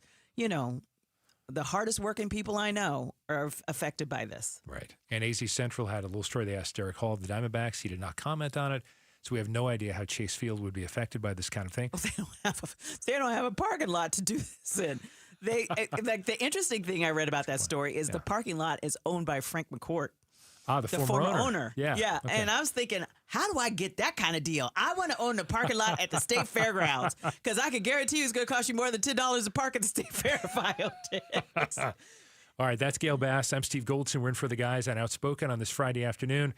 the hardest working people I know are affected by this. Right. And AZ Central had a little story. They asked Derek Hall of the Diamondbacks. He did not comment on it. So we have no idea how Chase Field would be affected by this kind of thing. Well, they don't have a parking lot to do this in. Like, the interesting thing I read about that story is the parking lot is owned by Frank McCourt. The former owner. Yeah. Okay. And I was thinking, how do I get that kind of deal? I want to own the parking lot at the state fairgrounds because I can guarantee you it's going to cost you more than $10 to park at the state fair if I owned it. All right, that's Gail Bass. I'm Steve Goldson. We're in for the guys on Outspoken on this Friday afternoon.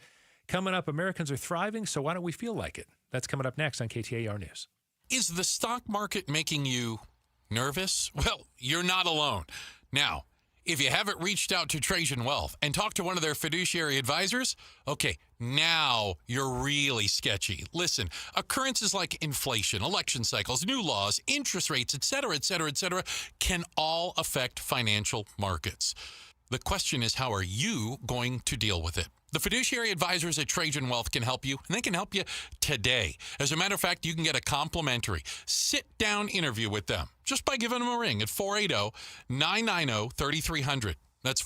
Coming up, Americans are thriving, so why don't we feel like it? That's coming up next on KTAR News. Is the stock market making you nervous? Well, you're not alone. Now, If you haven't reached out to Trajan Wealth and talked to one of their fiduciary advisors, okay, now you're really sketchy. Listen, occurrences like inflation, election cycles, new laws, interest rates, et cetera, can all affect financial markets. The question is, how are you going to deal with it? The fiduciary advisors at Trajan Wealth can help you, and they can help you today. As a matter of fact, you can get a complimentary sit-down interview with them just by giving them a ring at 480-990-3300. That's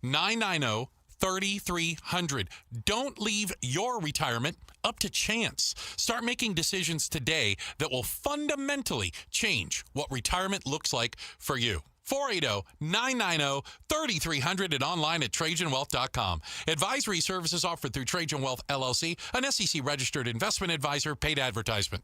480-990-3300. Don't leave your retirement up to chance. Start making decisions today that will fundamentally change what retirement looks like for you. 480-990-3300 and online at TrajanWealth.com. Advisory services offered through Trajan Wealth, LLC, an SEC-registered investment advisor, paid advertisement.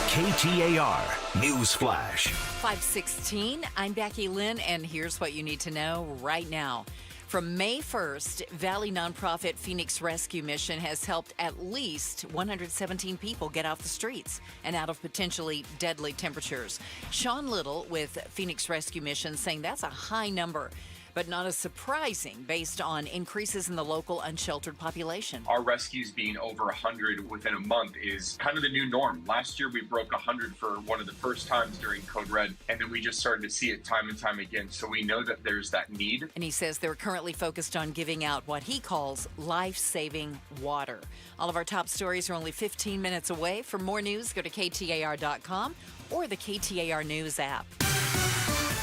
KTAR News Flash. 5:16. I'm Becky Lynn, and here's what you need to know right now. From May 1st, Valley nonprofit Phoenix Rescue Mission has helped at least 117 people get off the streets and out of potentially deadly temperatures. Sean Little with Phoenix Rescue Mission saying that's a high number, but not as surprising based on increases in the local unsheltered population. Our rescues being over 100 within a month is kind of the new norm. Last year, we broke 100 for one of the first times during Code Red, and then we just started to see it time and time again. So we know that there's that need. And he says they're currently focused on giving out what he calls life-saving water. All of our top stories are only 15 minutes away. For more news, go to KTAR.com or the KTAR News app.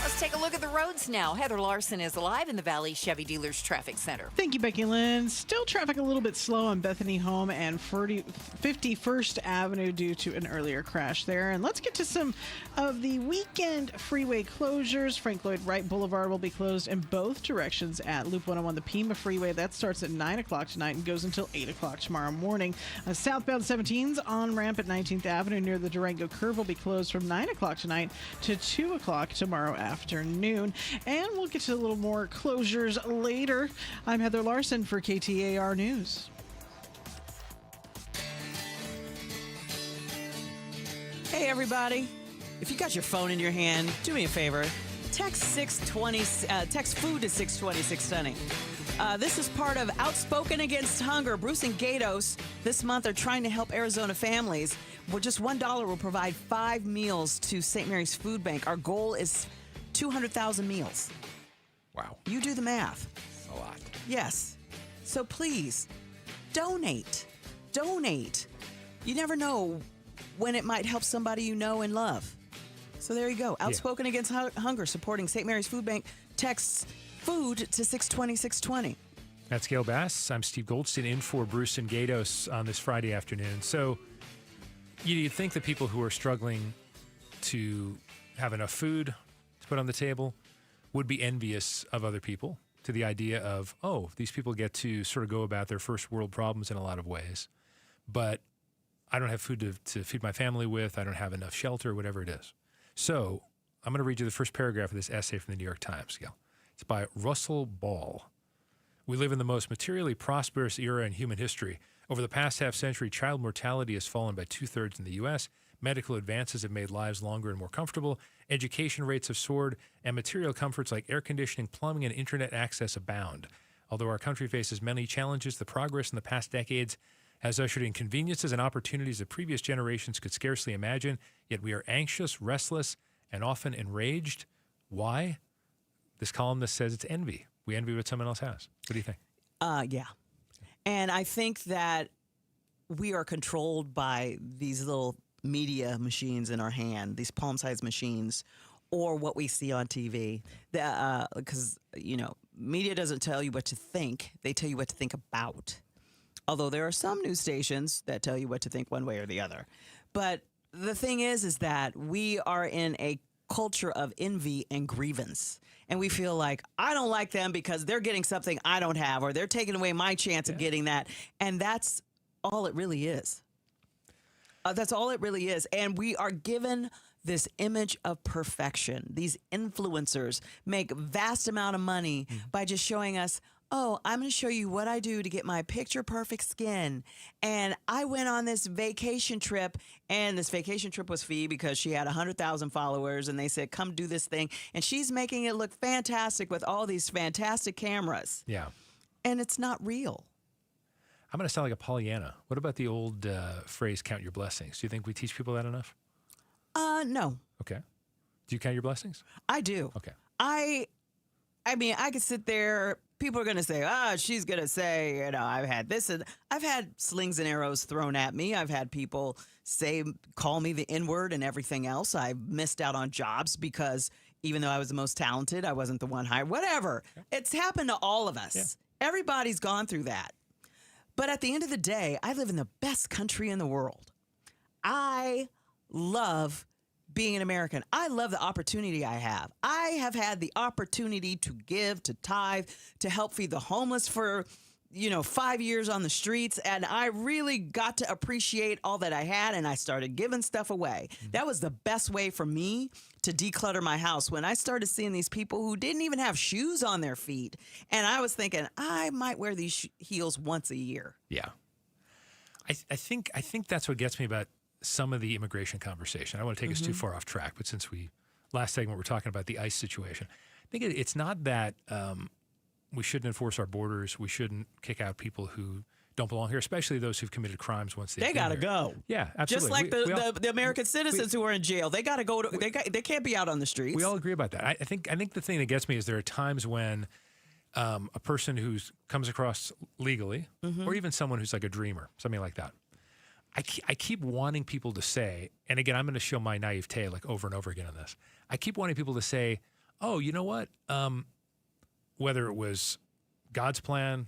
Let's take a look at the roads now. Heather Larson is live in the Valley Chevy Dealers Traffic Center. Thank you, Becky Lynn. Still traffic a little bit slow on Bethany Home and 51st Avenue due to an earlier crash there. And let's get to some of the weekend freeway closures. Frank Lloyd Wright Boulevard will be closed in both directions at Loop 101, the Pima Freeway. That starts at 9 o'clock tonight and goes until 8 o'clock tomorrow morning. Southbound 17's on-ramp at 19th Avenue near the Durango Curve will be closed from 9 o'clock tonight to 2 o'clock tomorrow afternoon. And we'll get to a little more closures later. I'm Heather Larson for KTAR News. Hey, everybody. If you got your phone in your hand, do me a favor. Text 620. Text food to 620-620. This is part of Outspoken Against Hunger. Bruce and Gatos this month are trying to help Arizona families. Well, just $1 will provide 5 meals to St. Mary's Food Bank. Our goal is 200,000 meals. Wow. You do the math. A lot. Yes. So please, donate. Donate. You never know when it might help somebody you know and love. So there you go. Outspoken Against Hunger, supporting St. Mary's Food Bank. Texts food to 620-620. That's Gail Bass. I'm Steve Goldstein in for Bruce and Gatos on this Friday afternoon. So you'd think the people who are struggling to have enough food to put on the table would be envious of other people, to the idea of, oh, these people get to sort of go about their first world problems in a lot of ways. But I don't have food to feed my family with. I don't have enough shelter, whatever it is. So I'm going to read you the first paragraph of this essay from the New York Times, Gail. It's by Russell Ball. We live in the most materially prosperous era in human history. Over the past half-century, child mortality has fallen by 2/3 in the U.S., medical advances have made lives longer and more comfortable, education rates have soared, and material comforts like air conditioning, plumbing, and internet access abound. Although our country faces many challenges, the progress in the past decades has ushered in conveniences and opportunities that previous generations could scarcely imagine, yet we are anxious, restless, and often enraged. Why? This columnist says it's envy. We envy what someone else has. What do you think? Yeah. And I think that we are controlled by these little media machines in our hand, these palm-sized machines, or what we see on TV. Because, media doesn't tell you what to think. They tell you what to think about. Although there are some news stations that tell you what to think one way or the other. But the thing is that we are in a culture of envy and grievance. And we feel like, I don't like them because they're getting something I don't have, or they're taking away my chance of getting that. And that's all it really is. That's all it really is. And we are given this image of perfection. These influencers make vast amount of money by just showing us, oh, I'm going to show you what I do to get my picture perfect skin. And I went on this vacation trip, and this vacation trip was free because she had 100,000 followers, and they said, come do this thing. And she's making it look fantastic with all these fantastic cameras. Yeah. And it's not real. I'm going to sound like a Pollyanna. What about the old phrase, count your blessings? Do you think we teach people that enough? No. Okay. Do you count your blessings? I do. Okay. I mean, I could sit there. People are going to say, she's going to say, I've had this. And I've had slings and arrows thrown at me. I've had people call me the N-word and everything else. I missed out on jobs because even though I was the most talented, I wasn't the one hired. Whatever. Okay. It's happened to all of us. Yeah. Everybody's gone through that. But at the end of the day, I live in the best country in the world. I love being an American. I love the opportunity I have. I have had the opportunity to give, to tithe, to help feed the homeless for, 5 years on the streets. And I really got to appreciate all that I had, and I started giving stuff away. Mm-hmm. That was the best way for me to declutter my house when I started seeing these people who didn't even have shoes on their feet. And I was thinking, I might wear these heels once a year. Yeah. I think that's what gets me about some of the immigration conversation. I don't want to take us too far off track, but since last segment we're talking about the ICE situation, I think it's not that we shouldn't enforce our borders. We shouldn't kick out people who don't belong here, especially those who've committed crimes once they got to go. Yeah, absolutely. Just like the American citizens who are in jail, they got to go. They can't be out on the streets. We all agree about that. I think the thing that gets me is there are times when a person who comes across legally, or even someone who's like a dreamer, something like that. I keep wanting people to say, and again, I'm going to show my naivete like over and over again on this. I keep wanting people to say, oh, you know what? Whether it was God's plan,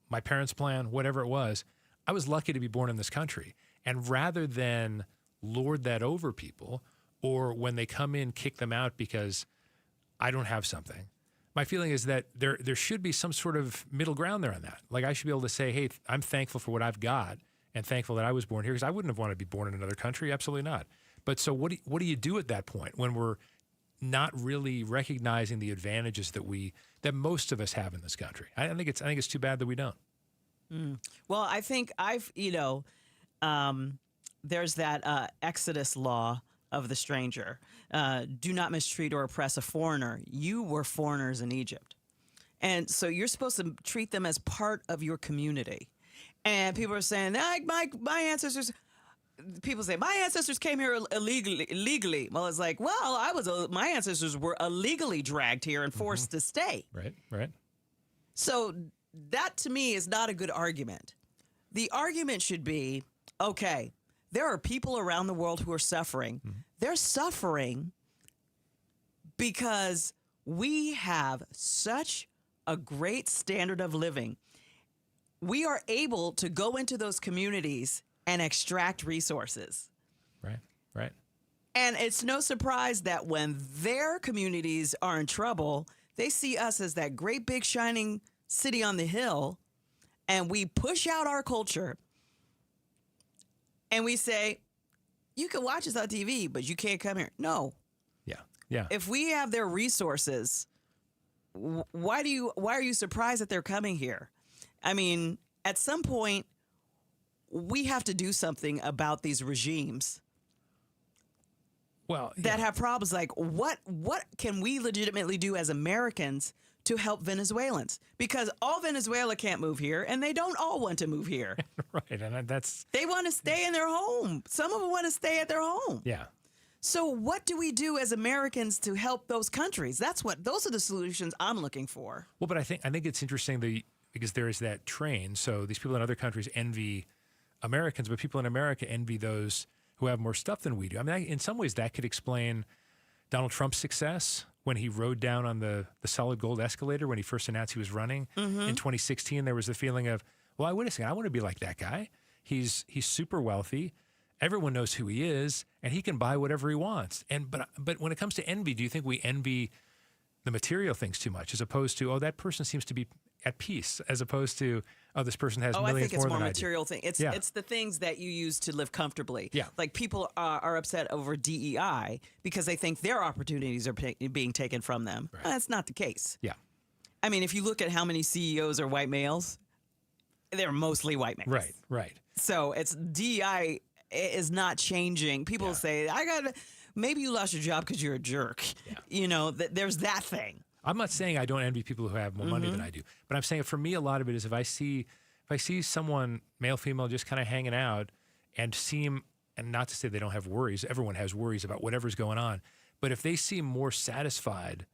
my parents' plan, whatever it was, I was lucky to be born in this country. And rather than lord that over people, or when they come in, kick them out because I don't have something, my feeling is that there should be some sort of middle ground there on that. Like I should be able to say, hey, I'm thankful for what I've got, and thankful that I was born here, because I wouldn't have wanted to be born in another country. Absolutely not. But so what do you do at that point when we're not really recognizing the advantages that most of us have in this country? I think it's too bad that we don't. Well, I think there's that Exodus law of the stranger. Do not mistreat or oppress a foreigner. You were foreigners in Egypt. And so you're supposed to treat them as part of your community. And people are saying, my ancestors, people say, my ancestors came here illegally. Well, it's like, well, my ancestors were illegally dragged here and forced to stay. Right. So that to me is not a good argument. The argument should be, okay, there are people around the world who are suffering. They're suffering because we have such a great standard of living. We are able to go into those communities and extract resources. Right. And it's no surprise that when their communities are in trouble, they see us as that great big shining city on the hill, and we push out our culture and we say, you can watch us on TV, but you can't come here. No. Yeah. If we have their resources, why are you surprised that they're coming here? I mean, at some point, we have to do something about these regimes that have problems. Like, what can we legitimately do as Americans to help Venezuelans? Because all Venezuela can't move here, and they don't all want to move here. Right, and they want to stay in their home. Some of them want to stay at their home. Yeah. So what do we do as Americans to help those countries? Those are the solutions I'm looking for. Well, but I think it's interesting because there is that train. So these people in other countries envy Americans, but people in America envy those who have more stuff than we do. I mean, in some ways, that could explain Donald Trump's success when he rode down on the solid gold escalator when he first announced he was running in 2016. There was the feeling of, well, wait a second, I want to be like that guy. He's super wealthy. Everyone knows who he is, and he can buy whatever he wants. But when it comes to envy, do you think we envy the material things too much, as opposed to, oh, that person seems to be at peace, as opposed to, oh, this person has millions more than I do? I think it's more material thing. It's the things that you use to live comfortably. Yeah. Like people are upset over DEI because they think their opportunities are being taken from them. Right. That's not the case. Yeah. I mean, if you look at how many CEOs are white males, they're mostly white males. Right. So it's DEI is not changing. People say, maybe you lost your job because you're a jerk. Yeah. There's that thing. I'm not saying I don't envy people who have more money than I do, but I'm saying for me, a lot of it is if I see someone, male, female, just kind of hanging out and and not to say they don't have worries, everyone has worries about whatever's going on, but if they seem more satisfied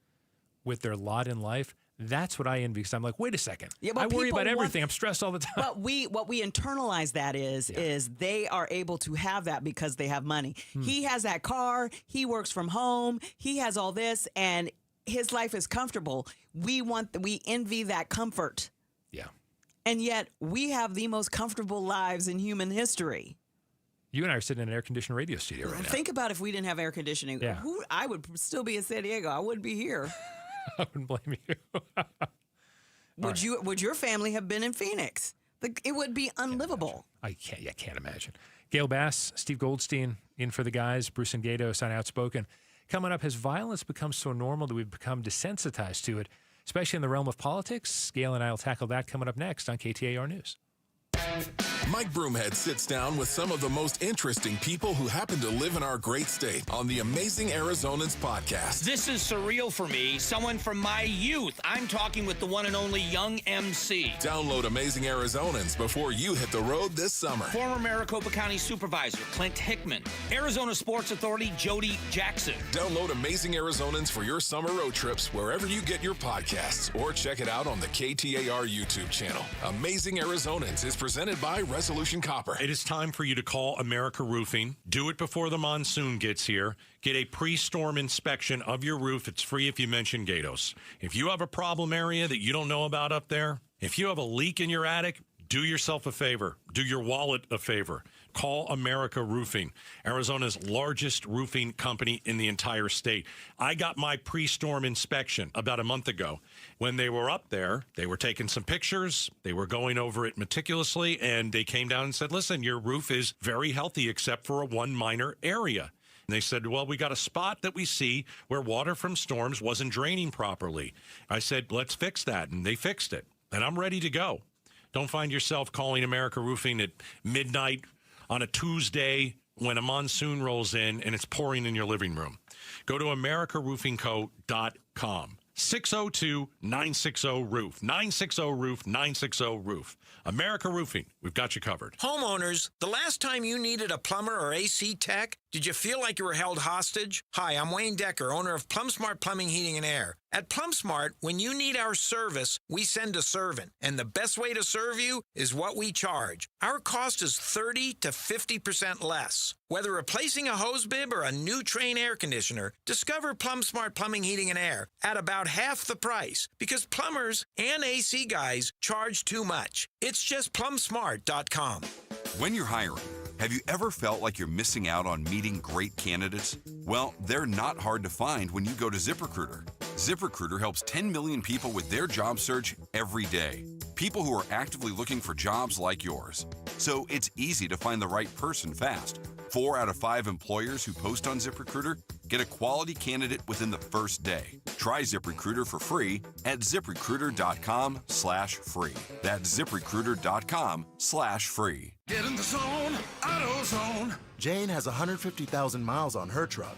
with their lot in life, that's what I envy, because I'm like, wait a second. Yeah, I worry about everything. I'm stressed all the time. But what we internalize that is they are able to have that because they have money. He has that car. He works from home. He has all this, and his life is comfortable. We envy that comfort. Yeah. And yet we have the most comfortable lives in human history. You and I are sitting in an air-conditioned radio studio right now. Think about if we didn't have air conditioning. Yeah. I would still be in San Diego. I wouldn't be here. I wouldn't blame you. Would your family have been in Phoenix? It would be unlivable. I can't imagine. Gail Bass, Steve Goldstein in for the guys, Bruce and Gatos on Outspoken. Coming up, has violence become so normal that we've become desensitized to it, especially in the realm of politics? Gail and I will tackle that coming up next on KTAR News. Mike Broomhead sits down with some of the most interesting people who happen to live in our great state on the Amazing Arizonans podcast. This is surreal for me. Someone from my youth. I'm talking with the one and only Young MC. Download Amazing Arizonans before you hit the road this summer. Former Maricopa County Supervisor Clint Hickman. Arizona Sports Authority Jody Jackson. Download Amazing Arizonans for your summer road trips wherever you get your podcasts, or check it out on the KTAR YouTube channel. Amazing Arizonans is presented by Resolution Copper. It is time for you to call America Roofing. Do it before the monsoon gets here. Get a pre-storm inspection of your roof. It's free if you mention Gatos. If you have a problem area that you don't know about up there, if you have a leak in your attic, do yourself a favor. Do your wallet a favor. Call America Roofing, Arizona's largest roofing company in the entire state. I got my pre-storm inspection about a month ago. When they were up there, they were taking some pictures. They were going over it meticulously, and they came down and said, listen, your roof is very healthy except for one minor area. And they said, well, we got a spot that we see where water from storms wasn't draining properly. I said, let's fix that, and they fixed it, and I'm ready to go. Don't find yourself calling America Roofing at midnight on a Tuesday when a monsoon rolls in and it's pouring in your living room. Go to americaroofingco.com. 602-960-ROOF. 960-ROOF, 960-ROOF. America Roofing, we've got you covered. Homeowners, the last time you needed a plumber or AC tech, did you feel like you were held hostage? Hi, I'm Wayne Decker, owner of PlumSmart Plumbing, Heating, and Air. At PlumSmart, when you need our service, we send a servant. And the best way to serve you is what we charge. Our cost is 30 to 50% less. Whether replacing a hose bib or a new Trane air conditioner, discover PlumSmart Plumbing, Heating, and Air at about half the price, because plumbers and AC guys charge too much. It's just plumsmart.com. When you're hiring, have you ever felt like you're missing out on meeting great candidates? Well, they're not hard to find when you go to ZipRecruiter. ZipRecruiter helps 10 million people with their job search every day. People who are actively looking for jobs like yours. So it's easy to find the right person fast. 4 out of 5 employers who post on ZipRecruiter get a quality candidate within the first day. Try ZipRecruiter for free at ZipRecruiter.com/free. That's ZipRecruiter.com/free. Get in the zone, AutoZone. Jane has 150,000 miles on her truck,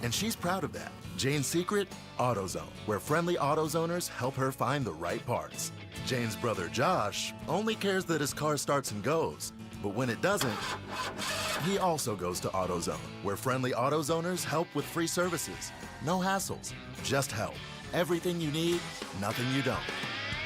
and she's proud of that. Jane's secret? AutoZone, where friendly AutoZoners help her find the right parts. Jane's brother Josh only cares that his car starts and goes, but when it doesn't, he also goes to AutoZone, where friendly AutoZoners help with free services. No hassles, just help. Everything you need, nothing you don't.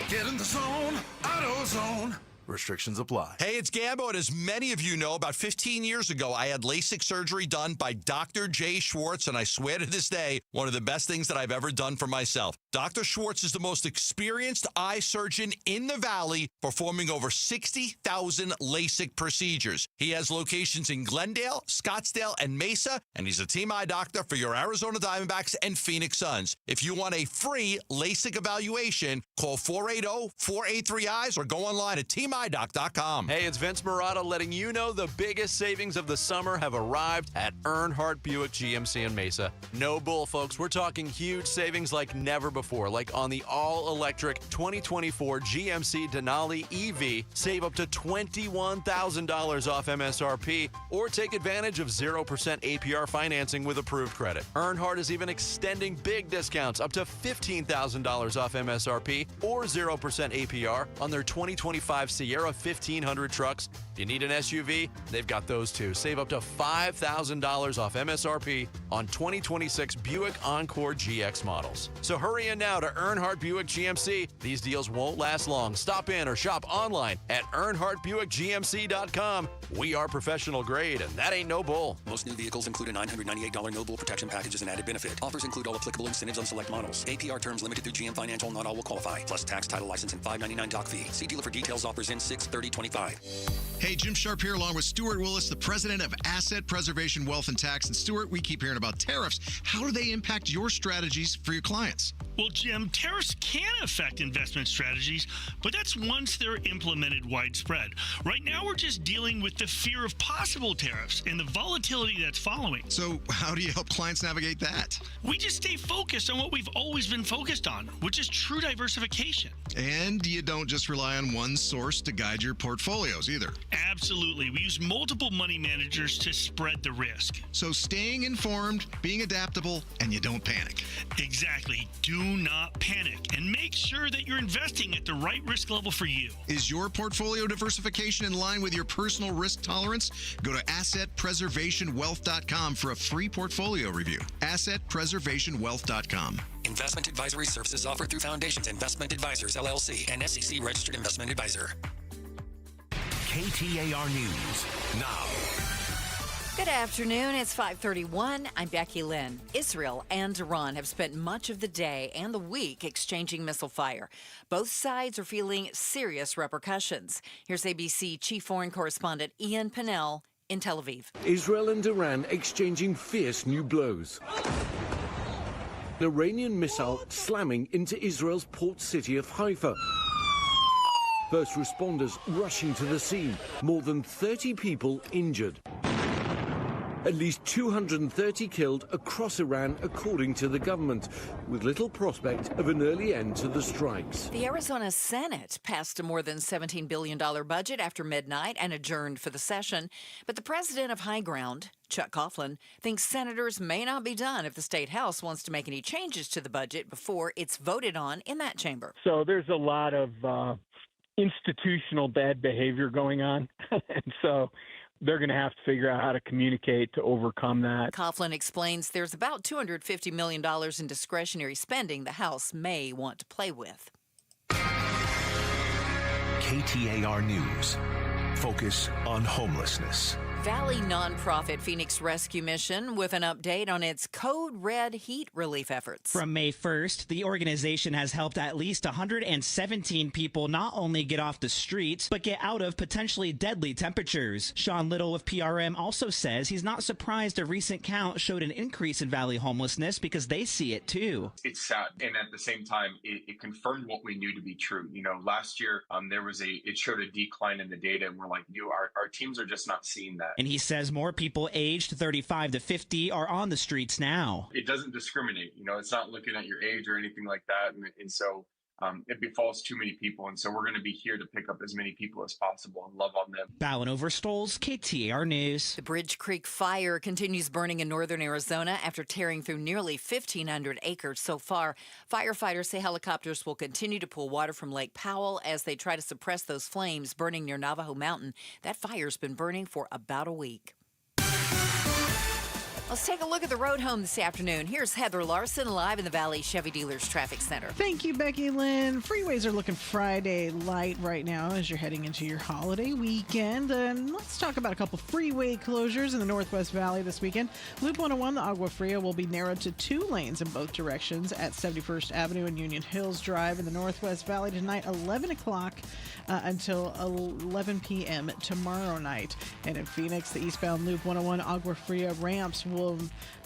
Get in the zone, AutoZone. Restrictions apply. Hey, it's Gambo, and as many of you know, about 15 years ago, I had LASIK surgery done by Dr. Jay Schwartz, and I swear to this day, one of the best things that I've ever done for myself. Dr. Schwartz is the most experienced eye surgeon in the Valley, performing over 60,000 LASIK procedures. He has locations in Glendale, Scottsdale, and Mesa, and he's a team eye doctor for your Arizona Diamondbacks and Phoenix Suns. If you want a free LASIK evaluation, call 480-483-EYES or go online at teameye.com MyDoc.com. Hey, it's Vince Marotta letting you know the biggest savings of the summer have arrived at Earnhardt Buick GMC in Mesa. No bull, folks. We're talking huge savings like never before, like on the all-electric 2024 GMC Denali EV. Save up to $21,000 off MSRP, or take advantage of 0% APR financing with approved credit. Earnhardt is even extending big discounts up to $15,000 off MSRP or 0% APR on their 2025 Sierra 1500 trucks. If you need an SUV, they've got those too. Save up to $5,000 off MSRP on 2026 Buick Encore GX models. So hurry in now to Earnhardt Buick GMC. These deals won't last long. Stop in or shop online at EarnhardtBuickGMC.com. We are professional grade, and that ain't no bull. Most new vehicles include a $998 no bull protection package as an added benefit. Offers include all applicable incentives on select models. APR terms limited through GM Financial. Not all will qualify. Plus tax, title, license, and $599 doc fee. See dealer for details. Offers in 6/30/25. Hey, Jim Sharp here along with Stuart Willis, the president of Asset Preservation Wealth and Tax. And Stuart, we keep hearing about tariffs. How do they impact your strategies for your clients? Well, Jim, tariffs can affect investment strategies, but that's once they're implemented widespread. Right now, we're just dealing with the fear of possible tariffs and the volatility that's following. So how do you help clients navigate that? We just stay focused on what we've always been focused on, which is true diversification. And you don't just rely on one source to guide your portfolios either. Absolutely. We use multiple money managers to spread the risk. So staying informed, being adaptable, and you don't panic. Exactly. Do not panic and make sure that you're investing at the right risk level for you. Is your portfolio diversification in line with your personal risk tolerance? Go to AssetPreservationWealth.com for a free portfolio review. AssetPreservationWealth.com. Investment advisory services offered through Foundations Investment Advisors, LLC, and SEC registered investment advisor. KTAR News now. Good afternoon. It's 5:31. I'm Becky Lynn. Israel and Iran have spent much of the day and the week exchanging missile fire. Both sides are feeling serious repercussions. Here's ABC Chief Foreign Correspondent Ian Pennell in Tel Aviv. Israel and Iran exchanging fierce new blows. An Iranian missile slamming into Israel's port city of Haifa. First responders rushing to the scene. More than 30 people injured. At least 230 killed across Iran, according to the government, with little prospect of an early end to the strikes. The Arizona Senate passed a more than $17 billion budget after midnight and adjourned for the session. But the president of High Ground, Chuck Coughlin, thinks senators may not be done if the state house wants to make any changes to the budget before it's voted on in that chamber. So there's a lot of institutional bad behavior going on. And so they're going to have to figure out how to communicate to overcome that. Coughlin explains there's about $250 million in discretionary spending the House may want to play with. KTAR News. Focus on homelessness. Valley nonprofit Phoenix Rescue Mission with an update on its Code Red heat relief efforts. From May 1st, the organization has helped at least 117 people not only get off the streets, but get out of potentially deadly temperatures. Sean Little of PRM also says he's not surprised a recent count showed an increase in Valley homelessness because they see it too. It's sad. And at the same time, it confirmed what we knew to be true. You know, last year, it showed a decline in the data, and we're like, our teams are just not seeing that. And he says more people aged 35 to 50 are on the streets now. It doesn't discriminate. You know, it's not looking at your age or anything like that. And so it befalls too many people. And so we're going to be here to pick up as many people as possible and love on them. Bowen Overstoles, KTAR News. The Bridge Creek fire continues burning in northern Arizona after tearing through nearly 1,500 acres so far. Firefighters say helicopters will continue to pull water from Lake Powell as they try to suppress those flames burning near Navajo Mountain. That fire's been burning for about a week. Let's take a look at the road home this afternoon. Here's Heather Larson live in the Valley Chevy Dealers Traffic Center. Thank you, Becky Lynn. Freeways are looking Friday light right now as you're heading into your holiday weekend. And let's talk about a couple freeway closures in the Northwest Valley this weekend. Loop 101, the Agua Fria, will be narrowed to 2 lanes in both directions at 71st Avenue and Union Hills Drive in the Northwest Valley tonight, 11 o'clock until 11 p.m. tomorrow night. And in Phoenix, the eastbound Loop 101 Agua Fria ramps will will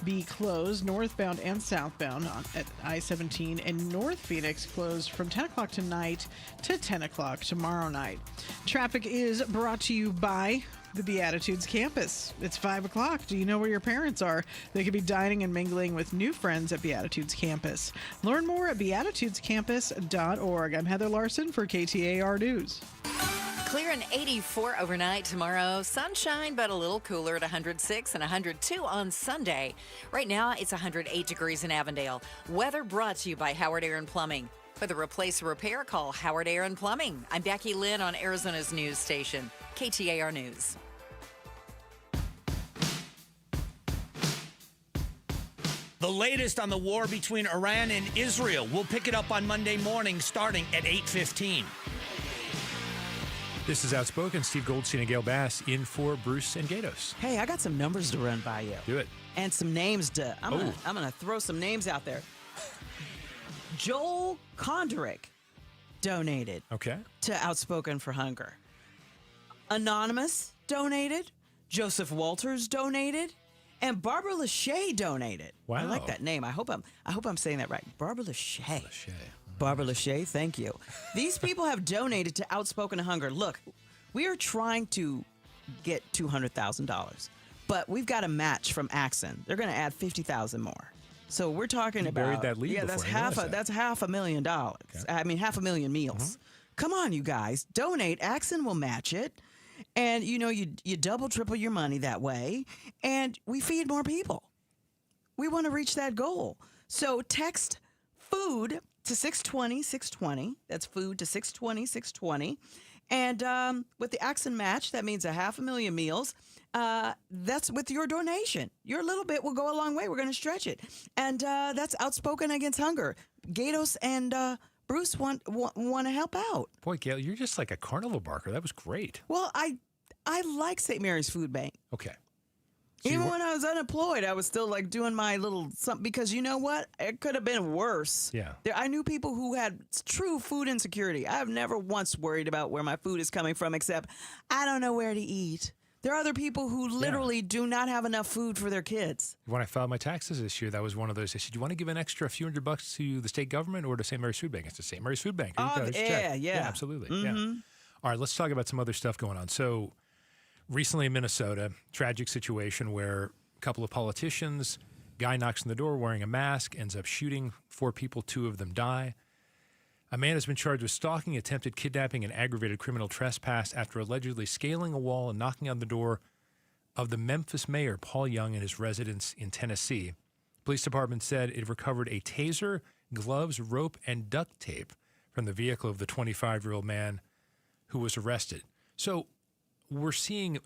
be closed northbound and southbound at I-17, and North Phoenix closed from 10 o'clock tonight to 10 o'clock tomorrow night. Traffic is brought to you by the Beatitudes campus. It's 5 o'clock. Do you know where your parents are? They could be dining and mingling with new friends at Beatitudes campus. Learn more at beatitudescampus.org. I'm Heather Larson for KTAR News. Clear and 84 overnight tomorrow. Sunshine, but a little cooler at 106 and 102 on Sunday. Right now, it's 108 degrees in Avondale. Weather brought to you by Howard Air and Plumbing. For the replace or repair, call Howard Air and Plumbing. I'm Becky Lynn on Arizona's news station, KTAR News. The latest on the war between Iran and Israel. We'll pick it up on Monday morning starting at 8:15. This is Outspoken. Steve Goldstein and Gail Bass in for Bruce and Gatos. Hey, I got some numbers to run by you. Do it. And some names to... I'm gonna throw some names out there. Joel Kondrick donated to Outspoken for Hunger. Anonymous donated. Joseph Walters donated. And Barbara Lachey donated. Wow. I like that name. I hope I'm saying that right. Barbara Lachey. Barbara Lachey, thank you. These people have donated to Outspoken Hunger. Look, we are trying to get $200,000, but we've got a match from Axon. They're going to add $50,000 more. So we're talking about buried that lead that's before. that's $500,000. Okay. I mean, 500,000 meals. Come on, you guys, donate. Axon will match it, and you double, triple your money that way, and we feed more people. We want to reach that goal. So text food to 620-620. That's food to 620-620. And with the Axon match, that means 500,000 meals. That's with your donation. Your little bit will go a long way. We're going to stretch it. And that's Outspoken Against Hunger. Gatos and Bruce want to help out. Boy, Gail, you're just like a carnival barker. That was great. Well, I like St. Mary's Food Bank. Okay. Even when I was unemployed, I was still like doing my little something because you know what? It could have been worse. Yeah. I knew people who had true food insecurity. I have never once worried about where my food is coming from, except I don't know where to eat. There are other people who literally do not have enough food for their kids. When I filed my taxes this year, that was one of those. I said, "Do you want to give an extra few $100 to the state government or to St. Mary's Food Bank?" It's the St. Mary's Food Bank. Yeah, absolutely. Yeah. All right, let's talk about some other stuff going on. So, recently in Minnesota, tragic situation where a couple of politicians, guy knocks on the door wearing a mask, ends up shooting 4 people, 2 of them die. A man has been charged with stalking, attempted kidnapping, and aggravated criminal trespass after allegedly scaling a wall and knocking on the door of the Memphis mayor, Paul Young, and his residence in Tennessee. Police department said it recovered a taser, gloves, rope, and duct tape from the vehicle of the 25-year-old man who was arrested. So we're seeing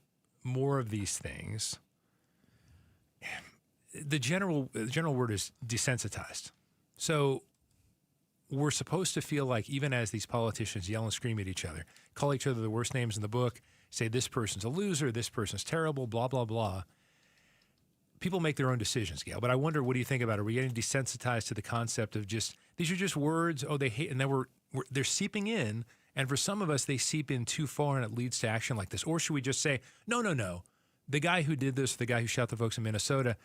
more of these things. The general word is desensitized. So we're supposed to feel like even as these politicians yell and scream at each other, call each other the worst names in the book, say this person's a loser, this person's terrible, blah, blah, blah. People make their own decisions, Gail. But I wonder, what do you think about it? Are we getting desensitized to the concept of just, these are just words, they hate, and then they're seeping in, and for some of us, they seep in too far and it leads to action like this. Or should we just say, no, the guy who did this, the guy who shot the folks in Minnesota,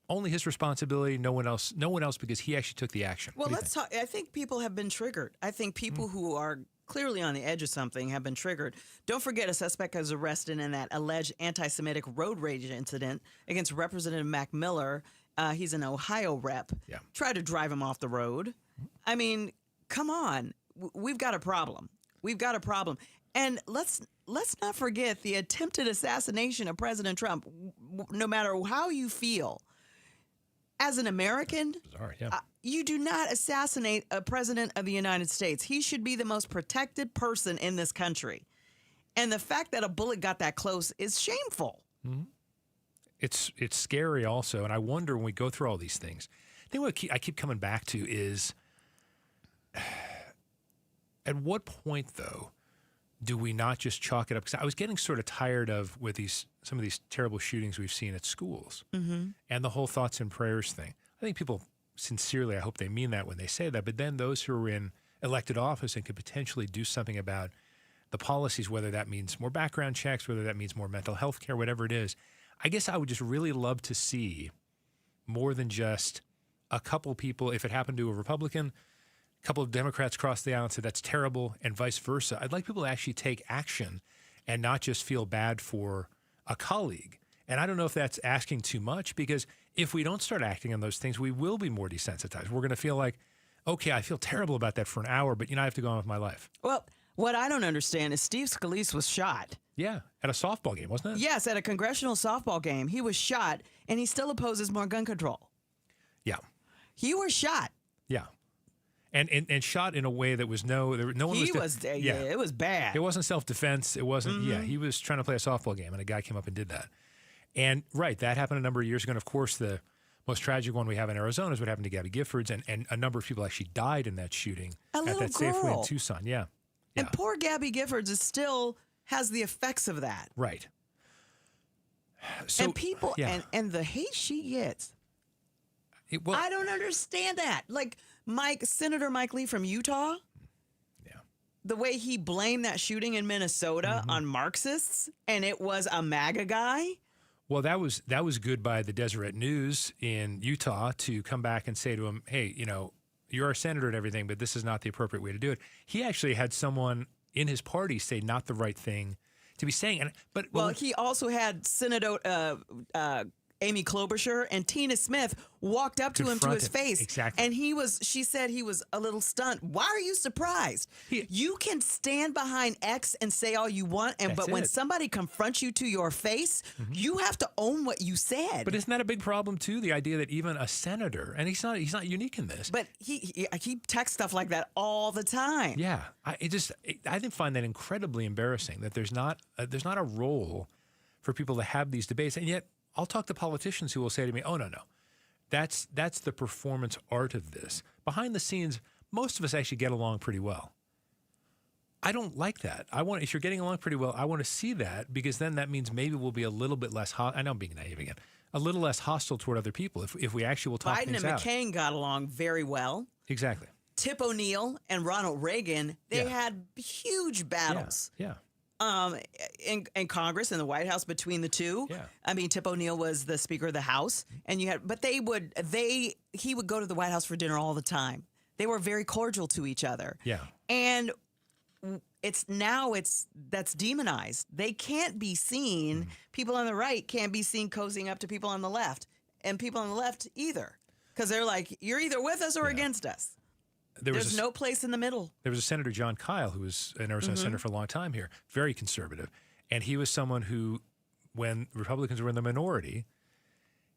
only his responsibility, no one else because he actually took the action. Well, let's talk. I think people have been triggered. I think people who are clearly on the edge of something have been triggered. Don't forget, a suspect was arrested in that alleged anti-Semitic road rage incident against Representative Mac Miller. He's an Ohio rep. Yeah. Tried to drive him off the road. I mean, come on. We've got a problem. And let's not forget the attempted assassination of President Trump. No matter how you feel, as an American, you do not assassinate a president of the United States. He should be the most protected person in this country. And the fact that a bullet got that close is shameful. Mm-hmm. It's scary also. And I wonder, when we go through all these things, I think what I keep coming back to is, at what point, though, do we not just chalk it up? Because I was getting sort of tired of with some of these terrible shootings we've seen at schools and the whole thoughts and prayers thing. I think people sincerely, I hope they mean that when they say that. But then those who are in elected office and could potentially do something about the policies, whether that means more background checks, whether that means more mental health care, whatever it is, I guess I would just really love to see more than just a couple people. If it happened to a Republican, a couple of Democrats crossed the aisle and said that's terrible, and vice versa. I'd like people to actually take action and not just feel bad for a colleague. And I don't know if that's asking too much, because if we don't start acting on those things, we will be more desensitized. We're going to feel like, okay, I feel terrible about that for an hour, but I have to go on with my life. Well, what I don't understand is Steve Scalise was shot. Yeah, at a softball game, wasn't it? Yes, at a congressional softball game. He was shot, and he still opposes more gun control. Yeah. He was shot. Yeah. And shot in a way that was no one was. Yeah, it was bad. It wasn't self-defense. It wasn't. Mm-hmm. Yeah, he was trying to play a softball game, and a guy came up and did that. And right, that happened a number of years ago. And of course, the most tragic one we have in Arizona is what happened to Gabby Giffords, and a number of people actually died in that shooting at that Safeway in Tucson. Yeah. And poor Gabby Giffords still has the effects of that. Right. So, and people and the hate she gets. I don't understand that. Like Senator Mike Lee from Utah. Yeah. The way he blamed that shooting in Minnesota on Marxists, and it was a MAGA guy. Well, that was good by the Deseret News in Utah to come back and say to him, hey, you're our senator and everything, but this is not the appropriate way to do it. He actually had someone in his party say not the right thing to be saying. Well, he also had Senator Amy Klobuchar and Tina Smith walked up to him to his face. Exactly. And she said he was a little stunned. Why are you surprised? You can stand behind X and say all you want, but when somebody confronts you to your face, you have to own what you said. But isn't that a big problem too? The idea that even a senator, and he's not unique in this. But he texts stuff like that all the time. Yeah. I find that incredibly embarrassing that there's not a role for people to have these debates, and yet I'll talk to politicians who will say to me, oh, no. That's the performance art of this. Behind the scenes, most of us actually get along pretty well. I don't like that. If you're getting along pretty well, I want to see that, because then that means maybe we'll be a little bit less I know I'm being naive again. A little less hostile toward other people if we actually will talk things out. Biden and McCain got along very well. Exactly. Tip O'Neill and Ronald Reagan, they had huge battles. Yeah. In Congress, in the White House, between the two. Yeah. I mean, Tip O'Neill was the Speaker of the House, and he would go to the White House for dinner all the time. They were very cordial to each other. Yeah. And that's demonized. They can't be seen. People on the right can't be seen cozying up to people on the left, and people on the left either, because they're like, you're either with us or against us. There's no place in the middle. There was a Senator, John Kyle, who was an Arizona senator for a long time here, very conservative. And he was someone who, when Republicans were in the minority,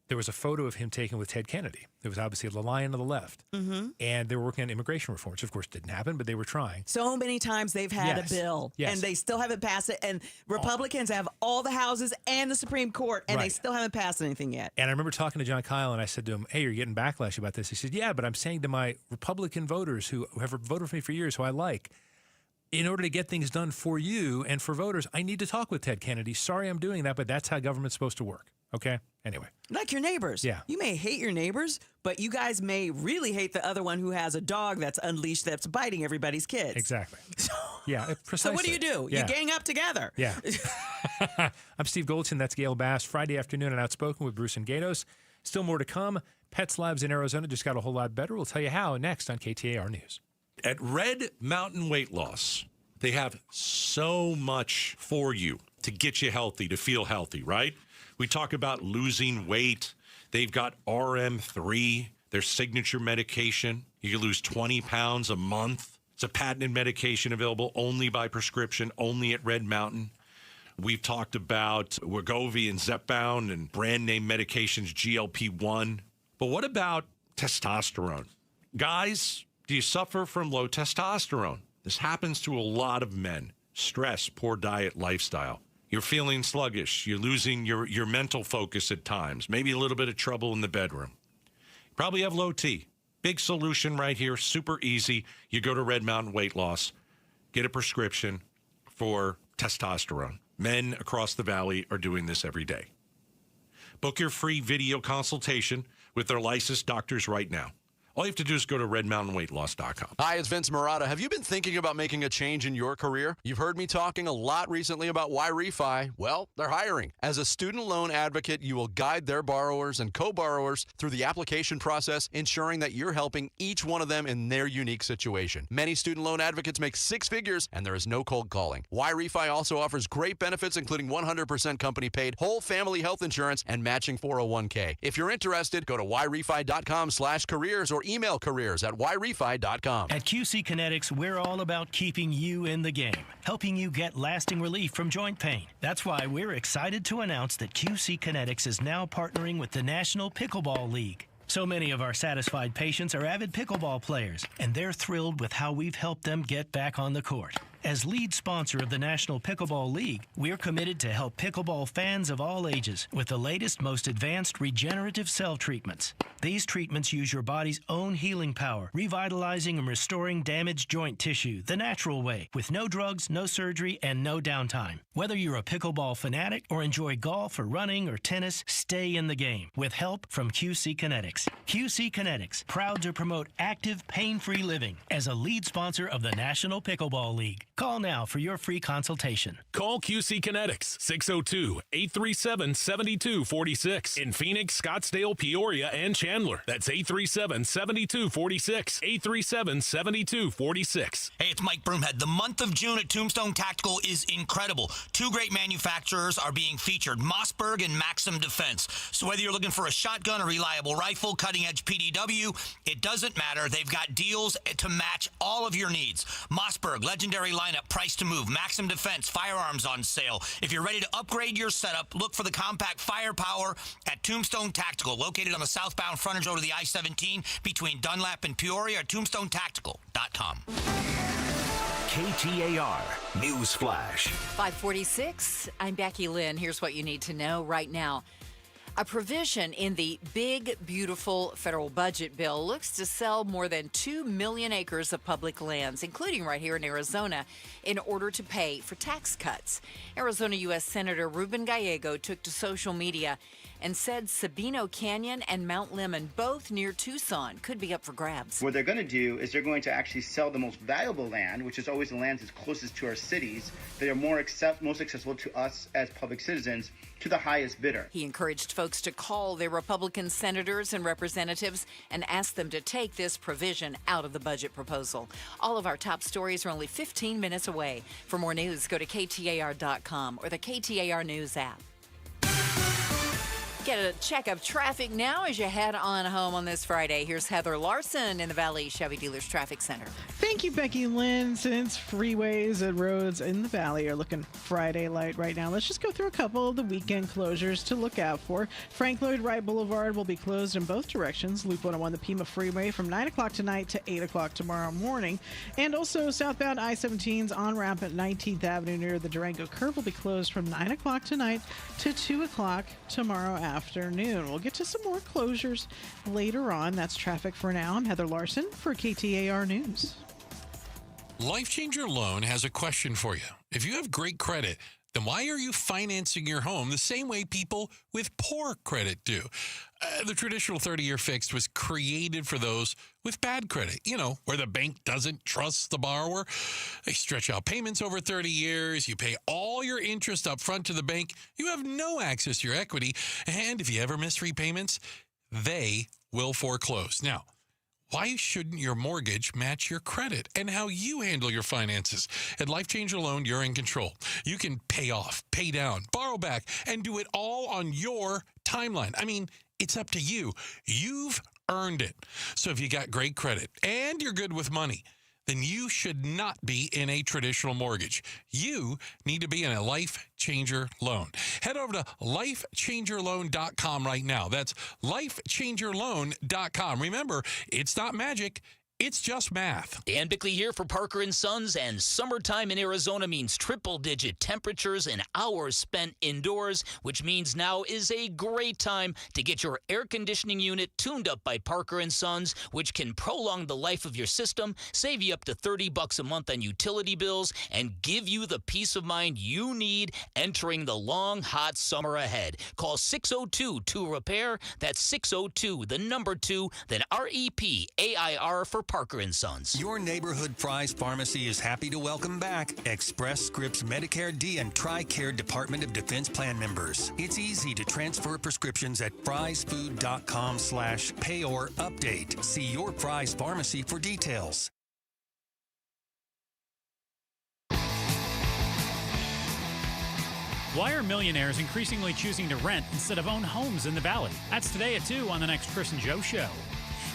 there was a photo of him taken with Ted Kennedy. It was obviously the lion of the left. And they were working on immigration reform, which of course didn't happen, but they were trying. So many times they've had a bill, and they still haven't passed it. And Republicans have all the houses and the Supreme Court, and they still haven't passed anything yet. And I remember talking to John Kyle, and I said to him, hey, you're getting backlash about this. He said, yeah, but I'm saying to my Republican voters who have voted for me for years, who I like, in order to get things done for you and for voters, I need to talk with Ted Kennedy. Sorry I'm doing that, but that's how government's supposed to work. Okay? Anyway. Like your neighbors. Yeah. You may hate your neighbors, but you guys may really hate the other one who has a dog that's unleashed that's biting everybody's kids. Exactly. Yeah, precisely. So what do? Yeah. You gang up together. Yeah. I'm Steve Goldson. That's Gail Bass. Friday afternoon on Outspoken with Bruce and Gatos. Still more to come. Pets Labs in Arizona just got a whole lot better. We'll tell you how next on KTAR News. At Red Mountain Weight Loss, they have so much for you to get you healthy, to feel healthy, right? We talk about losing weight. They've got RM3, their signature medication. You can lose 20 pounds a month. It's a patented medication available only by prescription, only at Red Mountain. We've talked about Wegovy and Zepbound and brand name medications, GLP-1. But what about testosterone? Guys, do you suffer from low testosterone? This happens to a lot of men. Stress, poor diet, lifestyle. You're feeling sluggish. You're losing your mental focus at times. Maybe a little bit of trouble in the bedroom. You probably have low T. Big solution right here. Super easy. You go to Red Mountain Weight Loss. Get a prescription for testosterone. Men across the valley are doing this every day. Book your free video consultation with their licensed doctors right now. All you have to do is go to redmountainweightloss.com. Hi, it's Vince Marotta. Have you been thinking about making a change in your career? You've heard me talking a lot recently about why refi. Well, they're hiring. As a student loan advocate, you will guide their borrowers and co-borrowers through the application process, ensuring that you're helping each one of them in their unique situation. Many student loan advocates make six figures, and there is no cold calling. Why refi also offers great benefits, including 100% company-paid whole family health insurance and matching 401k. If you're interested, go to whyrefi.com/careers or email careers@whyrefi.com. At QC Kinetics, we're all about keeping you in the game, helping you get lasting relief from joint pain. That's why we're excited to announce that QC Kinetics is now partnering with the National Pickleball League. So many of our satisfied patients are avid pickleball players, and they're thrilled with how we've helped them get back on the court. As lead sponsor of the National Pickleball League, we're committed to help pickleball fans of all ages with the latest, most advanced regenerative cell treatments. These treatments use your body's own healing power, revitalizing and restoring damaged joint tissue the natural way, with no drugs, no surgery, and no downtime. Whether you're a pickleball fanatic or enjoy golf or running or tennis, stay in the game with help from QC Kinetics. QC Kinetics, proud to promote active, pain-free living as a lead sponsor of the National Pickleball League. Call now for your free consultation. Call QC Kinetics, 602-837-7246. In Phoenix, Scottsdale, Peoria, and Chandler. That's 837-7246. 837-7246. Hey, it's Mike Broomhead. The month of June at Tombstone Tactical is incredible. Two great manufacturers are being featured, Mossberg and Maxim Defense. So whether you're looking for a shotgun, a reliable rifle, cutting-edge PDW, it doesn't matter. They've got deals to match all of your needs. Mossberg, legendary lineup, price to move. Maxim Defense, firearms on sale. If you're ready to upgrade your setup, look for the compact Firepower at Tombstone Tactical, located on the southbound frontage road of the I-17 between Dunlap and Peoria, at tombstonetactical.com. KTAR News Flash. 546. I'm Becky Lynn. Here's what you need to know right now. A provision in the big, beautiful federal budget bill looks to sell more than 2 million acres of public lands, including right here in Arizona, in order to pay for tax cuts. Arizona U.S. Senator Ruben Gallego took to social media and said Sabino Canyon and Mount Lemmon, both near Tucson, could be up for grabs. What they're going to do is they're going to actually sell the most valuable land, which is always the lands that's closest to our cities, that are most accessible to us as public citizens, to the highest bidder. He encouraged folks to call their Republican senators and representatives and ask them to take this provision out of the budget proposal. All of our top stories are only 15 minutes away. For more news, go to KTAR.com or the KTAR News app. Get a check of traffic now as you head on home on this Friday. Here's Heather Larson in the Valley Chevy Dealers Traffic Center. Thank you, Becky Lynn. Since freeways and roads in the Valley are looking Friday light right now, let's just go through a couple of the weekend closures to look out for. Frank Lloyd Wright Boulevard will be closed in both directions. Loop 101, the Pima Freeway, from 9 o'clock tonight to 8 o'clock tomorrow morning. And also southbound I-17's on-ramp at 19th Avenue near the Durango Curve will be closed from 9 o'clock tonight to 2 o'clock tomorrow afternoon. We'll get to some more closures later on. That's traffic for now. I'm Heather Larson for KTAR News. Life Changer Loan has a question for you. If you have great credit, then why are you financing your home the same way people with poor credit do? The traditional 30-year fixed was created for those with bad credit, where the bank doesn't trust the borrower. They stretch out payments over 30 years. You pay all your interest up front to the bank. You have no access to your equity. And if you ever miss repayments, they will foreclose. Now, why shouldn't your mortgage match your credit and how you handle your finances? At Life Changer Loan, you're in control. You can pay off, pay down, borrow back, and do it all on your timeline. I mean, it's up to you. You've earned it. So if you got great credit and you're good with money, then you should not be in a traditional mortgage. You need to be in a Life Changer Loan. Head over to lifechangerloan.com right now. That's lifechangerloan.com. Remember, it's not magic. It's just math. Dan Bickley here for Parker & Sons, and summertime in Arizona means triple-digit temperatures and hours spent indoors, which means now is a great time to get your air conditioning unit tuned up by Parker & Sons, which can prolong the life of your system, save you up to $30 a month on utility bills, and give you the peace of mind you need entering the long, hot summer ahead. Call 602-2REPAIR. That's 602, the number 2, then REPAIR for Parker & Sons. Your neighborhood Fry's Pharmacy is happy to welcome back Express Scripts Medicare D and TRICARE Department of Defense Plan members. It's easy to transfer prescriptions at frysfood.com/pay-or-update. See your Fry's Pharmacy for details. Why are millionaires increasingly choosing to rent instead of own homes in the Valley? That's today at 2 on the next Chris and Joe Show.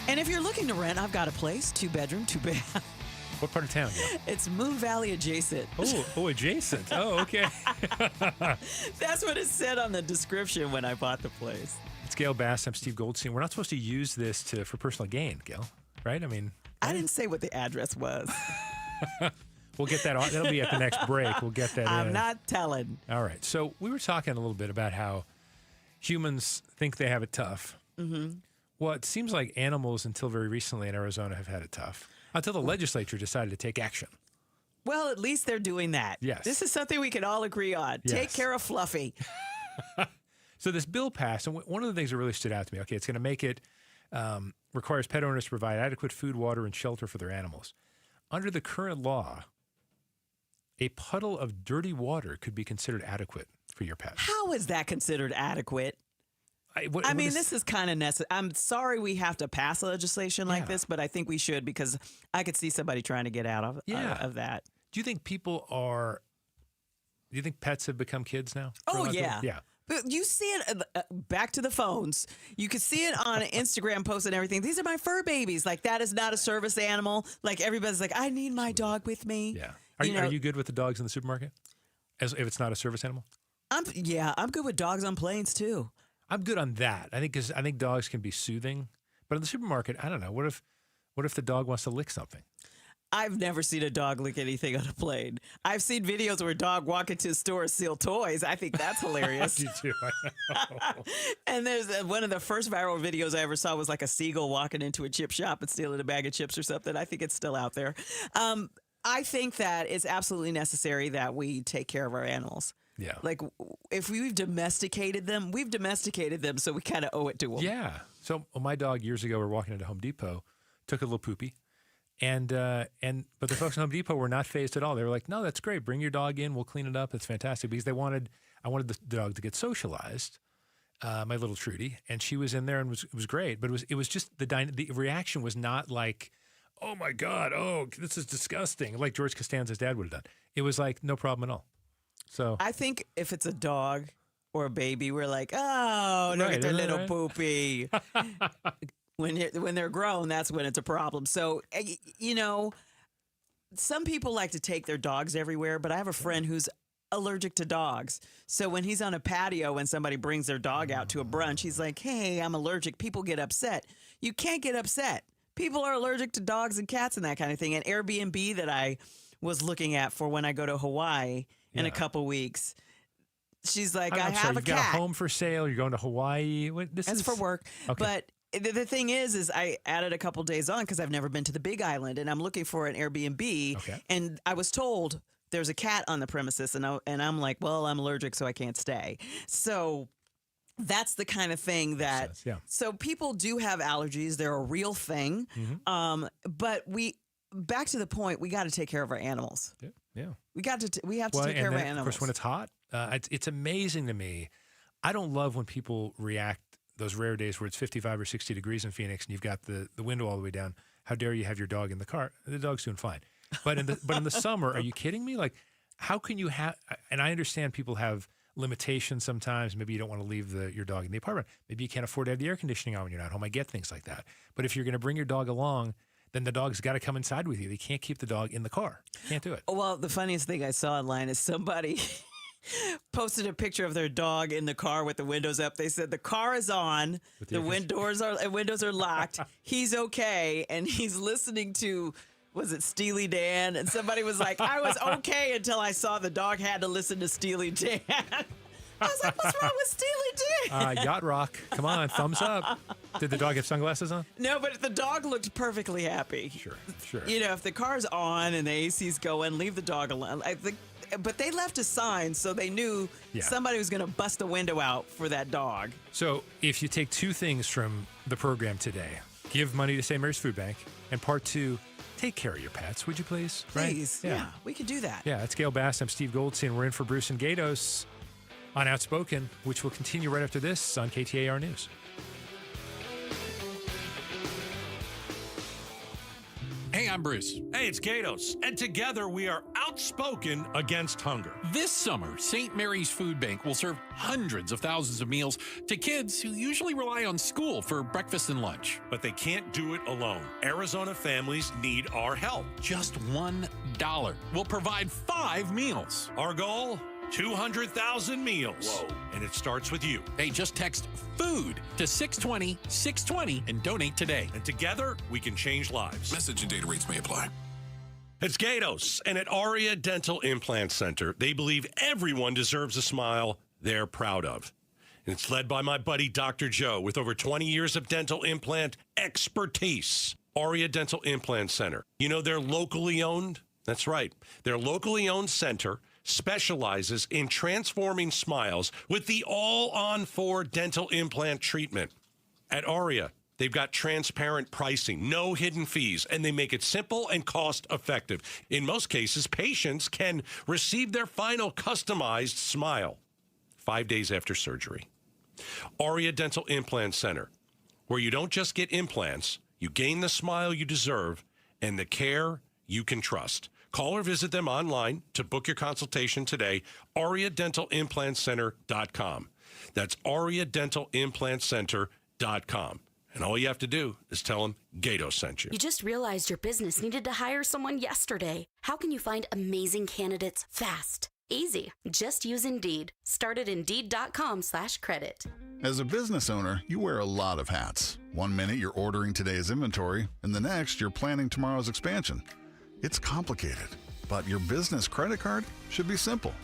And if you're looking to rent, I've got a place, 2-bedroom, 2-bath. What part of town? It's Moon Valley adjacent. Oh, adjacent. Oh, okay. That's what it said on the description when I bought the place. It's Gail Bass. I'm Steve Goldstein. We're not supposed to use this for personal gain, Gail, right? I mean, I didn't say what the address was. We'll get that on. That'll be at the next break. We'll get that I'm in. not telling. All right. So we were talking a little bit about how humans think they have it tough. Mm-hmm. Well, it seems like animals until very recently in Arizona have had it tough. Until the legislature decided to take action. Well, at least they're doing that. Yes. This is something we can all agree on. Yes. Take care of Fluffy. So this bill passed, and one of the things that really stood out to me, okay, it's going to make it, requires pet owners to provide adequate food, water, and shelter for their animals. Under the current law, a puddle of dirty water could be considered adequate for your pet. How is that considered adequate? This is kind of necessary. I'm sorry we have to pass legislation like this, but I think we should because I could see somebody trying to get out of that. Do you think pets have become kids now? Oh, yeah. Yeah. But you see it, back to the phones, you can see it on Instagram posts and everything. These are my fur babies. Like, that is not a service animal. Like, everybody's like, I need my dog with me. Yeah. Are you good with the dogs in the supermarket? If it's not a service animal? I'm good with dogs on planes, too. I'm good on that. I think dogs can be soothing. But in the supermarket, I don't know. What if the dog wants to lick something? I've never seen a dog lick anything on a plane. I've seen videos where a dog walk into a store and steal toys. I think that's hilarious. You too. I know. And there's one of the first viral videos I ever saw was like a seagull walking into a chip shop and stealing a bag of chips or something. I think it's still out there. I think that it's absolutely necessary that we take care of our animals. Yeah. Like, if we've domesticated them, so we kind of owe it to them. Yeah. So my dog years ago, we were walking into Home Depot, took a little poopy, but the folks at Home Depot were not fazed at all. They were like, "No, that's great. Bring your dog in. We'll clean it up. It's fantastic." Because I wanted the dog to get socialized, my little Trudy, and she was in there and it was great. But it was just the reaction was not like, "Oh my God, oh this is disgusting," like George Costanza's dad would have done. It was like no problem at all. So I think if it's a dog or a baby, we're like, oh, look at their little poopy. When they're grown, that's when it's a problem. So, some people like to take their dogs everywhere, but I have a friend who's allergic to dogs. So when he's on a patio and somebody brings their dog out to a brunch, he's like, hey, I'm allergic. People get upset. You can't get upset. People are allergic to dogs and cats and that kind of thing. An Airbnb that I was looking at for when I go to Hawaii in a couple weeks. She's like, I have a cat. You got a home for sale. You're going to Hawaii. That's for work. Okay. But the thing is I added a couple days on because I've never been to the Big Island, and I'm looking for an Airbnb. Okay. And I was told there's a cat on the premises, and I'm like, well, I'm allergic, so I can't stay. So that's the kind of thing that. Makes sense, yeah. So people do have allergies; they're a real thing. Mm-hmm. But back to the point, we got to take care of our animals. Yeah. We have to take care of our animals. Of course, when it's hot, it's amazing to me. I don't love when people react those rare days where it's 55 or 60 degrees in Phoenix and you've got the window all the way down. How dare you have your dog in the car? The dog's doing fine. But in the summer, are you kidding me? Like, how can you have? And I understand people have limitations sometimes. Maybe you don't want to leave your dog in the apartment. Maybe you can't afford to have the air conditioning on when you're not home. I get things like that. But if you're going to bring your dog along, then the dog's got to come inside with you. They can't keep the dog in the car. Can't do it. Well, the funniest thing I saw online is somebody posted a picture of their dog in the car with the windows up. They said the car is on, the windows are locked. He's okay, and he's listening to, was it Steely Dan? And somebody was like, I was okay until I saw the dog had to listen to Steely Dan. I was like, what's wrong with Steely Dan? Yacht rock. Come on, thumbs up. Did the dog have sunglasses on? No, but the dog looked perfectly happy. Sure. You know, if the car's on and the AC's going, leave the dog alone. But they left a sign so they knew somebody was going to bust the window out for that dog. So if you take two things from the program today, give money to St. Mary's Food Bank, and part two, take care of your pets, would you please? Please. Right? Yeah, we could do that. Yeah, it's Gail Bass. I'm Steve Goldstein. We're in for Bruce and Gatos on Outspoken, which will continue right after this on KTAR News. Hey, I'm Bruce. Hey, it's Gatos. And together we are outspoken against hunger. This summer, St. Mary's Food Bank will serve hundreds of thousands of meals to kids who usually rely on school for breakfast and lunch. But they can't do it alone. Arizona families need our help. Just $1 will provide 5 meals. Our goal? 200,000 meals. Whoa. And it starts with you. Hey, just text FOOD to 620-620 and donate today. And together, we can change lives. Message and data rates may apply. It's Gatos, and at Aria Dental Implant Center, they believe everyone deserves a smile they're proud of. And it's led by my buddy, Dr. Joe, with over 20 years of dental implant expertise. Aria Dental Implant Center. You know, they're locally owned. That's right. Their locally owned center specializes in transforming smiles with the all-on-4 dental implant treatment. At Aria, they've got transparent pricing, no hidden fees, and they make it simple and cost-effective. In most cases, patients can receive their final customized smile 5 days after surgery. Aria Dental Implant Center, where you don't just get implants, you gain the smile you deserve and the care you can trust. Call or visit them online to book your consultation today, ariadentalimplantscenter.com. That's ariadentalimplantscenter.com. And all you have to do is tell them Gatos sent you. You just realized your business needed to hire someone yesterday. How can you find amazing candidates fast? Easy. Just use Indeed. Start at Indeed.com/credit. As a business owner, you wear a lot of hats. 1 minute you're ordering today's inventory, and the next you're planning tomorrow's expansion. It's complicated, but your business credit card should be simple.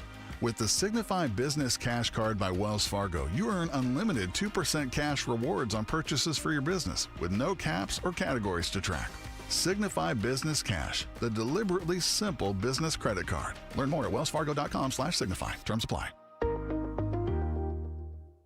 With the Signify Business Cash Card by Wells Fargo, you earn unlimited 2% cash rewards on purchases for your business with no caps or categories to track. Signify Business Cash, the deliberately simple business credit card. Learn more at wellsfargo.com/signify. Terms apply.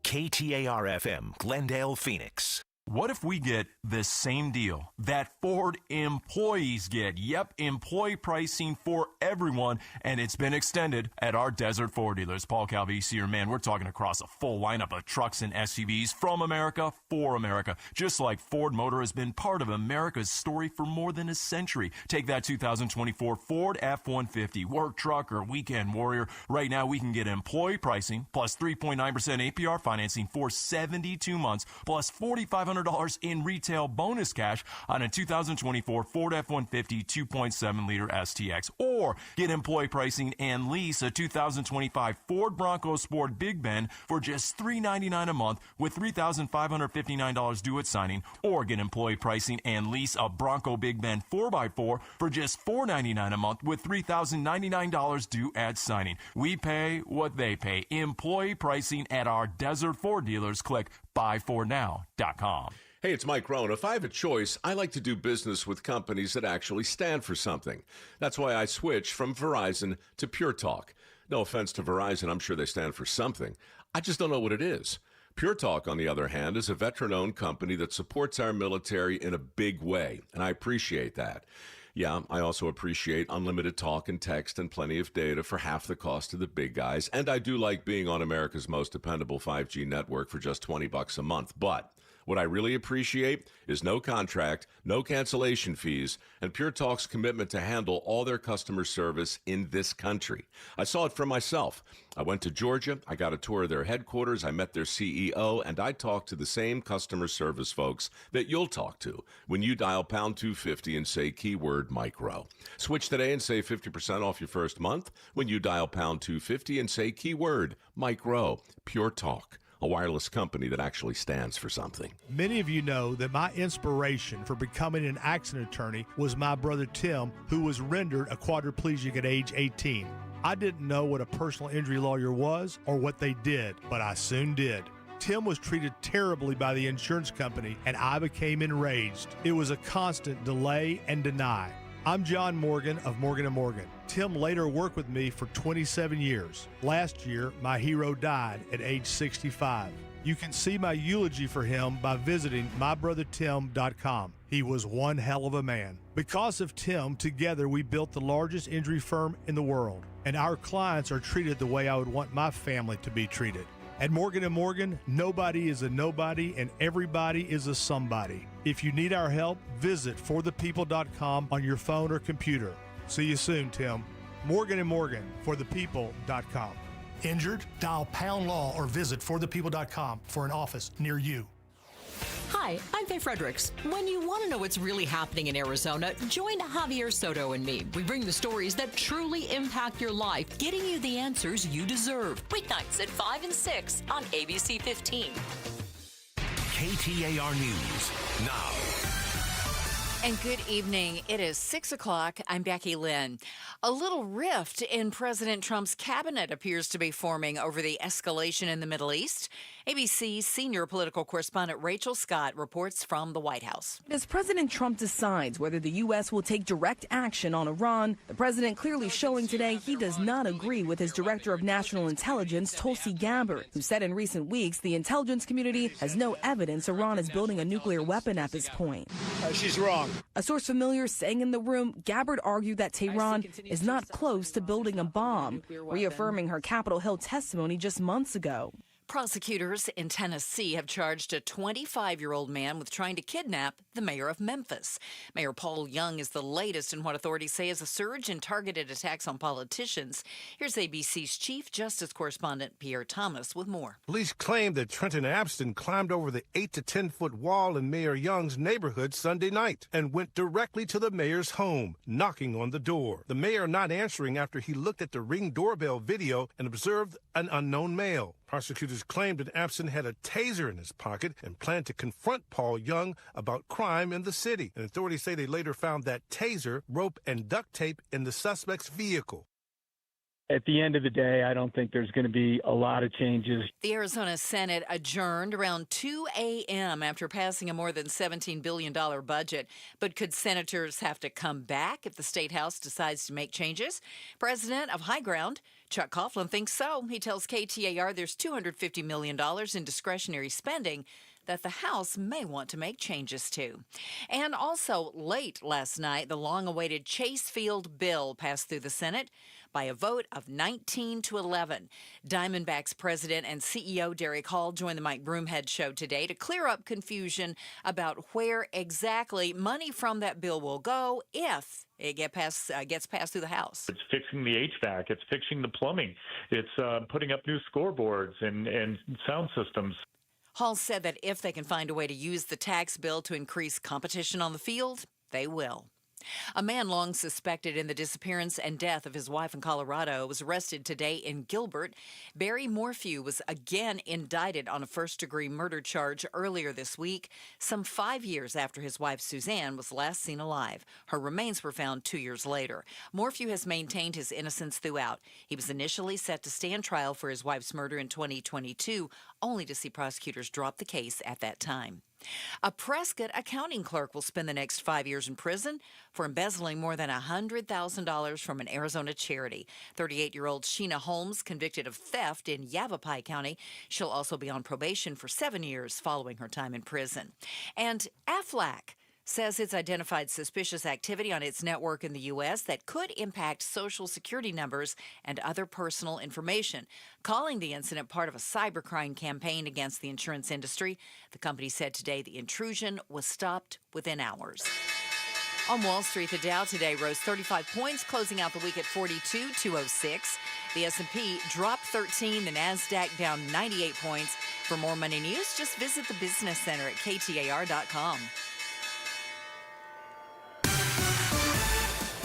KTAR-FM, Glendale, Phoenix. What if we get the same deal that Ford employees get? Yep, employee pricing for everyone, and it's been extended at our Desert Ford dealers. Paul Calvisi here, man, we're talking across a full lineup of trucks and SUVs from America for America. Just like Ford Motor has been part of America's story for more than a century. Take that 2024 Ford F-150, work truck or weekend warrior. Right now, we can get employee pricing plus 3.9% APR financing for 72 months plus $4,500 in retail bonus cash on a 2024 Ford F-150 2.7-liter STX. Or get employee pricing and lease a 2025 Ford Bronco Sport Big Bend for just $399 a month with $3,559 due at signing. Or get employee pricing and lease a Bronco Big Bend 4x4 for just $499 a month with $3,099 due at signing. We pay what they pay. Employee pricing at our Desert Ford dealers. Click buyfordnow.com. Hey, it's Mike Rohn. If I have a choice, I like to do business with companies that actually stand for something. That's why I switched from Verizon to Pure Talk. No offense to Verizon, I'm sure they stand for something. I just don't know what it is. Pure Talk, on the other hand, is a veteran-owned company that supports our military in a big way, and I appreciate that. Yeah, I also appreciate unlimited talk and text and plenty of data for half the cost of the big guys. And I do like being on America's most dependable 5G network for just $20 a month. But What I really appreciate is no contract, no cancellation fees, and Pure Talk's commitment to handle all their customer service in this country. I saw it for myself. I went to Georgia, I got a tour of their headquarters, I met their CEO, and I talked to the same customer service folks that you'll talk to when you dial pound 250 and say keyword micro. Switch today and save 50% off your first month when you dial pound 250 and say keyword micro. Pure Talk, a wireless company that actually stands for something. Many of you know that my inspiration for becoming an accident attorney was my brother Tim, who was rendered a quadriplegic at age 18. I didn't know what a personal injury lawyer was or what they did, but I soon did. Tim was treated terribly by the insurance company, and I became enraged. It was a constant delay and deny. I'm John Morgan of Morgan & Morgan. Tim later worked with me for 27 years. Last year, my hero died at age 65. You can see my eulogy for him by visiting mybrothertim.com. He was one hell of a man. Because of Tim, together we built the largest injury firm in the world, and our clients are treated the way I would want my family to be treated. At Morgan & Morgan, nobody is a nobody and everybody is a somebody. If you need our help, visit forthepeople.com on your phone or computer. See you soon, Tim. Morgan & Morgan, forthepeople.com. Injured? Dial pound law or visit forthepeople.com for an office near you. Hi, I'm Faye Fredericks. When you want to know what's really happening in Arizona, join Javier Soto and me. We bring the stories that truly impact your life, getting you the answers you deserve. Weeknights at 5 and 6 on ABC 15. KTAR News now. And good evening. It is 6 o'clock. I'm Becky Lynn. A little rift in President Trump's cabinet appears to be forming over the escalation in the Middle East. ABC's senior political correspondent Rachel Scott reports from the White House. As President Trump decides whether the U.S. will take direct action on Iran, the president clearly showing today he does not agree with his director of national intelligence, Tulsi Gabbard, who said in recent weeks the intelligence community has no evidence Iran is building a nuclear weapon at this point. She's wrong. A source familiar saying in the room, Gabbard argued that Tehran is not close to building a bomb, reaffirming her Capitol Hill testimony just months ago. Prosecutors in Tennessee have charged a 25-year-old man with trying to kidnap the mayor of Memphis. Mayor Paul Young is the latest in what authorities say is a surge in targeted attacks on politicians. Here's ABC's Chief Justice Correspondent Pierre Thomas with more. Police claim that Trenton Abston climbed over the 8 to 10-foot wall in Mayor Young's neighborhood Sunday night and went directly to the mayor's home, knocking on the door. The mayor not answering after he looked at the Ring doorbell video and observed an unknown male. Prosecutors claimed that Abston had a taser in his pocket and planned to confront Paul Young about crime in the city. And authorities say they later found that taser, rope, and duct tape in the suspect's vehicle. At the end of the day, I don't think there's going to be a lot of changes. The Arizona Senate adjourned around 2 a.m. after passing a more than $17 billion budget. But could senators have to come back if the state house decides to make changes? President of High Ground, Chuck Coughlin, thinks so. He tells KTAR there's $250 million in discretionary spending that the House may want to make changes to. And also, late last night, the long-awaited Chase Field bill passed through the Senate by a vote of 19 to 11. Diamondbacks president and CEO Derek Hall joined the Mike Broomhead show today to clear up confusion about where exactly money from that bill will go if it gets passed through the House. It's fixing the HVAC. It's fixing the plumbing. It's putting up new scoreboards and sound systems. Hall said that if they can find a way to use the tax bill to increase competition on the field, they will. A man long suspected in the disappearance and death of his wife in Colorado was arrested today in Gilbert. Barry Morphew was again indicted on a first-degree murder charge earlier this week, some 5 years after his wife Suzanne was last seen alive. Her remains were found 2 years later. Morphew has maintained his innocence throughout. He was initially set to stand trial for his wife's murder in 2022, only to see prosecutors drop the case at that time. A Prescott accounting clerk will spend the next 5 years in prison for embezzling more than $100,000 from an Arizona charity. 38-year-old Sheena Holmes, convicted of theft in Yavapai County. She'll also be on probation for 7 years following her time in prison. And Aflac says it's identified suspicious activity on its network in the U.S. that could impact Social Security numbers and other personal information, calling the incident part of a cybercrime campaign against the insurance industry. The company said today the intrusion was stopped within hours. On Wall Street, the Dow today rose 35 points, closing out the week at 42,206. The S&P dropped 13, the NASDAQ down 98 points. For more money news, just visit the Business Center at KTAR.com.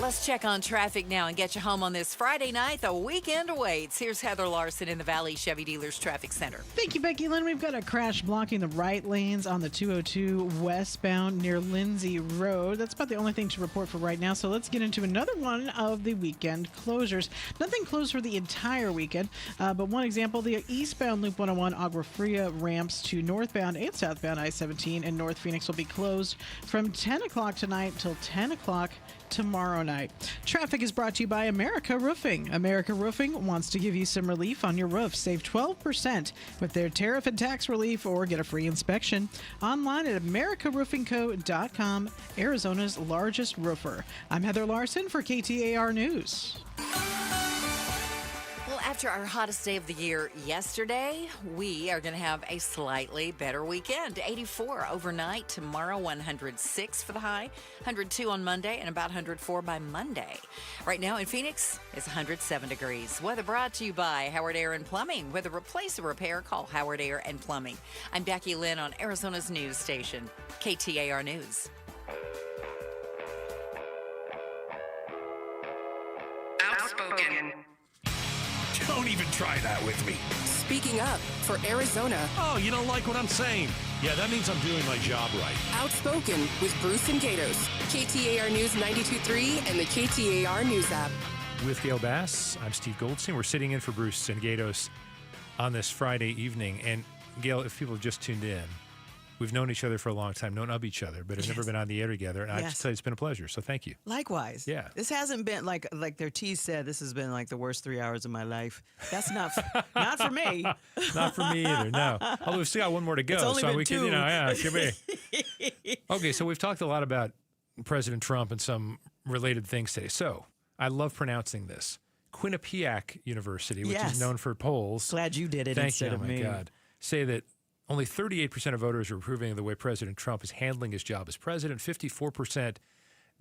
Let's check on traffic now and get you home on this Friday night. The weekend awaits. Here's Heather Larson in the Valley Chevy Dealers Traffic Center. Thank you, Becky Lynn. We've got a crash blocking the right lanes on the 202 westbound near Lindsay Road. That's about the only thing to report for right now. So let's get into another one of the weekend closures. Nothing closed for the entire weekend, but one example, the eastbound Loop 101 Agua Fria ramps to northbound and southbound I-17 in North Phoenix will be closed from 10 o'clock tonight till 10 o'clock tomorrow night. Traffic is brought to you by America Roofing. America Roofing wants to give you some relief on your roof. Save 12% with their tariff and tax relief or get a free inspection online at americaroofingco.com, Arizona's largest roofer. I'm Heather Larson for KTAR News. Well, after our hottest day of the year yesterday, we are going to have a slightly better weekend. 84 overnight. Tomorrow, 106 for the high. 102 on Monday and about 104 by Monday. Right now in Phoenix, it's 107 degrees. Weather brought to you by Howard Air and Plumbing. Whether replace or repair, call Howard Air and Plumbing. I'm Becky Lynn on Arizona's news station, KTAR News. Outspoken. Don't even try that with me. Speaking up for Arizona. Oh, you don't like what I'm saying? Yeah, that means I'm doing my job right. Outspoken with Bruce and Gatos. KTAR News 92.3 and the KTAR News app. With Gail Bass, I'm Steve Goldstein. We're sitting in for Bruce and Gatos on this Friday evening. And Gail, if people have just tuned in, we've known each other for a long time, known of each other, but have never been on the air together. And I have to tell you, it's been a pleasure. So thank you. Likewise. Yeah. This hasn't been like their tease said. This has been like the worst 3 hours of my life. That's not not for me. Not for me either. No. Although we've still got one more to go, It's only so been we two. can, it could be. Okay, so we've talked a lot about President Trump and some related things today. So I love pronouncing this. Quinnipiac University, which is known for polls. Glad you did it instead of me. Oh my God. Say that only 38% of voters are approving of the way President Trump is handling his job as president. 54%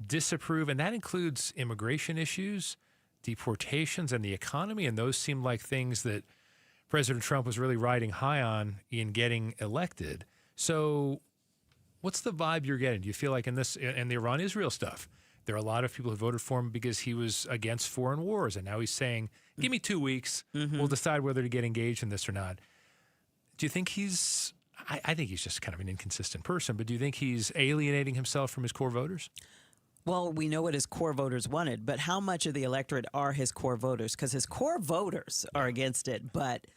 disapprove, and that includes immigration issues, deportations, and the economy. And those seem like things that President Trump was really riding high on in getting elected. So what's the vibe you're getting? Do you feel like in the Iran-Israel stuff, there are a lot of people who voted for him because he was against foreign wars, and now he's saying, give me 2 weeks, we'll decide whether to get engaged in this or not. Do you think I think he's just kind of an inconsistent person, but do you think he's alienating himself from his core voters? Well, we know what his core voters wanted, but how much of the electorate are his core voters? Because his core voters are against it, but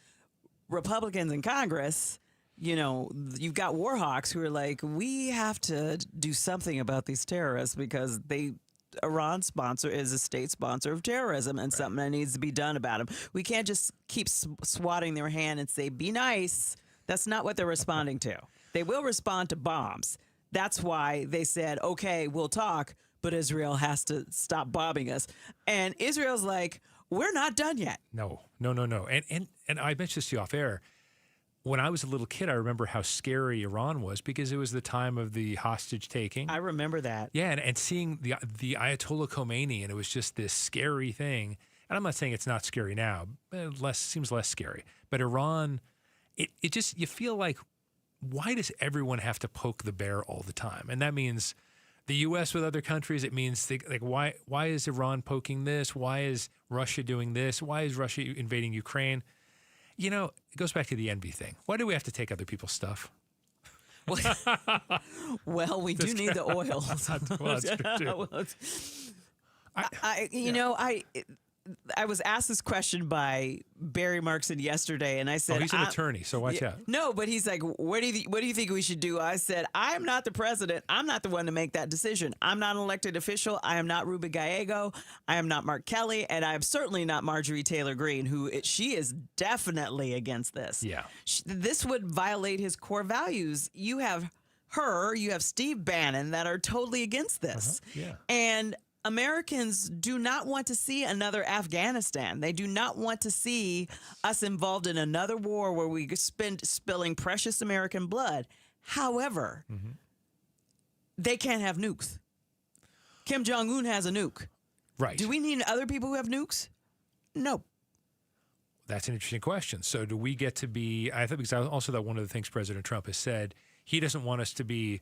Republicans in Congress, you've got war hawks who are like, we have to do something about these terrorists because Iran is a state sponsor of terrorism and something that needs to be done about them. We can't just keep swatting their hand and say, be nice. That's not what they're responding to. They will respond to bombs. That's why they said, okay, we'll talk, but Israel has to stop bombing us. And Israel's like, we're not done yet. No. And I mentioned this to you off air. When I was a little kid, I remember how scary Iran was because it was the time of the hostage taking. I remember that. Yeah, and seeing the Ayatollah Khomeini, and it was just this scary thing. And I'm not saying it's not scary now. Seems less scary. But Iran, it just, you feel like, why does everyone have to poke the bear all the time? And that means the U.S. with other countries. It means, why is Iran poking this? Why is Russia doing this? Why is Russia invading Ukraine? It goes back to the envy thing. Why do we have to take other people's stuff? Well, we do need the oil. Well, that's true, too. I was asked this question by Barry Markson yesterday, and I said, he's an attorney, so watch out. No, but he's like, what do you think we should do? I said, I am not the president. I'm not the one to make that decision. I'm not an elected official. I am not Ruben Gallego. I am not Mark Kelly, and I am certainly not Marjorie Taylor Greene, she is definitely against this. Yeah. This would violate his core values. You have her, you have Steve Bannon that are totally against this. Yeah. And Americans do not want to see another Afghanistan. They do not want to see us involved in another war where we spilling precious American blood. However, they can't have nukes. Kim Jong-un has a nuke. Right. Do we need other people who have nukes? No. That's an interesting question. So do we get to be, I think, because also that one of the things President Trump has said, he doesn't want us to be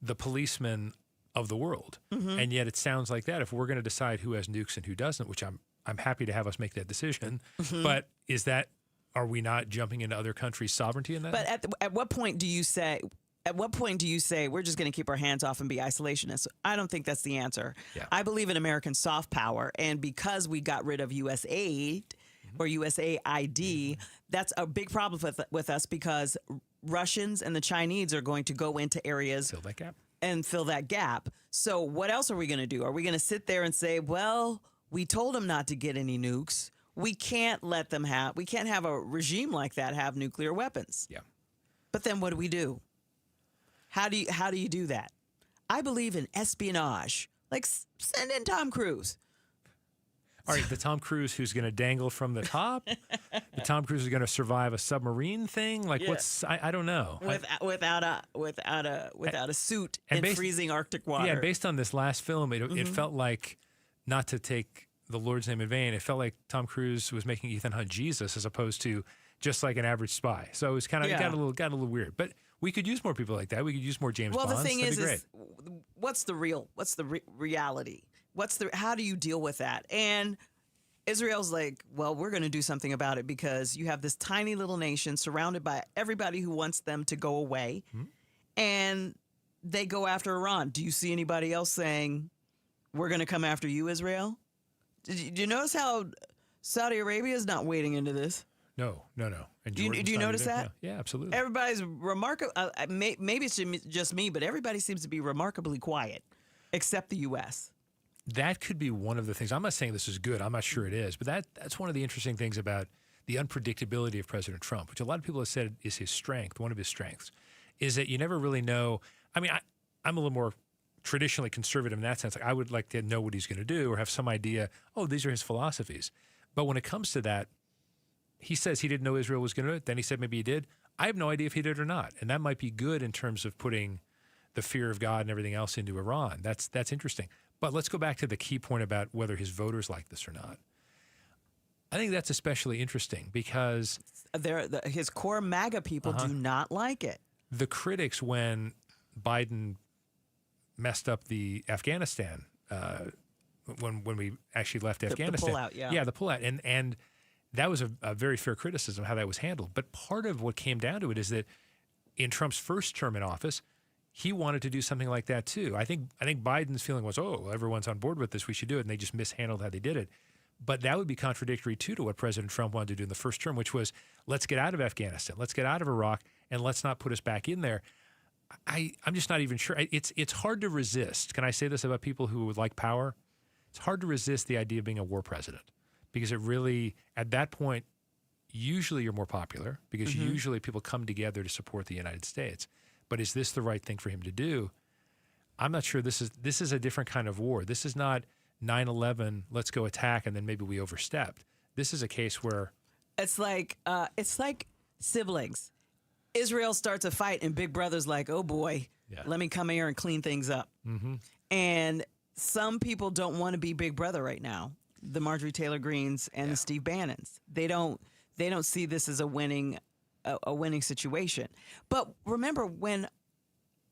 the policeman of the world. And yet it sounds like that. If we're going to decide who has nukes and who doesn't, which I'm happy to have us make that decision, but are we not jumping into other countries' sovereignty in that? But at what point do you say, we're just going to keep our hands off and be isolationists? I don't think that's the answer. Yeah. I believe in American soft power. And because we got rid of U.S. aid or USAID, that's a big problem with us because Russians and the Chinese are going to go into areas. Fill that gap. And fill that gap. So what else are we going to do? Are we going to sit there and say, well, we told them not to get any nukes. We can't have a regime like that have nuclear weapons. Yeah. But then what do? How do you do that? I believe in espionage. Like send in Tom Cruise. All right, the Tom Cruise who's going to dangle from the top, the Tom Cruise who's going to survive a submarine thing. Like what's I don't know. Without a suit in freezing Arctic water. Yeah, based on this last film, it felt like, not to take the Lord's name in vain, it felt like Tom Cruise was making Ethan Hunt Jesus as opposed to just like an average spy. So it was kind of got a little weird. But we could use more people like that. We could use more James Bonds. Well, the thing is what's the reality? How do you deal with that? And Israel's like, well, we're going to do something about it because you have this tiny little nation surrounded by everybody who wants them to go away. And they go after Iran. Do you see anybody else saying, we're going to come after you, Israel? Did you notice how Saudi Arabia is not wading into this? No. And do you notice that? Yeah, absolutely. Everybody's remarkable. Maybe it's just me, but everybody seems to be remarkably quiet, except the U.S. That could be one of the things. I'm not saying this is good. I'm not sure it is. But that's one of the interesting things about the unpredictability of President Trump, which a lot of people have said is his strength, one of his strengths, is that you never really know. I mean, I'm a little more traditionally conservative in that sense. Like I would like to know what he's going to do or have some idea, these are his philosophies. But when it comes to that, he says he didn't know Israel was going to do it. Then he said maybe he did. I have no idea if he did or not. And that might be good in terms of putting the fear of God and everything else into Iran. That's interesting. But let's go back to the key point about whether his voters like this or not. I think that's especially interesting because his core MAGA people do not like it. The critics, when Biden messed up the Afghanistan, when we actually left Afghanistan. The pullout, Yeah, the pullout. And that was a very fair criticism of how that was handled. But part of what came down to it is that in Trump's first term in office, he wanted to do something like that too. I think Biden's feeling was, everyone's on board with this, we should do it, and they just mishandled how they did it. But that would be contradictory too to what President Trump wanted to do in the first term, which was let's get out of Afghanistan, let's get out of Iraq, and let's not put us back in there. I'm just not even sure. It's hard to resist. Can I say this about people who would like power? It's hard to resist the idea of being a war president because it really, at that point, usually you're more popular because usually people come together to support the United States. But is this the right thing for him to do? I'm not sure. This is a different kind of war. This is not 9/11, let's go attack, and then maybe we overstepped. This is a case where it's like siblings. Israel starts a fight, and Big Brother's like, "Oh boy, let me come here and clean things up." And some people don't want to be Big Brother right now. The Marjorie Taylor Greenes and the Steve Bannons. They don't see this as a winning situation. But remember when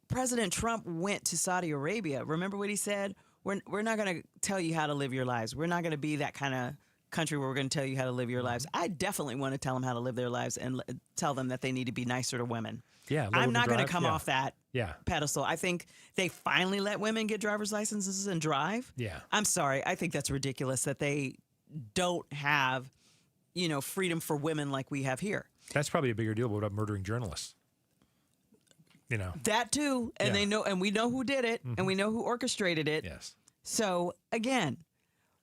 President Trump went to Saudi Arabia, remember what he said? We're not going to tell you how to live your lives. We're not going to be that kind of country where we're going to tell you how to live your lives. I definitely want to tell them how to live their lives and tell them that they need to be nicer to women. Yeah, I'm not going to come off that pedestal. I think they finally let women get driver's licenses and drive. Yeah. I'm sorry. I think that's ridiculous that they don't have, freedom for women like we have here. That's probably a bigger deal. What about murdering journalists? That too, and we know who did it, and we know who orchestrated it. Yes. So again,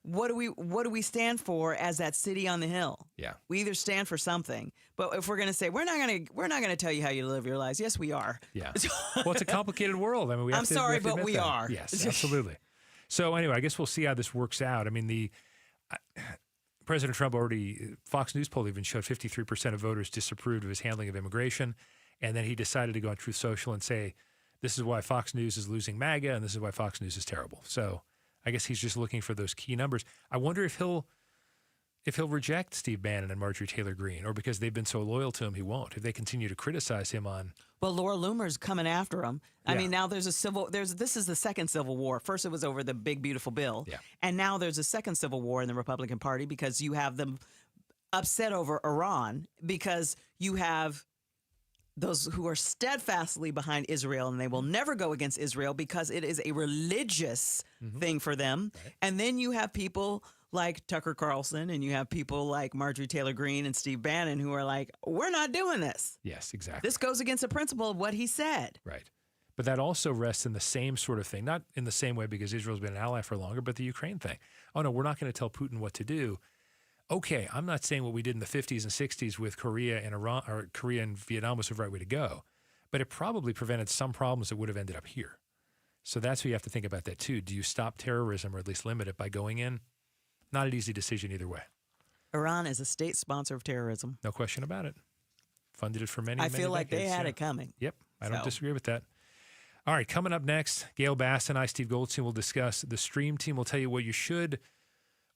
what do we stand for as that city on the hill? Yeah. We either stand for something, but if we're going to say we're not going to tell you how you live your lives, yes, we are. Yeah. Well, it's a complicated world. I mean, we have I'm to, sorry, we have to but admit we that. are. Yes, absolutely. So anyway, I guess we'll see how this works out. I mean, President Trump Fox News poll even showed 53% of voters disapproved of his handling of immigration, and then he decided to go on Truth Social and say, this is why Fox News is losing MAGA, and this is why Fox News is terrible. So I guess he's just looking for those key numbers. I wonder if he'll reject Steve Bannon and Marjorie Taylor Greene, or because they've been so loyal to him, he won't. If they continue to criticize him on. Well, Laura Loomer's coming after him. I mean, now this is the second civil war. First, it was over the big, beautiful bill. Yeah. And now there's a second civil war in the Republican Party because you have them upset over Iran, because you have those who are steadfastly behind Israel, and they will never go against Israel because it is a religious thing for them. Right. And then you have people like Tucker Carlson, and you have people like Marjorie Taylor Greene and Steve Bannon who are like, we're not doing this. Yes, exactly. This goes against the principle of what he said. Right. But that also rests in the same sort of thing, not in the same way because Israel's been an ally for longer, but the Ukraine thing. Oh, no, we're not going to tell Putin what to do. Okay, I'm not saying what we did in the 50s and 60s with Korea and Iran, or Korea and Vietnam was the right way to go, but it probably prevented some problems that would have ended up here. So that's what you have to think about that too. Do you stop terrorism, or at least limit it by going in? Not an easy decision either way. Iran is a state sponsor of terrorism. No question about it. Funded it for many, I many feel like decades. they had it coming. Yep, I don't disagree with that. All right, coming up next, Gail Bass and I, Steve Goldstein, will discuss the stream team. We'll tell you what you should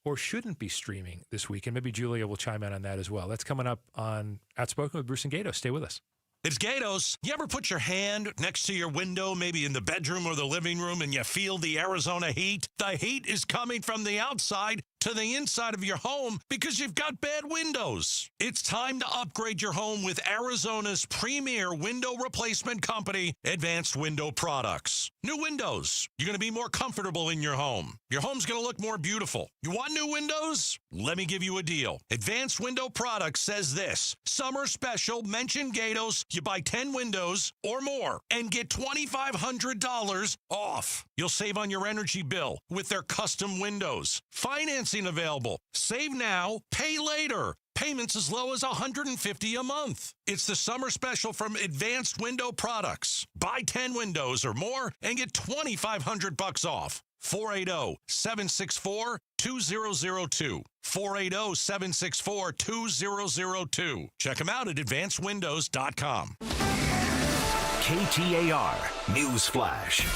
or shouldn't be streaming this week, and maybe Julia will chime in on that as well. That's coming up on Outspoken with Bruce and Gatos. Stay with us. It's Gatos. You ever put your hand next to your window, maybe in the bedroom or the living room, and you feel the Arizona heat? The heat is coming from the outside to the inside of your home because you've got bad windows. It's time to upgrade your home with Arizona's premier window replacement company, Advanced Window Products. New windows. You're going to be more comfortable in your home. Your home's going to look more beautiful. You want new windows? Let me give you a deal. Advanced Window Products says this: summer special, mention Gatos. You buy 10 windows or more and get $2,500 off. You'll save on your energy bill with their custom windows. Financing available. Save now, pay later. Payments as low as $150 a month. It's the summer special from Advanced Window Products. Buy 10 windows or more and get $2,500 off. 480-764-2002. 480-764-2002. Check them out at advancedwindows.com. KTAR News Flash.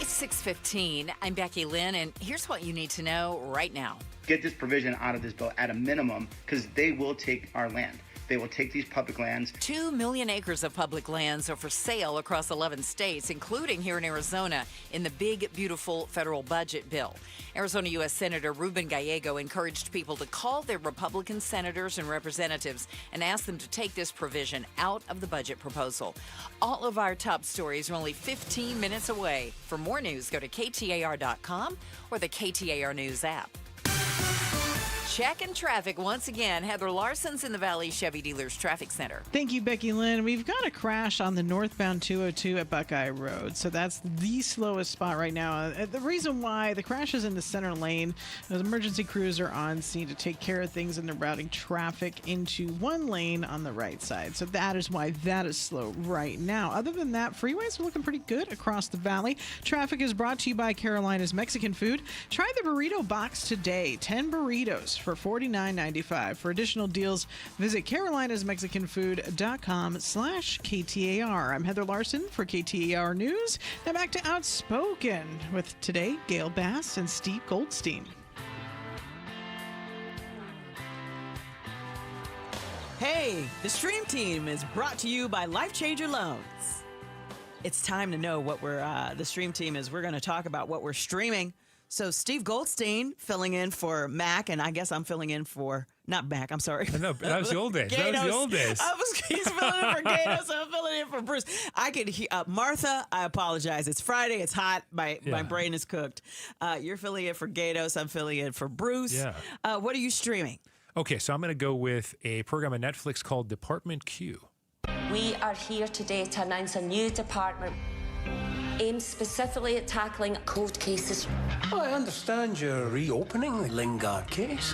It's 6:15. I'm Becky Lynn, and here's what you need to know right now. Get this provision out of this bill at a minimum, because they will take our land. They will take these public lands. 2 million acres of public lands are for sale across 11 states, including here in Arizona, in the big, beautiful federal budget bill. Arizona U.S. Senator Ruben Gallego encouraged people to call their Republican senators and representatives and ask them to take this provision out of the budget proposal. All of our top stories are only 15 minutes away. For more news, go to KTAR.com or the KTAR News app. Checking traffic once again. Heather Larson's in the Valley Chevy Dealers Traffic Center. Thank you, Becky Lynn. We've got a crash on the northbound 202 at Buckeye Road. So that's the slowest spot right now. The reason why the crash is in the center lane, those emergency crews are on scene to take care of things, and they're routing traffic into one lane on the right side. So that is why that is slow right now. Other than that, freeways are looking pretty good across the valley. Traffic is brought to you by Carolina's Mexican Food. Try the burrito box today. 10 burritos for $49.95. For additional deals, visit carolinasmexicanfood.com/KTAR. I'm Heather Larson for KTAR News. Now back to Outspoken with today, Gail Bass and Steve Goldstein. Hey, the Stream Team is brought to you by Life Changer Loans. It's time to know what the Stream Team is. We're going to talk about what we're streaming. So Steve Goldstein filling in for Mac, and I guess I'm filling in for, not Mac, I'm sorry. No, that was the old days. Gatos. That was the old days. He's filling in for Gatos, I'm filling in for Bruce. I could hear, Martha, I apologize. It's Friday, it's hot, my brain is cooked. You're filling in for Gatos, I'm filling in for Bruce. Yeah. What are you streaming? Okay, so I'm going to go with a program on Netflix called Department Q. We are here today to announce a new department. aimed specifically at tackling cold cases. Oh, I understand you're reopening the Lingard case.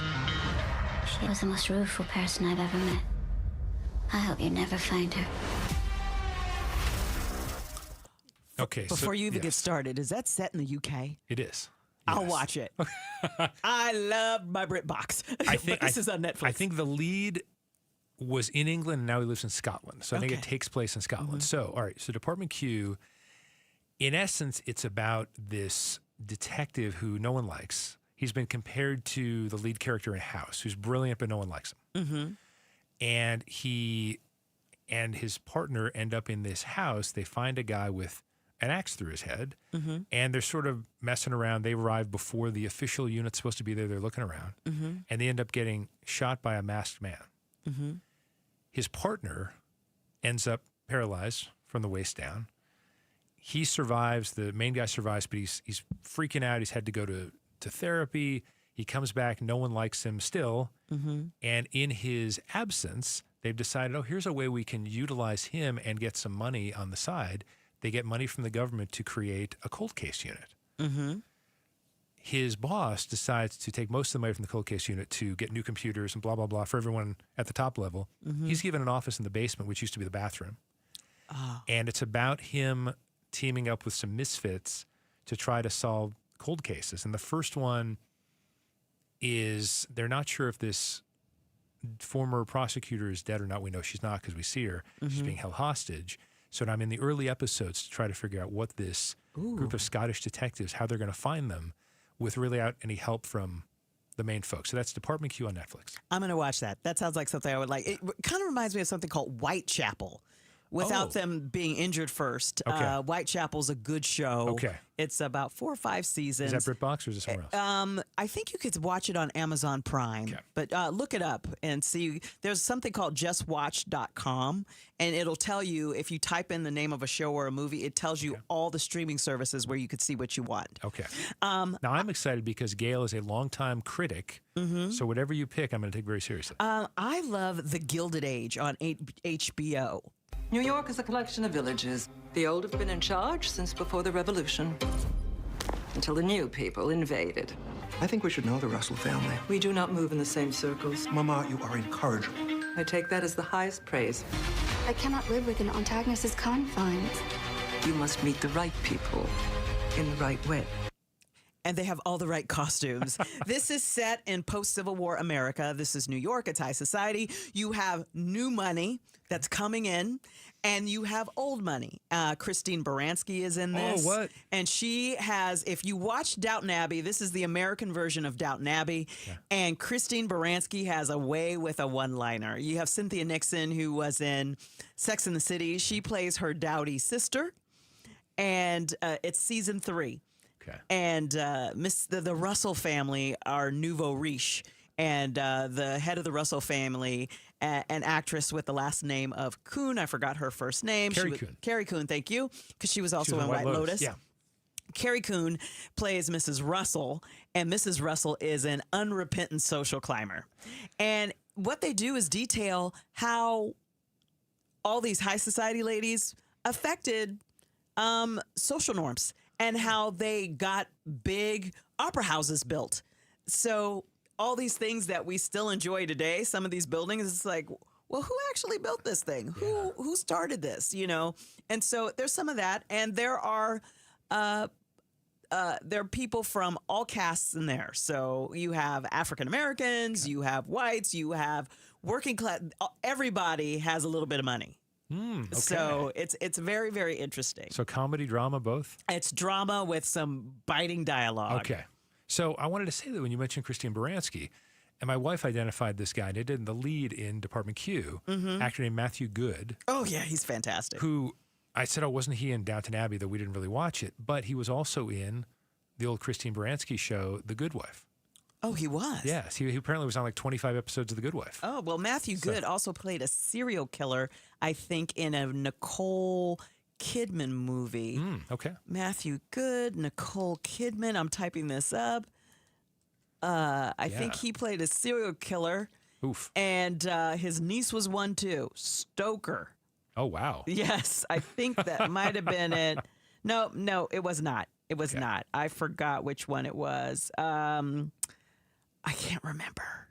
She was the most rueful person I've ever met. I hope you never find her. Okay. Before you even get started, is that set in the UK? It is. I'll watch it. I love my BritBox. But this is on Netflix. I think the lead was in England and now he lives in Scotland. So I think it takes place in Scotland. So, all right. So Department Q, in essence, it's about this detective who no one likes. He's been compared to the lead character in House, who's brilliant, but no one likes him. And he and his partner end up in this house. They find a guy with an axe through his head, and they're sort of messing around. They arrive before the official unit's supposed to be there. They're looking around, and they end up getting shot by a masked man. His partner ends up paralyzed from the waist down. He survives. The main guy survives, but he's freaking out. He's had to go to therapy. He comes back. No one likes him still. And in his absence, they've decided, oh, here's a way we can utilize him and get some money on the side. They get money from the government to create a cold case unit. His boss decides to take most of the money from the cold case unit to get new computers and blah, blah, blah for everyone at the top level. He's given an office in the basement, which used to be the bathroom. And it's about him teaming up with some misfits to try to solve cold cases. And the first one is they're not sure if this former prosecutor is dead or not. We know she's not because we see her. She's being held hostage. So I'm in the early episodes to try to figure out what this group of Scottish detectives, how they're going to find them with really without any help from the main folks. So that's Department Q on Netflix. I'm going to watch that. That sounds like something I would like. It kind of reminds me of something called Whitechapel. Without them being injured first. Whitechapel's a good show. Okay. It's about 4 or 5 seasons. Is that BritBox or is it somewhere else? I think you could watch it on Amazon Prime. Okay. But look it up and see. There's something called justwatch.com, and it'll tell you, if you type in the name of a show or a movie, it tells you all the streaming services where you could see what you want. Okay. Now, I'm excited because Gail is a longtime critic, so whatever you pick, I'm going to take very seriously. I love The Gilded Age on HBO. New York is a collection of villages. The old have been in charge since before the revolution, until the new people invaded. I think we should know the Russell family. We do not move in the same circles. Mama, you are incorrigible. I take that as the highest praise. I cannot live within Aunt Agnes's confines. You must meet the right people in the right way. And they have all the right costumes. This is set in post-Civil War America. This is New York. It's high society. You have new money that's coming in, and you have old money. Christine Baranski is in this. Oh, what? And she has, if you watch Downton Abbey, this is the American version of Downton Abbey, and Christine Baranski has a way with a one-liner. You have Cynthia Nixon, who was in Sex and the City. She plays her dowdy sister, and it's season 3. Okay. And the Russell family are nouveau riche. And the head of the Russell family, an actress with the last name of Kuhn, I forgot her first name. Carrie Coon, thank you, because she was also in White Lotus. Yeah. Carrie Coon plays Mrs. Russell, and Mrs. Russell is an unrepentant social climber. And what they do is detail how all these high society ladies affected social norms and how they got big opera houses built. So all these things that we still enjoy today, some of these buildings, it's like, well, who actually built this thing? Who started this? You know? And so there's some of that, and there are people from all castes in there. So you have African Americans, you have whites, you have working class. Everybody has a little bit of money. Okay. So it's very, very interesting. So comedy, drama, both? It's drama with some biting dialogue. Okay. So I wanted to say that when you mentioned Christine Baranski, and my wife identified this guy, and it did the lead in Department Q, actor named Matthew Good. Oh, yeah, he's fantastic. Who I said, oh, wasn't he in Downton Abbey, though we didn't really watch it, but he was also in the old Christine Baranski show, The Good Wife. Oh, he was? Yes, he apparently was on like 25 episodes of The Good Wife. Oh, well, Matthew Good also played a serial killer, I think, in a Nicole Kidman movie. Okay. Matthew Good, Nicole Kidman. I'm typing this up. I think he played a serial killer. Oof. And his niece was one too. Stoker. Oh, wow. Yes, I think that might have been it. No, it was not. It was not. I forgot which one it was. I can't remember.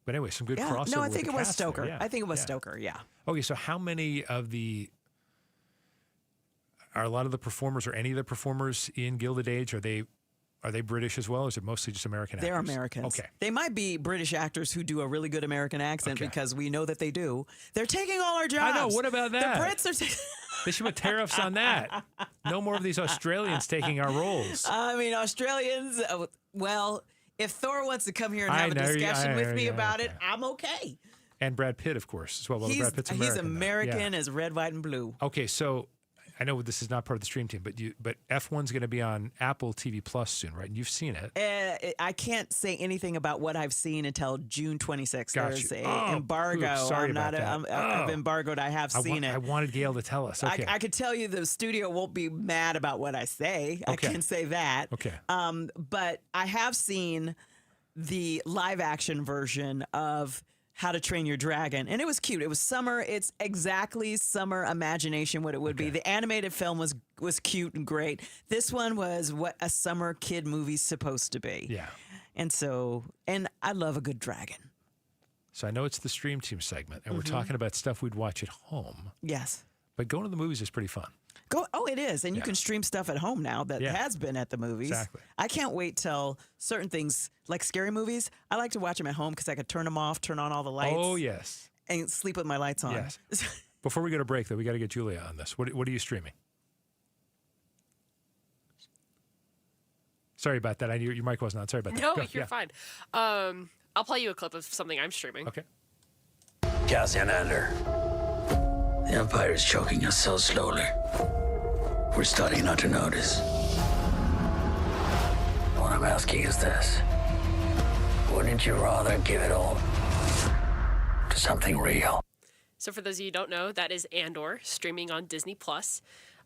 But anyway, some good crossover. No, I with think the it was cast there, Stoker. yeah. I think it was Stoker, yeah. Okay, so how many of are a lot of the performers or any of the performers in Gilded Age, are they British as well, or is it mostly just American actors? They're Americans. Okay. They might be British actors who do a really good American accent because we know that they do. They're taking all our jobs. I know. What about that? The Brits are taking... They should put tariffs on that. No more of these Australians taking our roles. I mean, Australians, well, if Thor wants to come here and have a discussion with me about it, I'm okay. And Brad Pitt, of course, as well. Well, He's Brad Pitt's American. He's American as red, white, and blue. Okay, so I know this is not part of the stream team, but F1's going to be on Apple TV Plus soon, right? And you've seen it. I can't say anything about what I've seen until June 26th. Gotcha. There's an embargo. Sorry about that. I've embargoed. I have seen it. I wanted Gail to tell us. Okay. I could tell you the studio won't be mad about what I say. Okay. I can say that. Okay. But I have seen the live action version of How to Train Your Dragon, and it was cute. It was summer. It's exactly summer imagination what it would be. The animated film was cute and great. This one was what a summer kid movie's supposed to be. Yeah. And I love a good dragon. So I know it's the stream team segment, and we're talking about stuff we'd watch at home. Yes. But going to the movies is pretty fun. It is. And you can stream stuff at home now that has been at the movies. Exactly. I can't wait till certain things, like scary movies, I like to watch them at home because I could turn them off, turn on all the lights. Oh, yes. And sleep with my lights on. Yes. Before we go to break, though, we got to get Julia on this. What are you streaming? Sorry about that. I knew your mic wasn't on. Sorry about that. No, Go. you're fine. I'll play you a clip of something I'm streaming. Okay. Cassian Andor. The Empire is choking us so slowly. We're starting not to notice. What I'm asking is this. Wouldn't you rather give it all to something real? So for those of you who don't know, that is Andor, streaming on Disney+.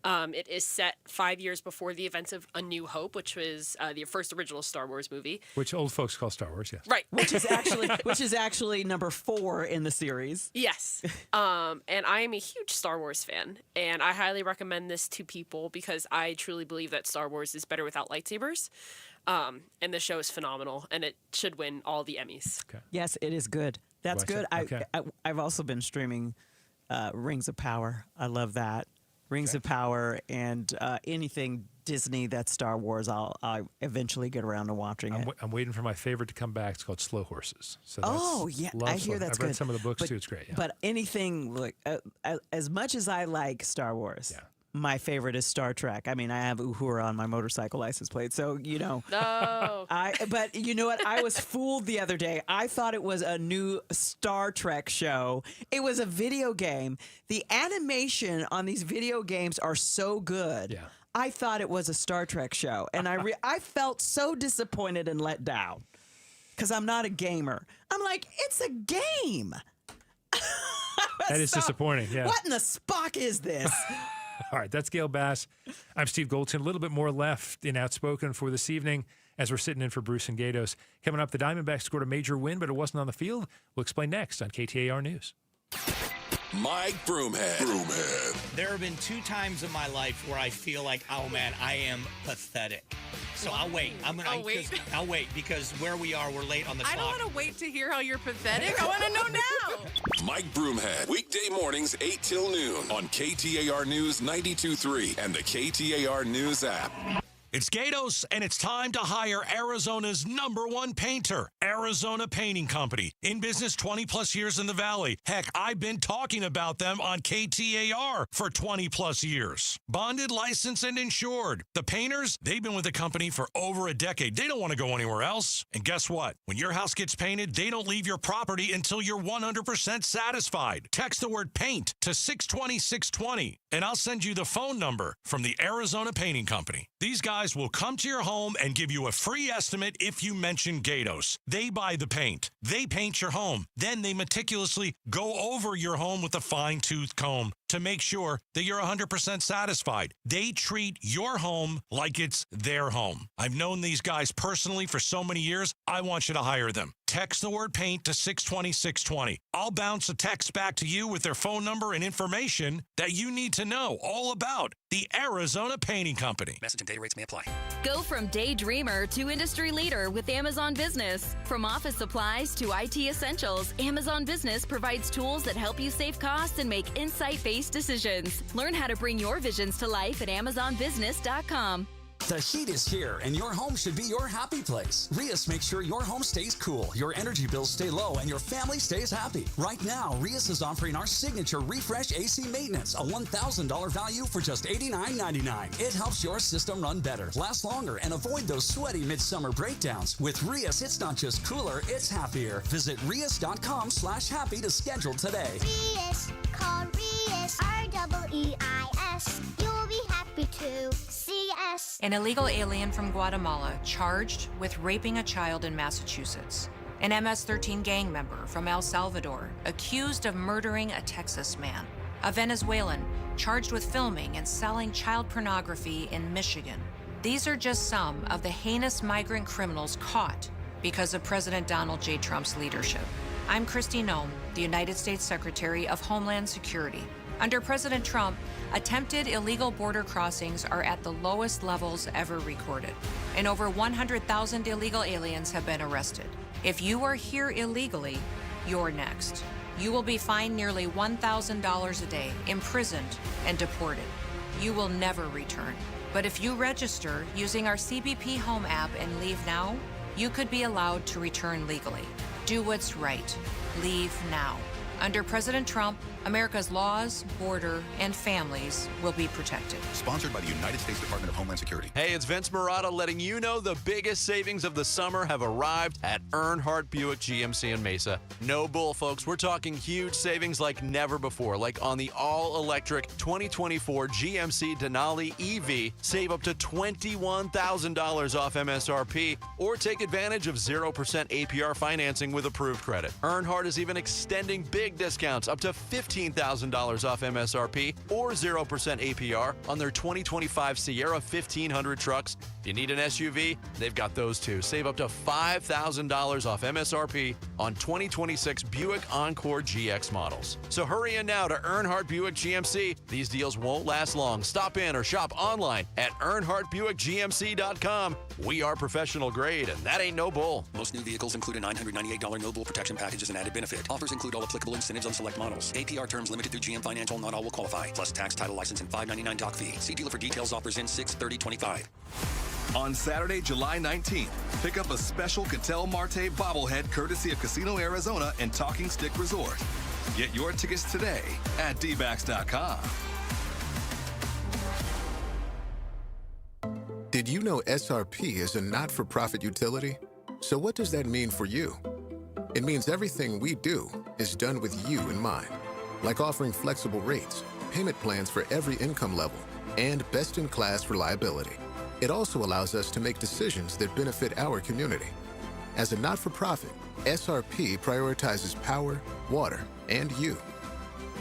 It is set 5 years before the events of A New Hope, which was the first original Star Wars movie. Which old folks call Star Wars, yes. Right. Which is actually number 4 in the series. Yes. And I am a huge Star Wars fan, and I highly recommend this to people because I truly believe that Star Wars is better without lightsabers. And the show is phenomenal, and it should win all the Emmys. Okay. Yes, it is good. That's good. I've also been streaming Rings of Power. I love that. Rings of Power and anything Disney that's Star Wars, I'll eventually get around to watching it. I'm waiting for my favorite to come back. It's called Slow Horses. So I hear that's good. I've read some of the books too. It's great. Yeah. But anything like as much as I like Star Wars, my favorite is Star Trek. I mean, I have Uhura on my motorcycle license plate, so you know. No. But you know what? I was fooled the other day. I thought it was a new Star Trek show. It was a video game. The animation on these video games are so good. Yeah. I thought it was a Star Trek show, and I felt so disappointed and let down because I'm not a gamer. I'm like, it's a game. That is disappointing. Yeah. What in the Spock is this? All right, that's Gail Bass. I'm Steve Goldson. A little bit more left in Outspoken for this evening as we're sitting in for Bruce and Gatos. Coming up, the Diamondbacks scored a major win, but it wasn't on the field. We'll explain next on KTAR News. Mike Broomhead. There have been 2 times in my life where I feel like, oh man, I am pathetic. So I'll wait. I'll wait because where we are, we're late on the clock. I don't want to wait to hear how you're pathetic. I want to know now. Mike Broomhead. Weekday mornings 8 till noon on KTAR News 92.3 and the KTAR News app. It's Gatos, and it's time to hire Arizona's #1 painter, Arizona Painting Company. In business 20-plus years in the Valley. Heck, I've been talking about them on KTAR for 20-plus years. Bonded, licensed, and insured. The painters, they've been with the company for over a decade. They don't want to go anywhere else. And guess what? When your house gets painted, they don't leave your property until you're 100% satisfied. Text the word paint to 620-620, and I'll send you the phone number from the Arizona Painting Company. These guys will come to your home and give you a free estimate if you mention Gatos. They buy the paint. They paint your home. Then they meticulously go over your home with a fine-tooth comb to make sure that you're 100% satisfied. They treat your home like it's their home. I've known these guys personally for so many years. I want you to hire them. text the word paint to 620-620. I'll bounce a text back to you with their phone number and information that you need to know all about the Arizona Painting Company. Message and data rates may apply. Go from daydreamer to industry leader with Amazon Business. From office supplies to IT essentials, Amazon Business provides tools that help you save costs and make insight-based decisions. Learn how to bring your visions to life at AmazonBusiness.com. The heat is here, and your home should be your happy place. Rias makes sure your home stays cool, your energy bills stay low, and your family stays happy. Right now, Rias is offering our signature Refresh AC Maintenance, a $1,000 value for just $89.99. It helps your system run better, last longer, and avoid those sweaty midsummer breakdowns. With Rias, it's not just cooler, it's happier. Visit Rias.com/happy to schedule today. Rias, call Rias, R-E-E-I-S. You'll be happy to see us. An illegal alien from Guatemala charged with raping a child in Massachusetts. An MS-13 gang member from El Salvador accused of murdering a Texas man. A Venezuelan charged with filming and selling child pornography in Michigan. These are just some of the heinous migrant criminals caught because of President Donald J. Trump's leadership. I'm Kristi Noem, the United States Secretary of Homeland Security. Under President Trump, attempted illegal border crossings are at the lowest levels ever recorded, and over 100,000 illegal aliens have been arrested. If you are here illegally, you're next. You will be fined nearly $1,000 a day, imprisoned, and deported. You will never return. But if you register using our CBP Home app and leave now, you could be allowed to return legally. Do what's right. Leave now. Under President Trump, America's laws, border, and families will be protected. Sponsored by the United States Department of Homeland Security. Hey, it's Vince Murata letting you know the biggest savings of the summer have arrived at Earnhardt Buick GMC in Mesa. No bull, folks. We're talking huge savings like never before, like on the all-electric 2024 GMC Denali EV. Save up to $21,000 off MSRP, or take advantage of 0% APR financing with approved credit. Earnhardt is even extending big discounts up to $15,000 off MSRP or 0% APR on their 2025 Sierra 1500 trucks. If you need an SUV, they've got those too. Save up to $5,000 off MSRP on 2026 Buick Encore GX models. So hurry in now to Earnhardt Buick GMC. These deals won't last long. Stop in or shop online at EarnhardtBuickGMC.com. We are professional grade, and that ain't no bull. Most new vehicles include a $998 no bull protection package as an added benefit. Offers include all applicable incentives on select models. APR terms limited through GM Financial. Not all will qualify. Plus tax, title, license, and $599 doc fee. See dealer for details. Offers in 6/30/25. On Saturday, July 19th, pick up a special Cattell Marte bobblehead courtesy of Casino Arizona and Talking Stick Resort. Get your tickets today at dbacks.com. Did you know SRP is a not-for-profit utility? So what does that mean for you? It means everything we do is done with you in mind, like offering flexible rates, payment plans for every income level, and best-in-class reliability. It also allows us to make decisions that benefit our community. As a not-for-profit, SRP prioritizes power, water, and you.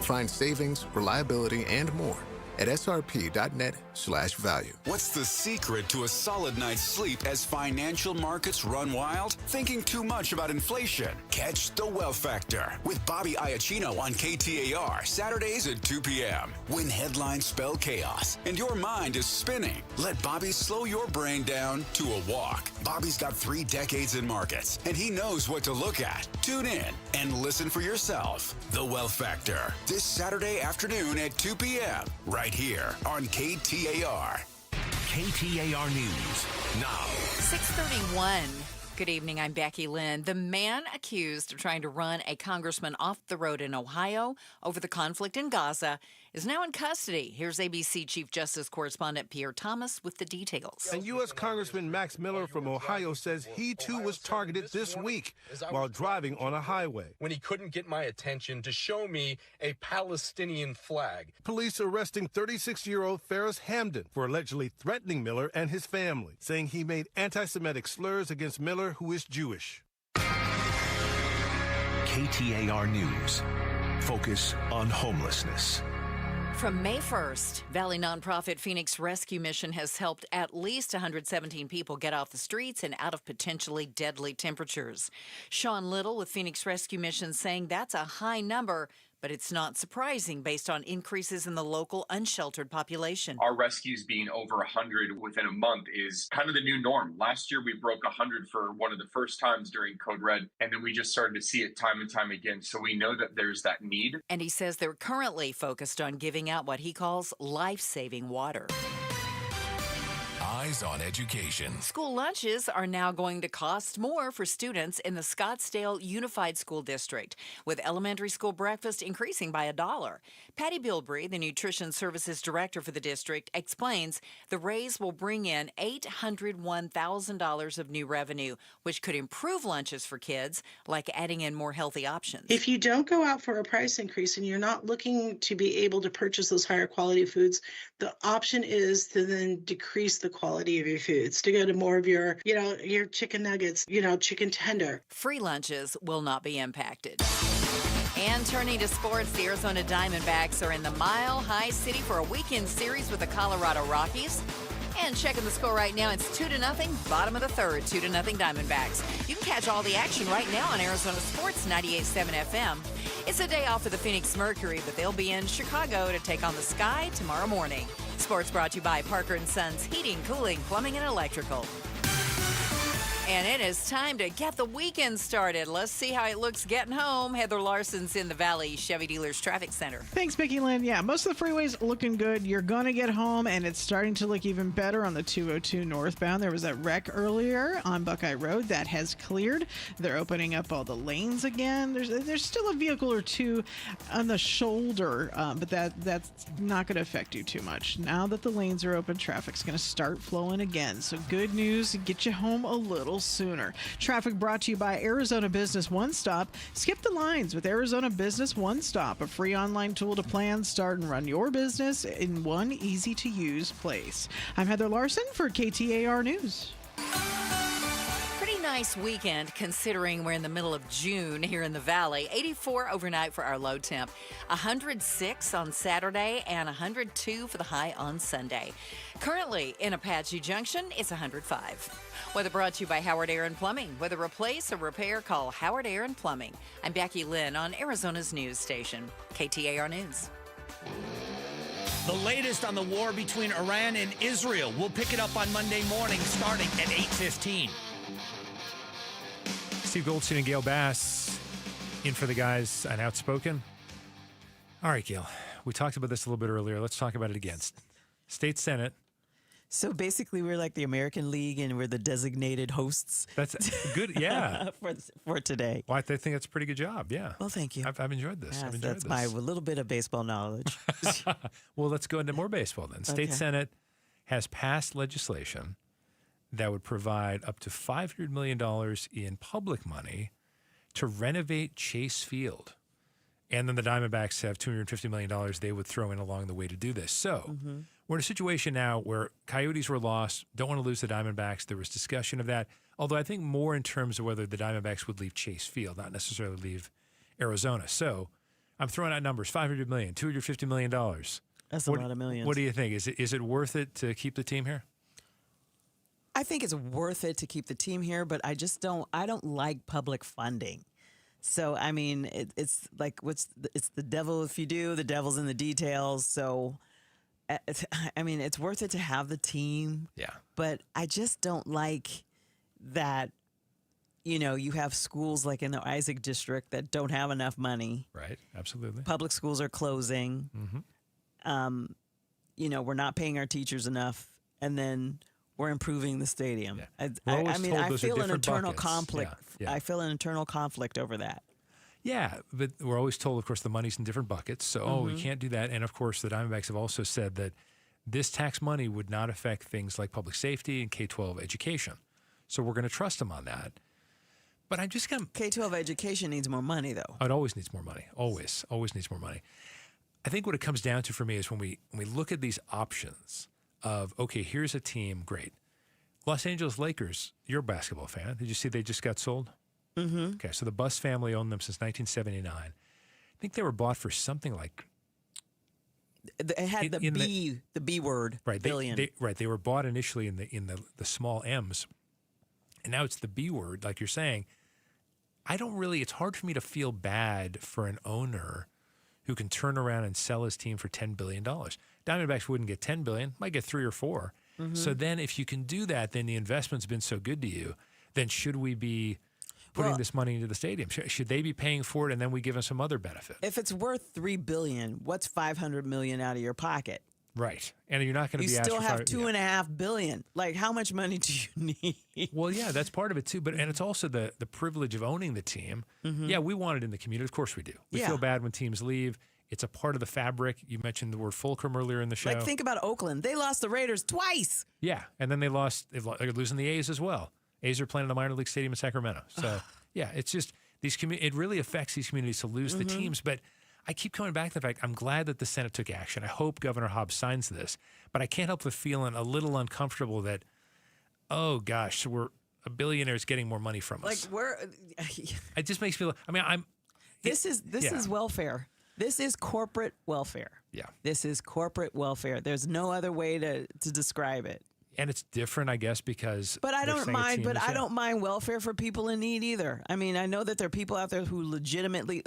Find savings, reliability, and more at srp.net/value. What's the secret to a solid night's sleep as financial markets run wild? Thinking too much about inflation? Catch The Wealth Factor with Bobby Iacchino on KTAR, Saturdays at 2 p.m. When headlines spell chaos and your mind is spinning, let Bobby slow your brain down to a walk. Bobby's got 3 decades in markets, and he knows what to look at. Tune in and listen for yourself. The Wealth Factor, this Saturday afternoon at 2 p.m. right here on KTAR. KTAR News now. 6:31. Good evening. I'm Becky Lynn. The man accused of trying to run a congressman off the road in Ohio over the conflict in Gaza is now in custody. Here's ABC Chief Justice Correspondent Pierre Thomas with the details. And U.S. Congressman Max Miller from Ohio says he too was targeted this week while driving on a highway. When he couldn't get my attention to show me a Palestinian flag. Police arresting 36-year-old Ferris Hamden for allegedly threatening Miller and his family, saying he made anti-Semitic slurs against Miller, who is Jewish. KTAR News. Focus on homelessness. From May 1st, Valley nonprofit Phoenix Rescue Mission has helped at least 117 people get off the streets and out of potentially deadly temperatures. Sean Little with Phoenix Rescue Mission saying that's a high number, but it's not surprising based on increases in the local unsheltered population. Our rescues being over 100 within a month is kind of the new norm. Last year, we broke 100 for one of the first times during Code Red, and then we just started to see it time and time again. So we know that there's that need. And he says they're currently focused on giving out what he calls life-saving water. Eyes on education. School lunches are now going to cost more for students in the Scottsdale Unified School District, with elementary school breakfast increasing by $1. Patty Bilbrey, the Nutrition Services Director for the district, explains the raise will bring in $801,000 of new revenue, which could improve lunches for kids, like adding in more healthy options. If you don't go out for a price increase and you're not looking to be able to purchase those higher quality foods, the option is to then decrease the quality of your foods, to go to more of your chicken nuggets, chicken tender. Free lunches will not be impacted. And turning to sports, the Arizona Diamondbacks are in the Mile High City for a weekend series with the Colorado Rockies. And checking the score right now, it's 2-0, bottom of the third, 2-0 Diamondbacks. You can catch all the action right now on Arizona Sports 98.7 FM. It's a day off for the Phoenix Mercury, but they'll be in Chicago to take on the Sky tomorrow morning. Sports brought to you by Parker & Sons Heating, Cooling, Plumbing, and Electrical. And it is time to get the weekend started. Let's see how it looks getting home. Heather Larson's in the Valley Chevy Dealers Traffic Center. Thanks, Becky Lynn. Yeah, most of the freeways looking good. You're going to get home, and it's starting to look even better on the 202 northbound. There was that wreck earlier on Buckeye Road. That has cleared. They're opening up all the lanes again. There's still a vehicle or two on the shoulder, but that's not going to affect you too much. Now that the lanes are open, traffic's going to start flowing again. So good news, get you home a little sooner. Traffic brought to you by Arizona Business One Stop. Skip the lines with Arizona Business One Stop, a free online tool to plan, start, and run your business in one easy-to-use place. I'm Heather Larson for KTAR News. Pretty nice weekend considering we're in the middle of June here in the Valley. 84 overnight for our low temp, 106 on Saturday, and 102 for the high on Sunday. Currently in Apache Junction, it's 105. Weather brought to you by Howard Air and Plumbing. Whether replace or repair, call Howard Air and Plumbing. I'm Becky Lynn on Arizona's news station, KTAR News. The latest on the war between Iran and Israel. We'll pick it up on Monday morning starting at 8:15. Steve Goldstein and Gail Bass in for the guys on Outspoken. All right, Gail, we talked about this a little bit earlier. Let's talk about it again. State Senate. So basically, we're like the American League, and we're the designated hosts. That's good, yeah. for today. Well, I think that's a pretty good job, yeah. Well, thank you. I've enjoyed this. Yes, that's my little bit of baseball knowledge. Well, let's go into more baseball then. State Senate has passed legislation that would provide up to $500 million in public money to renovate Chase Field. And then the Diamondbacks have $250 million they would throw in along the way to do this. So we're in a situation now where Coyotes were lost, don't want to lose the Diamondbacks. There was discussion of that, although I think more in terms of whether the Diamondbacks would leave Chase Field, not necessarily leave Arizona. So I'm throwing out numbers, $500 million, $250 million. That's a lot of millions. What do you think? Is it worth it to keep the team here? I think it's worth it to keep the team here, but I don't like public funding. So, I mean, it's like, it's the devil if you do, the devil's in the details. So, I mean, it's worth it to have the team. Yeah. But I just don't like that, you have schools like in the Isaac district that don't have enough money. Right. Absolutely. Public schools are closing. We're not paying our teachers enough. And then we're improving the stadium. Yeah. I feel an internal conflict. Yeah. I feel an internal conflict over that. Yeah, but we're always told, of course, the money's in different buckets. So, we can't do that. And, of course, the Diamondbacks have also said that this tax money would not affect things like public safety and K-12 education. So we're going to trust them on that. But I'm just going to... K-12 education needs more money, though. It always needs more money. Always needs more money. I think what it comes down to for me is when we look at these options of, okay, here's a team, great. Los Angeles Lakers, you're a basketball fan. Did you see they just got sold? Okay, so the Buss family owned them since 1979. I think they were bought for something like It had the B word, right? Billion. They were bought initially in the small M's, and now it's the B word, like you're saying. It's hard for me to feel bad for an owner who can turn around and sell his team for $10 billion. Diamondbacks wouldn't get $10 billion, might get 3 or 4. Mm-hmm. So then if you can do that, then the investment's been so good to you, then should we be putting this money into the stadium? Should they be paying for it and then we give them some other benefit? If it's worth $3 billion, what's $500 million out of your pocket? Right. And you're not going to be asked for... You still have $2.5 billion. Like, how much money do you need? Well, yeah, that's part of it too. And it's also the privilege of owning the team. Mm-hmm. Yeah, we want it in the community. Of course we do. We feel bad when teams leave. It's a part of the fabric. You mentioned the word fulcrum earlier in the show. Like, think about Oakland. They lost the Raiders twice. Yeah, and then they're losing the A's as well. A's are playing in a minor league stadium in Sacramento. So, yeah, it's just it really affects these communities to lose the teams. But I keep coming back to the fact I'm glad that the Senate took action. I hope Governor Hobbs signs this. But I can't help but feeling a little uncomfortable that, oh, gosh, so we're a billionaire's getting more money from us. It just makes me This is welfare. This is corporate welfare. Yeah. This is corporate welfare. There's no other way to describe it. And it's different, I guess, because. But I don't mind. But I don't mind welfare for people in need either. I mean, I know that there are people out there who legitimately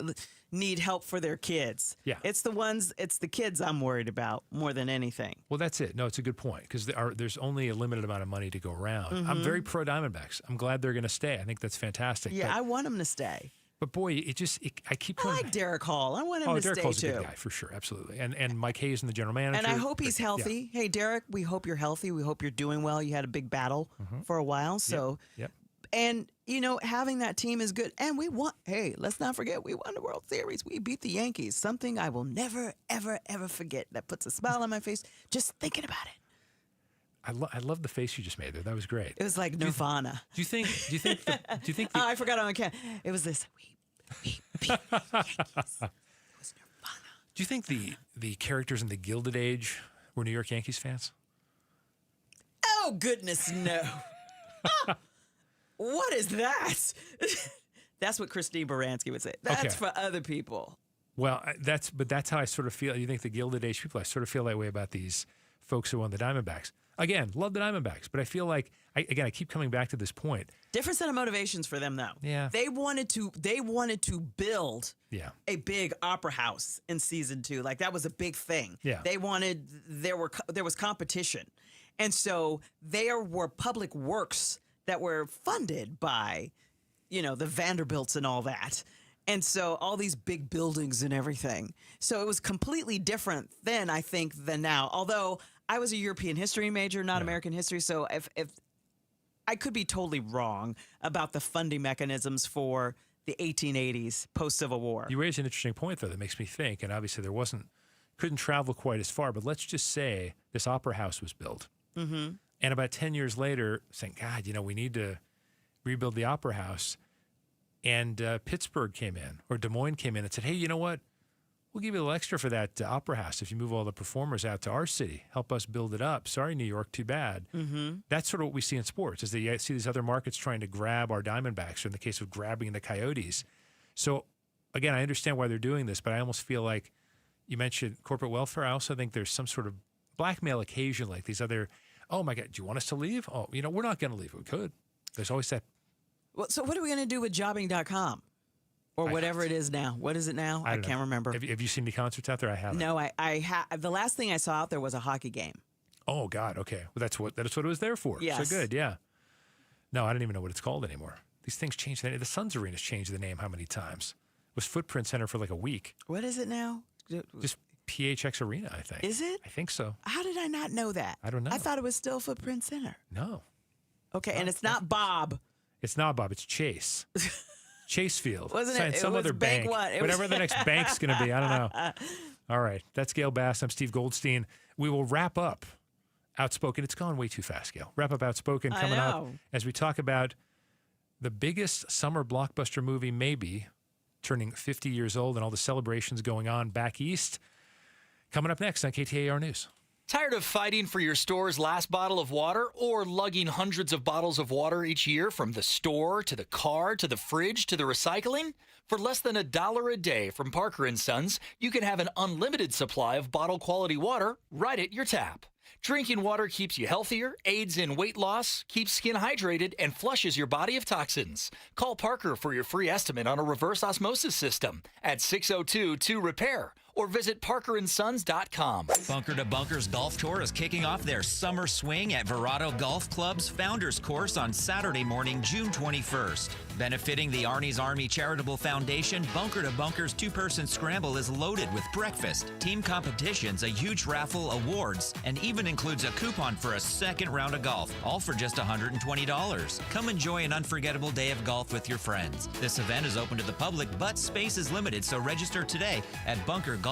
need help for their kids. Yeah. It's the kids I'm worried about more than anything. Well, that's it. No, it's a good point because there's only a limited amount of money to go around. Mm-hmm. I'm very pro Diamondbacks. I'm glad they're going to stay. I think that's fantastic. Yeah, I want them to stay. But boy, I keep coming. I like Derek Hall. I want him to Derek stay Hall's too. a good guy for sure, absolutely. And Mike Hayes and the general manager. And I hope he's healthy. Yeah. Hey, Derek, we hope you're healthy. We hope you're doing well. You had a big battle for a while, so. Yep. And having that team is good. And let's not forget, we won the World Series. We beat the Yankees. Something I will never, ever, ever forget. That puts a smile on my face just thinking about it. I love the face you just made there. That was great. It was like Nirvana. Do you think? Oh, I forgot on camera. It was this. We beat the Yankees. It was Nirvana. Do you think the characters in the Gilded Age were New York Yankees fans? Oh goodness, no. What is that? That's what Christine Baranski would say. That's for other people. Well, that's how I sort of feel. You think the Gilded Age people? I sort of feel that way about these folks who won the Diamondbacks. Again, love the Diamondbacks, but I feel like I keep coming back to this point. Different set of motivations for them, though. Yeah, they wanted to build a big opera house in season 2. Like that was a big thing. Yeah, there was competition, and so there were public works that were funded by, the Vanderbilts and all that. And so all these big buildings and everything. So it was completely different then, I think, than now. Although I was a European history major, not American history. So if I could be totally wrong about the funding mechanisms for the 1880s post-Civil War. You raise an interesting point, though, that makes me think. And obviously couldn't travel quite as far. But let's just say this opera house was built. Mm-hmm. And about 10 years later, saying, God, we need to rebuild the opera house. And Pittsburgh came in, or Des Moines came in and said, hey, you know what? We'll give you a little extra for that opera house if you move all the performers out to our city. Help us build it up. Sorry, New York, too bad. Mm-hmm. That's sort of what we see in sports, is that you see these other markets trying to grab our Diamondbacks, or in the case of grabbing the Coyotes. So, again, I understand why they're doing this, but I almost feel like you mentioned corporate welfare. I also think there's some sort of blackmail occasion, like these other, oh, my God, do you want us to leave? Oh, we're not going to leave. We could. There's always that. Well, so what are we going to do with jobbing.com? Or whatever it is now. What is it now? I can't remember. Have you seen any concerts out there? I haven't. No, the last thing I saw out there was a hockey game. Oh, God. Okay. Well, that's what it was there for. Yes. So good. Yeah. No, I don't even know what it's called anymore. These things change. The Suns Arena's changed the name how many times? It was Footprint Center for like a week. What is it now? Just PHX Arena, I think. Is it? I think so. How did I not know that? I don't know. I thought it was still Footprint Center. No. Okay, and it's not Bob. It's not Bob. It's Chase. Chase Field. Wasn't it? Some other bank. Whatever the next bank's going to be. I don't know. All right. That's Gail Bass. I'm Steve Goldstein. We will wrap up Outspoken. It's gone way too fast, Gail. Wrap up Outspoken coming up as we talk about the biggest summer blockbuster movie maybe turning 50 years old and all the celebrations going on back east. Coming up next on KTAR News. Tired of fighting for your store's last bottle of water or lugging hundreds of bottles of water each year from the store to the car to the fridge to the recycling? For less than $1 a day from Parker & Sons, you can have an unlimited supply of bottle quality water right at your tap. Drinking water keeps you healthier, aids in weight loss, keeps skin hydrated, and flushes your body of toxins. Call Parker for your free estimate on a reverse osmosis system at 602-2-REPAIR or visit parkerandsons.com. Bunker to Bunkers Golf Tour is kicking off their summer swing at Verado Golf Club's Founders Course on Saturday morning, June 21st. Benefiting the Arnie's Army Charitable Foundation, Bunker to Bunkers two-person scramble is loaded with breakfast, team competitions, a huge raffle, awards, and even includes a coupon for a second round of golf, all for just $120. Come enjoy an unforgettable day of golf with your friends. This event is open to the public, but space is limited, so register today at bunkergolf.com.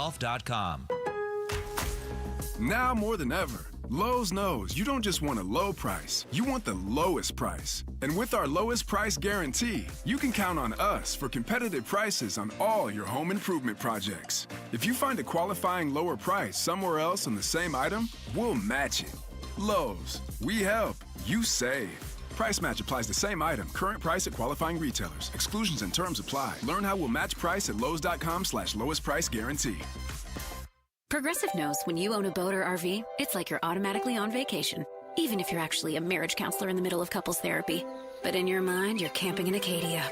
Now more than ever, Lowe's knows you don't just want a low price, you want the lowest price. And with our lowest price guarantee, you can count on us for competitive prices on all your home improvement projects. If you find a qualifying lower price somewhere else on the same item, we'll match it. Lowe's, we help, you save. Price match applies the same item. Current price at qualifying retailers. Exclusions and terms apply. Learn how we'll match price at lowes.com/lowest price guarantee. Progressive knows when you own a boat or RV, it's like you're automatically on vacation, even if you're actually a marriage counselor in the middle of couples therapy. But in your mind, you're camping in Acadia,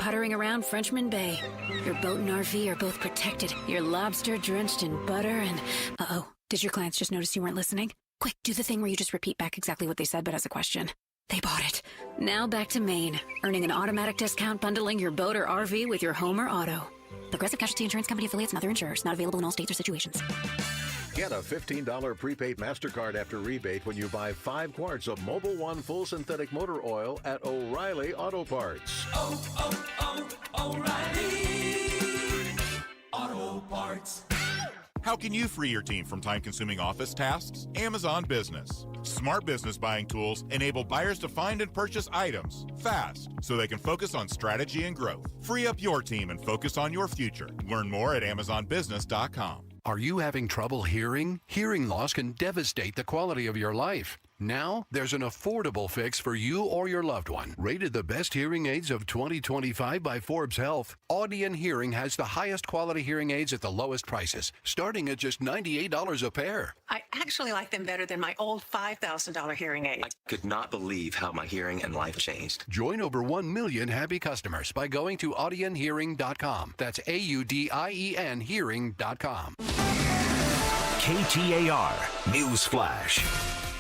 puttering around Frenchman Bay. Your boat and RV are both protected. You're lobster drenched in butter and... Uh-oh, did your clients just notice you weren't listening? Quick, do the thing where you just repeat back exactly what they said, but as a question. They bought it. Now back to Maine, earning an automatic discount bundling your boat or RV with your home or auto. Progressive Casualty Insurance Company affiliates and other insurers. Not available in all states or situations. Get a $15 prepaid MasterCard after rebate when you buy 5 quarts of Mobil 1 full synthetic motor oil at O'Reilly Auto Parts. O'Reilly Auto Parts. How can you free your team from time-consuming office tasks? Amazon Business. Smart business buying tools enable buyers to find and purchase items fast so they can focus on strategy and growth. Free up your team and focus on your future. Learn more at amazonbusiness.com. Are you having trouble hearing? Hearing loss can devastate the quality of your life. Now, there's an affordable fix for you or your loved one. Rated the best hearing aids of 2025 by Forbes Health, Audion Hearing has the highest quality hearing aids at the lowest prices, starting at just $98 a pair. I actually like them better than my old $5,000 hearing aid. I could not believe how my hearing and life changed. Join over 1 million happy customers by going to audionhearing.com. That's AUDIEN hearing.com. KTAR News Flash.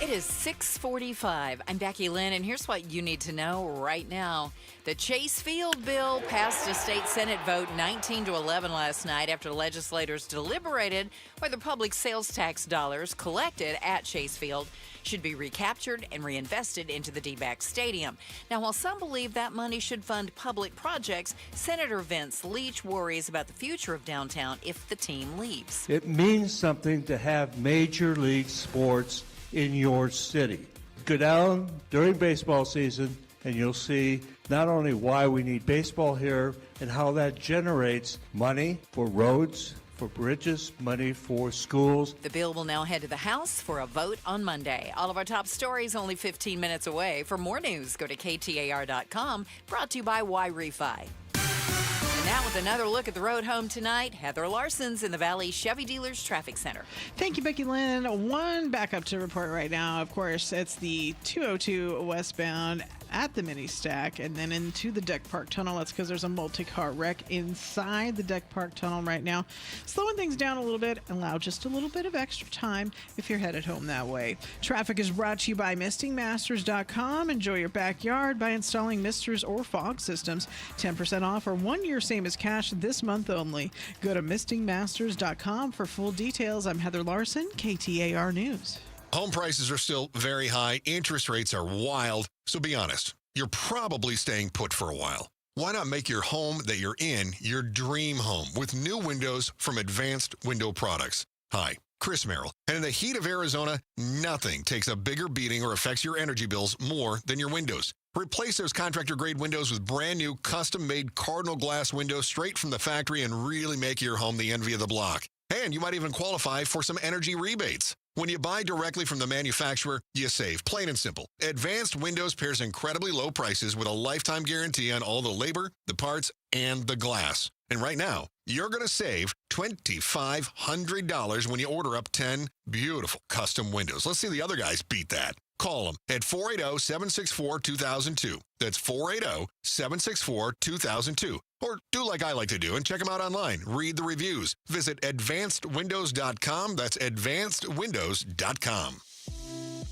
It is 6:45. I'm Becky Lynn, and here's what you need to know right now. The Chase Field bill passed a state Senate vote 19-11 last night after legislators deliberated whether public sales tax dollars collected at Chase Field should be recaptured and reinvested into the D-backs stadium. Now, while some believe that money should fund public projects, Senator Vince Leach worries about the future of downtown if the team leaves. It means something to have major league sports in your city. Go down during baseball season and you'll see not only why we need baseball here and how that generates money for roads, for bridges, money for schools. The bill will now head to the House for a vote on Monday. All of our top stories only 15 minutes away. For more news, go to KTAR.com. Brought to you by Y-Refi. And now with another look at the road home tonight, Heather Larson's in the Valley Chevy Dealers Traffic Center. Thank you, Becky Lynn. One backup to report right now. Of course, it's the 202 westbound at the mini stack and then into the Deck Park Tunnel. That's because there's a multi-car wreck inside the Deck Park Tunnel right now. Slowing things down a little bit, allow just a little bit of extra time if you're headed home that way. Traffic is brought to you by MistingMasters.com. Enjoy your backyard by installing misters or fog systems. 10% off or 1 year same as cash this month only. Go to MistingMasters.com for full details. I'm Heather Larson, KTAR News. Home prices are still very high. Interest rates are wild. So be honest, you're probably staying put for a while. Why not make your home that you're in your dream home with new windows from Advanced Window Products? Hi, Chris Merrill. And in the heat of Arizona, nothing takes a bigger beating or affects your energy bills more than your windows. Replace those contractor-grade windows with brand-new, custom-made Cardinal glass windows straight from the factory and really make your home the envy of the block. And you might even qualify for some energy rebates. When you buy directly from the manufacturer, you save, plain and simple. Advanced Windows pairs incredibly low prices with a lifetime guarantee on all the labor, the parts, and the glass. And right now, you're going to save $2,500 when you order up 10 beautiful custom windows. Let's see the other guys beat that. Call them at 480-764-2002. That's 480-764-2002. Or do like I like to do and check them out online. Read the reviews. Visit advancedwindows.com. That's advancedwindows.com.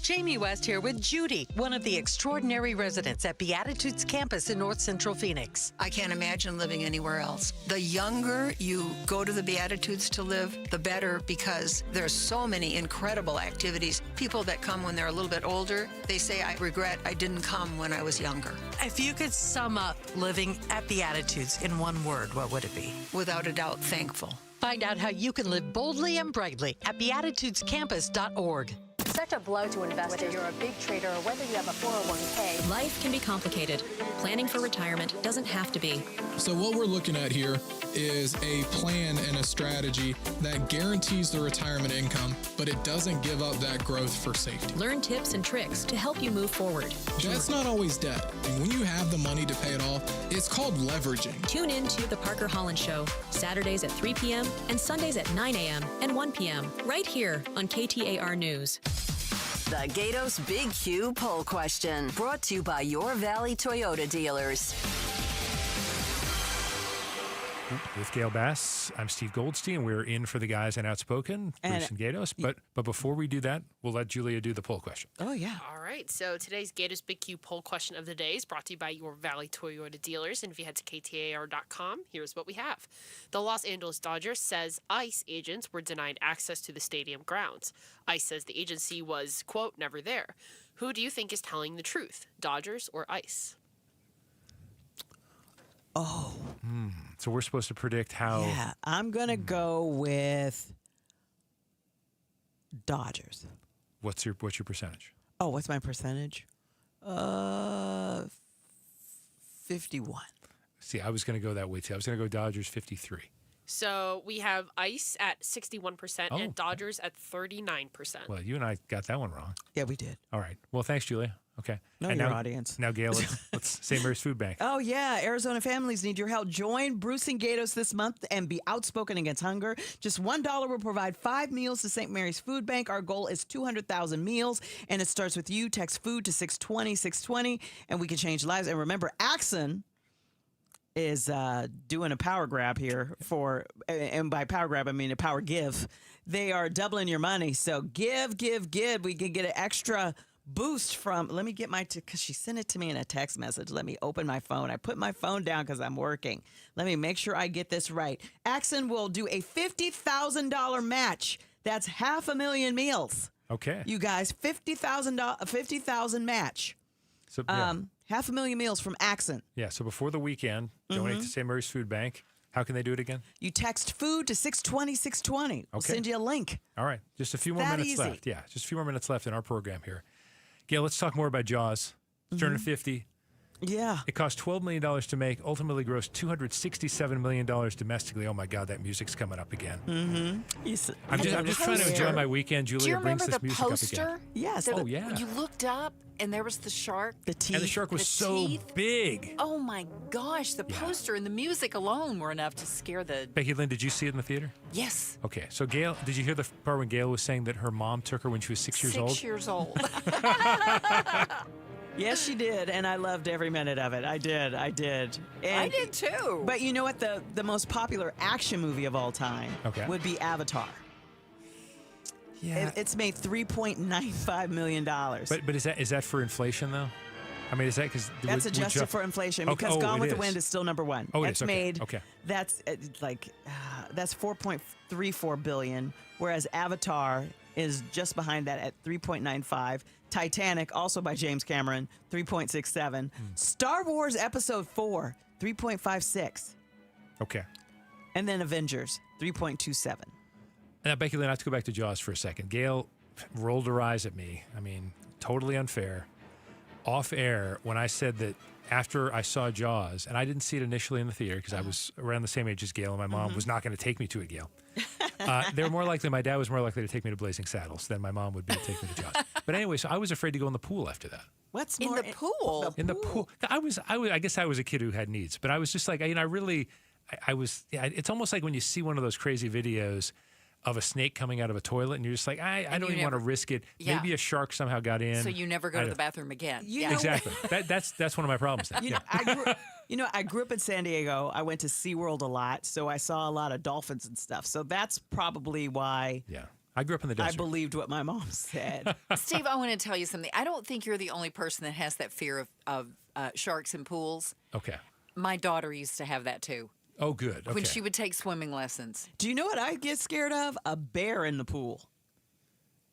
Jamie West here with Judy, one of the extraordinary residents at Beatitudes campus in North Central Phoenix. I can't imagine living anywhere else. The younger you go to the Beatitudes to live, the better, because there's so many incredible activities. People that come when they're a little bit older, they say, I regret I didn't come when I was younger. If you could sum up living at Beatitudes in one word, what would it be? Without a doubt, thankful. Find out how you can live boldly and brightly at beatitudescampus.org. Such a blow to investors. Whether you're a big trader or whether you have a 401k. Life can be complicated. Planning for retirement doesn't have to be. So what we're looking at here is a plan and a strategy that guarantees the retirement income, but it doesn't give up that growth for safety. Learn tips and tricks to help you move forward. That's not always debt. And when you have the money to pay it off, it's called leveraging. Tune in to The Parker Holland Show, Saturdays at 3 p.m. and Sundays at 9 a.m. and 1 p.m. right here on KTAR News. The Gatos Big Q poll question, brought to you by your Valley Toyota dealers. With Gail Bass, I'm Steve Goldstein. We're in for the guys and Outspoken, Bruce and Gatos. But before we do that, we'll let Julia do the poll question. Oh, yeah. All right. So today's Gatos Big Q poll question of the day is brought to you by your Valley Toyota dealers. And if you head to KTAR.com, here's what we have. The Los Angeles Dodgers says ICE agents were denied access to the stadium grounds. ICE says the agency was, quote, never there. Who do you think is telling the truth, Dodgers or ICE? Oh. So we're supposed to predict how... Yeah, I'm going to go with Dodgers. What's your percentage? Oh, what's my percentage? 51. See, I was going to go that way, too. I was going to go Dodgers 53. So we have ICE at 61% and Dodgers at 39%. Well, you and I got that one wrong. Yeah, we did. All right. Well, thanks, Julia. Okay. No, and your now, audience. Now, Gail, let's St. Mary's Food Bank. Oh, yeah. Arizona families need your help. Join Bruce and Gatos this month and be outspoken against hunger. Just $1 will provide 5 meals to St. Mary's Food Bank. Our goal is 200,000 meals, and it starts with you. Text food to 620, and we can change lives. And remember, Axon is doing a power grab here for, and by power grab, I mean a power give. They are doubling your money. So give. We can get an extra boost from, let me get because she sent it to me in a text message. Let me open my phone. I put my phone down because I'm working. Let me make sure I get this right. Axon will do a $50,000 match. That's 500,000 meals. Okay. You guys, $50,000 match. So, yeah. 500,000 meals from Axon. Yeah, so before the weekend, donate to St. Mary's Food Bank. How can they do it again? You text food to 620. We'll send you a link. All right. Just a few more minutes left. Yeah, just a few more minutes left in our program here. Gail, let's talk more about Jaws. It's turning 50. Yeah. It cost $12 million to make, ultimately grossed $267 million domestically. Oh, my God, that music's coming up again. Mm-hmm. I'm just trying to enjoy my weekend. Julia brings this music up again. Yes. Oh, yeah. You looked up, and there was the shark. The teeth. And the shark was so big. Oh, my gosh. The poster and the music alone were enough to scare the... Becky Lynn, did you see it in the theater? Yes. Okay, so Gail, did you hear the part when Gail was saying that her mom took her when she was 6 years old? 6 years old. Yes, she did, and I loved every minute of it. I did. And, I did too. But you know what? The most popular action movie of all time would be Avatar. Yeah, it's made $3.95 million. But is that for inflation though? I mean, is that because that's adjusted for inflation because Gone with the Wind is still number one. Oh, it's made. Okay. That's that's $4.34 billion, whereas Avatar is just behind that at 3.95. Titanic, also by James Cameron, 3.67. Star Wars Episode 4, 3.56. Okay. And then Avengers, 3.27. Now, Becky Lynn, I have to go back to Jaws for a second. Gail rolled her eyes at me. I mean, totally unfair. Off air, when I said that after I saw Jaws, and I didn't see it initially in the theater because I was around the same age as Gail, and my mom was not going to take me to it, Gail. They were more likely, my dad was more likely to take me to Blazing Saddles than my mom would be to take me to Jaws. But anyway, so I was afraid to go in the pool after that. What's in the pool? In the pool. I guess I was a kid who had needs, but I was just like, it's almost like when you see one of those crazy videos of a snake coming out of a toilet and you're just like, I don't even want to risk it. Yeah. Maybe a shark somehow got in. So you never go to the bathroom again. Exactly. That's one of my problems now. I grew up in San Diego. I went to SeaWorld a lot, so I saw a lot of dolphins and stuff. So that's probably why. Yeah. I grew up in the desert. I believed what my mom said. Steve, I want to tell you something. I don't think you're the only person that has that fear of sharks in pools. Okay. My daughter used to have that too. Oh, good. Okay. When she would take swimming lessons. Do you know what I get scared of? A bear in the pool.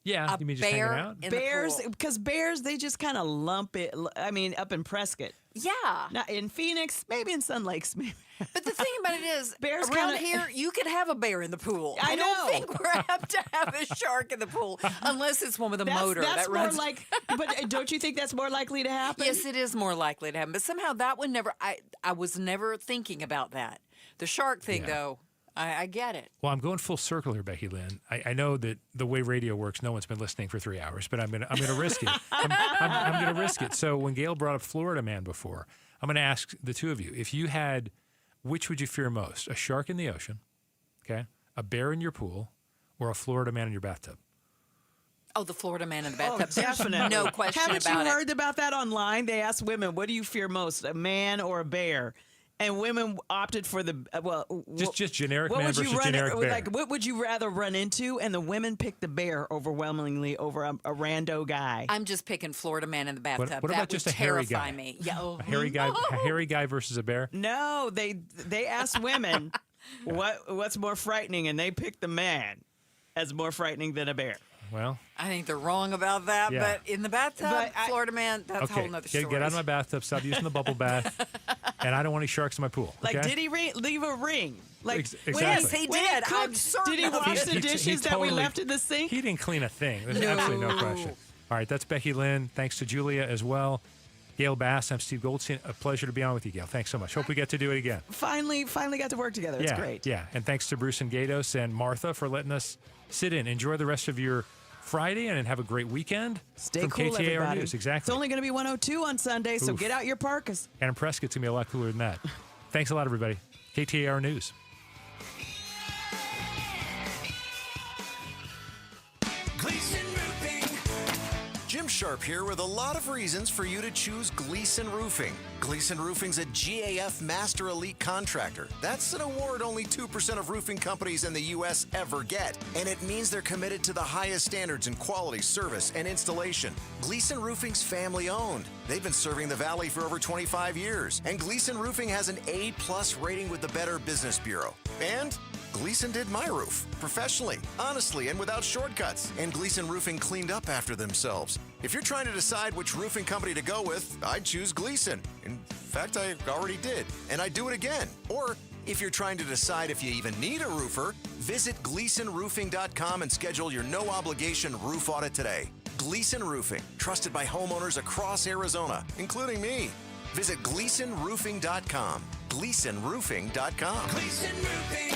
Yeah, you mean just hanging out? Bears, because bears, they just kind of lump it. I mean, up in Prescott. Yeah. Not in Phoenix, maybe in Sun Lakes. Maybe. But the thing about it is, bears around here, you could have a bear in the pool. I don't think we're apt to have a shark in the pool unless it's one with a motor that's that runs. More like, but don't you think that's more likely to happen? Yes, it is more likely to happen. But somehow that one never. I was never thinking about that. The shark thing, though. I get it. Well, I'm going full circle here, Becky Lynn. I know that the way radio works, no one's been listening for 3 hours, but I'm gonna risk it. I'm gonna risk it. So when Gail brought up Florida Man before, I'm gonna ask the two of you, if you had, which would you fear most? A shark in the ocean, okay, a bear in your pool, or a Florida Man in your bathtub? Oh, the Florida Man in the bathtub. Oh, definitely. No question Haven't about it. Haven't you heard about that online? They asked women, what do you fear most, a man or a bear? And women opted for the, just generic man versus generic bear. Like, what would you rather run into? And the women picked the bear overwhelmingly over a rando guy. I'm just picking Florida Man in the bathtub. What about just a hairy guy? Me. Yeah, a hairy guy, a hairy guy versus a bear? No, they asked women what's more frightening, and they picked the man as more frightening than a bear. Well, I think they're wrong about that, but in the bathtub, Florida Man, that's a whole nother story. Get out of my bathtub, stop using the bubble bath, and I don't want any sharks in my pool. Okay? Like, did he leave a ring? Like, exactly. Yes, he did. I'm certain. Did he wash the dishes that we left in the sink? He didn't clean a thing. There's absolutely no question. All right, that's Becky Lynn. Thanks to Julia as well. Gail Bass, I'm Steve Goldstein. A pleasure to be on with you, Gail. Thanks so much. Hope we get to do it again. Finally got to work together. It's great. Yeah, and thanks to Bruce and Gatos and Martha for letting us sit in. Enjoy the rest of your Friday and have a great weekend. Stay from cool, KTAR everybody. News. Exactly. It's only going to be 102 on Sunday, so get out your parkas. And in Prescott's going to be a lot cooler than that. Thanks a lot, everybody. KTAR News. Jim Sharp here with a lot of reasons for you to choose Gleason Roofing. Gleason Roofing's a GAF Master Elite Contractor. That's an award only 2% of roofing companies in the U.S. ever get. And it means they're committed to the highest standards in quality, service, and installation. Gleason Roofing's family owned. They've been serving the Valley for over 25 years. And Gleason Roofing has an A+ rating with the Better Business Bureau. And Gleason did my roof professionally, honestly, and without shortcuts. And Gleason Roofing cleaned up after themselves. If you're trying to decide which roofing company to go with, I'd choose Gleason. In fact, I already did, and I'd do it again. Or if you're trying to decide if you even need a roofer, visit GleasonRoofing.com and schedule your no-obligation roof audit today. Gleason Roofing, trusted by homeowners across Arizona, including me. Visit GleasonRoofing.com. GleasonRoofing.com. Gleason Roofing.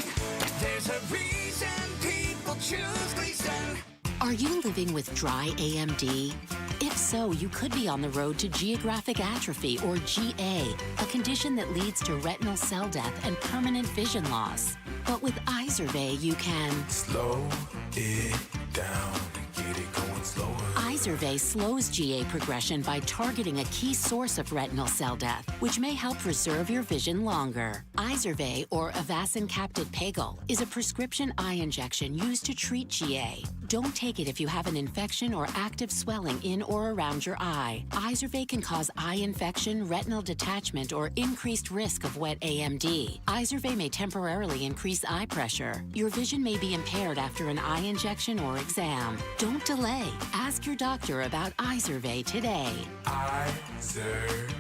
There's a reason people choose Gleason. Are you living with dry AMD? If so, you could be on the road to geographic atrophy, or GA, a condition that leads to retinal cell death and permanent vision loss. But with Izervay, you can slow it down and get it going slower. Izervay slows GA progression by targeting a key source of retinal cell death, which may help preserve your vision longer. Izervay, or Avastin Captid Pagel, is a prescription eye injection used to treat GA. Don't take it if you have an infection or active swelling in or around your eye. Izervay can cause eye infection, retinal detachment, or increased risk of wet AMD. Izervay may temporarily increase eye pressure. Your vision may be impaired after an eye injection or exam. Don't delay. Ask your doctor about Izervay today. Izervay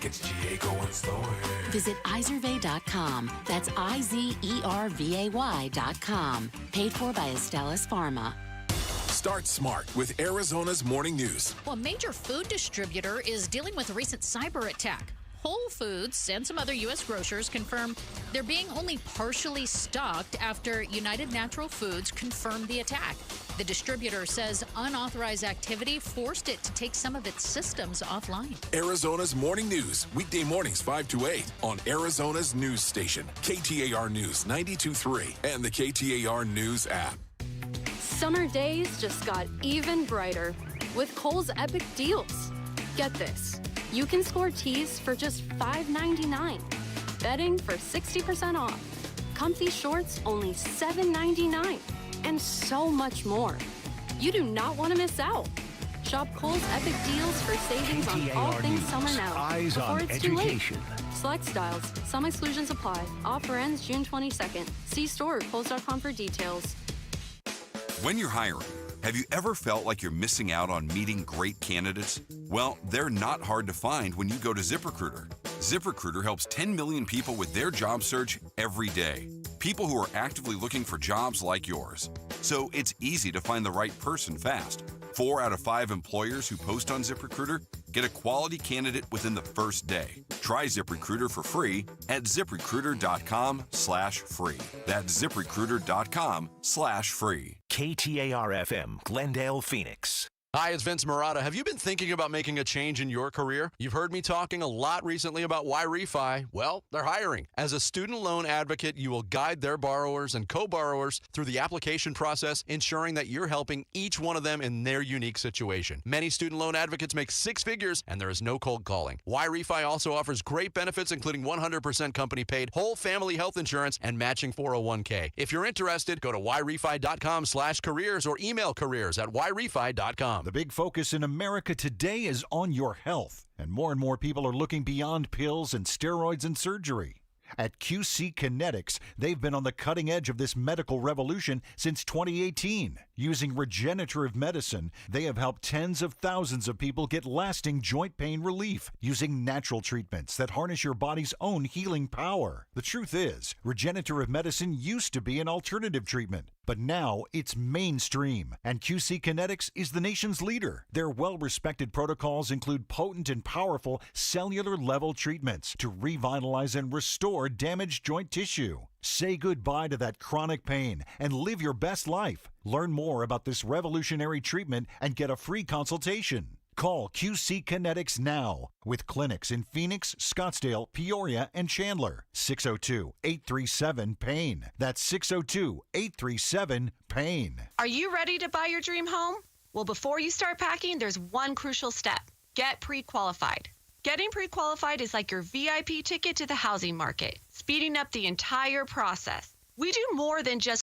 gets GA going slower. Visit Izervay.com. That's IZERVAY.com. Paid for by Astellas Pharma. Start smart with Arizona's Morning News. Well, a major food distributor is dealing with a recent cyber attack. Whole Foods and some other U.S. grocers confirm they're being only partially stocked after United Natural Foods confirmed the attack. The distributor says unauthorized activity forced it to take some of its systems offline. Arizona's morning news, weekday mornings 5 to 8 on Arizona's news station, KTAR News 92.3 and the KTAR News app. Summer days just got even brighter with Kohl's Epic Deals. Get this, you can score tees for just $5.99, bedding for 60% off, comfy shorts only $7.99, and so much more. You do not want to miss out. Shop Kohl's Epic Deals for savings on all things summer now Eyes before on it's education. too late. Select styles. Some exclusions apply. Offer ends June 22nd. See store at kohls.com for details. When you're hiring, have you ever felt like you're missing out on meeting great candidates? Well, they're not hard to find when you go to ZipRecruiter. ZipRecruiter helps 10 million people with their job search every day. People who are actively looking for jobs like yours. So it's easy to find the right person fast. 4 out of 5 employers who post on ZipRecruiter get a quality candidate within the first day. Try ZipRecruiter for free at ZipRecruiter.com/free. That's ZipRecruiter.com/free. KTAR-FM, Glendale, Phoenix. Hi, it's Vince Marotta. Have you been thinking about making a change in your career? You've heard me talking a lot recently about Y-Refi. Well, they're hiring. As a student loan advocate, you will guide their borrowers and co-borrowers through the application process, ensuring that you're helping each one of them in their unique situation. Many student loan advocates make 6 figures, and there is no cold calling. Y-Refi also offers great benefits, including 100% company-paid whole family health insurance and matching 401k. If you're interested, go to yrefi.com/careers or email careers@yrefi.com. The big focus in America today is on your health, and more people are looking beyond pills and steroids and surgery. At QC Kinetics, they've been on the cutting edge of this medical revolution since 2018. Using regenerative medicine, they have helped tens of thousands of people get lasting joint pain relief using natural treatments that harness your body's own healing power. The truth is, regenerative medicine used to be an alternative treatment, but now it's mainstream, and QC Kinetics is the nation's leader. Their well-respected protocols include potent and powerful cellular-level treatments to revitalize and restore damaged joint tissue. Say goodbye to that chronic pain and live your best life. Learn more about this revolutionary treatment and get a free consultation. Call QC Kinetics now with clinics in Phoenix, Scottsdale, Peoria, and Chandler. 602-837-PAIN. That's 602-837-PAIN. Are you ready to buy your dream home? Well, before you start packing, there's one crucial step. Get pre-qualified. Getting pre-qualified is like your VIP ticket to the housing market, speeding up the entire process. We do more than just